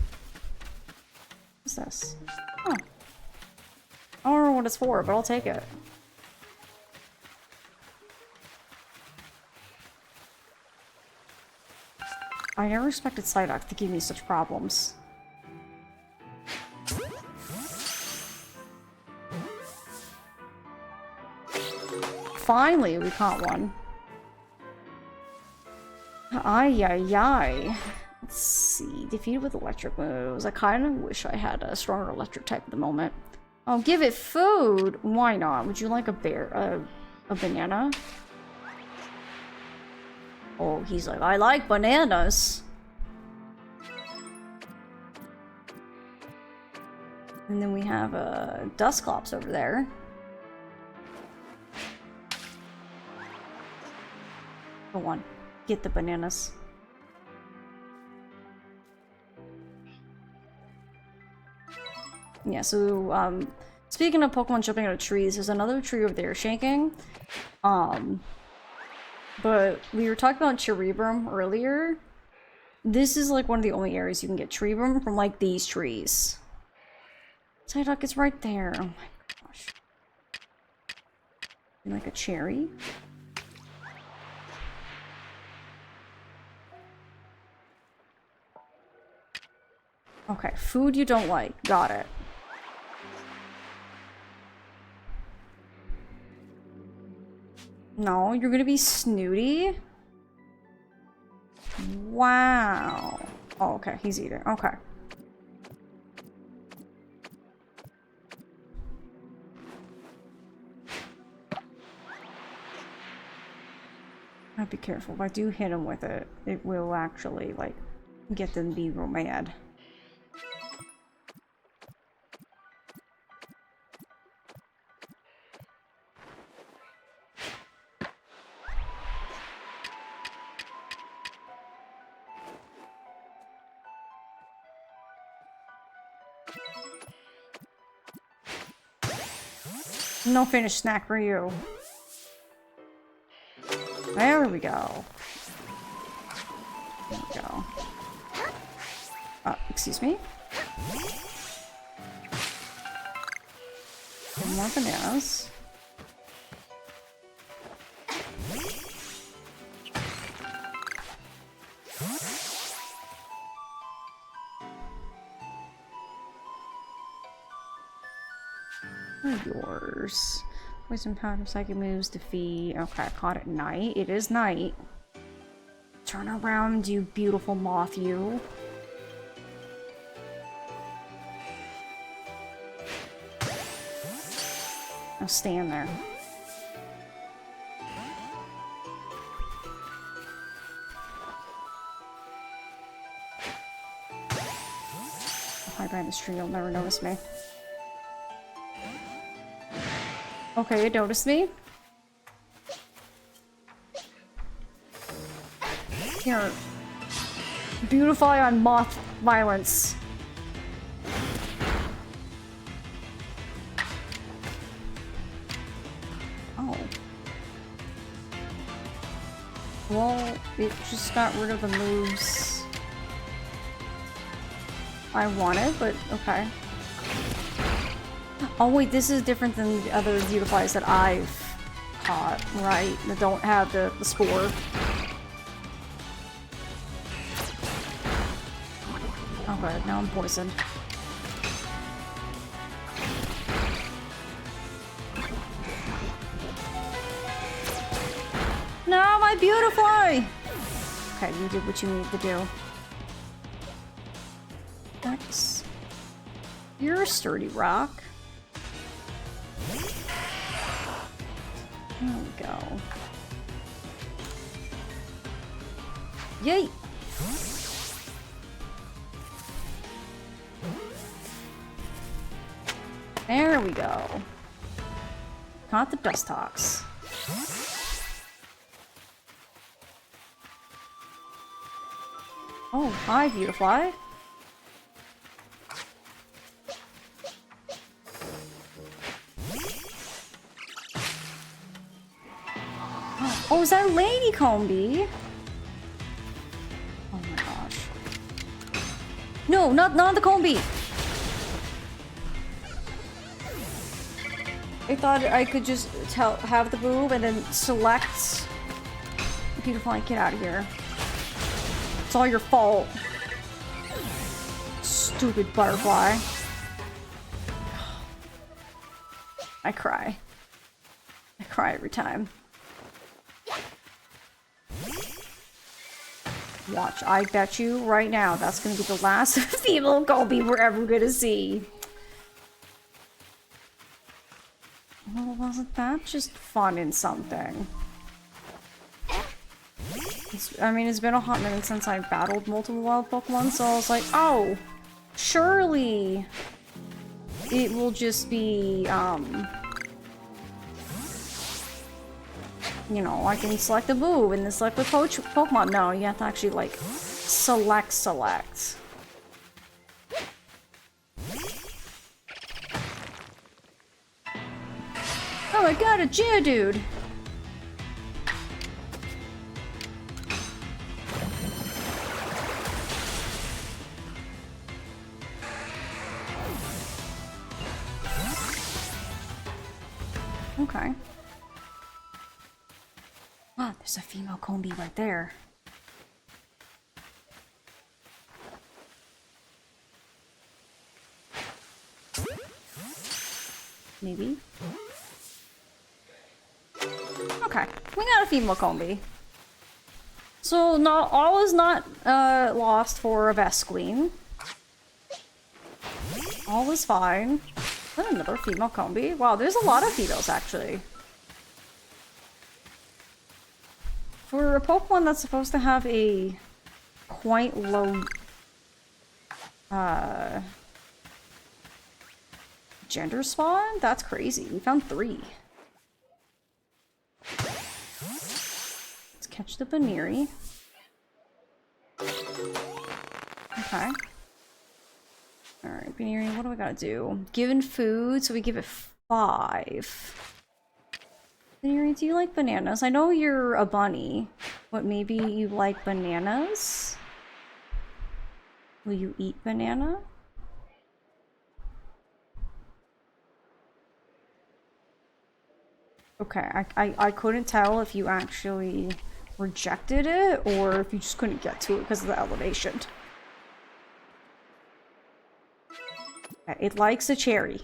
What's this? Oh. I don't know what it's for, but I'll take it. I never expected Psyduck to give me such problems. Finally, we caught one. Ay, ay, ay. Let's see. Defeated with electric moves. I kind of wish I had a stronger electric type at the moment. Oh, give it food! Why not? Would you like a bear? A banana? Oh, he's like, I like bananas. And then we have a Dusclops over there. Go on, get the bananas. Yeah, so, speaking of Pokemon jumping out of trees, there's another tree over there shaking. But we were talking about Cerebrum earlier. This is like one of the only areas you can get Cerebrum from, like, these trees. Psyduck is right there. Oh my gosh. Like a cherry? Okay, food you don't like. Got it. No, you're gonna be snooty? Wow. Oh, okay, he's eating. Okay. I'd be careful. If I do hit him with it, it will actually, like, get them to be real mad. No finished snack for you. There we go. There we go. Excuse me? Some more bananas. Yours. Poison powder, psychic moves, defeat. Okay, I caught it night. It is night. Turn around, you beautiful moth, you. Now stand there. I'll hide behind this tree, you'll never notice me. Okay, you noticed me? Here. Beautify on moth violence. Oh. Well, it just got rid of the moves I wanted, but okay. Oh wait, this is different than the other Beautifies that I've caught, right? That don't have the spore. Oh good, now I'm poisoned. No, my Beautify! Okay, you did what you need to do. That's... You're a sturdy rock. There we go. Yay! There we go. Caught the Dustox. Oh, hi, Beautifly. Oh, is that a Lady Combi? Oh my gosh. No, not the Combi! I thought I could just have the boob and then select Beautiful and get out of here. It's all your fault. Stupid butterfly. I cry. I cry every time. Watch, I bet you right now that's gonna be the last female Colby we're ever gonna see. Well, wasn't that just fun in something? I mean, it's been a hot minute since I battled multiple wild Pokemon, so I was like, oh, surely it will just be, you know, I can select a move and then select the Pokemon. No, you have to actually, like, select. Oh my god, a Geodude! Okay. Ah, there's a female Combi right there. Maybe? Okay, we got a female Combi. So, not all is not lost for a Vesqueen. All is fine. Is that another female Combi? Wow, there's a lot of females, actually. For a Pokemon that's supposed to have a quite low gender spawn? That's crazy. We found 3. Let's catch the Baneri. Okay. Alright, Baneri, what do we gotta do? Given food, so we give it 5. Baneri, do you like bananas? I know you're a bunny, but maybe you like bananas? Will you eat banana? Okay, I couldn't tell if you actually rejected it or if you just couldn't get to it because of the elevation. Okay, it likes a cherry.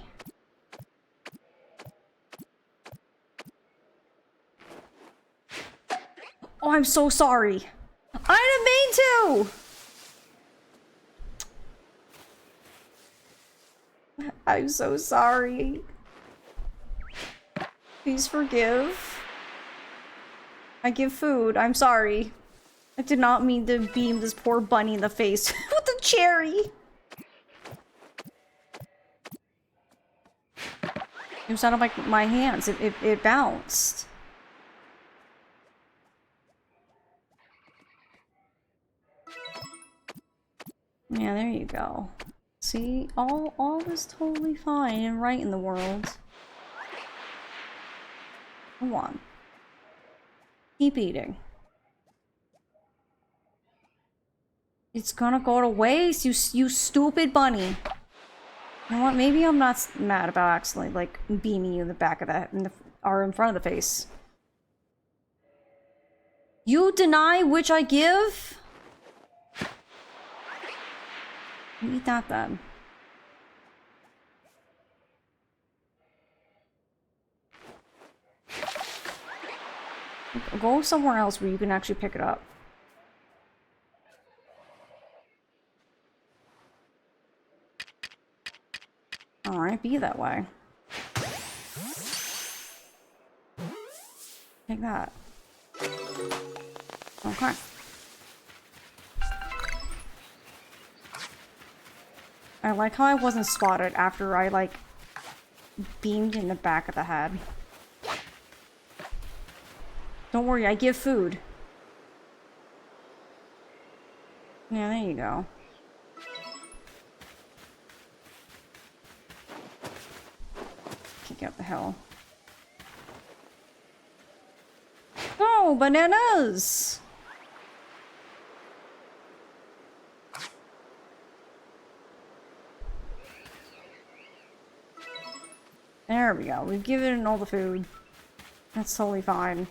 Oh, I'm so sorry. I didn't mean to! I'm so sorry. Please forgive. I give food. I'm sorry. I did not mean to beam this poor bunny in the face with the cherry. It was out of my hands. It bounced. Yeah, there you go. See, all is totally fine and right in the world. Come on. Keep eating. It's gonna go to waste, you stupid bunny. You know what? Maybe I'm not mad about accidentally, like, beaming you in the back of that, or in front of the face. You deny which I give? Eat that then. Go somewhere else where you can actually pick it up. Alright, be that way. Take that. Okay. I like how I wasn't spotted after I, like, beamed in the back of the head. Don't worry, I give food. Yeah, there you go. Kick up the hill. Oh, bananas! There we go. We've given it all the food. That's totally fine.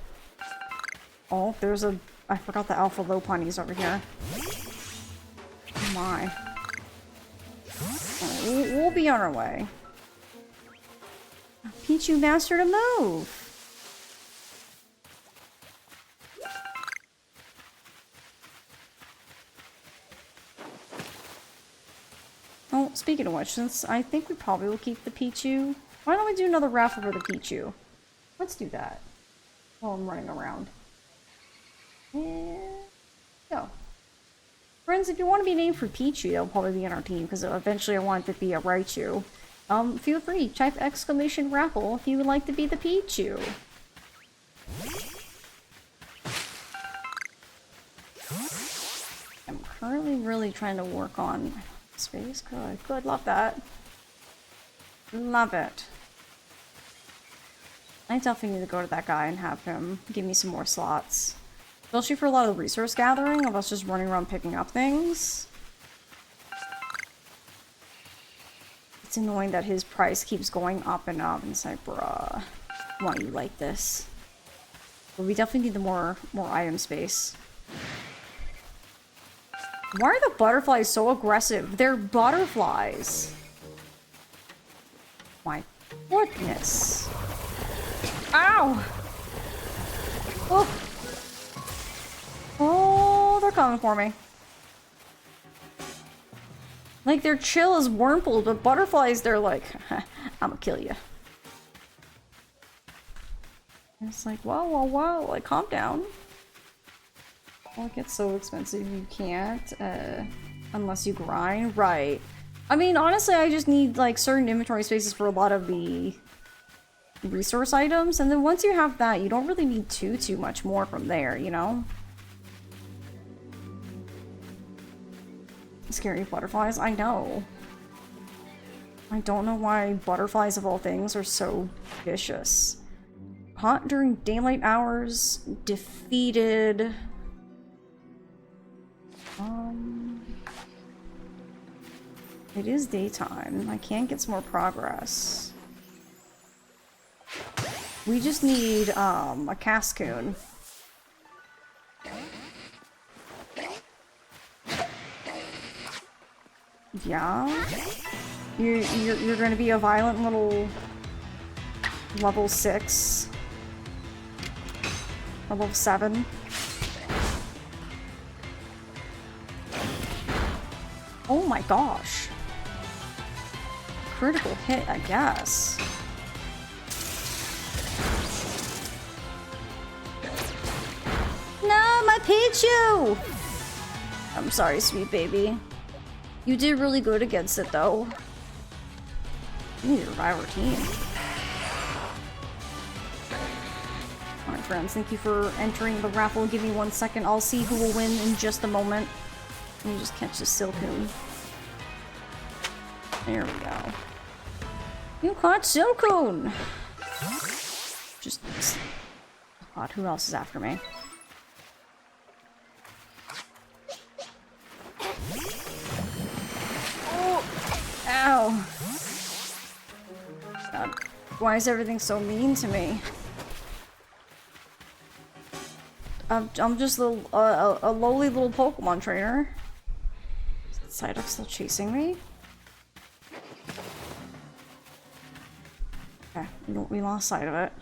Oh, there's a... I forgot the alpha Lopunnies over here. Oh my. Oh, we'll be on our way. Pichu mastered a move! Oh, speaking of which, since I think we probably will keep the Pichu Why don't we do another raffle for the Pichu? Let's do that. While I'm running around. And go. Friends, if you want to be named for Pichu, that'll probably be on our team, because eventually I want it to be a Raichu. Feel free, type exclamation raffle if you would like to be the Pichu. I'm currently really trying to work on space. Good, love that. Love it. I definitely need to go to that guy and have him give me some more slots. Especially for a lot of resource gathering, of us just running around picking up things. It's annoying that his price keeps going up and up, and it's like, bruh, why are you like this? But we definitely need the more item space. Why are the butterflies so aggressive? They're butterflies. My goodness. Ow! Oh! Oh, they're coming for me. Like, they're chill as wormholes, but butterflies, they're like, I'm gonna kill you. And it's like, whoa, like, calm down. Well, it gets so expensive you can't, unless you grind. Right. I mean, honestly, I just need, like, certain inventory spaces for a lot of the resource items, and then once you have that, you don't really need too much more from there, you know? Scary butterflies, I know. I don't know why butterflies of all things are so vicious. Caught during daylight hours, defeated. It is daytime. I can't get some more progress. We just need, a Cascoon. Yeah? You're gonna be a violent little level 6. Or level 7. Oh my gosh. Critical hit, I guess. No, my Pichu! I'm sorry, sweet baby. You did really good against it, though. We need to revive our team. Alright, friends, thank you for entering the raffle. Give me 1 second. I'll see who will win in just a moment. Let me just catch this Silcoon. There we go. You caught Silcoon! Just... God, who else is after me? Oh! Ow! God, why is everything so mean to me? I'm just a lowly little Pokemon trainer. Is Psyduck still chasing me? Okay, we lost sight of it.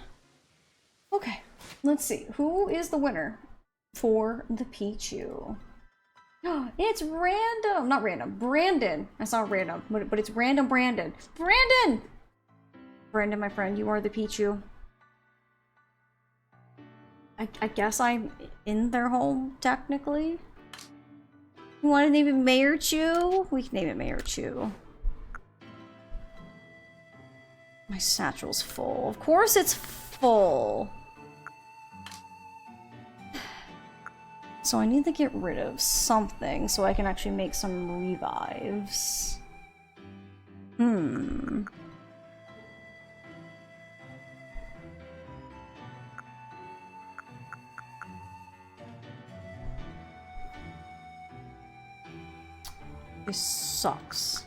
Okay, let's see. Who is the winner for the Pichu? It's random! Not random. Brandon! That's not random, but it's random Brandon. Brandon! Brandon, my friend, you are the Pichu. I guess I'm in their home, technically. You want to name it Mayor Chew? We can name it Mayor Chew. My satchel's full. Of course it's full! So I need to get rid of something so I can actually make some revives. This sucks.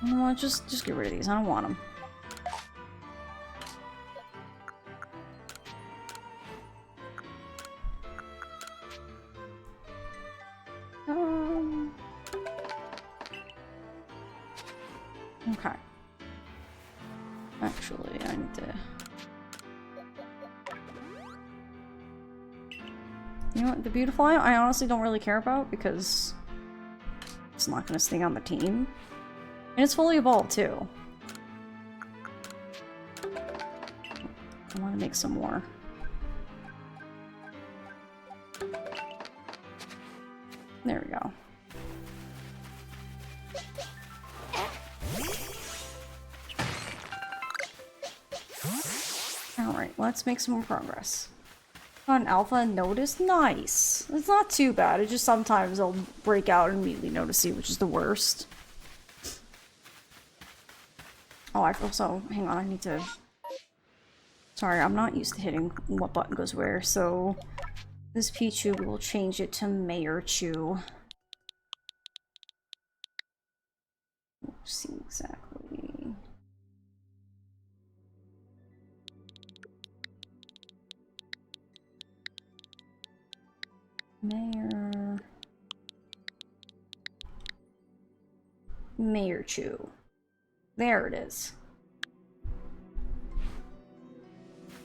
You know what? Just get rid of these. I don't want them. Okay. Actually, I need to... You know what? The beautiful I honestly don't really care about because it's not going to stay on the team. And it's fully evolved, too. I want to make some more. There we go. Alright, let's make some more progress. On alpha and notice? Nice. It's not too bad. It just sometimes I'll break out and immediately notice you, which is the worst. Oh, I also... Hang on, I need to... Sorry, I'm not used to hitting what button goes where, so... This Pichu, we will change it to Mayor Chew. Let's see exactly... Mayor Chew. There it is.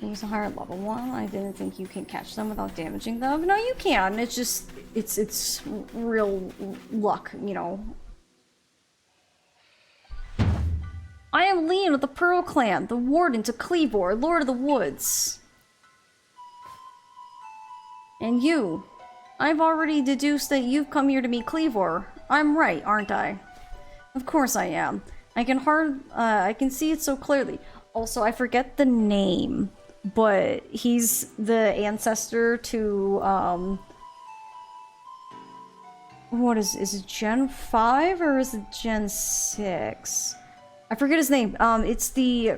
Use a higher level one. I didn't think you can catch them without damaging them. No, you can. It's just it's real luck, you know. I am Leon of the Pearl Clan, the Warden to Cleavor, Lord of the Woods. And you. I've already deduced that you've come here to meet Cleavor. I'm right, aren't I? Of course I am. I can see it so clearly. Also, I forget the name, but he's the ancestor to, what is it Gen 5 or is it Gen 6? I forget his name. It's the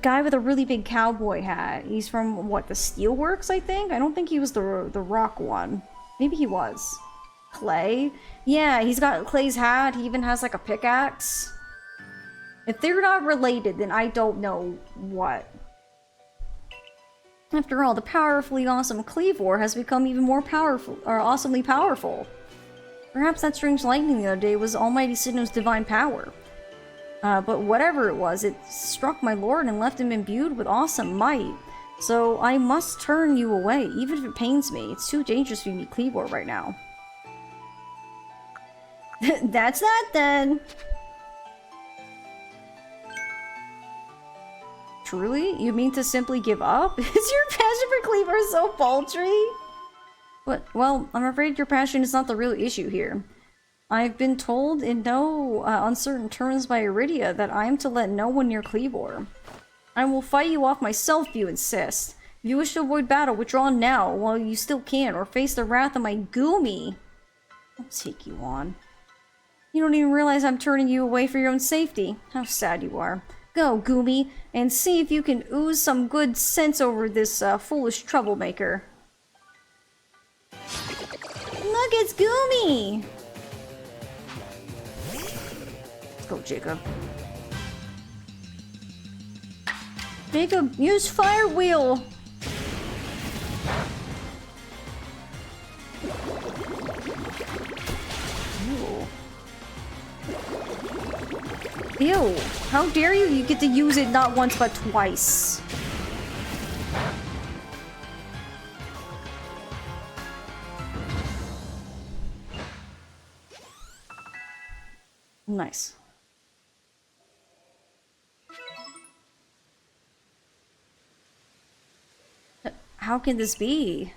guy with a really big cowboy hat. He's from, what, the Steelworks, I think? I don't think he was the rock one. Maybe he was. Clay? Yeah, he's got Clay's hat. He even has, like, a pickaxe. If they're not related, then I don't know what. After all, the powerfully awesome Cleavor has become even more powerful, or awesomely powerful. Perhaps that strange lightning the other day was Almighty Sinnoh's divine power. But whatever it was, it struck my lord and left him imbued with awesome might. So I must turn you away, even if it pains me. It's too dangerous for me to meet Cleavor right now. That's that then. Truly? You mean to simply give up? Is your passion for Cleavor so paltry? What? Well, I'm afraid your passion is not the real issue here. I've been told in no uncertain terms by Iridia that I am to let no one near Cleavor. I will fight you off myself if you insist. If you wish to avoid battle, withdraw now while you still can, or face the wrath of my Goomy. I'll take you on. You don't even realize I'm turning you away for your own safety. How sad you are. Go, Goomy, and see if you can ooze some good sense over this foolish troublemaker. Look, it's Goomy! Let's go, Jacob. Jacob, use Fire Wheel! Ew, how dare you? You get to use it not once but twice. Nice. How can this be?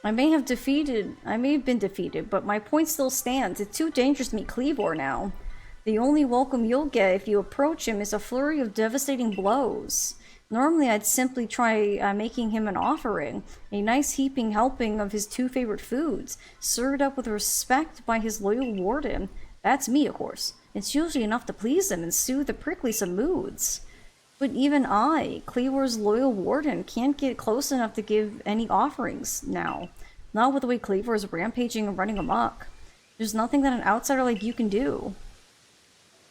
I may have been defeated, but my point still stands. It's too dangerous to meet Cleavor now. The only welcome you'll get if you approach him is a flurry of devastating blows. Normally I'd simply try making him an offering, a nice heaping helping of his two favorite foods, served up with respect by his loyal warden. That's me, of course. It's usually enough to please him and soothe the prickliest moods. But even I, Cleavor's loyal warden, can't get close enough to give any offerings now. Not with the way Cleavor is rampaging and running amok. There's nothing that an outsider like you can do.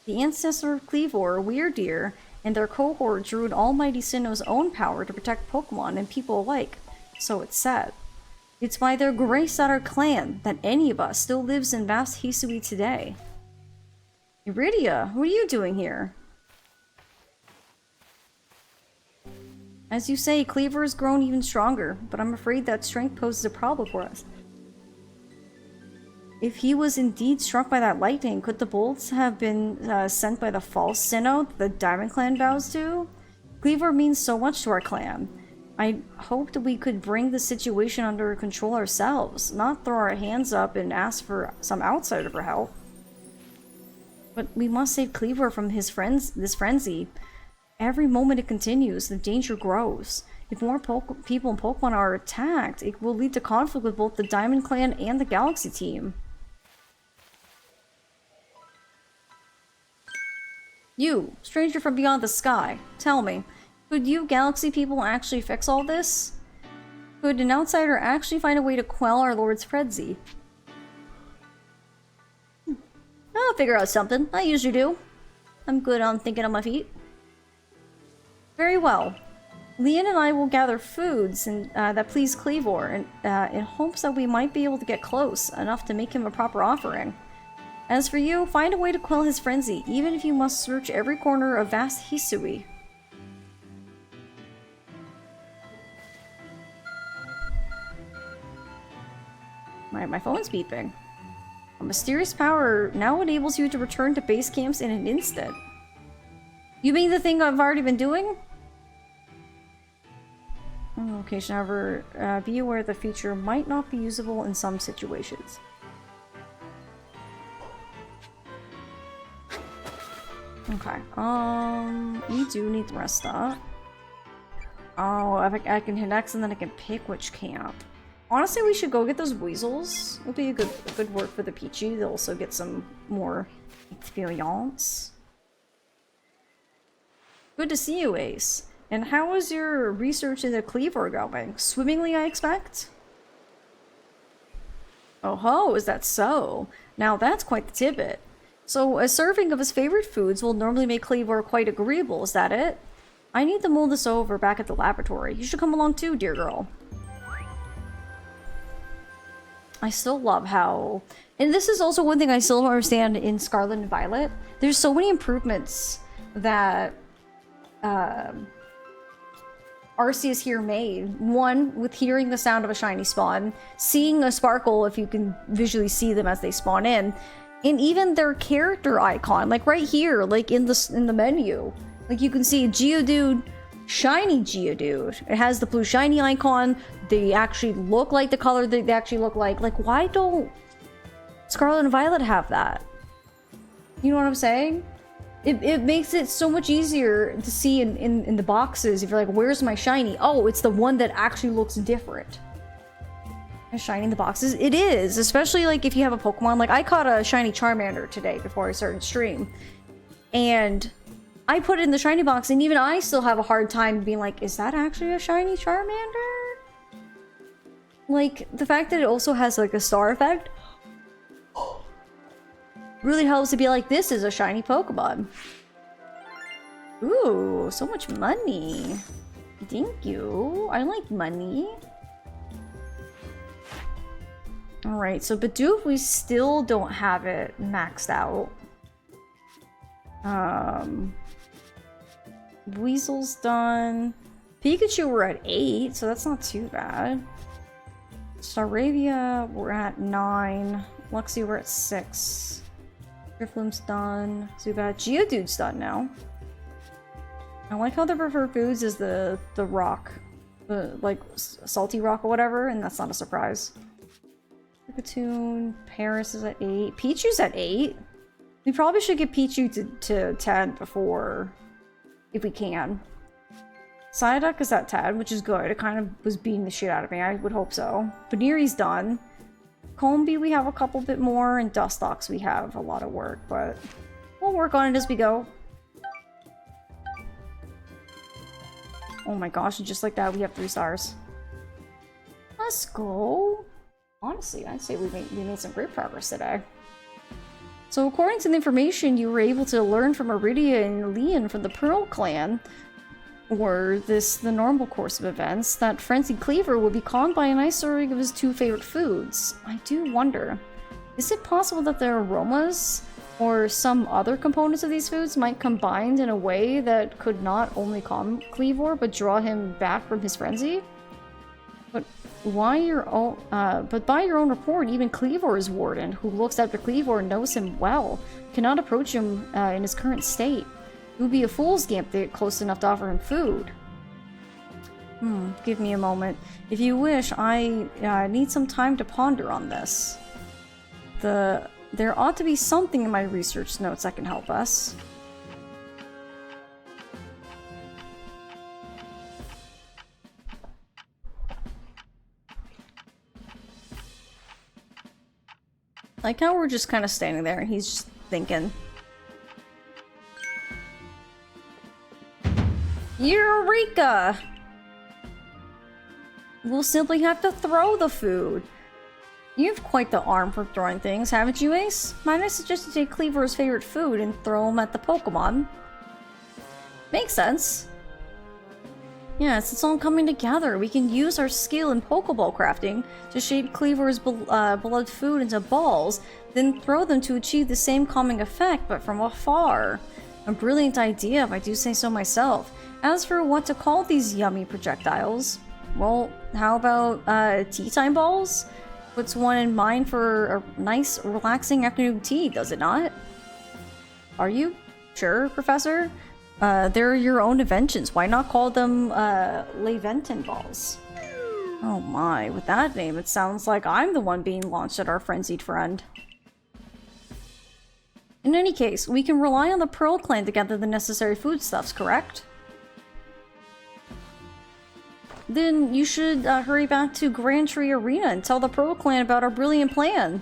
The ancestor of Cleavor, Weirdeer, and their cohort drew in Almighty Sinnoh's own power to protect Pokemon and people alike, so it's said. It's by their grace that our clan, that any of us, still lives in vast Hisui today. Iridia, what are you doing here? As you say, Cleavor has grown even stronger, but I'm afraid that strength poses a problem for us. If he was indeed struck by that lightning, could the bolts have been sent by the false Sinnoh the Diamond Clan bows to? Cleaver means so much to our clan. I hoped we could bring the situation under control ourselves, not throw our hands up and ask for some outsider for help. But we must save Cleaver from this frenzy. Every moment it continues, the danger grows. If more people in Pokemon are attacked, it will lead to conflict with both the Diamond Clan and the Galaxy team. You, stranger from beyond the sky, tell me, could you Galaxy people actually fix all this? Could an outsider actually find a way to quell our Lord's frenzy? I'll figure out something. I usually do. I'm good on thinking on my feet. Very well. Leon and I will gather foods that please Cleavor in hopes that we might be able to get close enough to make him a proper offering. As for you, find a way to quell his frenzy, even if you must search every corner of vast Hisui. My phone's beeping. A mysterious power now enables you to return to base camps in an instant. You mean the thing I've already been doing? Location, however, be aware the feature might not be usable in some situations. Okay, we do need the rest up. Oh, I can hit X and then I can pick which camp. Honestly, we should go get those weasels. It'll be a good work for the Pichu. They'll also get some more experience. Good to see you, Ace. And how is your research into Cleaver going? Swimmingly, I expect? Oh ho, is that so? Now that's quite the tidbit. So a serving of his favorite foods will normally make Cleaver quite agreeable, is that it? I need to mull this over back at the laboratory. You should come along too, dear girl. I still love how... And this is also one thing I still don't understand in Scarlet and Violet. There's so many improvements that Arceus here made. One, with hearing the sound of a shiny spawn, seeing a sparkle if you can visually see them as they spawn in, and even their character icon, like right here, like in the menu. Like you can see Geodude, shiny Geodude. It has the blue shiny icon. They actually look like the color that they actually look like. Like, why don't Scarlet and Violet have that? You know what I'm saying? It makes it so much easier to see in the boxes. If you're like, where's my shiny? Oh, it's the one that actually looks different. A shiny in the boxes? It is, especially like if you have a Pokemon. Like I caught a shiny Charmander today before I started stream. And I put it in the shiny box and even I still have a hard time being like, is that actually a shiny Charmander? Like, the fact that it also has like a star effect really helps to be like, this is a shiny Pokemon. Ooh, so much money. Thank you. I like money. Alright, so Bidoof, we still don't have it maxed out. Weasel's done. Pikachu, we're at 8, so that's not too bad. Staravia, we're at 9. Luxie, we're at 6. Drifloom's done. So we got Geodude's done now. I like how the preferred foods is the rock. The, like, salty rock or whatever, and that's not a surprise. Pikachu, Paris is at 8. Pichu's at 8. We probably should get Pichu to 10 before, if we can. Psyduck is at 10, which is good. It kind of was beating the shit out of me. I would hope so. Baneri's done. Combi, we have a couple bit more, and Dustox, we have a lot of work, but we'll work on it as we go. Oh my gosh, and just like that, we have 3 stars. Let's go. Honestly, I'd say we made some great progress today. So according to the information you were able to learn from Iridia and Leon from the Pearl Clan, or the normal course of events, that Frenzied Cleaver would be calmed by a nice serving of his 2 favorite foods. I do wonder, is it possible that their aromas or some other components of these foods might combine in a way that could not only calm Cleavor, but draw him back from his frenzy? But by your own report, even Cleavor's warden, who looks after Cleavor and knows him well, cannot approach him in his current state. It would be a fool's game to get close enough to offer him food. Give me a moment. If you wish, I need some time to ponder on this. There ought to be something in my research notes that can help us. Like how we're just kind of standing there and he's just thinking. Eureka! We'll simply have to throw the food. You have quite the arm for throwing things, haven't you, Ace? Might I suggest you take Cleavor's favorite food and throw him at the Pokemon? Makes sense. Yes, it's all coming together. We can use our skill in Pokeball crafting to shape Cleavor's beloved food into balls, then throw them to achieve the same calming effect, but from afar. A brilliant idea, if I do say so myself. As for what to call these yummy projectiles, well, how about tea time balls? Puts one in mind for a nice, relaxing afternoon tea, does it not? Are you sure, Professor? They're your own inventions. Why not call them Leventon balls? Oh my, with that name, it sounds like I'm the one being launched at our frenzied friend. In any case, we can rely on the Pearl Clan to gather the necessary foodstuffs, correct? Then you should hurry back to Grand Tree Arena and tell the Pearl Clan about our brilliant plan.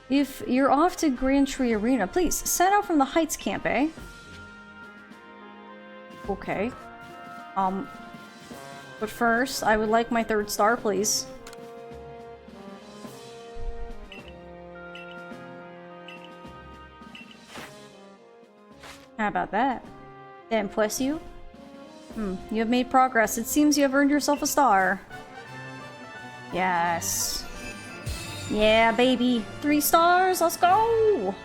If you're off to Grand Tree Arena, please set out from the Heights camp, eh? Okay. But first, I would like my 3rd star, please. How about that? That impress you? You have made progress. It seems you have earned yourself a star. Yes. Yeah, baby. 3 stars, let's go!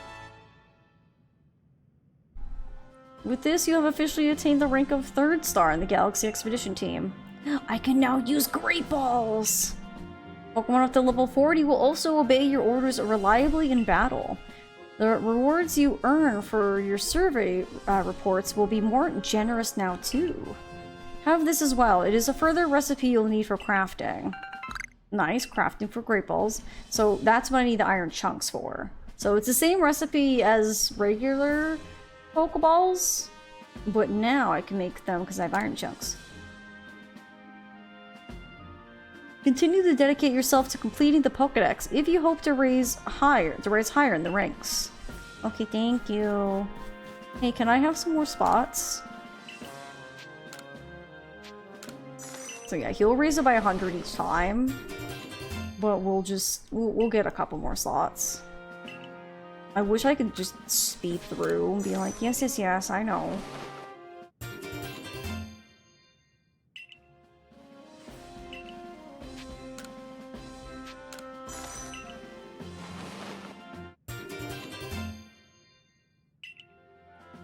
With this, you have officially attained the rank of 3rd star in the Galaxy Expedition team. I can now use Great Balls! Pokemon up to level 40 will also obey your orders reliably in battle. The rewards you earn for your survey reports will be more generous now too. Have this as well. It is a further recipe you'll need for crafting. Nice, crafting for Great Balls. So that's what I need the iron chunks for. So it's the same recipe as regular Pokeballs, but now I can make them because I have iron chunks. Continue to dedicate yourself to completing the Pokédex if you hope to rise higher in the ranks. Okay, thank you. Hey, can I have some more spots? So yeah, he'll raise it by 100 each time, but we'll get a couple more slots. I wish I could just speed through and be like, yes, yes, yes, I know.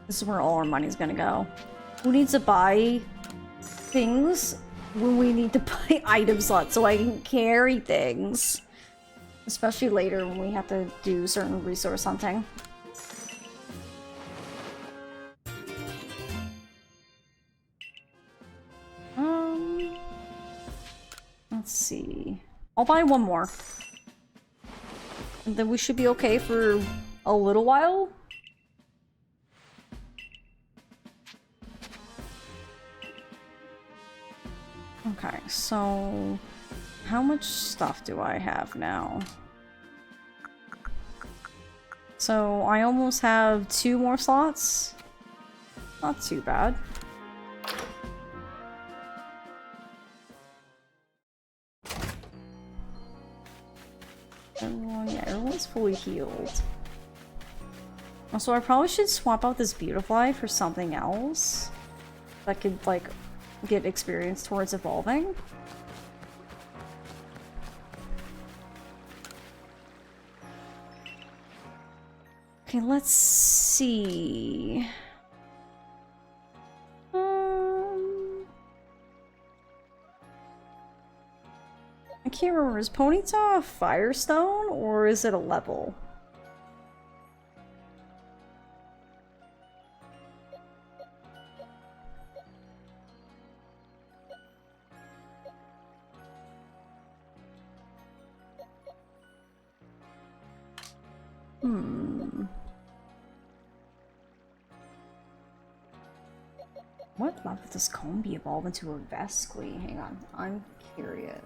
This is where all our money's gonna go. Who needs to buy things when we need to buy item slots so I can carry things? Especially later when we have to do certain resource hunting. Let's see. I'll buy one more. And then we should be okay for a little while. Okay, so how much stuff do I have now? So I almost have 2 more slots. Not too bad. Yeah, everyone's fully healed. Also, I probably should swap out this Beautifly for something else that could, like, get experience towards evolving. Okay, let's see. I can't remember, is Ponyta a Firestone or is it a level? What level does Combi evolve into a Vesqui? Hang on, I'm curious.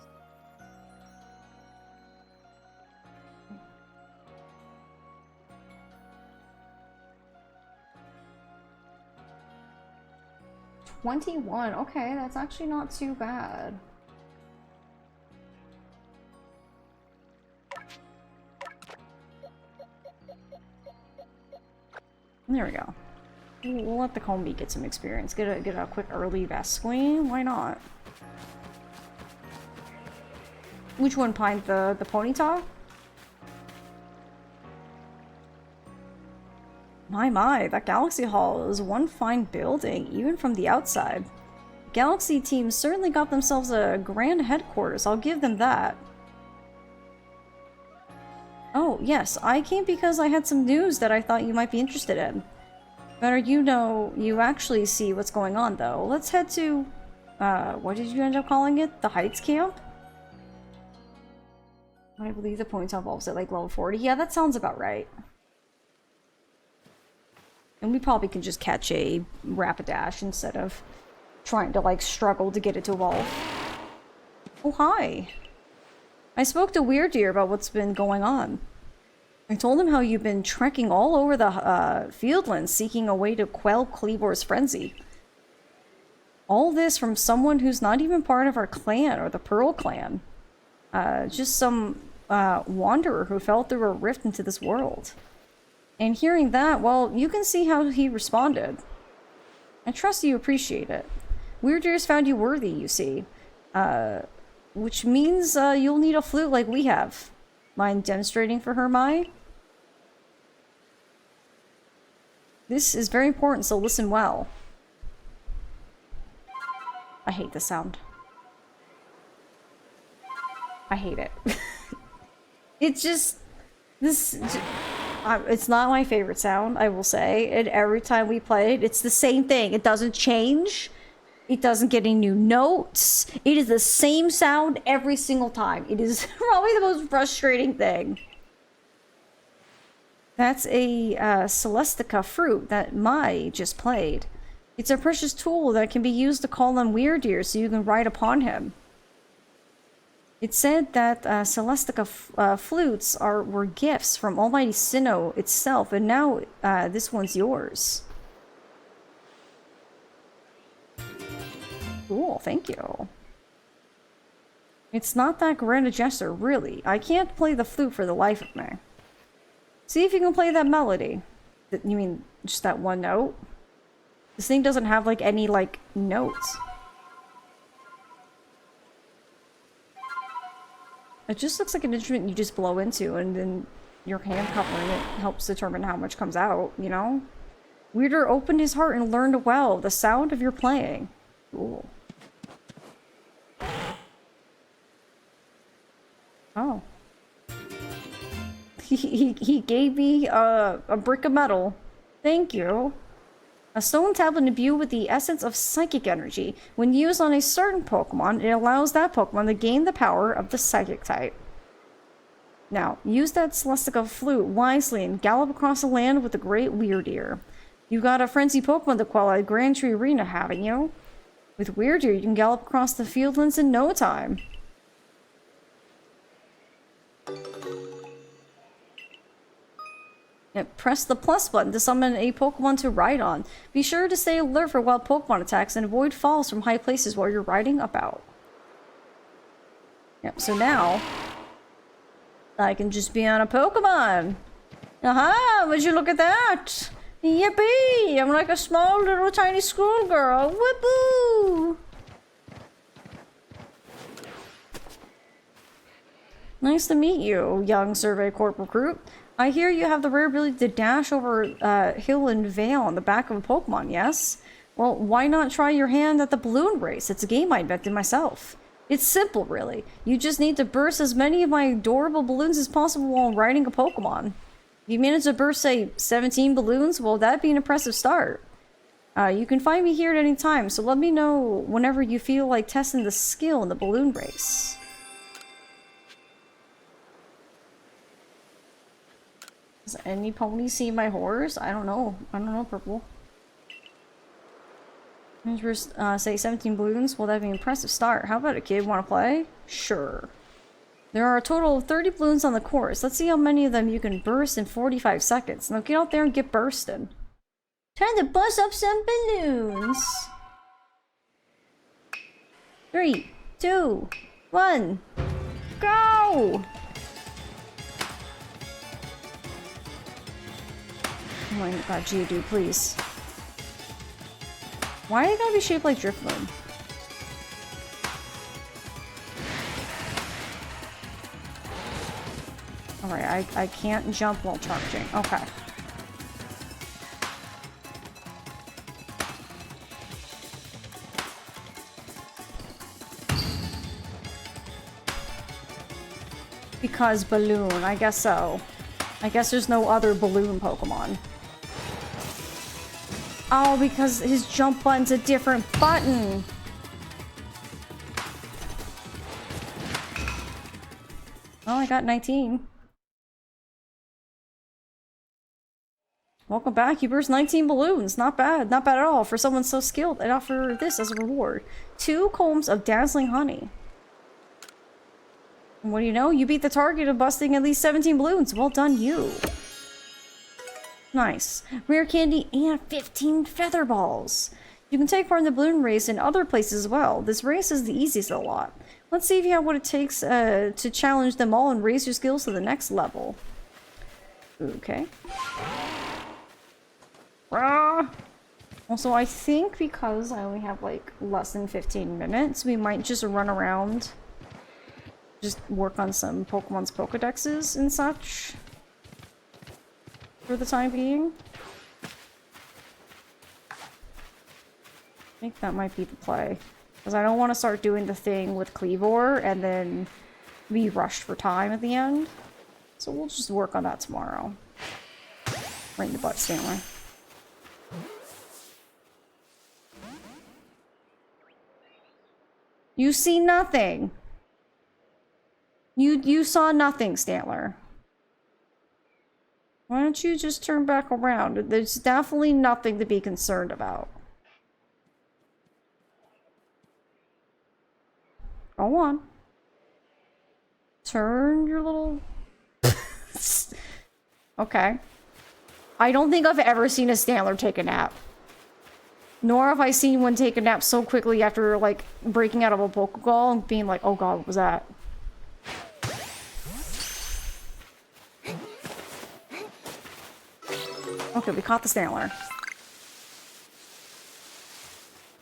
$21. Okay, that's actually not too bad. There we go. We'll let the Combi get some experience. Get a quick early Vesqui. Why not? Which one, Pine? The Ponyta? My, that Galaxy Hall is one fine building, even from the outside. The Galaxy team certainly got themselves a grand headquarters, I'll give them that. Oh, yes, I came because I had some news that I thought you might be interested in. Better you know you actually see what's going on, though. Let's head to, what did you end up calling it? The Heights Camp? I believe the points evolves at like level 40. Yeah, that sounds about right. And we probably can just catch a Rapidash instead of trying to like struggle to get it to evolve. Oh, hi. I spoke to Weirdeer about what's been going on. I told him how you've been trekking all over the Fieldlands seeking a way to quell Kleavor's frenzy. All this from someone who's not even part of our clan or the Pearl clan. Just some wanderer who fell through a rift into this world. And hearing that, well, you can see how he responded. I trust you appreciate it. Weirdeer's found you worthy, you see. Which means you'll need a flute like we have. Mind demonstrating for her, Mai? This is very important, so listen well. I hate the sound. I hate it. It's just... it's not my favorite sound, I will say. And every time we play it, it's the same thing. It doesn't change. It doesn't get any new notes. It is the same sound every single time. It is probably the most frustrating thing. That's a Celestica fruit that Mai just played. It's a precious tool that can be used to call on Weirdeer so you can ride upon him. It said that Celestica flutes were gifts from Almighty Sinnoh itself, and now this one's yours. Cool, thank you. It's not that grand a gesture, really. I can't play the flute for the life of me. See if you can play that melody. You mean just that one note? This thing doesn't have like any like notes. It just looks like an instrument you just blow into and then your hand covering it helps determine how much comes out, you know? Weirder opened his heart and learned well the sound of your playing. Cool. Oh. He gave me a brick of metal. Thank you. A stone tablet imbued with the essence of psychic energy. When used on a certain Pokemon, it allows that Pokemon to gain the power of the psychic type. Now, use that Celestica flute wisely and gallop across the land with the great Weirdeer. You got a frenzied Pokemon to quell at Grand Tree Arena, haven't you? With Weirdeer, you can gallop across the Fieldlands in no time. Press the plus button to summon a Pokemon to ride on. Be sure to stay alert for wild Pokemon attacks and avoid falls from high places while you're riding about. Yep, so now I can just be on a Pokemon. Aha! Would you look at that? Yippee! I'm like a small little tiny schoolgirl. Whoopoo! Nice to meet you, young Survey Corp recruit. I hear you have the rare ability to dash over hill and vale on the back of a Pokemon, yes? Well, why not try your hand at the balloon race? It's a game I invented myself. It's simple, really. You just need to burst as many of my adorable balloons as possible while riding a Pokemon. If you manage to burst, say, 17 balloons, well, that'd be an impressive start. You can find me here at any time, so let me know whenever you feel like testing the skill in the balloon race. Does any pony see my horse? I don't know. I don't know, Purple. Say 17 balloons. Well, that'd be an impressive start. How about it, kid? Want to play? Sure. There are a total of 30 balloons on the course. Let's see how many of them you can burst in 45 seconds. Now get out there and get bursting. Time to bust up some balloons. 3, 2, 1, go! Oh my god, Geodude, please. Why do you gotta be shaped like Drifloon? Alright, I can't jump while charging. Okay. Because balloon, I guess so. I guess there's no other balloon Pokemon. Oh, because his jump button's a different button. Well, I got 19. Welcome back. You burst 19 balloons. Not bad. Not bad at all for someone so skilled. I'd offer this as a reward. 2 combs of dazzling honey. And what do you know? You beat the target of busting at least 17 balloons. Well done, you. Nice. Rare candy and 15 feather balls. You can take part in the balloon race in other places as well. This race is the easiest of the lot. Let's see if you have what it takes to challenge them all and raise your skills to the next level. Okay. Also, I think because I only have like less than 15 minutes, we might just run around, just work on some Pokemon's Pokedexes and such for the time being. I think that might be the play, because I don't want to start doing the thing with Cleavor and then be rushed for time at the end. So we'll just work on that tomorrow. Right in the butt, Stanley. You see nothing. You saw nothing, Stantler. Why don't you just turn back around? There's definitely nothing to be concerned about. Go on. Turn your little... Okay. I don't think I've ever seen a Stantler take a nap. Nor have I seen one take a nap so quickly after, like, breaking out of a Pokeball and being like, oh god, what was that? Okay, we caught the Stantler.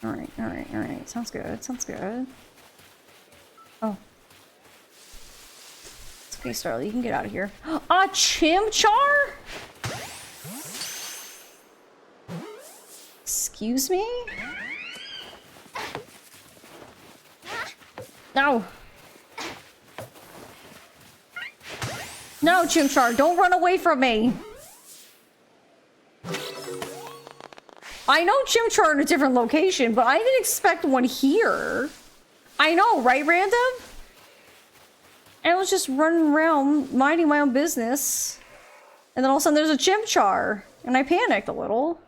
Alright, alright, alright. Sounds good, sounds good. Oh. It's okay, Starly, you can get out of here. A Chimchar? Excuse me? No. No, Chimchar, don't run away from me. I know Chimchar in a different location, but I didn't expect one here. I know, right, Random? And I was just running around, minding my own business. And then all of a sudden there's a Chimchar. And I panicked a little.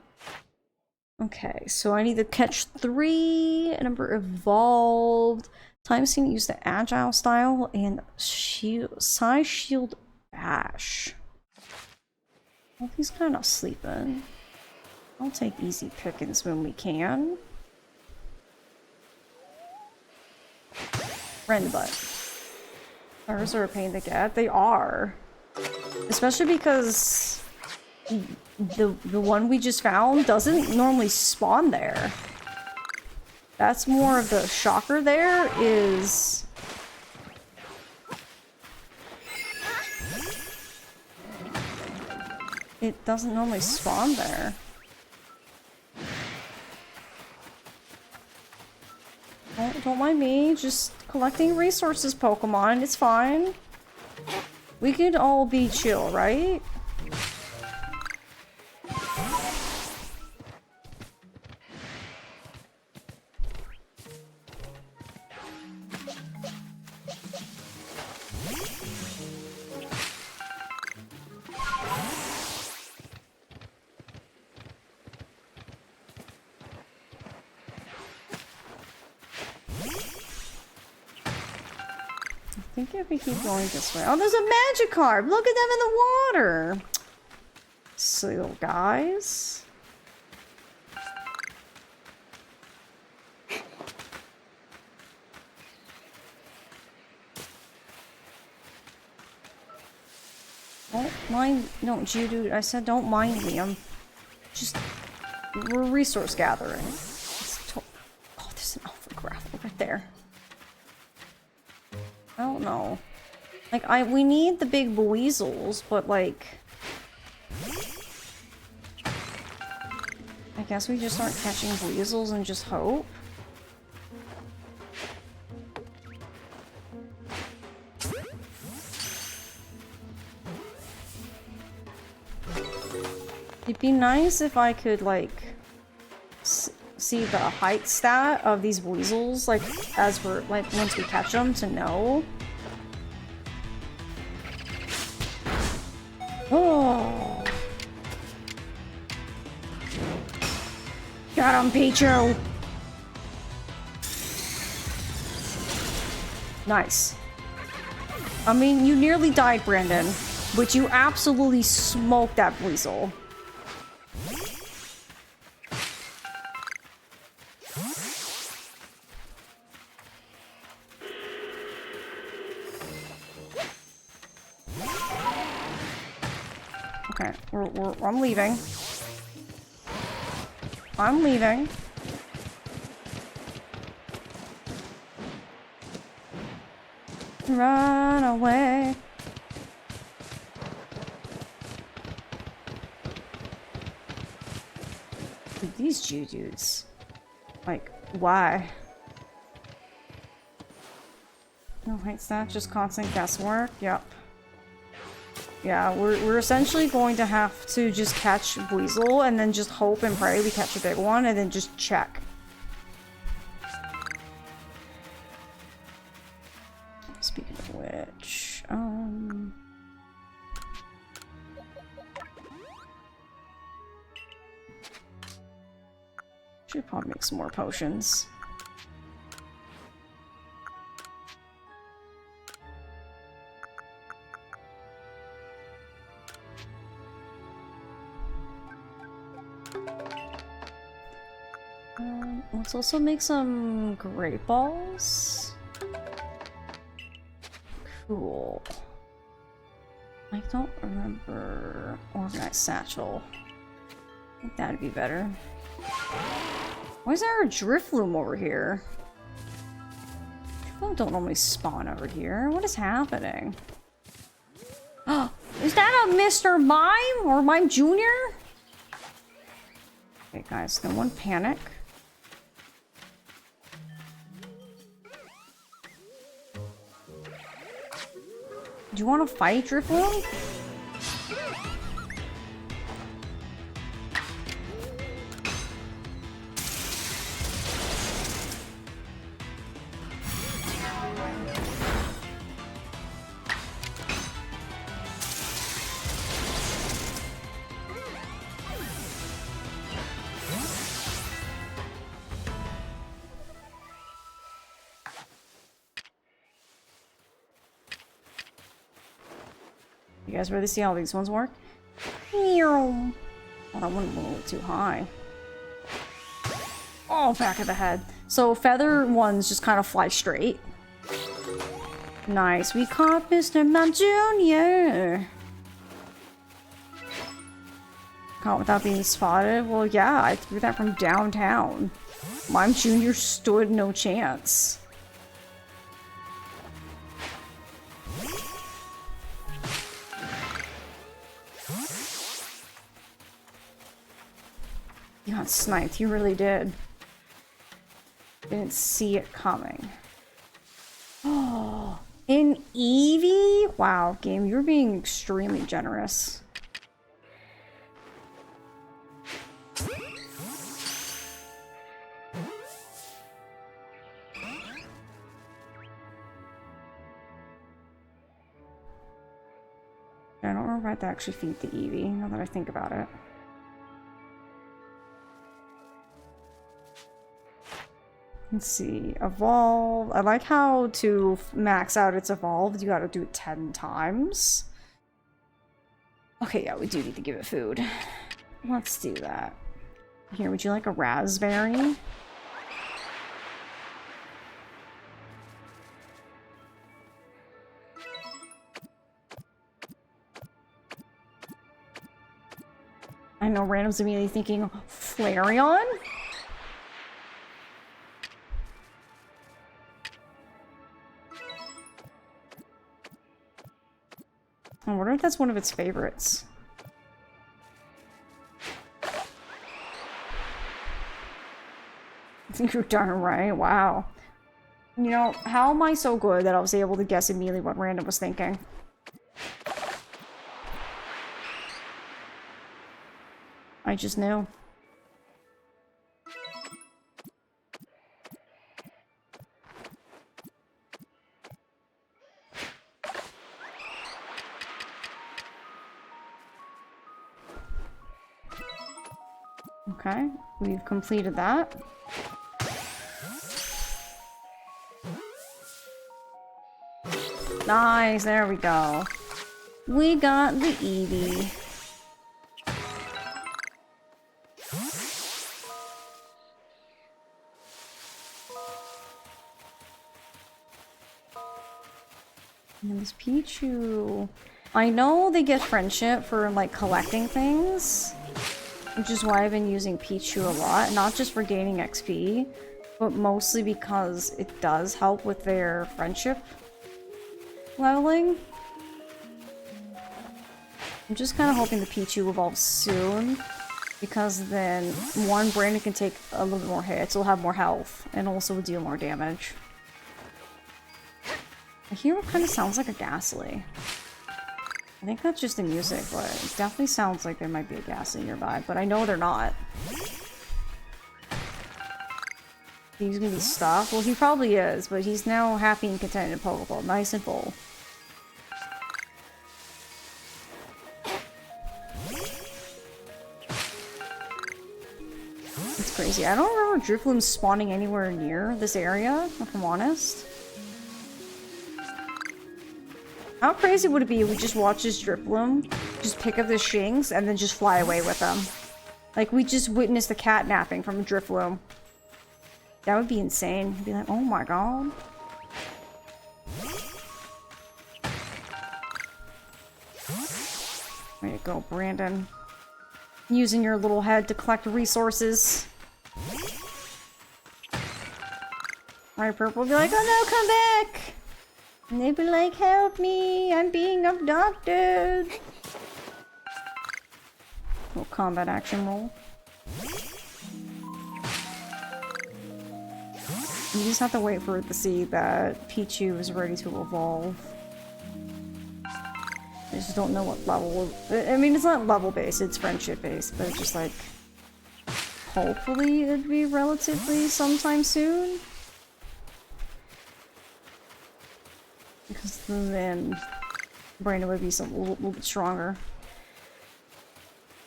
Okay, so I need to catch 3, number evolved, time seen use the agile style, and shield, size shield bash. Well, he's kind of sleeping. I'll take easy pickings when we can. Friend butt. Ours are a pain to get. They are. Especially because the one we just found doesn't normally spawn there. That's more of the shocker there is... It doesn't normally spawn there. Don't mind me. Just collecting resources, Pokemon. It's fine. We could all be chill, right? I think if we keep going this way... Oh, there's a Magikarp! Look at them in the water! Silly little guys. Don't mind... No, Geodude, I said don't mind me. I'm just... We're resource gathering. Oh, there's an Alpha Grapple right there. I don't know. Like, we need the big weasels, but like... I guess we just start catching weasels and just hope. It'd be nice if I could, like, see the height stat of these weasels, like, as we're, like, once we catch them, to know. Oh! Got him, Pichu! Nice. I mean, you nearly died, Brandon, but you absolutely smoked that weasel. Okay, I'm leaving. I'm leaving. Run away. These Geodudes. Like, why? No height stat, just constant guesswork. Yep. Yeah, we're essentially going to have to just catch Weasel and then just hope and pray we catch a big one and then just check. Speaking of which, should probably make some more potions. Let's also make some great balls. Cool. I don't remember organized satchel. I think that'd be better. Why is there a Drifloon over here? Drifloon don't normally spawn over here. What is happening? Oh, is that a Mr. Mime or Mime Jr.? Okay, guys, no one panic. Do you want to fight Drifloon? You guys ready to see how these ones work? Oh, that one went a little too high. Oh, back of the head. So feather ones just kind of fly straight. Nice. We caught Mr. Mime Jr. Caught without being spotted? Well, yeah, I threw that from downtown. Mime Jr. stood no chance. You got sniped, you really did. Didn't see it coming. Oh, an Eevee? Wow, game, you're being extremely generous. I don't remember if I had to actually feed the Eevee, now that I think about it. Let's see, evolve. I like how to max out its evolved, you gotta do it 10 times. Okay, yeah, we do need to give it food. Let's do that. Here, would you like a raspberry? I know random's immediately thinking, Flareon? I wonder if that's one of its favorites. I think you're darn right. Wow. You know, how am I so good that I was able to guess immediately what random was thinking? I just knew. Okay, we've completed that. Nice, there we go. We got the Eevee. And this Pichu. I know they get friendship for like collecting things, which is why I've been using Pichu a lot, not just for gaining XP, but mostly because it does help with their friendship leveling. I'm just kind of hoping the Pichu evolves soon, because then, one, Brandon can take a little bit more hits, it'll have more health, and also will deal more damage. I hear it kind of sounds like a Ghastly. I think that's just the music, but it definitely sounds like there might be a Ghastly nearby, but I know they're not. He's gonna be stuck? Well, he probably is, but he's now happy and content in Pokeball, nice and full. It's crazy. I don't remember Drifloon spawning anywhere near this area, if I'm honest. How crazy would it be if we just watch this Drifloon, just pick up the Shinx, and then just fly away with them? Like, we just witnessed the catnapping from a Drifloon. That would be insane. I'd be like, oh my god. Way to go, Brandon. Using your little head to collect resources. Alright, Purple will be like, oh no, come back! And they'd be like, help me, I'm being abducted. Little combat action roll. You just have to wait for it to see that Pichu is ready to evolve. I just don't know what level. I mean, it's not level based, it's friendship based, but it's just like, hopefully it'd be relatively sometime soon. Because then Brandon would be a little bit stronger.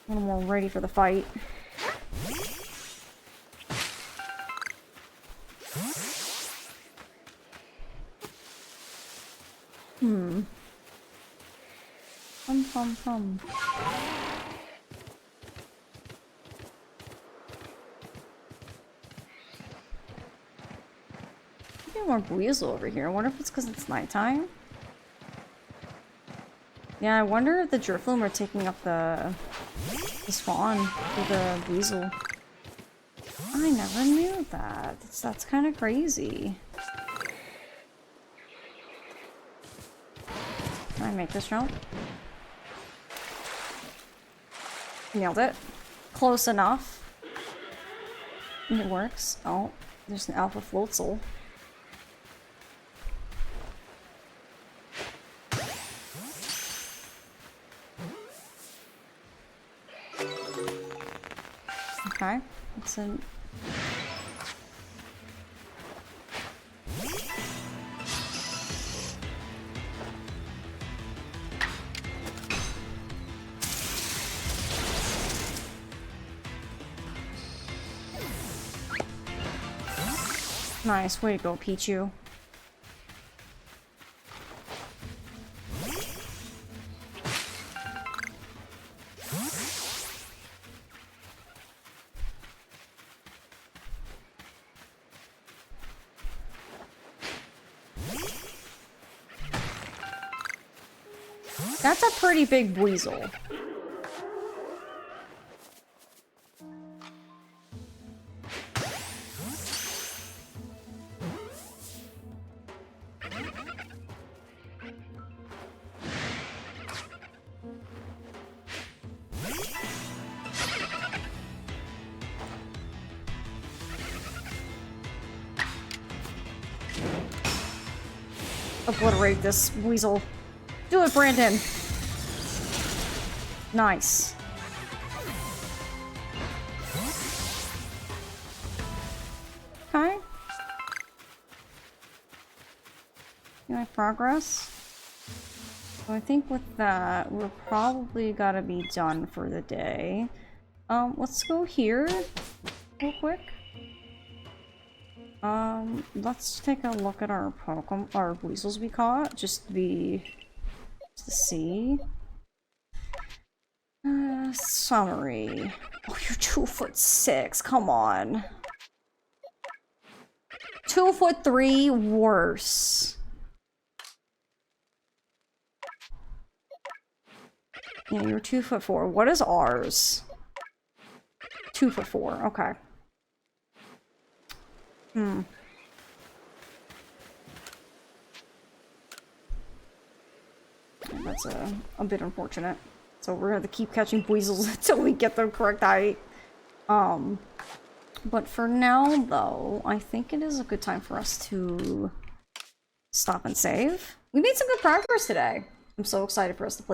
A little more ready for the fight. Hum. Get more Weasel over here. I wonder if it's because it's nighttime. Yeah, I wonder if the Drifloon are taking up the spawn for the Weasel. I never knew that. That's kind of crazy. Can I make this jump? Nailed it. Close enough. It works. Oh, There's an alpha floatzel. Okay, it's an... Nice, way to go, Pichu. That's a pretty big weasel. Obliterate this weasel. Do it, Brandon. Nice. Okay. My progress. So I think with that, we're probably gotta be done for the day. Let's go here real quick. Let's take a look at our Pokemon, our weasels we caught, just to see. Summary. Oh, you're 2'6". Come on. 2'3", worse. Yeah, you're 2'4". What is ours? 2'4". Okay. That's a bit unfortunate. So we're gonna have to keep catching weasels until we get the correct height. But for now, though, I think it is a good time for us to stop and save. We made some good progress today. I'm so excited for us to play